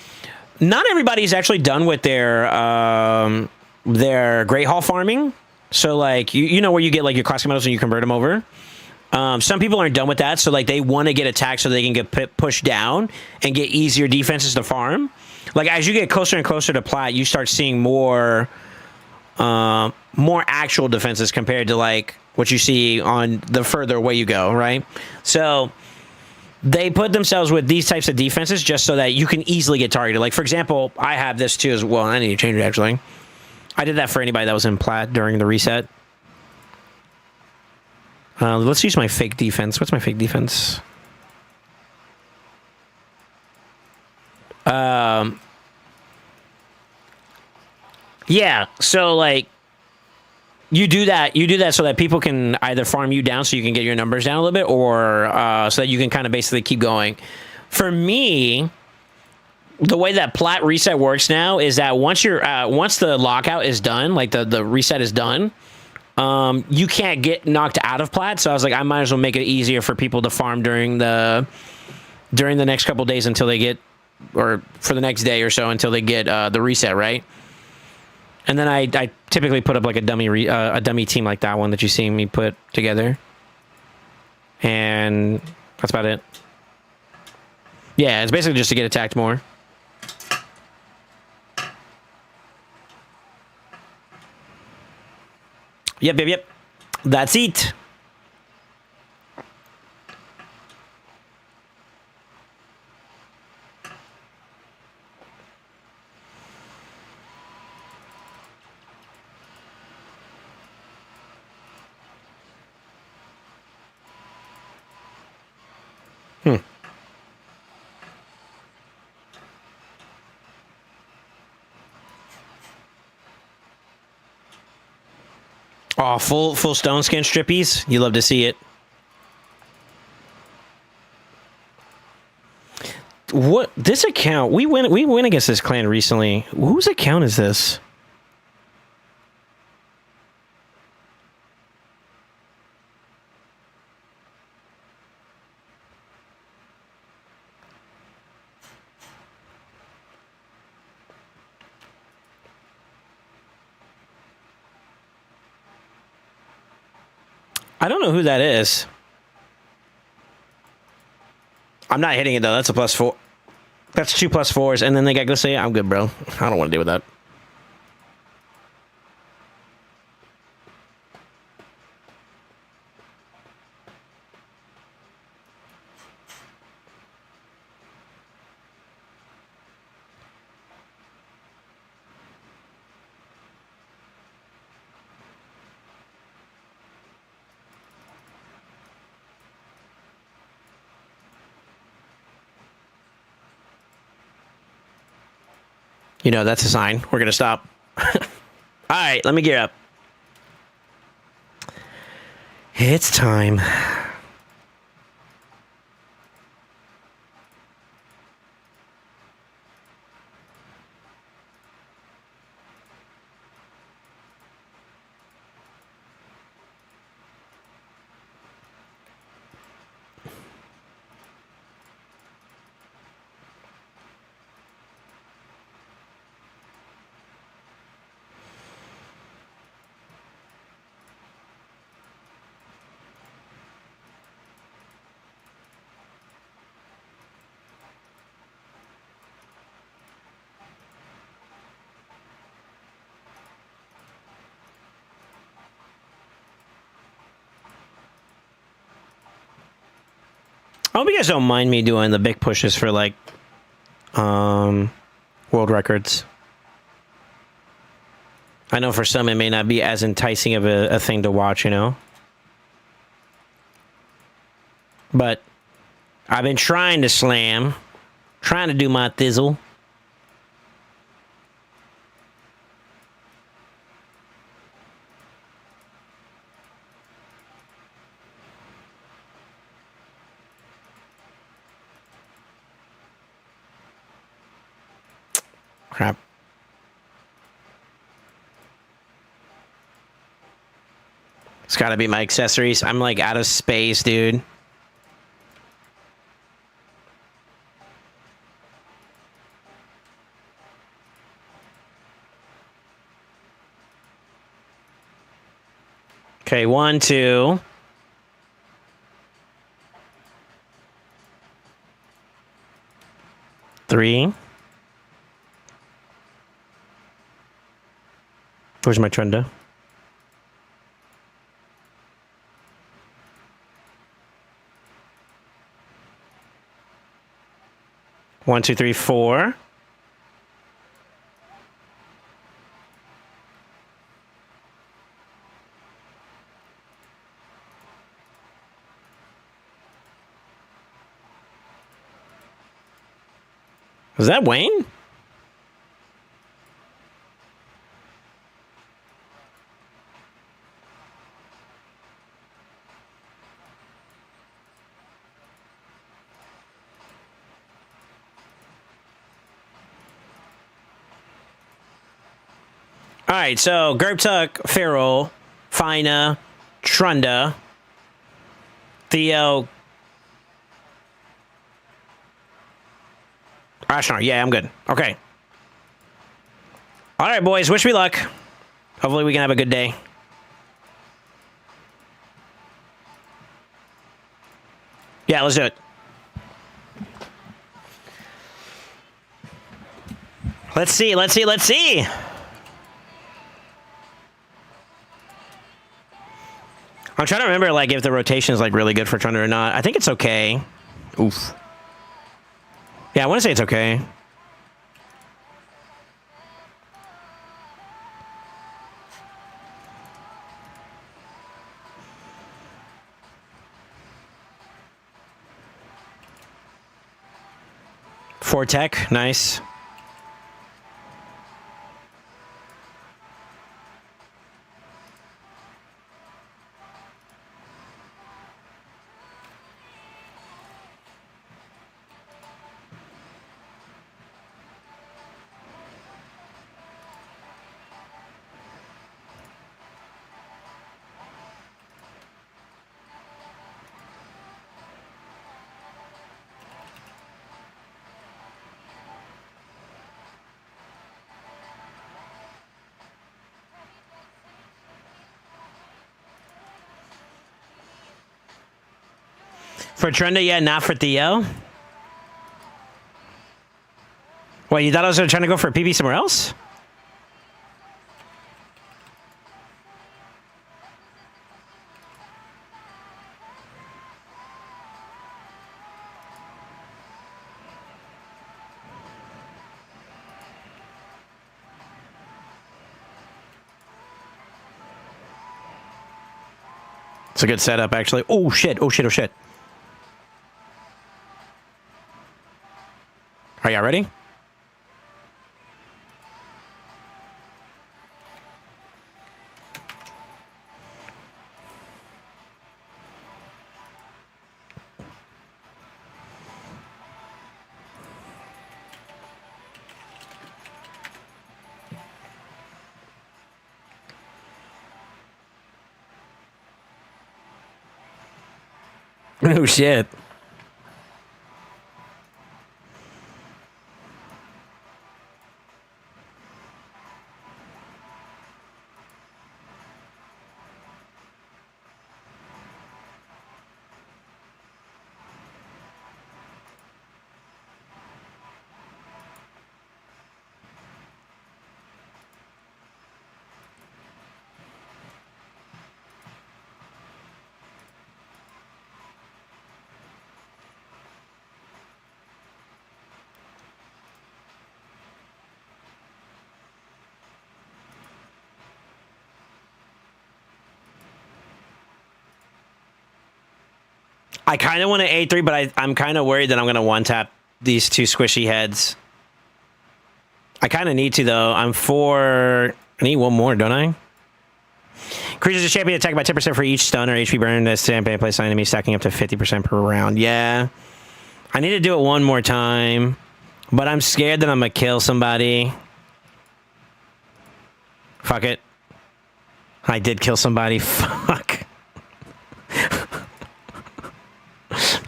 everybody's actually done with their Great Hall farming. So like you know where you get like your classic medals and you convert them over. Some people aren't done with that, so like they want to get attacked so they can get pushed down and get easier defenses to farm. Like as you get closer and closer to plat, you start seeing more actual defenses compared to like what you see on the further away you go, right? So they put themselves with these types of defenses just so that you can easily get targeted. Like, for example, I have this too as well. I need to change it, actually. I did that for anybody that was in plat during the reset. Let's use my fake defense. What's my fake defense? Yeah, so like you do that so that people can either farm you down so you can get your numbers down a little bit, or so that you can kind of basically keep going. For me, the way that plat reset works now is that once the lockout is done, like the reset is done, you can't get knocked out of plat. So I was like, I might as well make it easier for people to farm during the next couple days until they get, or for the next day or so until they get the reset, right? And then I typically put up like a dummy team like that one that you see me put together. And that's about it. Yeah, it's basically just to get attacked more. Yep. That's it. Oh, full stone skin strippies. You love to see it. What this account? We went against this clan recently. Whose account is this? I don't know who that is. I'm not hitting it though. That's a +4. That's 2 +4s, and then they got to say, "I'm good, bro. I don't want to deal with that." You know, that's a sign. We're going to stop. All right, let me gear up. It's time. I hope you guys don't mind me doing the big pushes for, like, world records. I know for some it may not be as enticing of a thing to watch, you know? But I've been trying to slam, trying to do my thizzle. Crap. It's gotta be my accessories. I'm like out of space, dude. Okay, 1, 2. Three. Where's my trendo? One, two, three, 4. Was that Wayne? All right, so Gerbtuck, Farrell, Fina, Trunda, Theo, Ashnar. Yeah, I'm good. Okay. All right, boys. Wish me luck. Hopefully we can have a good day. Yeah, let's do it. Let's see. Let's see. Let's see. I'm trying to remember, like, if the rotation is, like, really good for Trunda or not. I think it's okay. Oof. Yeah, I want to say it's okay. 4 tech, nice. For Trenda, yeah, not for Theo. What, you thought I was trying to go for a PB somewhere else? It's a good setup, actually. Oh, shit. Oh, shit. Oh, shit. Are y'all ready? Oh, shit. I kind of want to A3, but I'm kind of worried that I'm going to one-tap these 2 squishy heads. I kind of need to, though. I'm 4... I need 1 more, don't I? Creatures of champion attack by 10% for each stun or HP burn as champion place on enemy, stacking up to 50% per round. Yeah. I need to do it 1 more time, but I'm scared that I'm going to kill somebody. Fuck it. I did kill somebody. Fuck.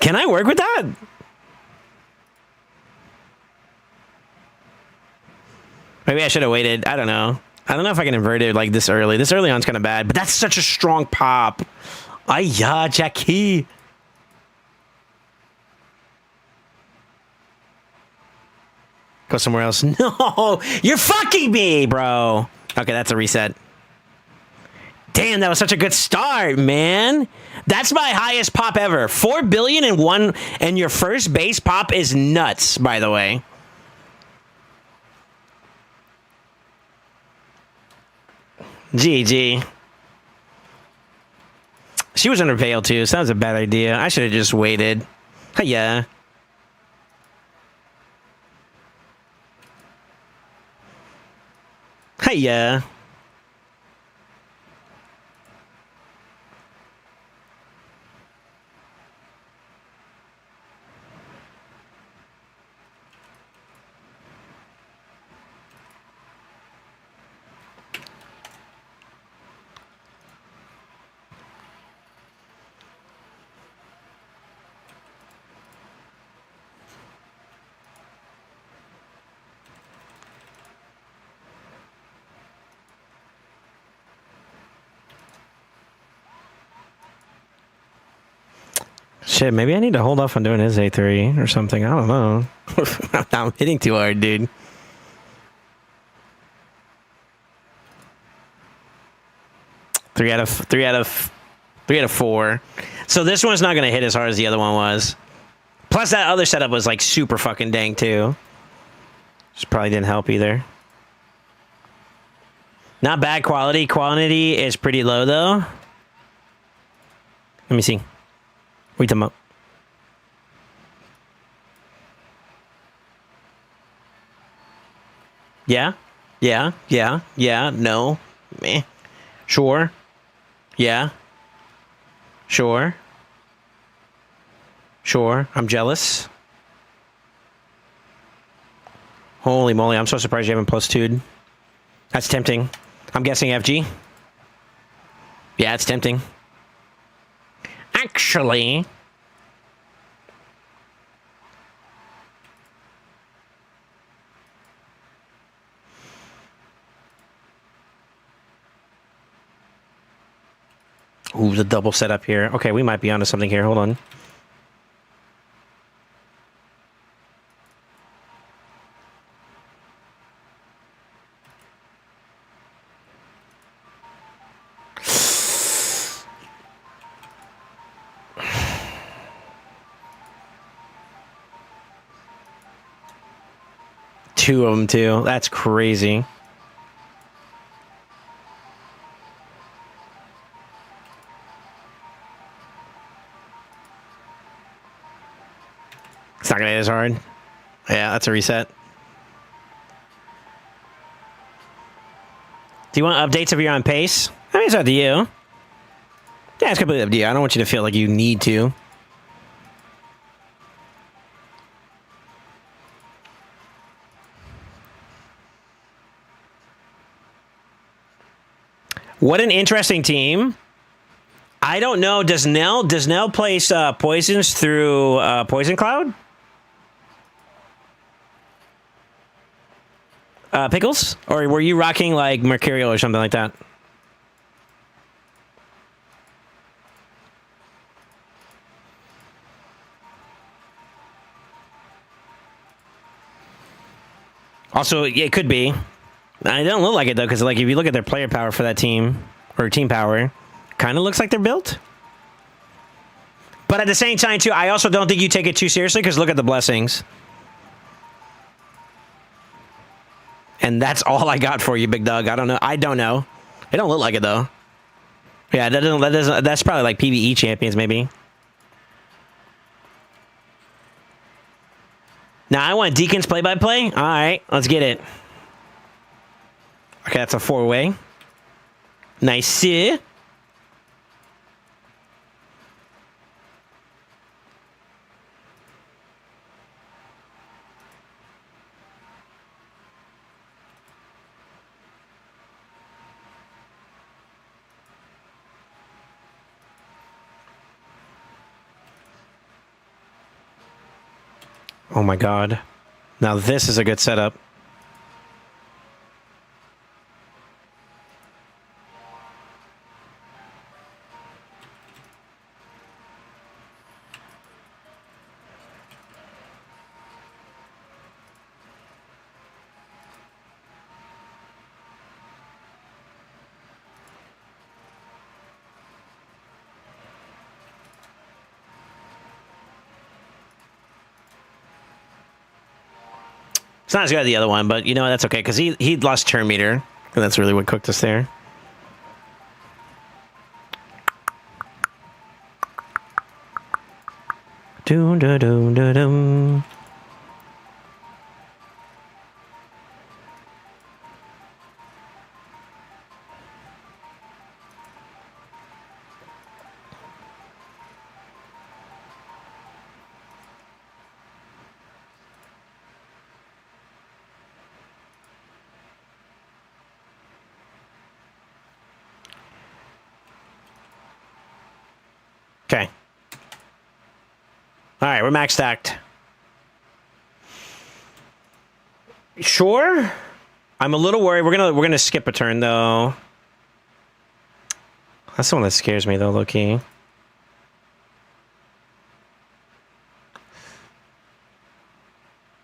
Can I work with that? Maybe I should have waited. I don't know. I don't know if I can invert it like this early. This early on's kind of bad, but that's such a strong pop. Ayah, Jackie. Go somewhere else. No, you're fucking me, bro. Okay, that's a reset. Damn, that was such a good start, man. That's my highest pop ever. 4 billion in one, and your first base pop is nuts, by the way. GG. She was under veil too, so that was a bad idea. I should have just waited. Yeah. Yeah. Shit, maybe I need to hold off on doing his A3 or something. I don't know. I'm hitting too hard, dude. Three out of 4. So this one's not gonna hit as hard as the other one was. Plus that other setup was like super fucking dang too. Just probably didn't help either. Not bad quality. Quantity is pretty low though. Let me see. What are you talking about? Yeah? Yeah? Yeah? Yeah? No? Meh. Sure? Yeah? Sure? Sure? I'm jealous? Holy moly, I'm so surprised you haven't plus 2'd. That's tempting. I'm guessing FG? Yeah, it's tempting. Actually... Ooh, the double setup here. Okay, we might be onto something here. Hold on. Two of them, too. That's crazy. It's not gonna hit as hard. Yeah, that's a reset. Do you want updates if you're on pace? I mean, it's up to you. Yeah, it's completely up to you. I don't want you to feel like you need to. What an interesting team. I don't know. Does Nell place poisons through Poison Cloud? Pickles? Or were you rocking like Mercurial or something like that? Also, yeah, it could be. I don't look like it though, because like if you look at their player power for that team or team power, kind of looks like they're built. But at the same time, too, I also don't think you take it too seriously because look at the blessings. And that's all I got for you, Big Dog. I don't know. I don't know. It don't look like it though. Yeah, that doesn't. That's probably like PvE champions, maybe. Now I want Deacon's play-by-play. All right, let's get it. Okay, that's a 4-way. Nice. Oh my god. Now this is a good setup. It's not as good as the other one, but you know what? That's okay, because he lost turn meter. And that's really what cooked us there. Doom, da, doom, da, doom. Okay. All right, we're max stacked. Sure. I'm a little worried. We're gonna skip a turn though. That's the one that scares me though, low key.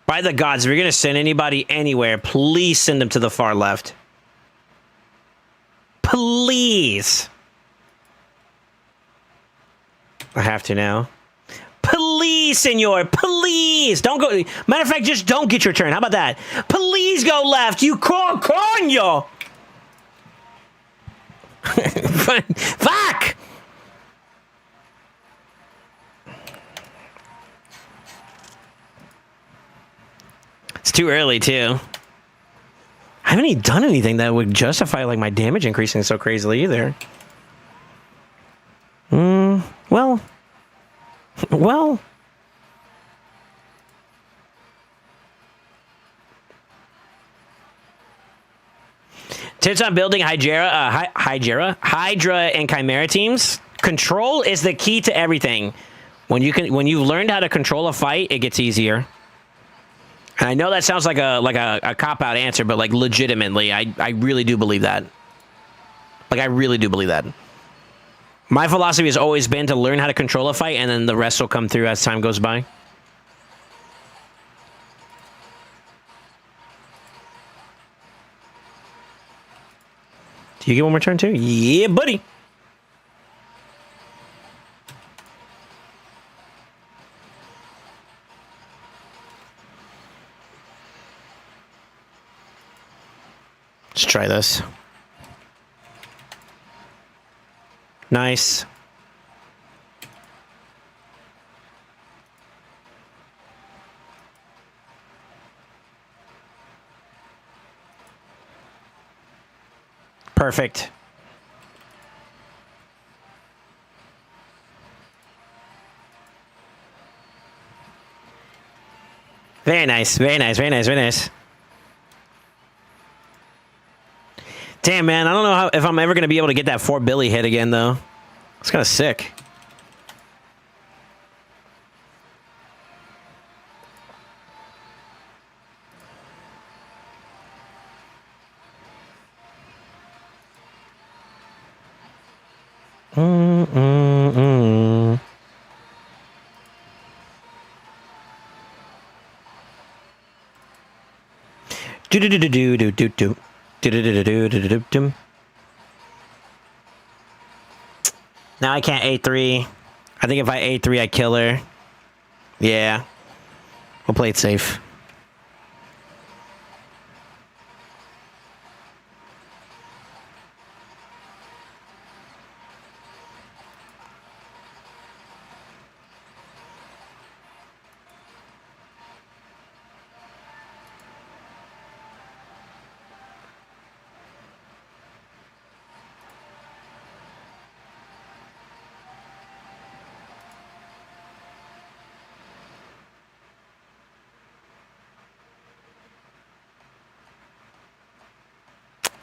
By the gods, if you're gonna send anybody anywhere, please send them to the far left. Please. I have to now. Please, senor, please. Don't go. Matter of fact, just don't get your turn. How about that? Please go left. You coño. Fuck. It's too early, too. I haven't even done anything that would justify like my damage increasing so crazily either. Well. Well. Tips on building Hydra and Chimera teams. Control is the key to everything. When you've learned how to control a fight, it gets easier. And I know that sounds like a cop-out answer, but like legitimately, I really do believe that. Like I really do believe that. My philosophy has always been to learn how to control a fight, and then the rest will come through as time goes by. Do you get one more turn too? Yeah, buddy. Let's try this. Nice. Perfect. Very nice, very nice, very nice, very nice. Damn, man, I don't know if I'm ever going to be able to get that 4 Billy hit again, though. It's kind of sick. Do-do-do-do-do-do-do. Now I can't A3. I think if I A3, I kill her. Yeah. We'll play it safe.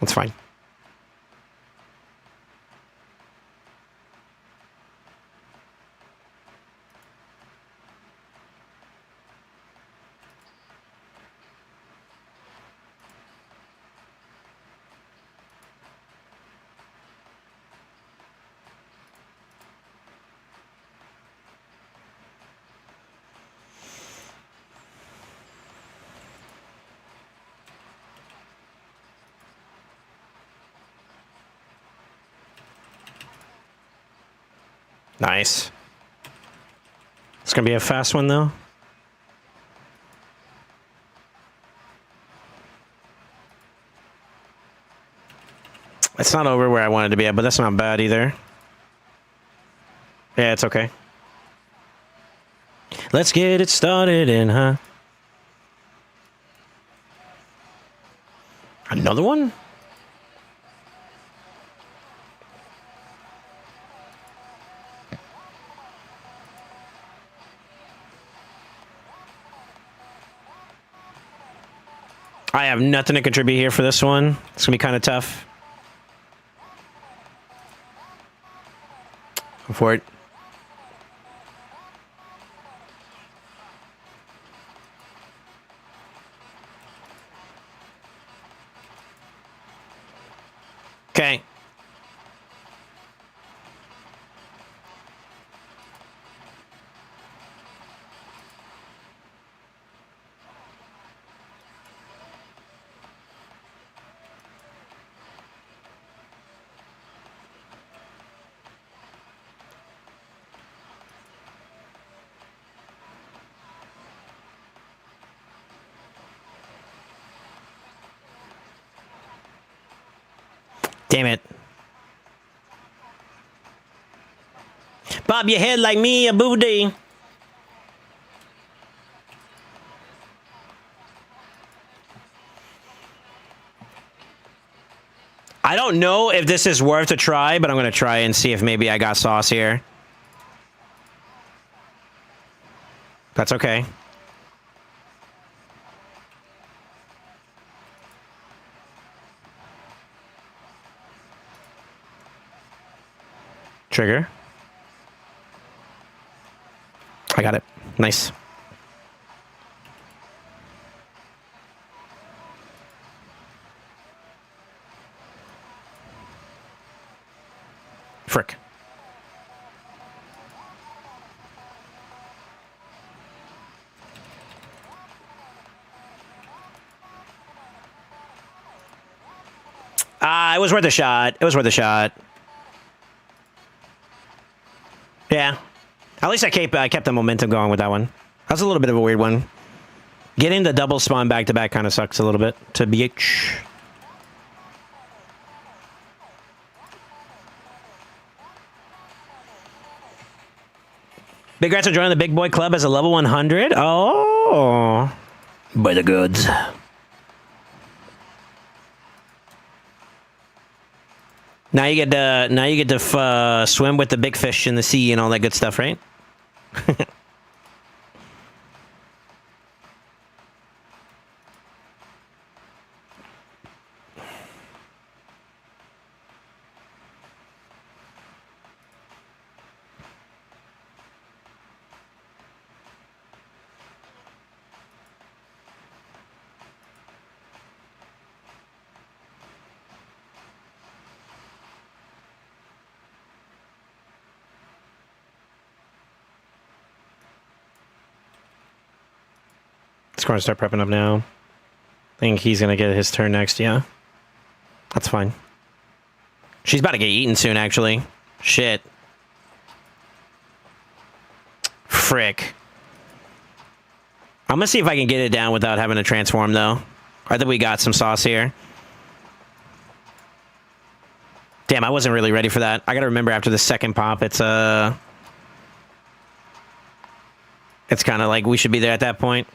That's fine. Nice. It's gonna be a fast one, though. It's not over where I wanted to be at, but that's not bad either. Yeah, it's okay. Let's get it started in, huh? Another one? I have nothing to contribute here for this one. It's gonna be kind of tough. Go for it. Okay. Damn it. Bob your head like me, a booty. I don't know if this is worth a try, but I'm going to try and see if maybe I got sauce here. That's okay. Trigger. I got it. Nice. Frick. It was worth a shot. It was worth a shot. Yeah. At least I kept the momentum going with that one. That was a little bit of a weird one. Getting the double spawn back-to-back kind of sucks a little bit. To BH. Big rats are joining the big boy club as a level 100. Oh. By the goods. Now you get to swim with the big fish in the sea and all that good stuff, right? It's going to start prepping up now. I think he's going to get his turn next, yeah. That's fine. She's about to get eaten soon, actually. Shit. Frick. I'm going to see if I can get it down without having to transform, though. I think we got some sauce here. Damn, I wasn't really ready for that. I got to remember after the second pop, it's kind of like we should be there at that point.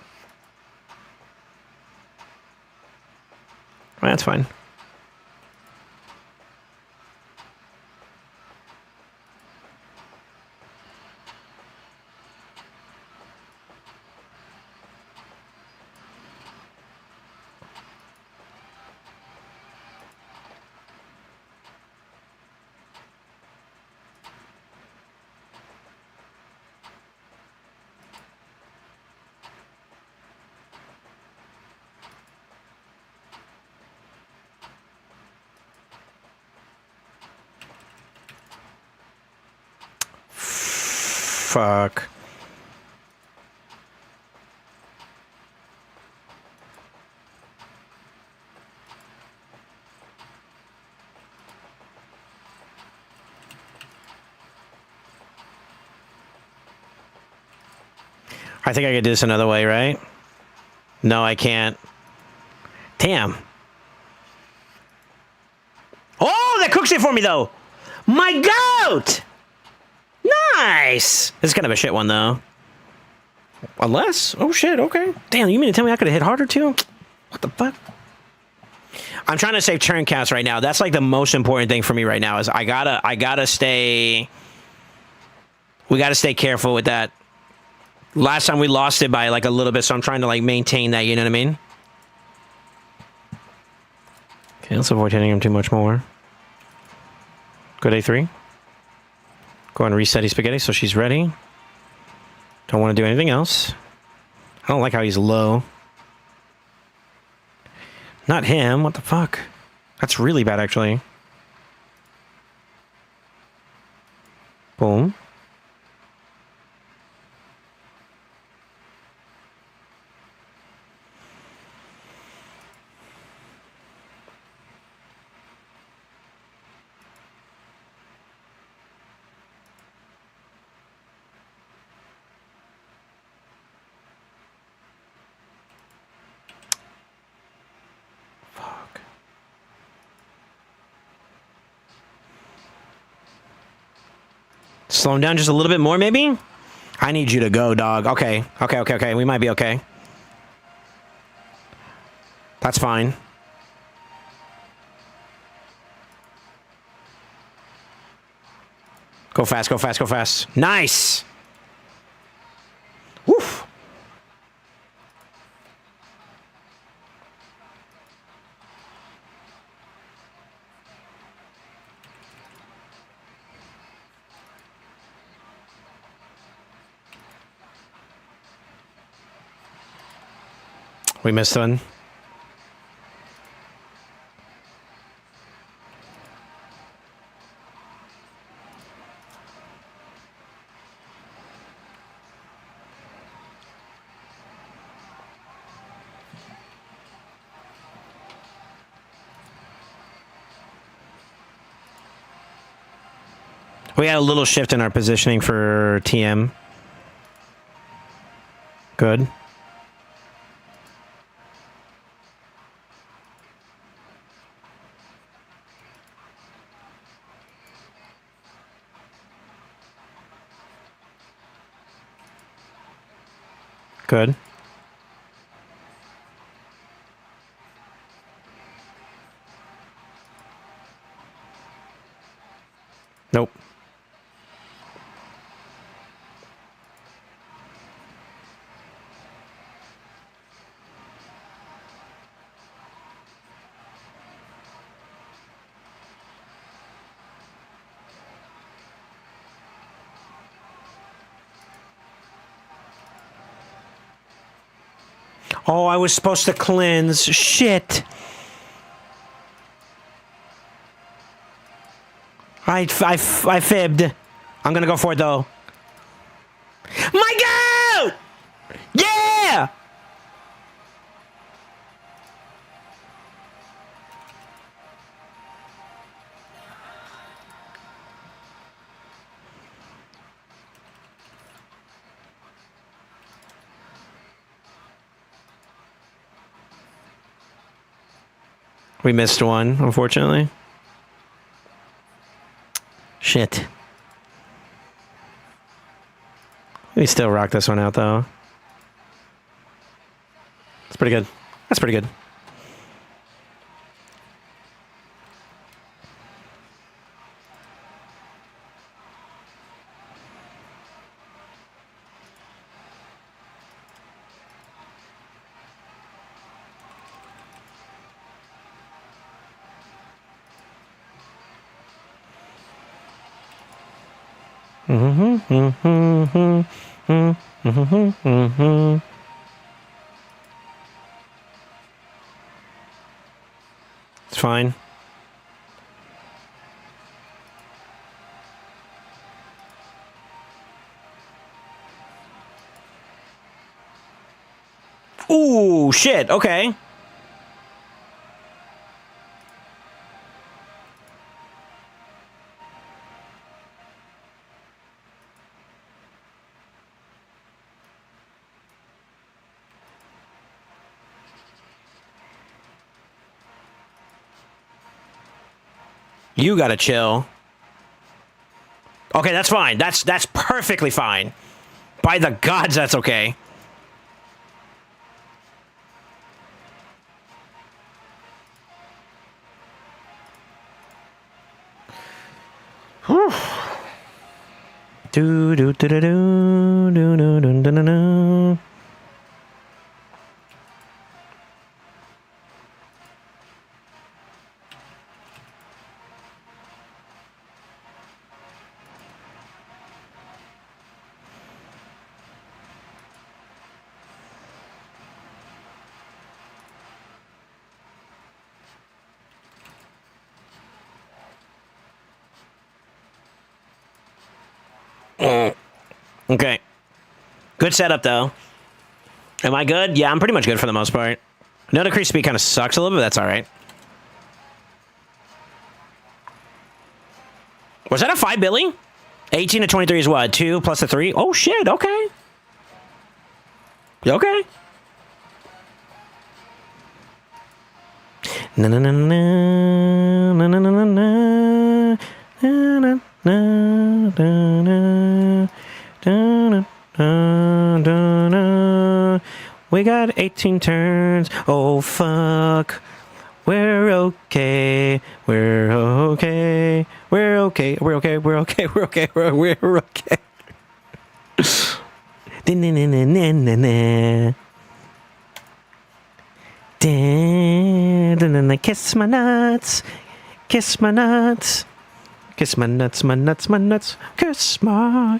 Well, that's fine. Fuck. I think I could do this another way, right? No, I can't. Damn. Oh, that cooks it for me, though. My goat! Nice! This is kind of a shit one, though. Unless... Oh, shit, okay. Damn, you mean to tell me I could have hit harder, too? What the fuck? I'm trying to save turn counts right now. That's, like, the most important thing for me right now is I gotta stay... We gotta stay careful with that. Last time we lost it by, like, a little bit, so I'm trying to, like, maintain that, you know what I mean? Okay, let's avoid hitting him too much more. Good A3. Go and reset his spaghetti so she's ready. Don't want to do anything else. I don't like how he's low. Not him. What the fuck? That's really bad, actually. Boom. Slow him down just a little bit more, maybe? I need you to go, dog. Okay. Okay. We might be okay. That's fine. Go fast, go fast, go fast. Nice! Woof! We missed one. We had a little shift in our positioning for TM. Good. Good. Nope. Oh, I was supposed to cleanse. Shit. I fibbed. I'm gonna go for it, though. My God! Yeah! We missed one, unfortunately. Shit. We still rock this one out, though. That's pretty good. That's pretty good. It's fine. Ooh, shit. Okay. You gotta chill. Okay, that's fine. That's perfectly fine. By the gods, that's okay. Whew. Do do do do do do do do do do. Okay. Good setup, though. Am I good? Yeah, I'm pretty much good for the most part. No decrease speed kind of sucks a little bit, but that's all right. Was that a 5 Billy? 18 to 23 is what? 2 plus a 3? Oh, shit. Okay. Okay. Na na na na na na na na na na na na na. Dun, dun, dun. We got 18 turns. Oh, fuck. We're okay. We're okay. We're okay. We're okay. We're okay. We're okay. We're okay. Kiss my nuts. Kiss my nuts. Kiss my nuts, my nuts, my nuts. Kiss my.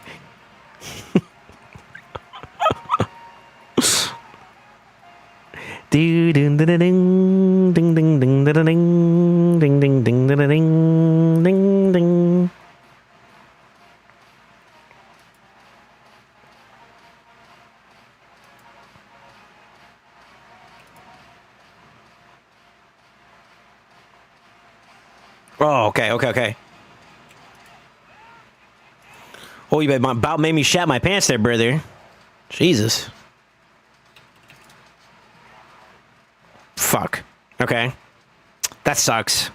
Do ding ding ding ding ding ding ding ding ding ding ding ding ding. Oh, okay, okay, okay. Oh, you about made me shat my pants there, brother. Jesus. Fuck. Okay. That sucks.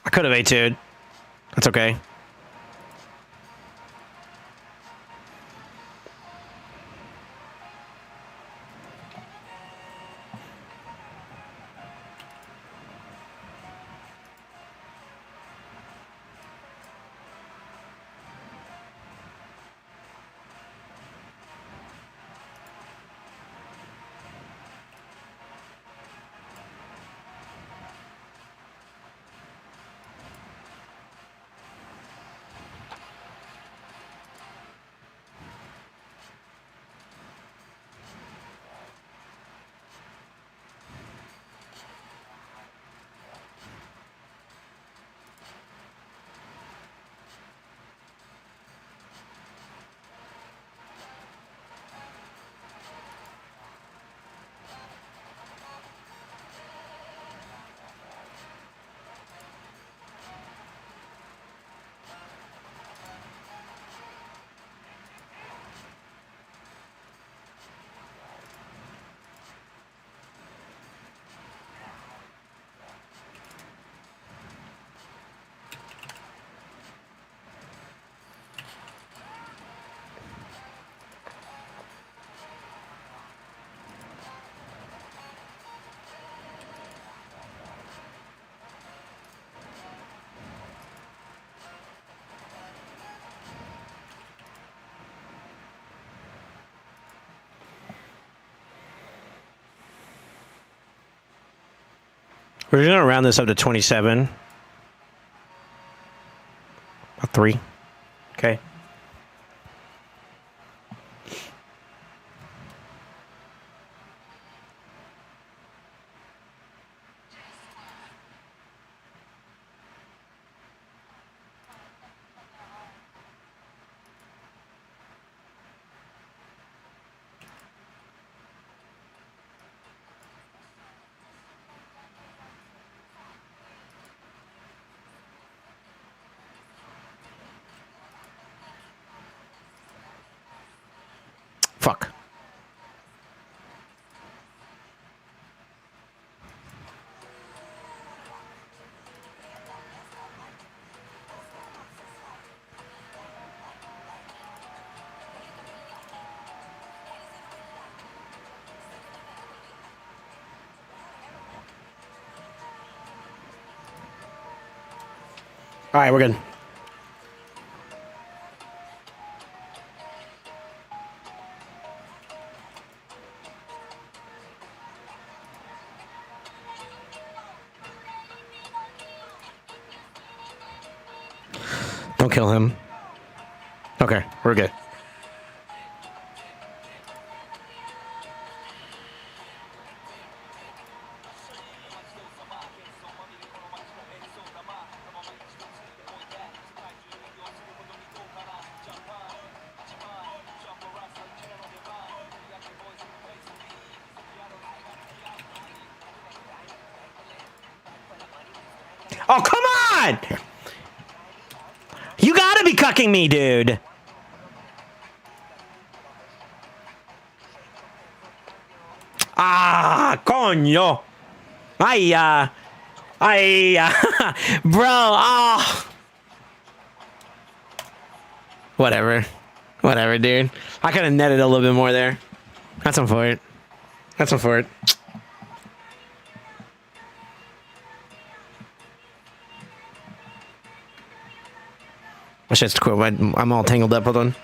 I could have A2'd. That's okay. We're just gonna round this up to 27. About 3. Okay. Fuck. All right, we're good. Don't kill him. Okay, we're good. Oh, come on! You gotta be cucking me, dude. Ah, coño. Bro, oh. Whatever. Whatever, dude. I could have netted a little bit more there. That's one for it. That's one for it. My shit's cool. I'm all tangled up. Hold on.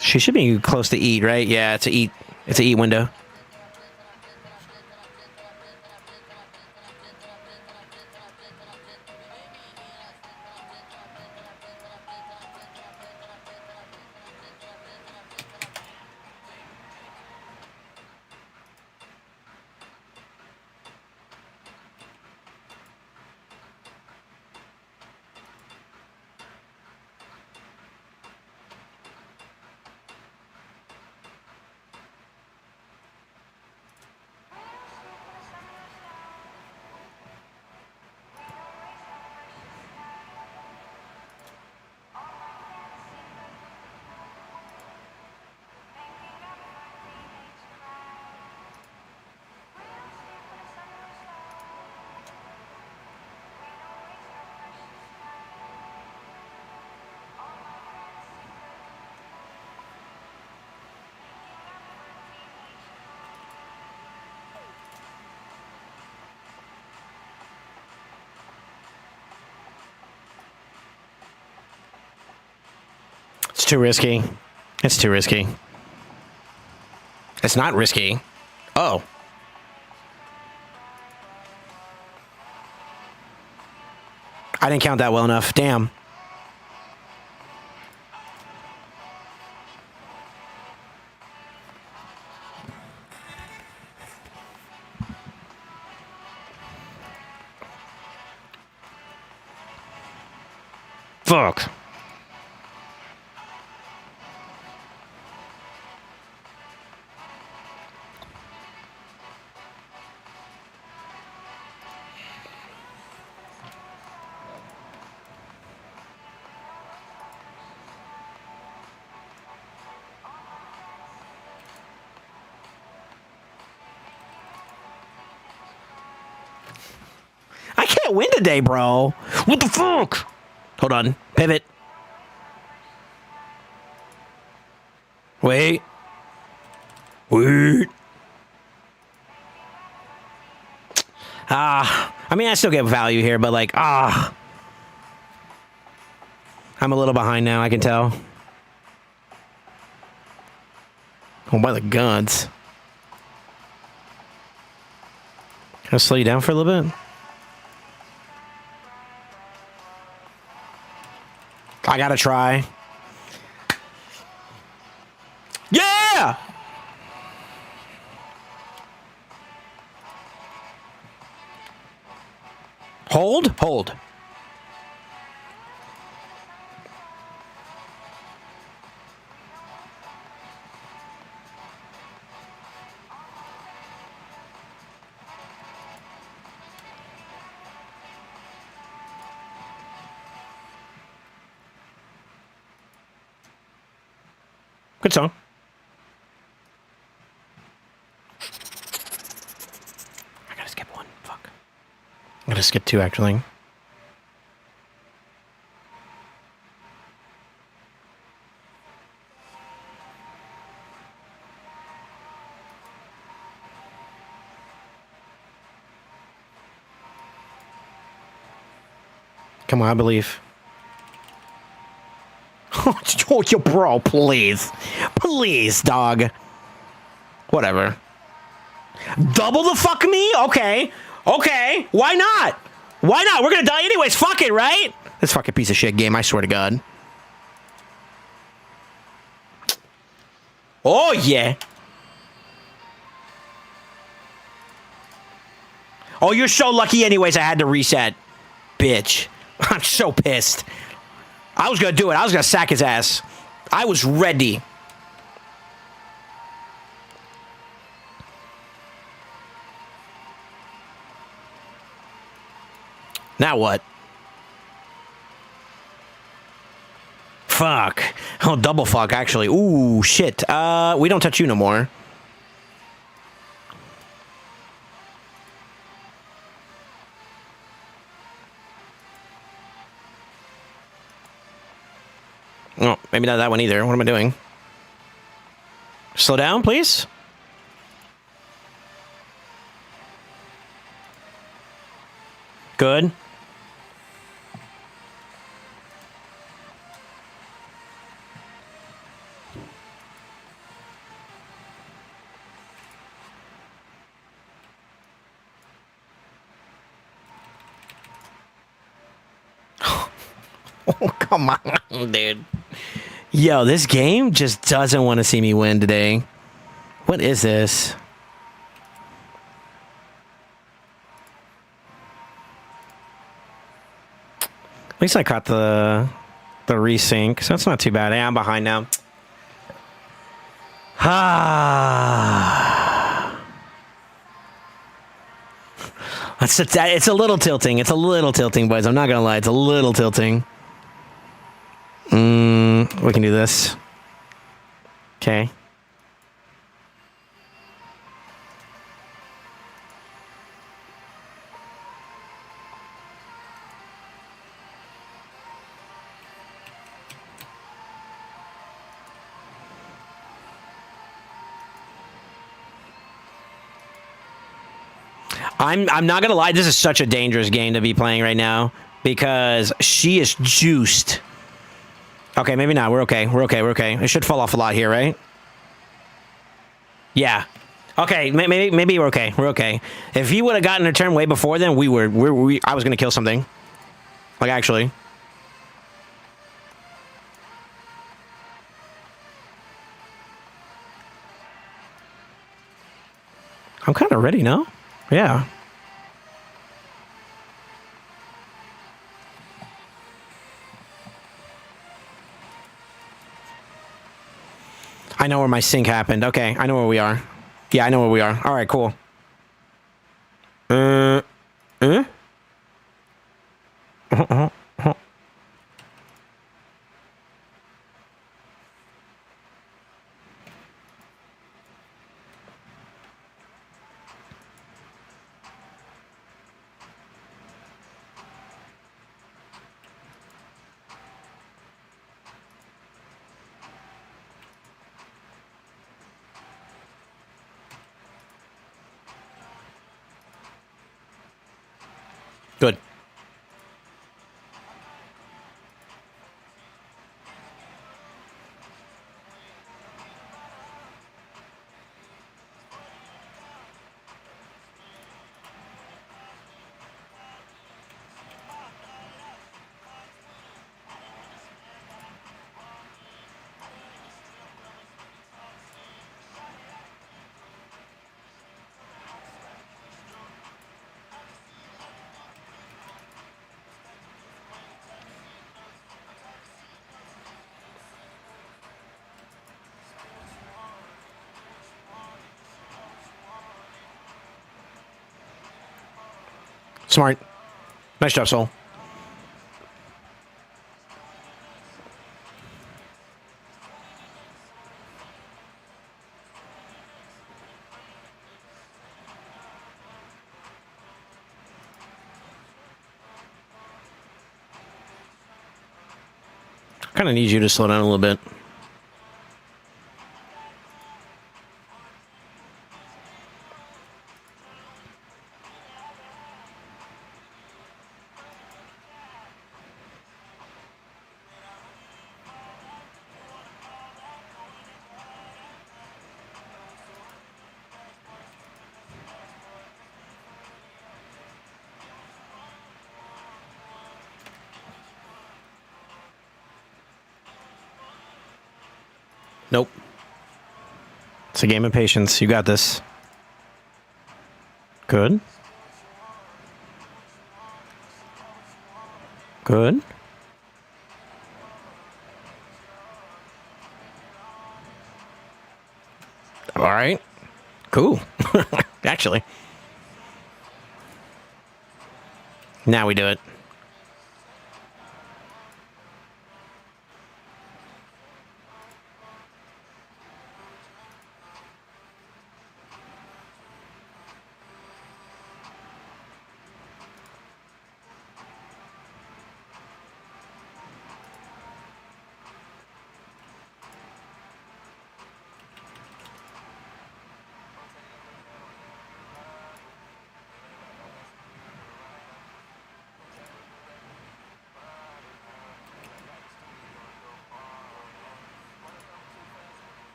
She should be close to eat, right? Yeah, it's a eat. It's a eat window. It's too risky. It's too risky. It's not risky. Oh. I didn't count that well enough. Damn. Fuck. I can't win today, bro. What the fuck? Hold on. Pivot. Wait. Wait. I mean, I still get value here, but like, I'm a little behind now, I can tell. Oh, by the guns. Can I slow you down for a little bit? I gotta try. Yeah! Hold? Hold. Good song. I gotta skip one. Fuck. I'm gonna skip two, actually. Come on, I believe. Oh, you bro, please. Please, dog. Whatever. Double the fuck me? Okay. Okay. Why not? Why not? We're gonna die anyways. Fuck it, right? This fucking piece of shit game, I swear to God. Oh, yeah. Oh, you're so lucky anyways I had to reset. Bitch. I'm so pissed. I was gonna do it. I was gonna sack his ass. I was ready. Now what? Fuck. Oh, double fuck, actually. Ooh, shit. We don't touch you no more. Oh, maybe not that one either. What am I doing? Slow down, please. Good. Oh, come on, dude. Yo, this game just doesn't want to see me win today. What is this? At least I caught the resync, so that's not too bad. Hey, I'm behind now. Ah. It's a little tilting. It's a little tilting, boys. I'm not gonna lie. It's a little tilting. We can do this. Okay. I'm not gonna lie, this is such a dangerous game to be playing right now because she is juiced. Okay, maybe not. We're okay. We're okay. We're okay. It should fall off a lot here, right? Yeah. Okay, maybe we're okay. We're okay. If he would have gotten a turn way before then, I was gonna kill something. Like actually. I'm kind of ready now. Yeah. I know where my sync happened. Okay, I know where we are. Yeah, I know where we are. All right, cool. Good. Smart. Nice job, Soul. Kind of need you to slow down a little bit. Nope. It's a game of patience. You got this. Good. Good. All right. Cool. Actually. Now we do it.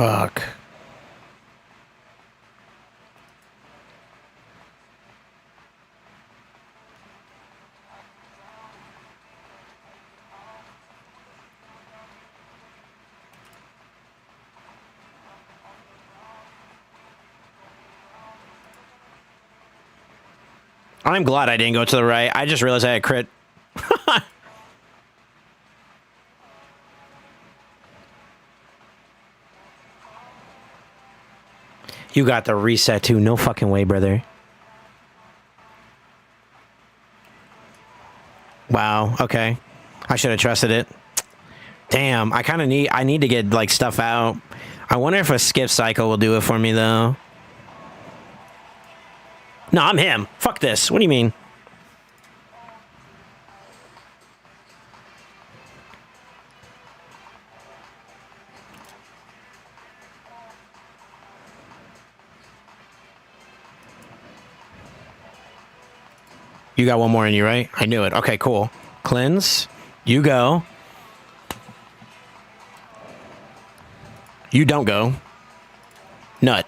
Fuck. I'm glad I didn't go to the right. I just realized I had crit. You got the reset too. No fucking way, brother. Wow. Okay. I should have trusted it. Damn. I need to get like stuff out. I wonder if a skip cycle will do it for me though. No, I'm him. Fuck this. What do you mean? You got one more in you, right? I knew it. Okay, cool. Cleanse. You go. You don't go. Nut.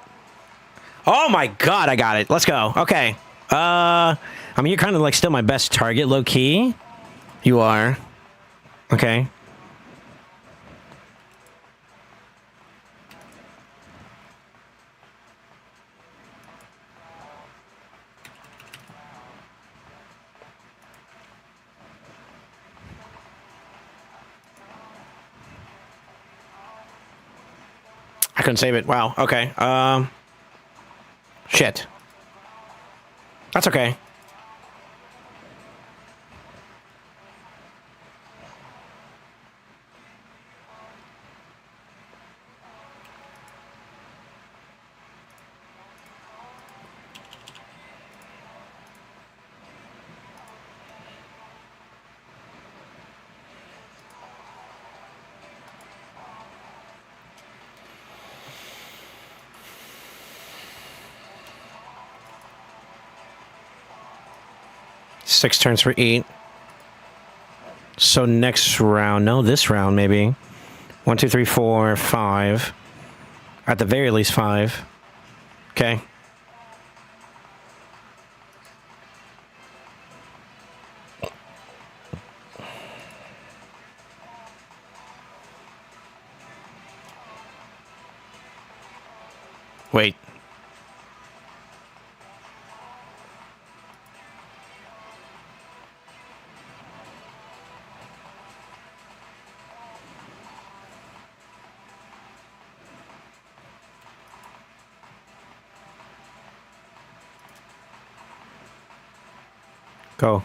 Oh my god, I got it. Let's go. Okay. I mean, you're kind of like still my best target, low key. You are. Okay. I couldn't save it. Wow. Okay. Shit. That's okay. Six turns for 8. So next round, no, this round maybe. 1, 2, 3, 4, 5. At the very least 5. Okay. Wait. Go.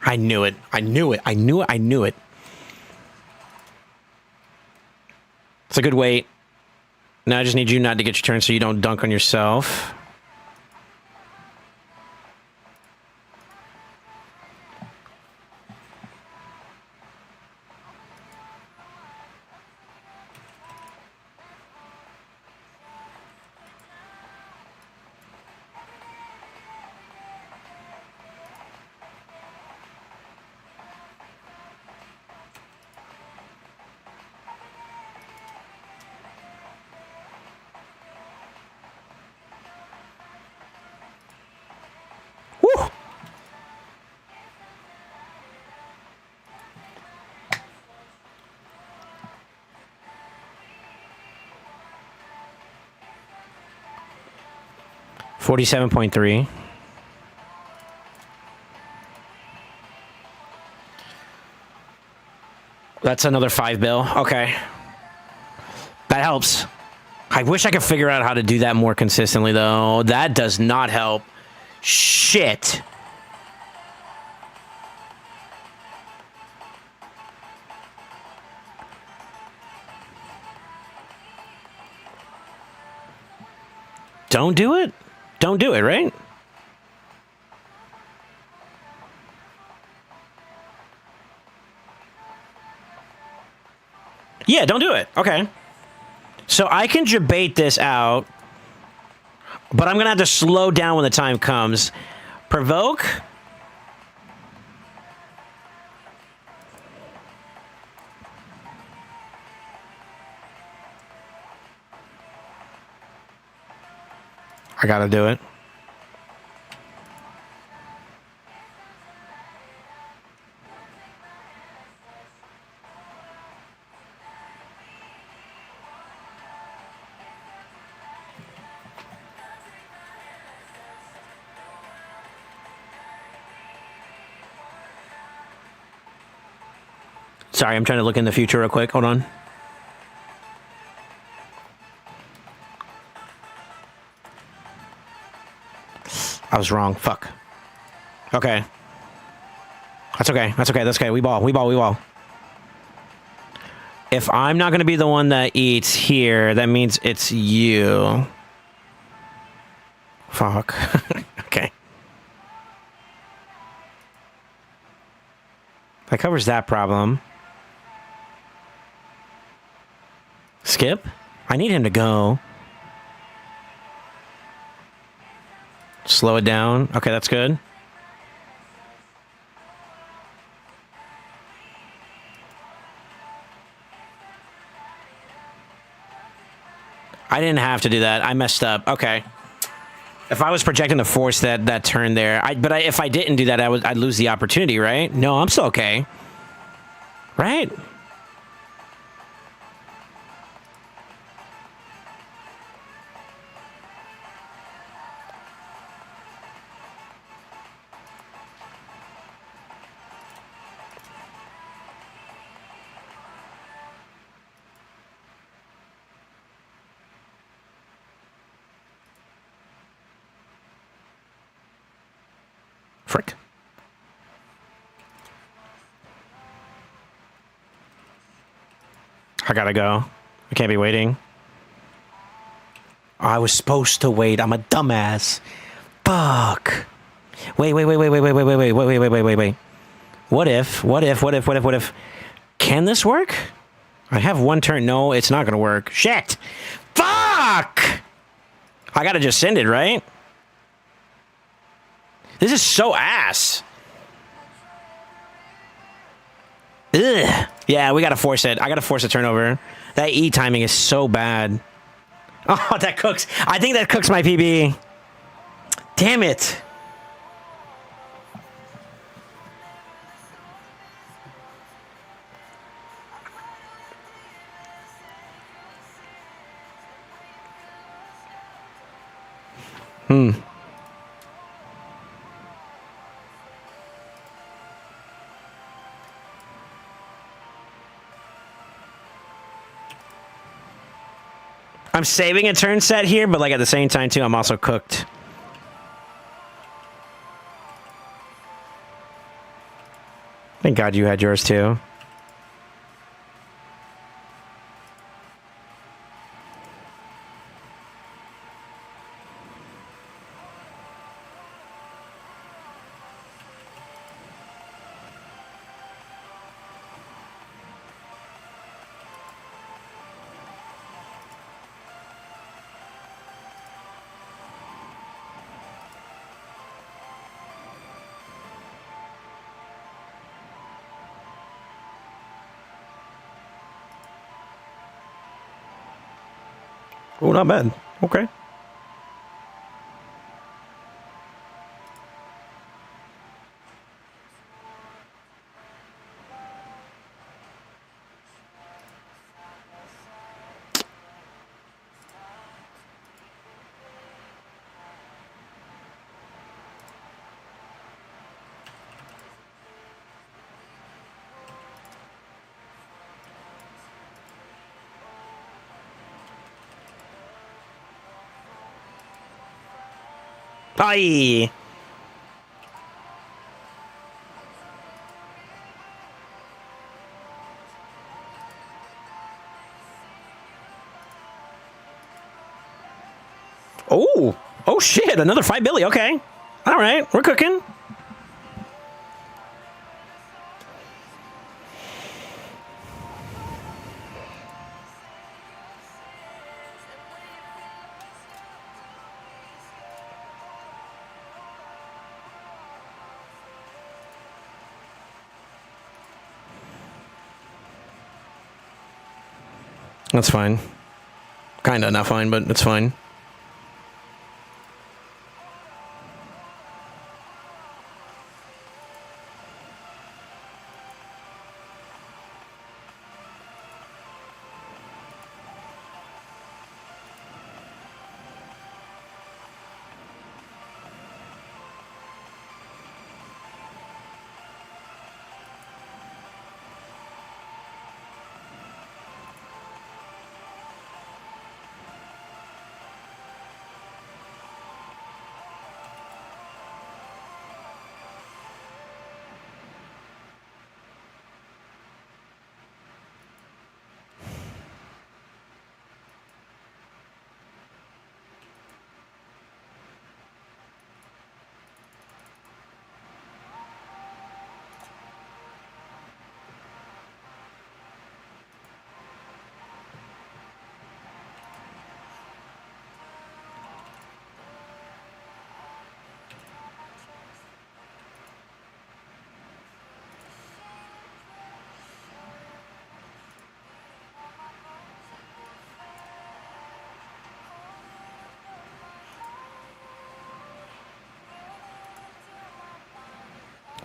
I knew it. I knew it. I knew it. I knew it. It's a good wait. Now I just need you not to get your turn so you don't dunk on yourself. 47.3. That's another 5 bill. Okay. That helps. I wish I could figure out how to do that more consistently, though. That does not help. Shit. Don't do it? Don't do it, right? Yeah, don't do it. Okay. So I can debate this out, but I'm going to have to slow down when the time comes. Provoke. I got to do it. Sorry, I'm trying to look in the future real quick. Hold on. I was wrong. Fuck. Okay. That's okay. That's okay. That's okay. We ball. We ball. We ball. If I'm not going to be the one that eats here, that means it's you. Fuck. Okay. That covers that problem. Skip? I need him to go. Slow it down. Okay, that's good. I didn't have to do that. I messed up. Okay. If I was projecting the force that turn there, if I didn't do that, I'd lose the opportunity, right? No, I'm still okay. Right? Frick. I gotta go. I can't be waiting. I was supposed to wait. I'm a dumbass. Fuck. Wait. What if? Can this work? I have one turn. No, it's not gonna work. Shit. Fuck. I gotta just send it, right? This is so ass. Ugh. Yeah, we gotta force it. I gotta force a turnover. That E timing is so bad. Oh, that cooks. I think that cooks my PB. Damn it. I'm saving a turn set here, but like at the same time too, I'm also cooked. Thank God you had yours too. Oh, not bad. Okay. Aye. Oh. Oh, shit. Another 5 billy. Okay. All right. We're cooking. That's fine. Kinda not fine, but it's fine.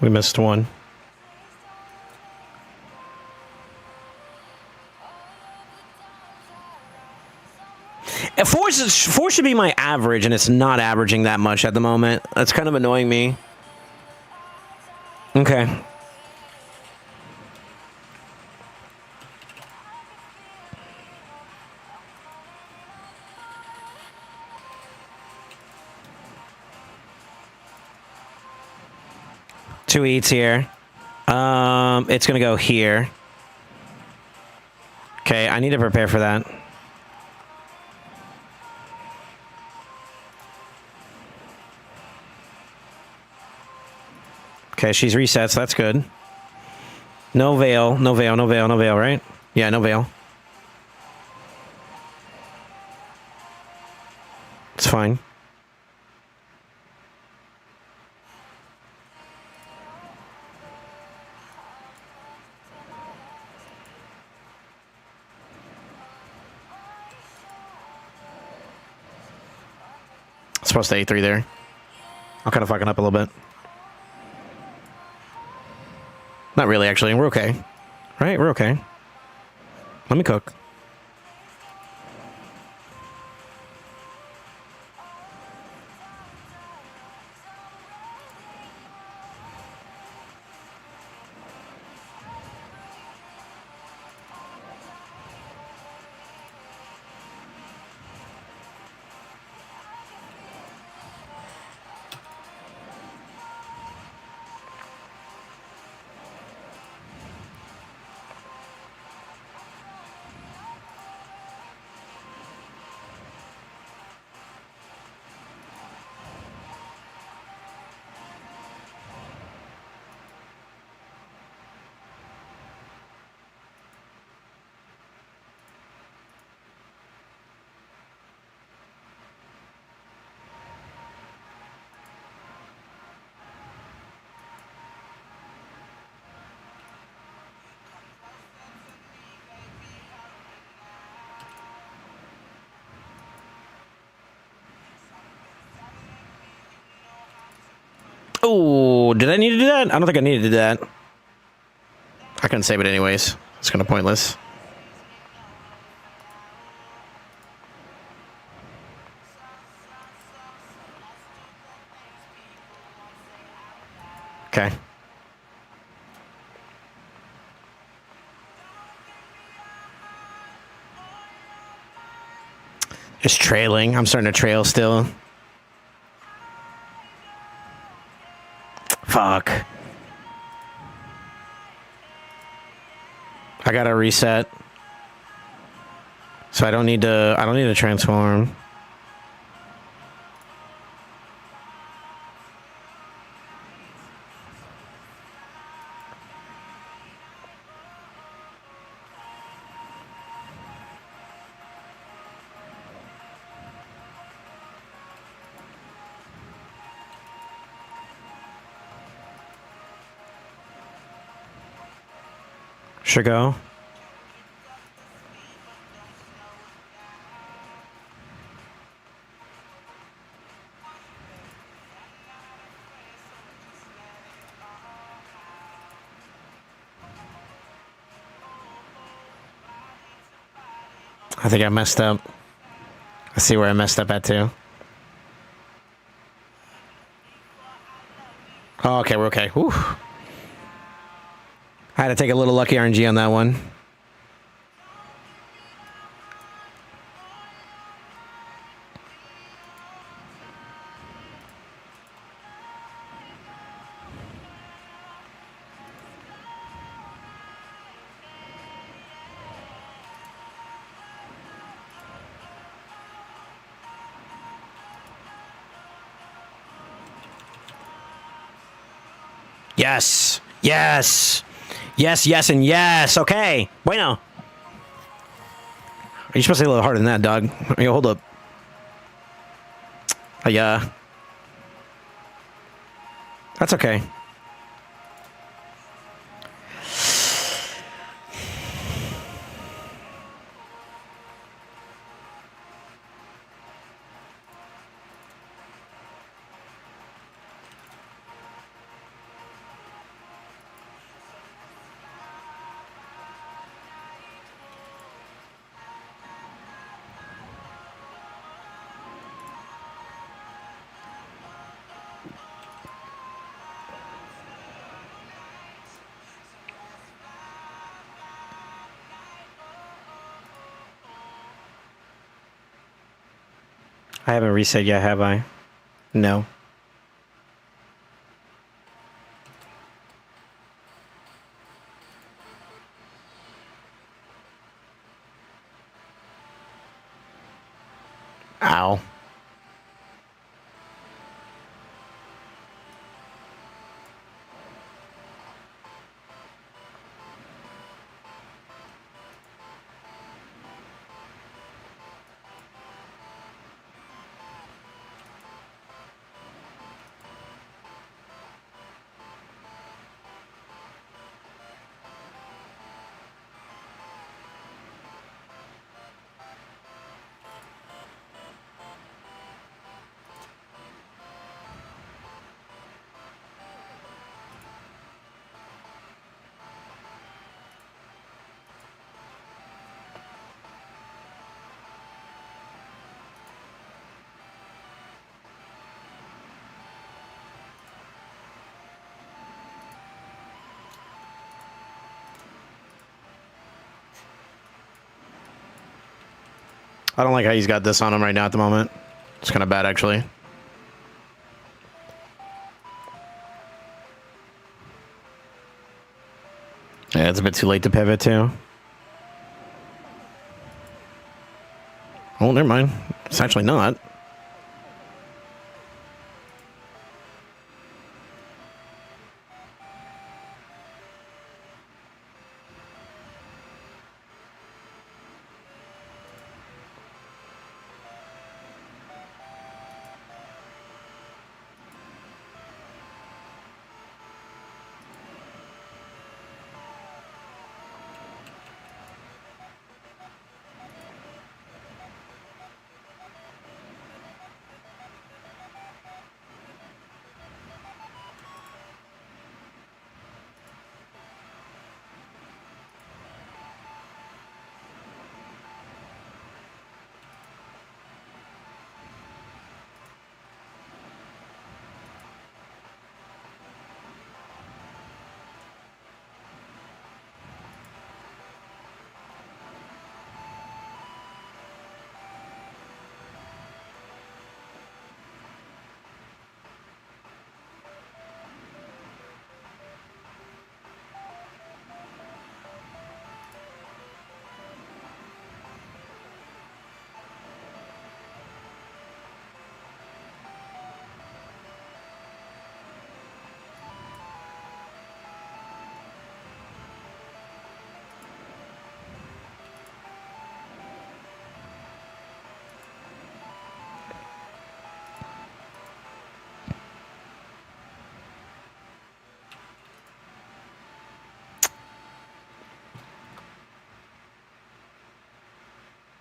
We missed one. Four should be my average, and it's not averaging that much at the moment. That's kind of annoying me. Okay. Two eats here. It's gonna go here. Okay, I need to prepare for that. Okay, she's reset, so that's good. No veil, no veil, no veil, no veil, right? Yeah, no veil. It's fine. Supposed to A3 there. I'm kind of fucking up a little bit. Not really, actually. We're okay. Right? We're okay. Let me cook. Oh, did I need to do that? I don't think I needed to do that. I couldn't save it anyways. It's kind of pointless. Okay. It's trailing. I'm starting to trail still. Fuck. I gotta reset. So I don't need to transform. Should go. I think I messed up. I see where I messed up at too. Oh, okay, we're okay. Whew. I had to take a little lucky RNG on that one. Yes. Yes. Yes, yes, and yes. Okay. Bueno. You're supposed to say a little harder than that, dog. Yo, hold up. Yeah. That's okay. I haven't reset yet, have I? No. Ow. I don't like how he's got this on him right now at the moment. It's kind of bad, actually. Yeah, it's a bit too late to pivot, too. Oh, never mind. It's actually not.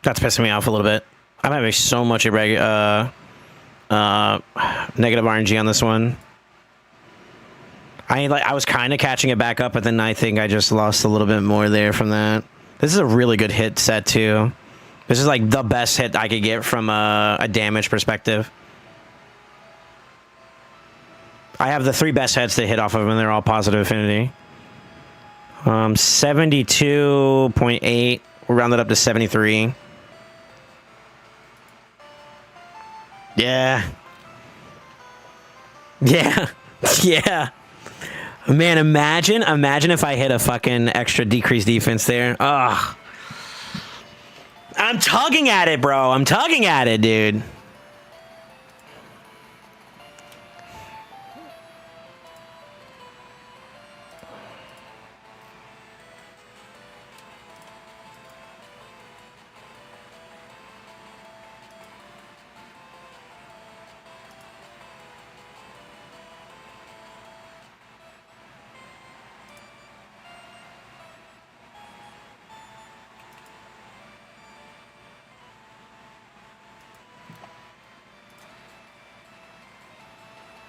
That's pissing me off a little bit. I'm having so much negative RNG on this one. I was kind of catching it back up, but then I think I just lost a little bit more there from that. This is a really good hit set too. This is like the best hit I could get from a damage perspective. I have the 3 best heads to hit off of them, and they're all positive affinity. 72.8. We'll round it up to 73. Yeah. Yeah. Yeah. Man, imagine if I hit a fucking extra decreased defense there. Ugh. I'm tugging at it, bro. I'm tugging at it, dude.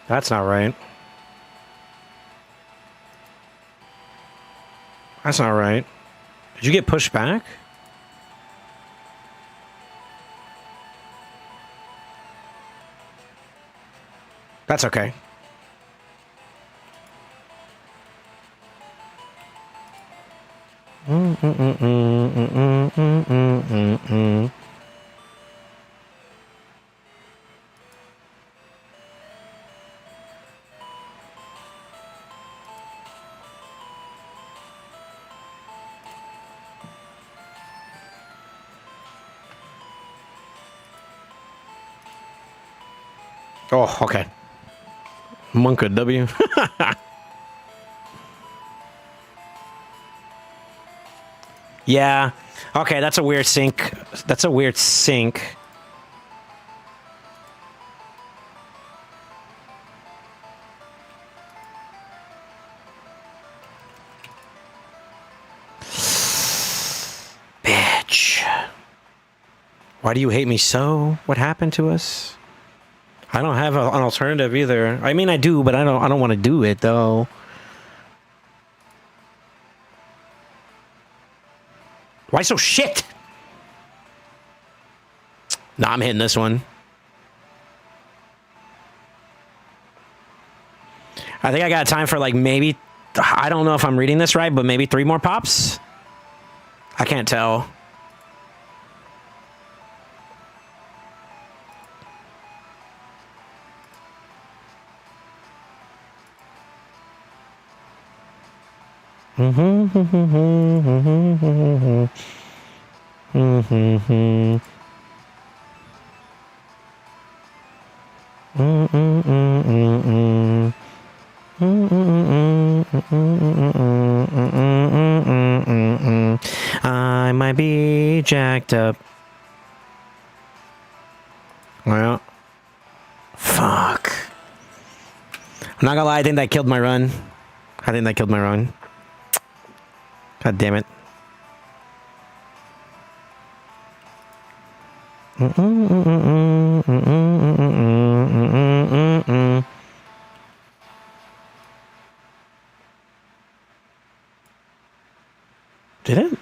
That's not right. That's not right. Did you get pushed back? That's okay. Oh, okay. Monka W. Yeah. Okay, that's a weird sync. That's a weird sync. Bitch. Why do you hate me so? What happened to us? I don't have an alternative either. I mean, I do, but I don't want to do it though. Why so shit? Nah, I'm hitting this one. I think I got time for like maybe, I don't know if I'm reading this right, but maybe 3 more pops? I can't tell. I might be jacked up. Well, fuck. I'm not gonna lie, I think that killed my run. God damn it. Did it?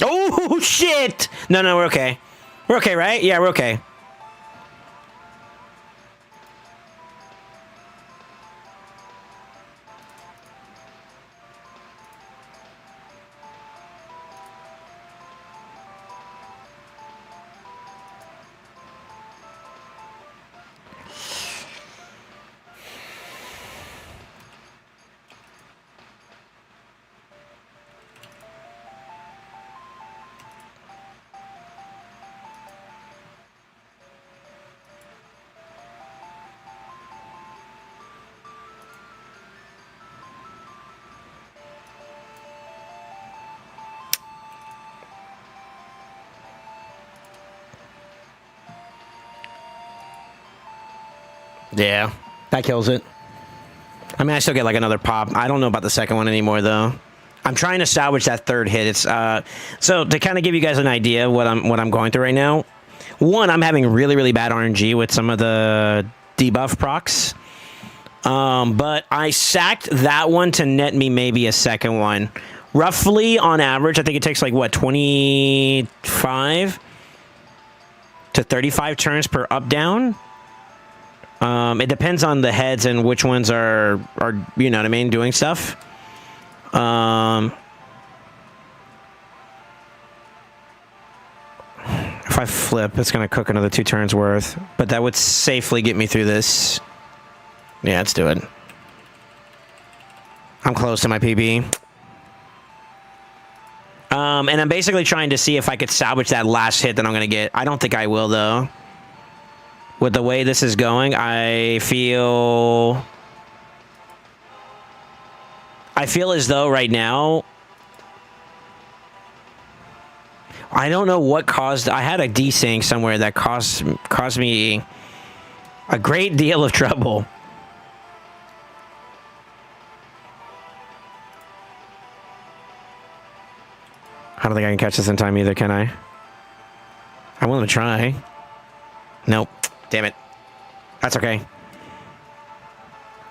Oh, shit! No, we're okay. We're okay, right? Yeah, we're okay. Yeah, that kills it. I mean, I still get like another pop. I don't know about the second one anymore, though. I'm trying to salvage that third hit. It's so to kind of give you guys an idea what I'm going through right now. One, I'm having really bad RNG with some of the debuff procs. But I sacked that one to net me maybe a second one. Roughly on average, I think it takes like what 25 to 35 turns per up down. It depends on the heads and which ones are you know what I mean, doing stuff. If I flip, it's gonna cook another 2 turns worth, but that would safely get me through this. Yeah, let's do it. I'm close to my PB. And I'm basically trying to see if I could salvage that last hit that I'm gonna get. I don't think I will, though. With the way this is going, I feel as though right now, I don't know what caused. I had a desync somewhere that caused me a great deal of trouble. I don't think I can catch this in time either, can I? I'm willing to try. Nope. Damn it. That's okay.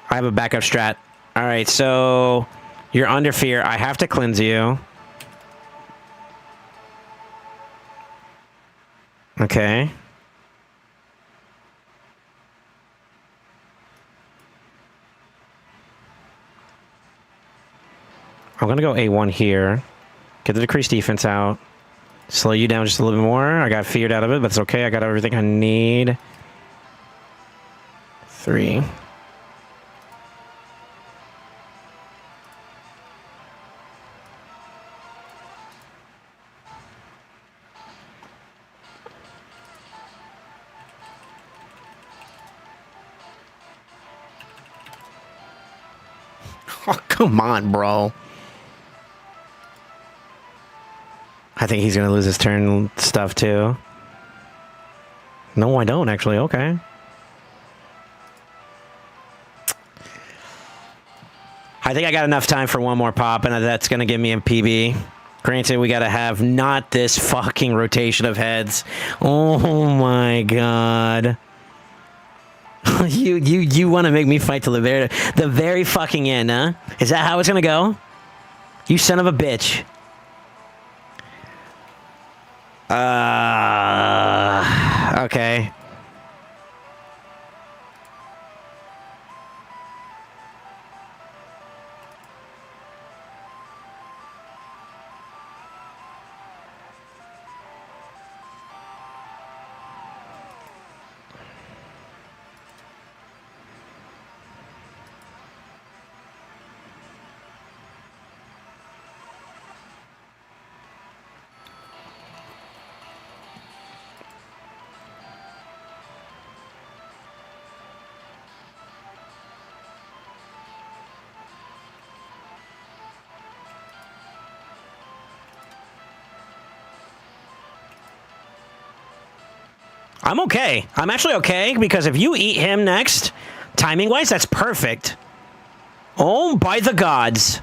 I have a backup strat. All right, so you're under fear. I have to cleanse you. Okay. I'm going to go A1 here. Get the decreased defense out. Slow you down just a little bit more. I got feared out of it, but it's okay. I got everything I need. 3. Oh, come on, bro. I think he's going to lose his turn stuff, too. No, I don't, actually. Okay. I think I got enough time for one more pop, and that's going to give me a PB. Granted, we got to have not this fucking rotation of heads. Oh, my God. You want to make me fight till the very fucking end, huh? Is that how it's going to go? You son of a bitch. Okay. I'm okay. I'm actually okay, because if you eat him next, timing-wise, that's perfect. Oh, by the gods.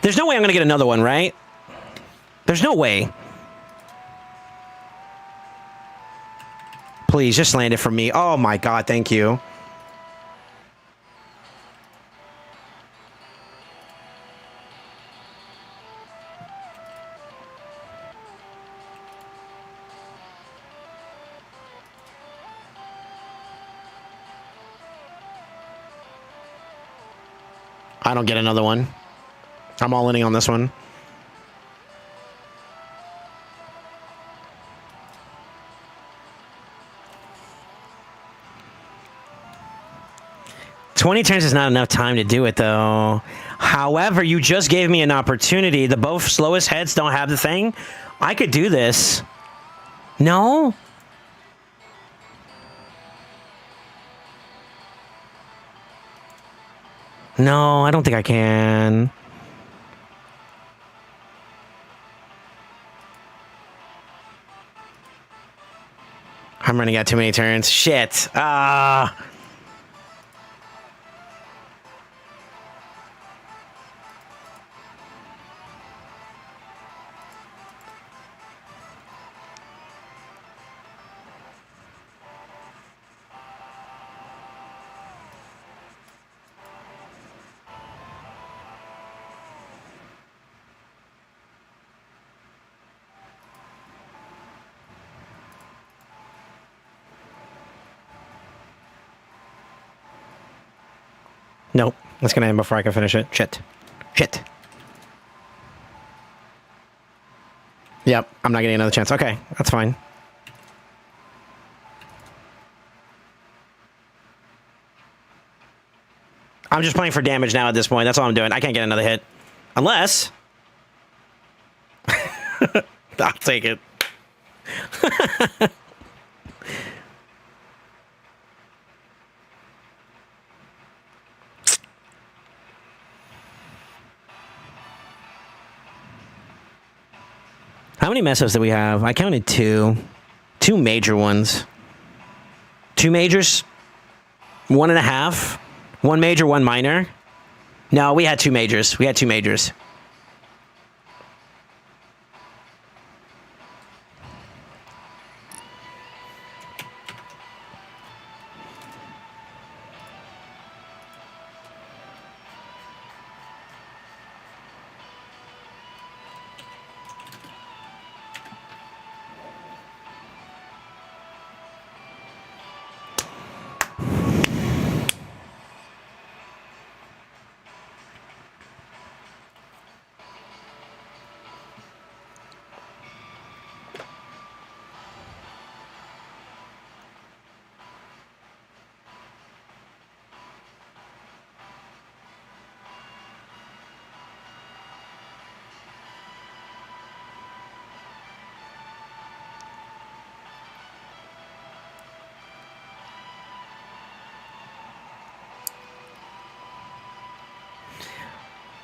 There's no way I'm going to get another one, right? There's no way. Please, just land it for me. Oh my God, thank you. I don't get another one. I'm all in on this one. $20 turns is not enough time to do it, though. However, you just gave me an opportunity. The both slowest heads don't have the thing. I could do this. No? No, I don't think I can. I'm running out too many turns. Shit. Nope. That's gonna end before I can finish it. Shit. Shit. Yep. I'm not getting another chance. Okay. That's fine. I'm just playing for damage now at this point. That's all I'm doing. I can't get another hit. Unless... I'll take it. How many mess-ups do we have? I counted two. Two major ones. Two majors? 1.5? One major, one minor? No, we had two majors. We had two majors.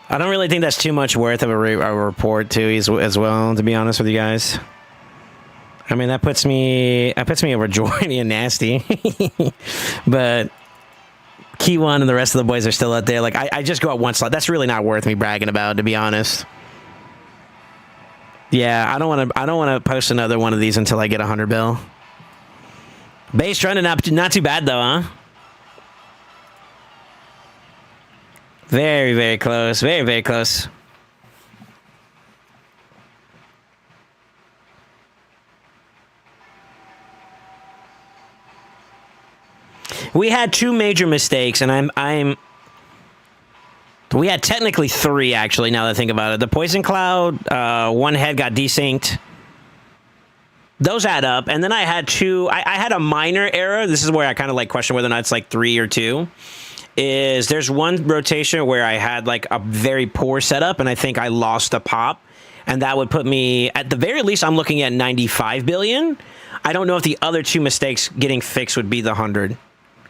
I don't really think that's too much worth of a report too, as well. To be honest with you guys, I mean that puts me over Jordy and Nasty, but Key1 and the rest of the boys are still out there. Like I just go at one slot. That's really not worth me bragging about, to be honest. Yeah, I don't want to post another one of these until I get 100 bill. Base running up, not too bad though, huh? Very, very close. Very, very close. We had two major mistakes, and we had technically three, actually, now that I think about it. The Poison Cloud, one head got desynced. Those add up. And then I had two... I had a minor error. This is where I kind of like question whether or not it's like 3 or 2. There's one rotation where I had like a very poor setup, and I think I lost a pop, and that would put me, at the very least, I'm looking at 95 billion. I don't know if the other two mistakes getting fixed would be the 100.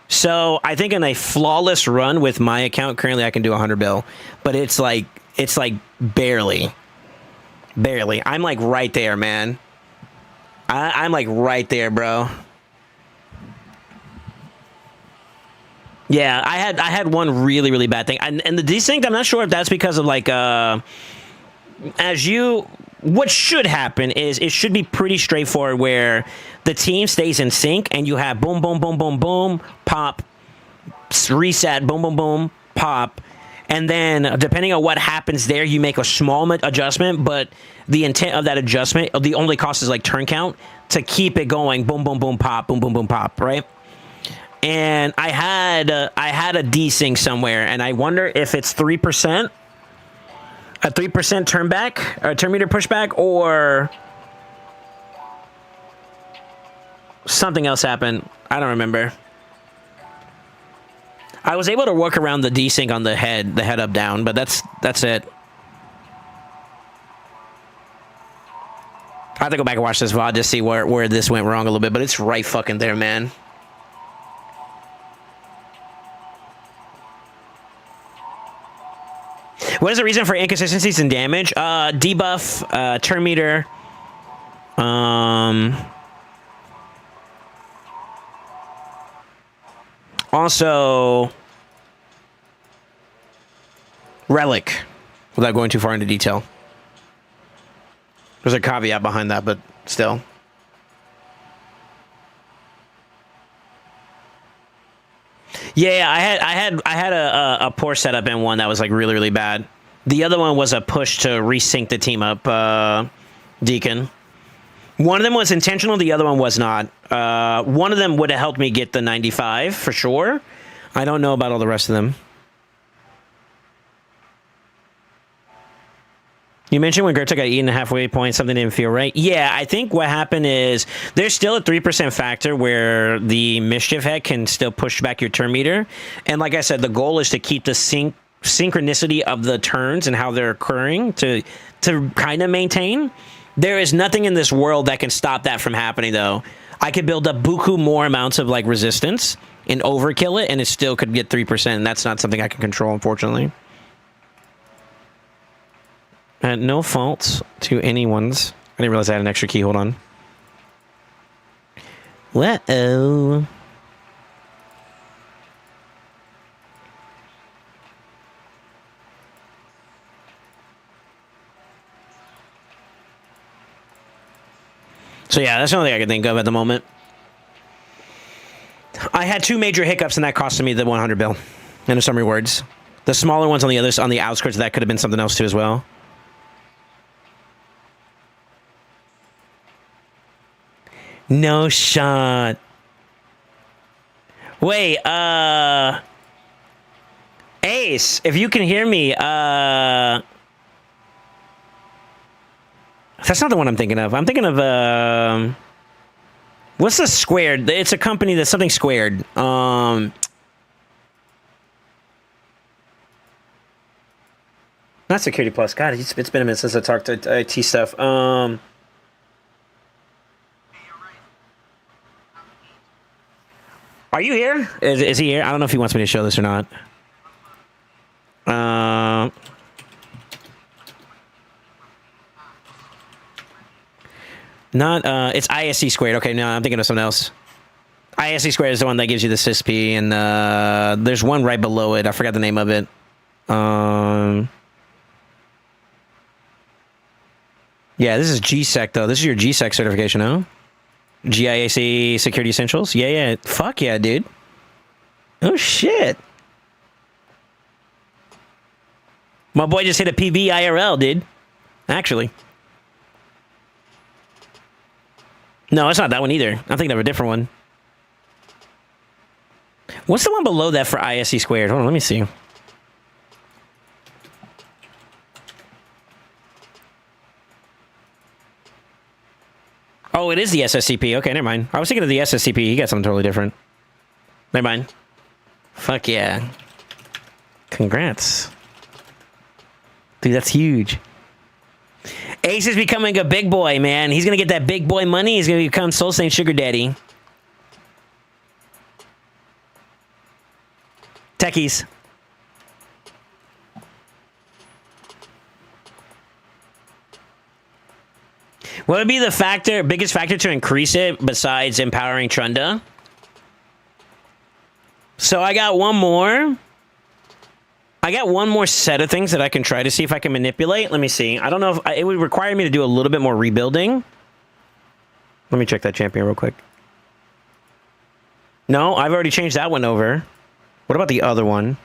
So I think in a flawless run with my account, currently I can do 100 bill, but it's like barely. I'm like right there, man. I'm like right there, bro. Yeah, I had one really, really bad thing. And the desync, I'm not sure if that's because of like, what should happen is it should be pretty straightforward where the team stays in sync and you have boom, boom, boom, boom, boom, pop, reset, boom, boom, boom, pop. And then depending on what happens there, you make a small adjustment, but the intent of that adjustment, the only cost is like turn count to keep it going. Boom, boom, boom, pop, boom, boom, boom, pop, right? And I had a desync somewhere, and I wonder if it's 3%, a 3% turn back, or turn meter pushback, or something else happened. I don't remember. I was able to work around the desync on the head up down, but that's it. I have to go back and watch this VOD to see where this went wrong a little bit, but it's right fucking there, man. What is the reason for inconsistencies in damage? Debuff, turn meter, also relic, without going too far into detail. There's a caveat behind that, but still. Yeah, I had a poor setup in one that was like really bad. The other one was a push to resync the team up, Deacon. One of them was intentional, the other one was not. One of them would have helped me get the 95 for sure. I don't know about all the rest of them. You mentioned when Gertrude got eaten at halfway point, something didn't feel right. Yeah, I think what happened is there's still a 3% factor where the mischief head can still push back your turn meter. And like I said, the goal is to keep the synchronicity of the turns and how they're occurring to kind of maintain. There is nothing in this world that can stop that from happening, though. I could build up buku more amounts of like resistance and overkill it, and it still could get 3%. And that's not something I can control, unfortunately. No faults to anyone's. I didn't realize I had an extra key. Hold on. Uh-oh. So yeah, that's the only thing I can think of at the moment. I had two major hiccups, and that costed me the 100 bill. And some rewards. The smaller ones on the outskirts, that could have been something else too as well. No shot. Wait, Ace, if you can hear me, that's not the one I'm thinking of. I'm thinking of, what's the squared? It's a company that's something squared. Not Security Plus. God, it's been a minute since I talked to IT stuff. Are you here? Is he here? I don't know if he wants me to show this or not. It's ISC squared. Okay, no, I'm thinking of something else. ISC squared is the one that gives you the SysP, and there's one right below it. I forgot the name of it. Yeah, this is GSEC, though. This is your GSEC certification, huh? GIAC Security Essentials? Yeah. Fuck yeah, dude. Oh, shit. My boy just hit a PB IRL, dude. Actually. No, it's not that one either. I'm thinking of a different one. What's the one below that for ISC squared? Hold on, let me see. Oh, it is the SSCP. Okay, never mind. I was thinking of the SSCP. He got something totally different. Never mind. Fuck yeah. Congrats. Dude, that's huge. Ace is becoming a big boy, man. He's going to get that big boy money. He's going to become SoulSaint Sugar Daddy. Techies. What would be the biggest factor to increase it besides empowering Trunda? So I got one more. I got one more set of things that I can try to see if I can manipulate. Let me see. I don't know if it would require me to do a little bit more rebuilding. Let me check that champion real quick. No, I've already changed that one over. What about the other one?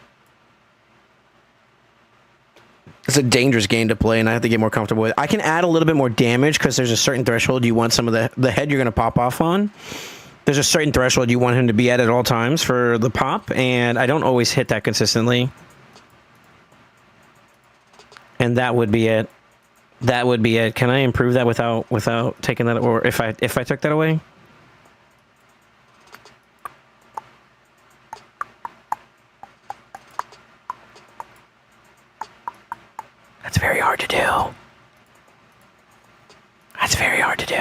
It's a dangerous game to play, and I have to get more comfortable with it. I can add a little bit more damage because there's a certain threshold you want some of the head you're going to pop off on. There's a certain threshold you want him to be at all times for the pop, and I don't always hit that consistently. And that would be it. That would be it. Can I improve that without taking that, or if I took that away? very hard to do.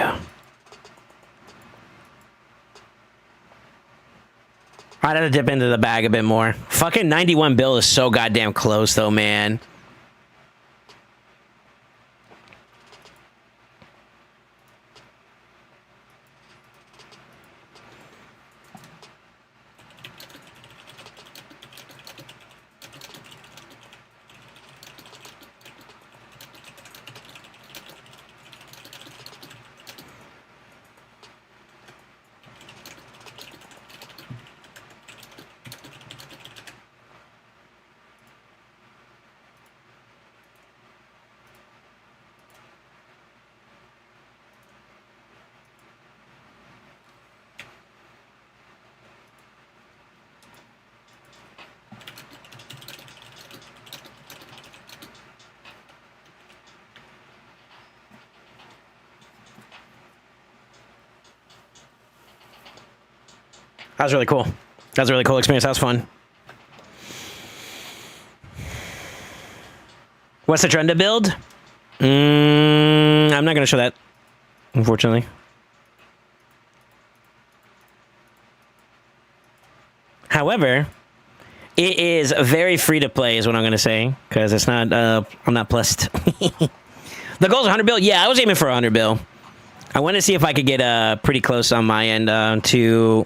I'd have to dip into the bag a bit more. Fucking 91 bill is so goddamn close, though, man. That was really cool. That was a really cool experience. That was fun. What's the trend to build? I'm not going to show that, unfortunately. However, it is very free to play is what I'm going to say, because it's not, I'm not blessed. The goal's 100 bill? Yeah, I was aiming for 100 bill. I wanted to see if I could get pretty close on my end to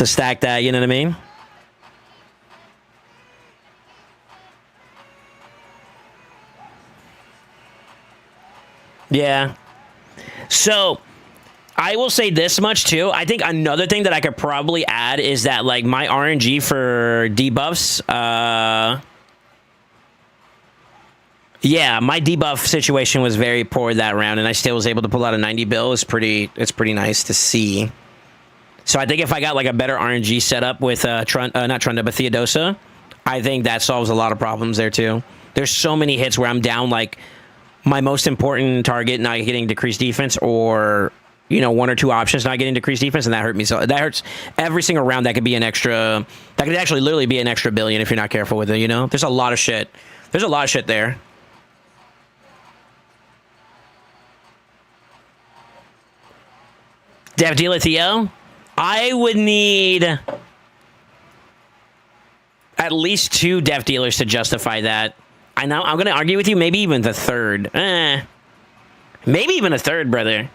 stack that, you know what I mean? Yeah. So, I will say this much, too. I think another thing that I could probably add is that, like, my RNG for debuffs, yeah, my debuff situation was very poor that round, and I still was able to pull out a 90 bill. It's pretty nice to see. So I think if I got like a better RNG setup with not Trunda, but Theodosa, I think that solves a lot of problems there too. There's so many hits where I'm down like my most important target not getting decreased defense, or one or two options not getting decreased defense, and that hurt me. So that hurts every single round. That could be an extra. That could actually literally be an extra billion if you're not careful with it. There's a lot of shit. There's a lot of shit there. Dev Dealer Theo? I would need at least 2 Dev Dealers to justify that. I'm going to argue with you, maybe even the third. Maybe even a third, brother.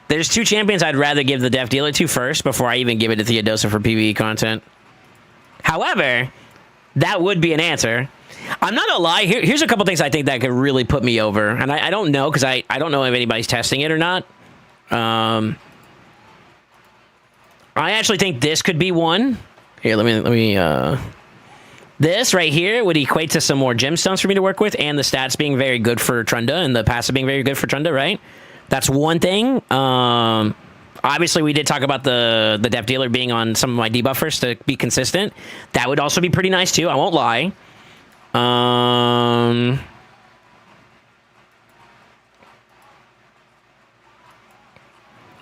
There's 2 champions I'd rather give the Dev Dealer to first before I even give it to Theodosa for PvE content. However, that would be an answer. I'm not going to lie. Here's a couple things I think that could really put me over. And I don't know, because I don't know if anybody's testing it or not. I actually think this could be one. Here, let me this right here would equate to some more gemstones for me to work with, and the stats being very good for Trunda, and the passive being very good for Trunda, right? That's one thing. Obviously, we did talk about the Dev Dealer being on some of my debuffers to be consistent. That would also be pretty nice, too. I won't lie.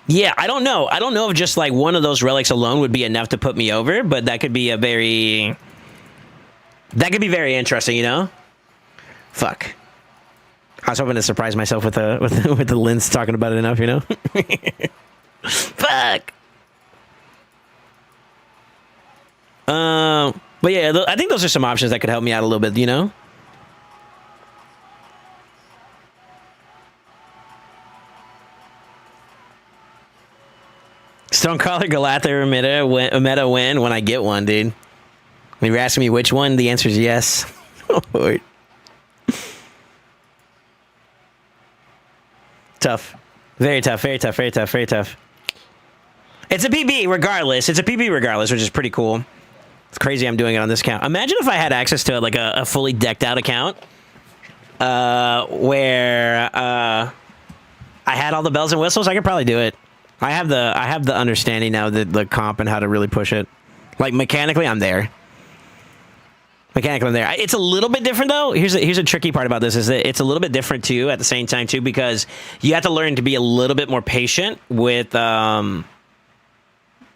Yeah, I don't know. I don't know if just like one of those relics alone would be enough to put me over, but that could be very interesting, Fuck. I was hoping to surprise myself with the lens talking about it enough, Fuck. But yeah, I think those are some options that could help me out a little bit, Stonecaller Galather meta win when I get one, dude. When you're asking me which one, the answer is yes. Tough. Very tough, very tough, very tough, very tough. It's a PB regardless. It's a PB regardless, which is pretty cool. It's crazy I'm doing it on this account. Imagine if I had access to like a fully decked out account where I had all the bells and whistles. I could probably do it. I have the understanding now, the comp and how to really push it. Like mechanically, I'm there. Mechanically, I'm there. It's a little bit different though. Here's a tricky part about this is that it's a little bit different too at the same time too, because you have to learn to be a little bit more patient with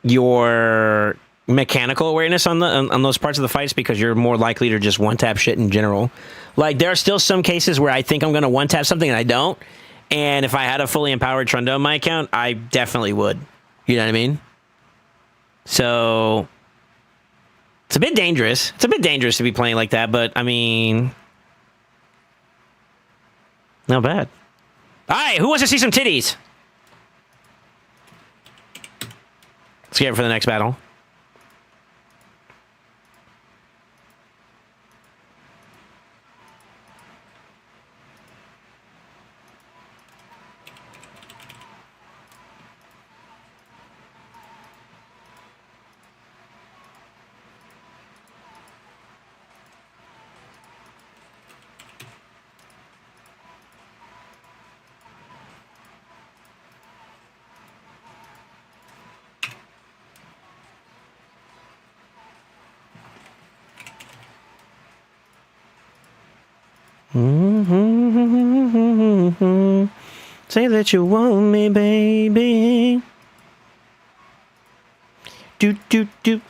your mechanical awareness on those parts of the fights, because you're more likely to just one tap shit in general. Like there are still some cases where I think I'm gonna one tap something and I don't. And if I had a fully empowered Trundo on my account, I definitely would. You know what I mean? So it's a bit dangerous. It's a bit dangerous to be playing like that, but I mean, not bad. All right, who wants to see some titties? Let's get it for the next battle. Say that you want me, baby. Do do do.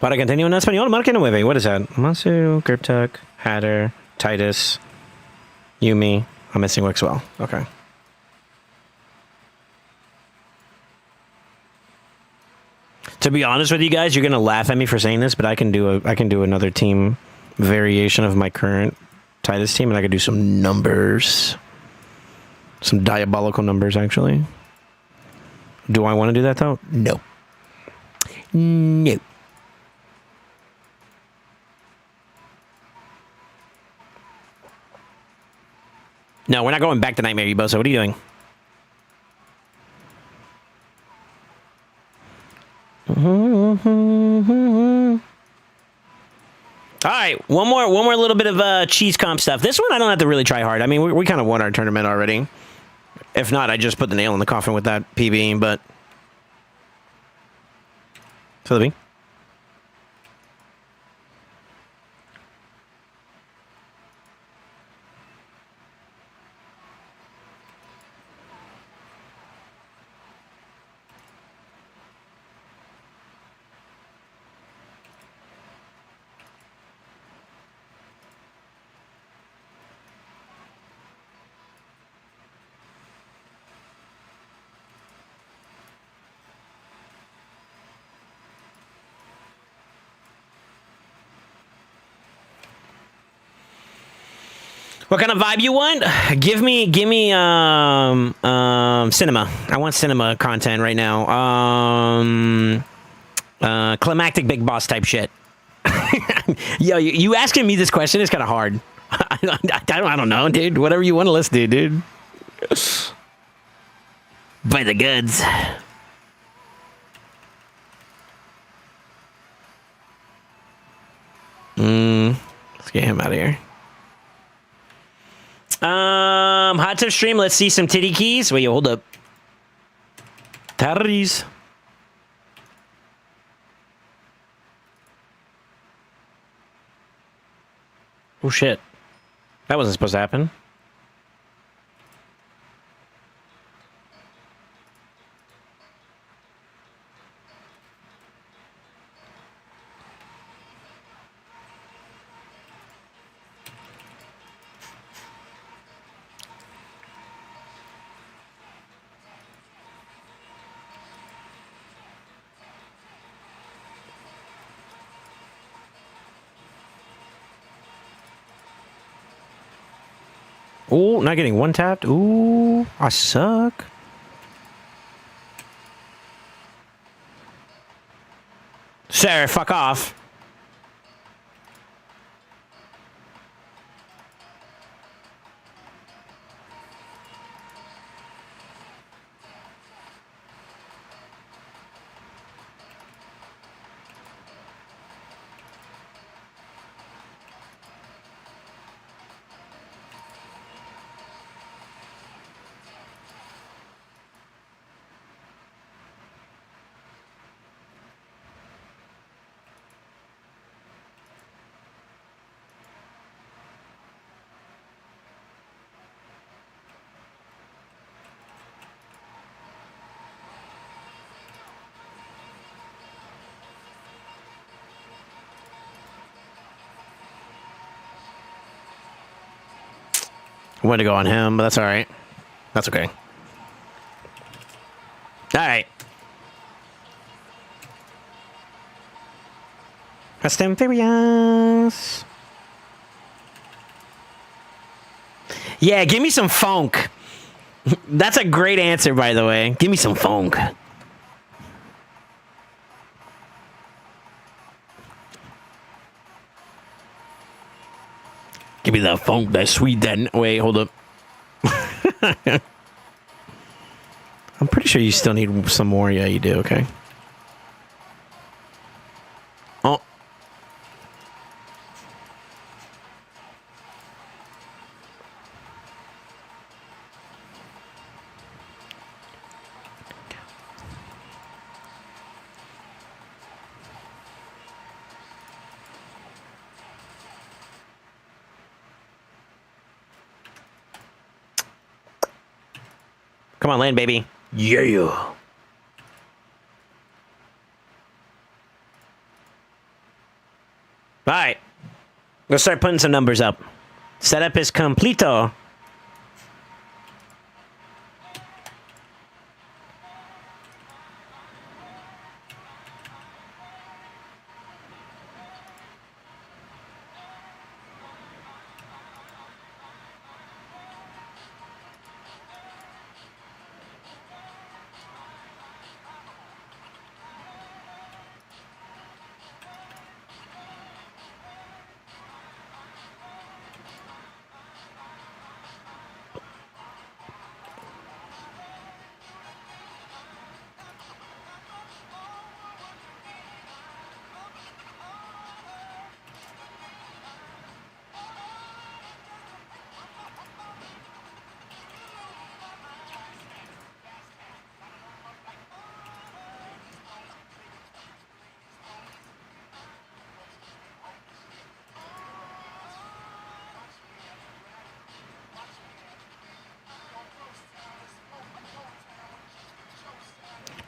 Para continuar en español, marque 9. What is that? Masu, Gertuk, Hatter, Titus, Yumi. I'm missing Wixwell. Okay. To be honest with you guys, you're gonna laugh at me for saying this, but I can do another team variation of my current Titus team, and I could do some numbers, some diabolical numbers. Actually, do I want to do that though? No. No. No, we're not going back to Nightmare, Ubosa. What are you doing? All right, one more little bit of cheese comp stuff. This one I don't have to really try hard. I mean, we kind of won our tournament already. If not, I just put the nail in the coffin with that PB, but... So the B. What kind of vibe you want? Give me cinema. I want cinema content right now. Climactic big boss type shit. Yo, you asking me this question is kind of hard. I don't know, dude. Whatever you want to listen to, dude. By the goods. Let's get him out of here. Hot tip stream. Let's see some titty keys. Wait, hold up. Titties. Oh shit. That wasn't supposed to happen. Ooh, not getting one tapped. Ooh, I suck. Sir, fuck off. I wanted to go on him, but that's all right. That's okay. All right. Fast and Furious. Yeah, give me some funk. That's a great answer, by the way. Give me some funk. Give me that funk, that sweet, that... Wait, hold up. I'm pretty sure you still need some more. Yeah, you do. Okay. Oh. Come on, land, baby. Yeah. All right. Let's start putting some numbers up. Setup is completo.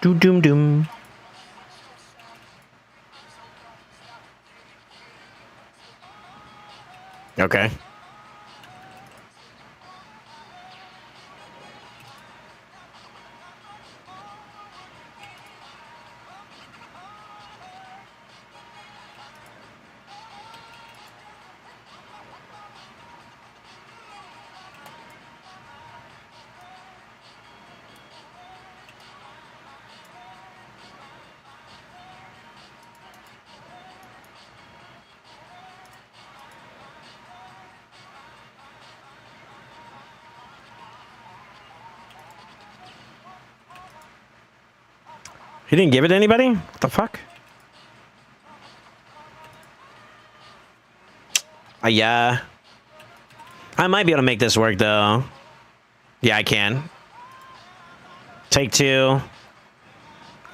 Doom doom. Okay. He didn't give it to anybody? What the fuck? Yeah. I might be able to make this work, though. Yeah, I can. Take two.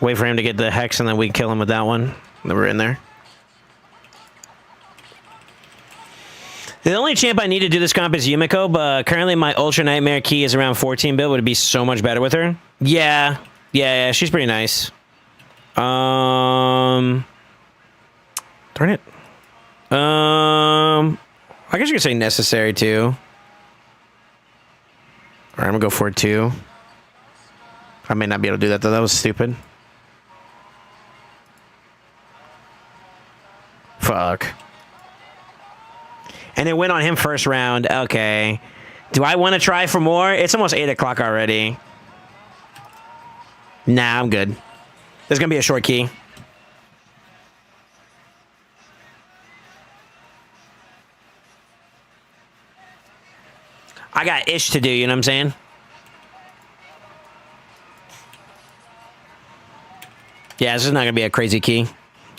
Wait for him to get the hex, and then we can kill him with that one. Then we're in there. The only champ I need to do this comp is Yumiko, but currently my Ultra Nightmare key is around 14-bit. Would it be so much better with her? Yeah. Yeah, she's pretty nice. Darn it. I guess you could say necessary too. All right, I'm gonna go for it too. I may not be able to do that though. That was stupid. Fuck. And it went on him first round. Okay. Do I want to try for more? It's almost 8 o'clock already. Nah, I'm good. There's gonna be a short key. I got ish to do, you know what I'm saying? Yeah, this is not gonna be a crazy key.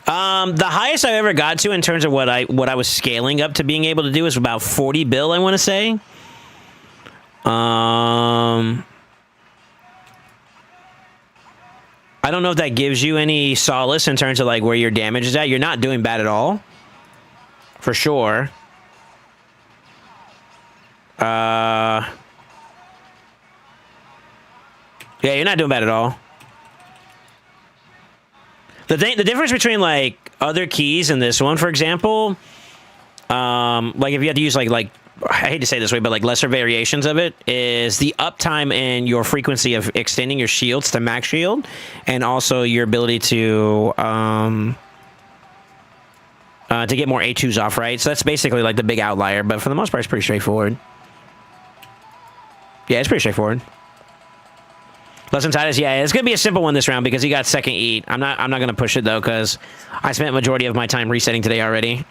The highest I've ever got to in terms of what I was scaling up to being able to do is about 40 bill, I want to say. I don't know if that gives you any solace in terms of like where your damage is at. You're not doing bad at all. For sure. Yeah, you're not doing bad at all. The difference between like other keys and this one, for example, like if you had to use like I hate to say it this way, but like lesser variations of it is the uptime and your frequency of extending your shields to max shield, and also your ability to get more A2s off, right? So that's basically like the big outlier, but for the most part, it's pretty straightforward. Yeah, it's pretty straightforward. Lesson Titus, yeah, it's gonna be a simple one this round because he got second eat. I'm not gonna push it though because I spent majority of my time resetting today already.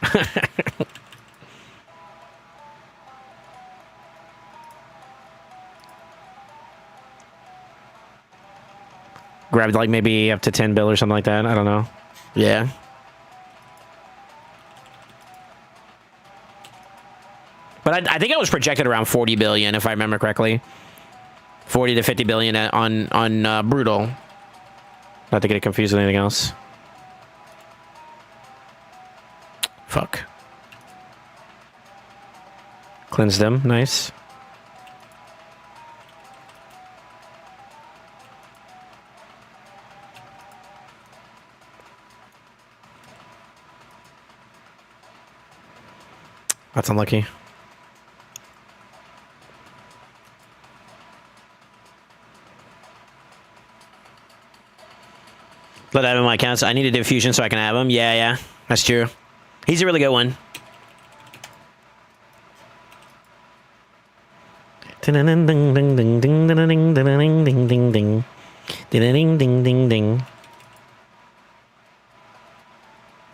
Grabbed like maybe up to 10 bill or something like that. I don't know. Yeah. But I think I was projected around 40 billion if I remember correctly. 40 to 50 billion on Brutal. Not to get it confused with anything else. Fuck. Cleansed them. Nice. That's unlucky. Let I have him in my accounts. I need a diffusion so I can have him. Yeah, that's true. He's a really good one.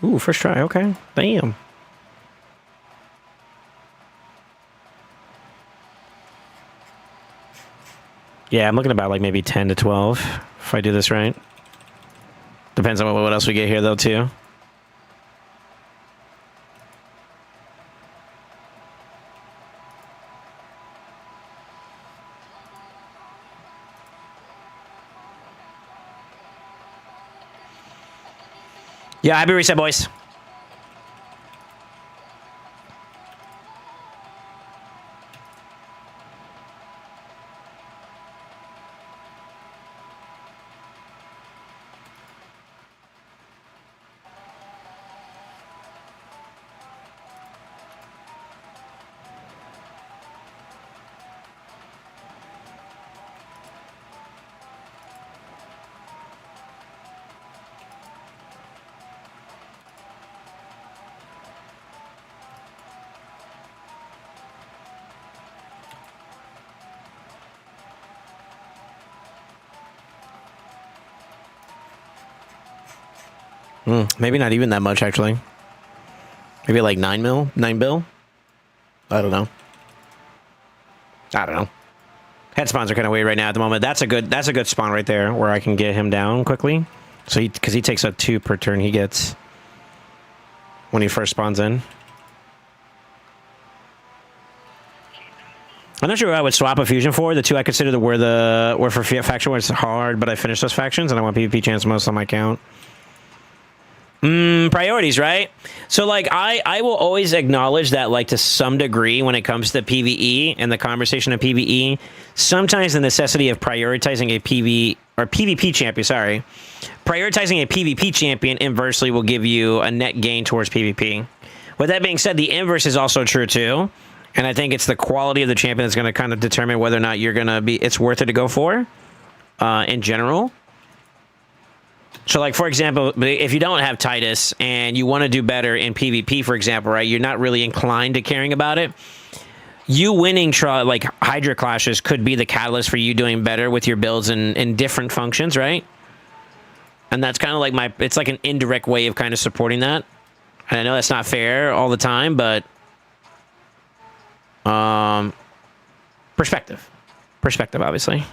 Ooh, first try. Okay. Bam. Yeah, I'm looking about like maybe 10 to 12 if I do this right. Depends on what else we get here, though, too. Yeah, happy reset, boys. Maybe not even that much, actually. Maybe like 9 bill? I don't know. Head spawns are kind of weird right now at the moment. That's a good spawn right there where I can get him down quickly. So because he takes up 2 per turn he gets when he first spawns in. I'm not sure who I would swap a fusion for. The 2 I consider were for faction where it's hard, but I finished those factions and I want PvP chance most on my account. Priorities, right? So, like, I will always acknowledge that, like, to some degree when it comes to PvE and the conversation of PvE, sometimes the necessity of prioritizing a PvP champion, prioritizing a PvP champion inversely will give you a net gain towards PvP. With that being said, the inverse is also true, too. And I think it's the quality of the champion that's going to kind of determine whether or not it's worth it to go for, in general. So, like, for example, if you don't have Titus and you want to do better in PvP, for example, right, you're not really inclined to caring about it, you winning, like, Hydra clashes could be the catalyst for you doing better with your builds in different functions, right? And that's kind of like it's like an indirect way of kind of supporting that. And I know that's not fair all the time, but perspective, obviously.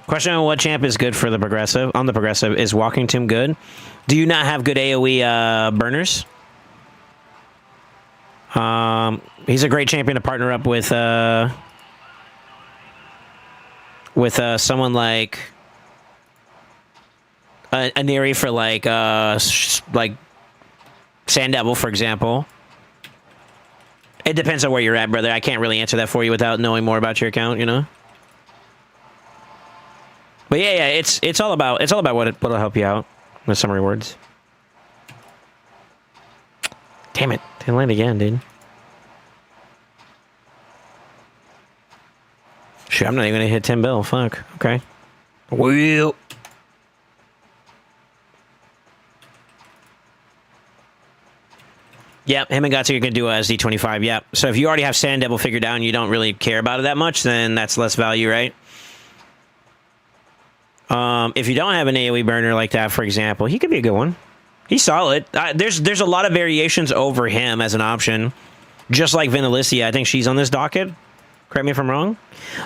Question on what champ is good for the progressive. On the progressive, is Walking Tomb good? Do you not have good AoE burners? He's a great champion to partner up with someone like a Neri for like Sand Devil, for example. It depends on where you're at, brother. I can't really answer that for you without knowing more about your account, you know. But yeah, it's all about what'll help you out with some rewards. Damn it, didn't land again, dude. Shit, I'm not even gonna hit 10 bill. Fuck. Okay. Well. Yep, him and Gatsu you can do a SD25, yep. So if you already have Sand Devil figured out and you don't really care about it that much, then that's less value, right? If you don't have an AoE burner like that, for example, he could be a good one. He's solid. There's a lot of variations over him as an option. Just like Vanillicia, I think she's on this docket. Correct me if I'm wrong.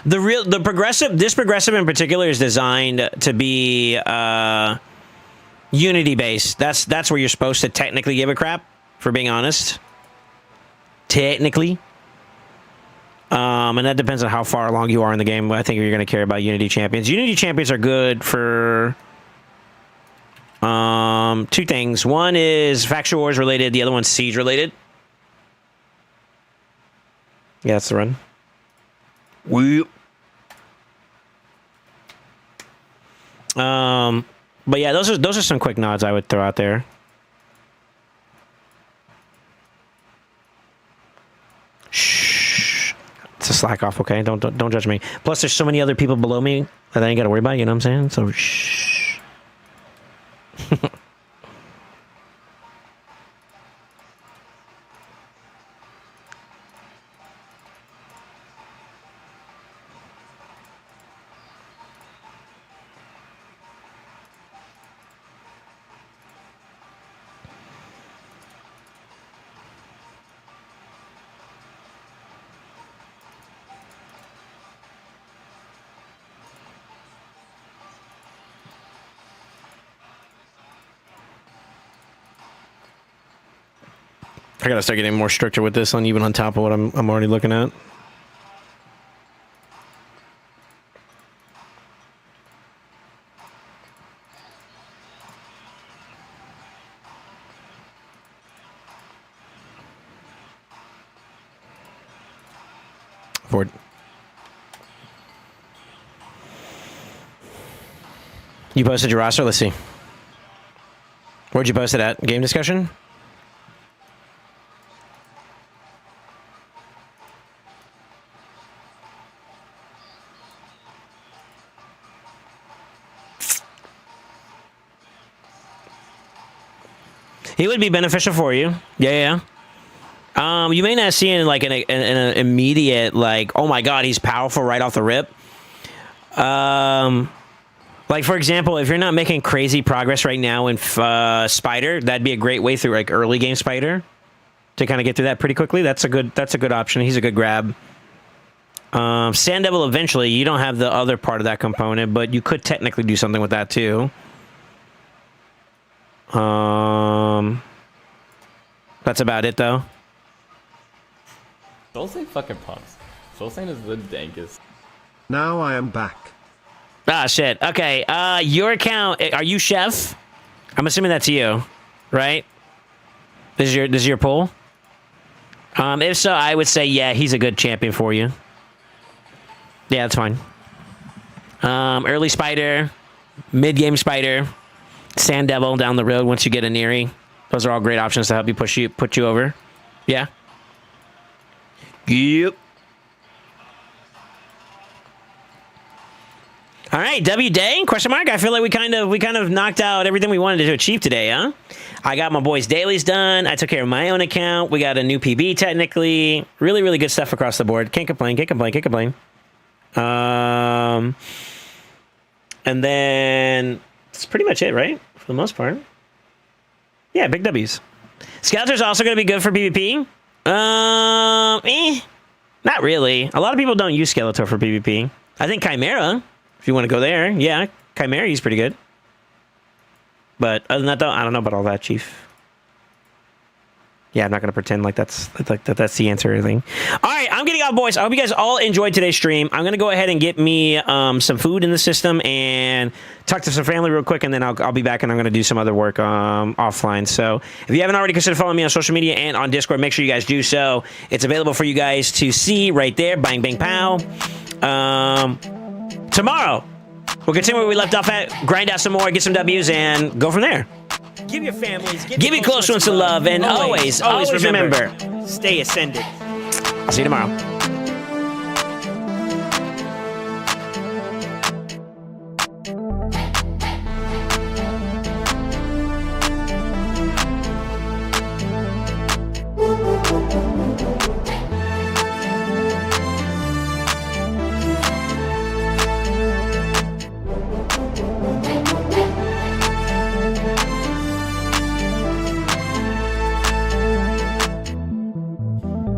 This progressive in particular is designed to be Unity based. That's where you're supposed to technically give a crap, for being honest. Technically. And that depends on how far along you are in the game. I think you're going to care about Unity champions. Unity champions are good for two things. One is Faction Wars related. The other one's Siege related. Yeah, that's the run. Whoop. But yeah, those are some quick nods I would throw out there. Shh. It's a slack off, okay? Don't judge me. Plus, there's so many other people below me that I ain't got to worry about. You know what I'm saying? So shh. I gotta start getting more stricter with this on even on top of what I'm already looking at. Forward. You posted your roster? Let's see. Where'd you post it at? Game discussion? He would be beneficial for you. Yeah. You may not see in like an immediate like, oh my god, he's powerful right off the rip. Like for example, if you're not making crazy progress right now in Spider, that'd be a great way through like early game Spider to kind of get through that pretty quickly. That's a good option. He's a good grab. Sand Devil eventually, you don't have the other part of that component, but you could technically do something with that too. That's about it though. SoulSaint fucking pumps. SoulSaint is the dankest. Now I am back. Ah, shit. Okay, your account, are you Chef? I'm assuming that's you, right? This is your poll? If so, I would say, yeah, he's a good champion for you. Yeah, that's fine. Early Spider, mid-game Spider, Sand Devil down the road once you get a Neri. Those are all great options to help you put you over. Yeah. Yep. All right, W Day? Question mark. I feel like we kind of knocked out everything we wanted to achieve today, huh? I got my boys' dailies done. I took care of my own account. We got a new PB technically. Really, really good stuff across the board. Can't complain. And then that's pretty much it, right? For the most part. Yeah, big W's. Skeletor's also going to be good for PvP. Not really. A lot of people don't use Skeletor for PvP. I think Chimera, if you want to go there, yeah, Chimera, he's pretty good. But other than that, though, I don't know about all that, Chief. Yeah, I'm not gonna pretend like that's the answer or anything. All right, I'm getting out, boys. I hope you guys all enjoyed today's stream. I'm gonna go ahead and get me some food in the system and talk to some family real quick, and then I'll be back and I'm gonna do some other work offline. So if you haven't already, consider following me on social media and on Discord. Make sure you guys do so. It's available for you guys to see right there. Bang, bang, pow. Tomorrow we'll continue where we left off at. Grind out some more, get some W's, and go from there. Give your families, Give your close ones some love, and always remember, stay ascended. I'll see you tomorrow.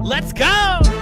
Let's go!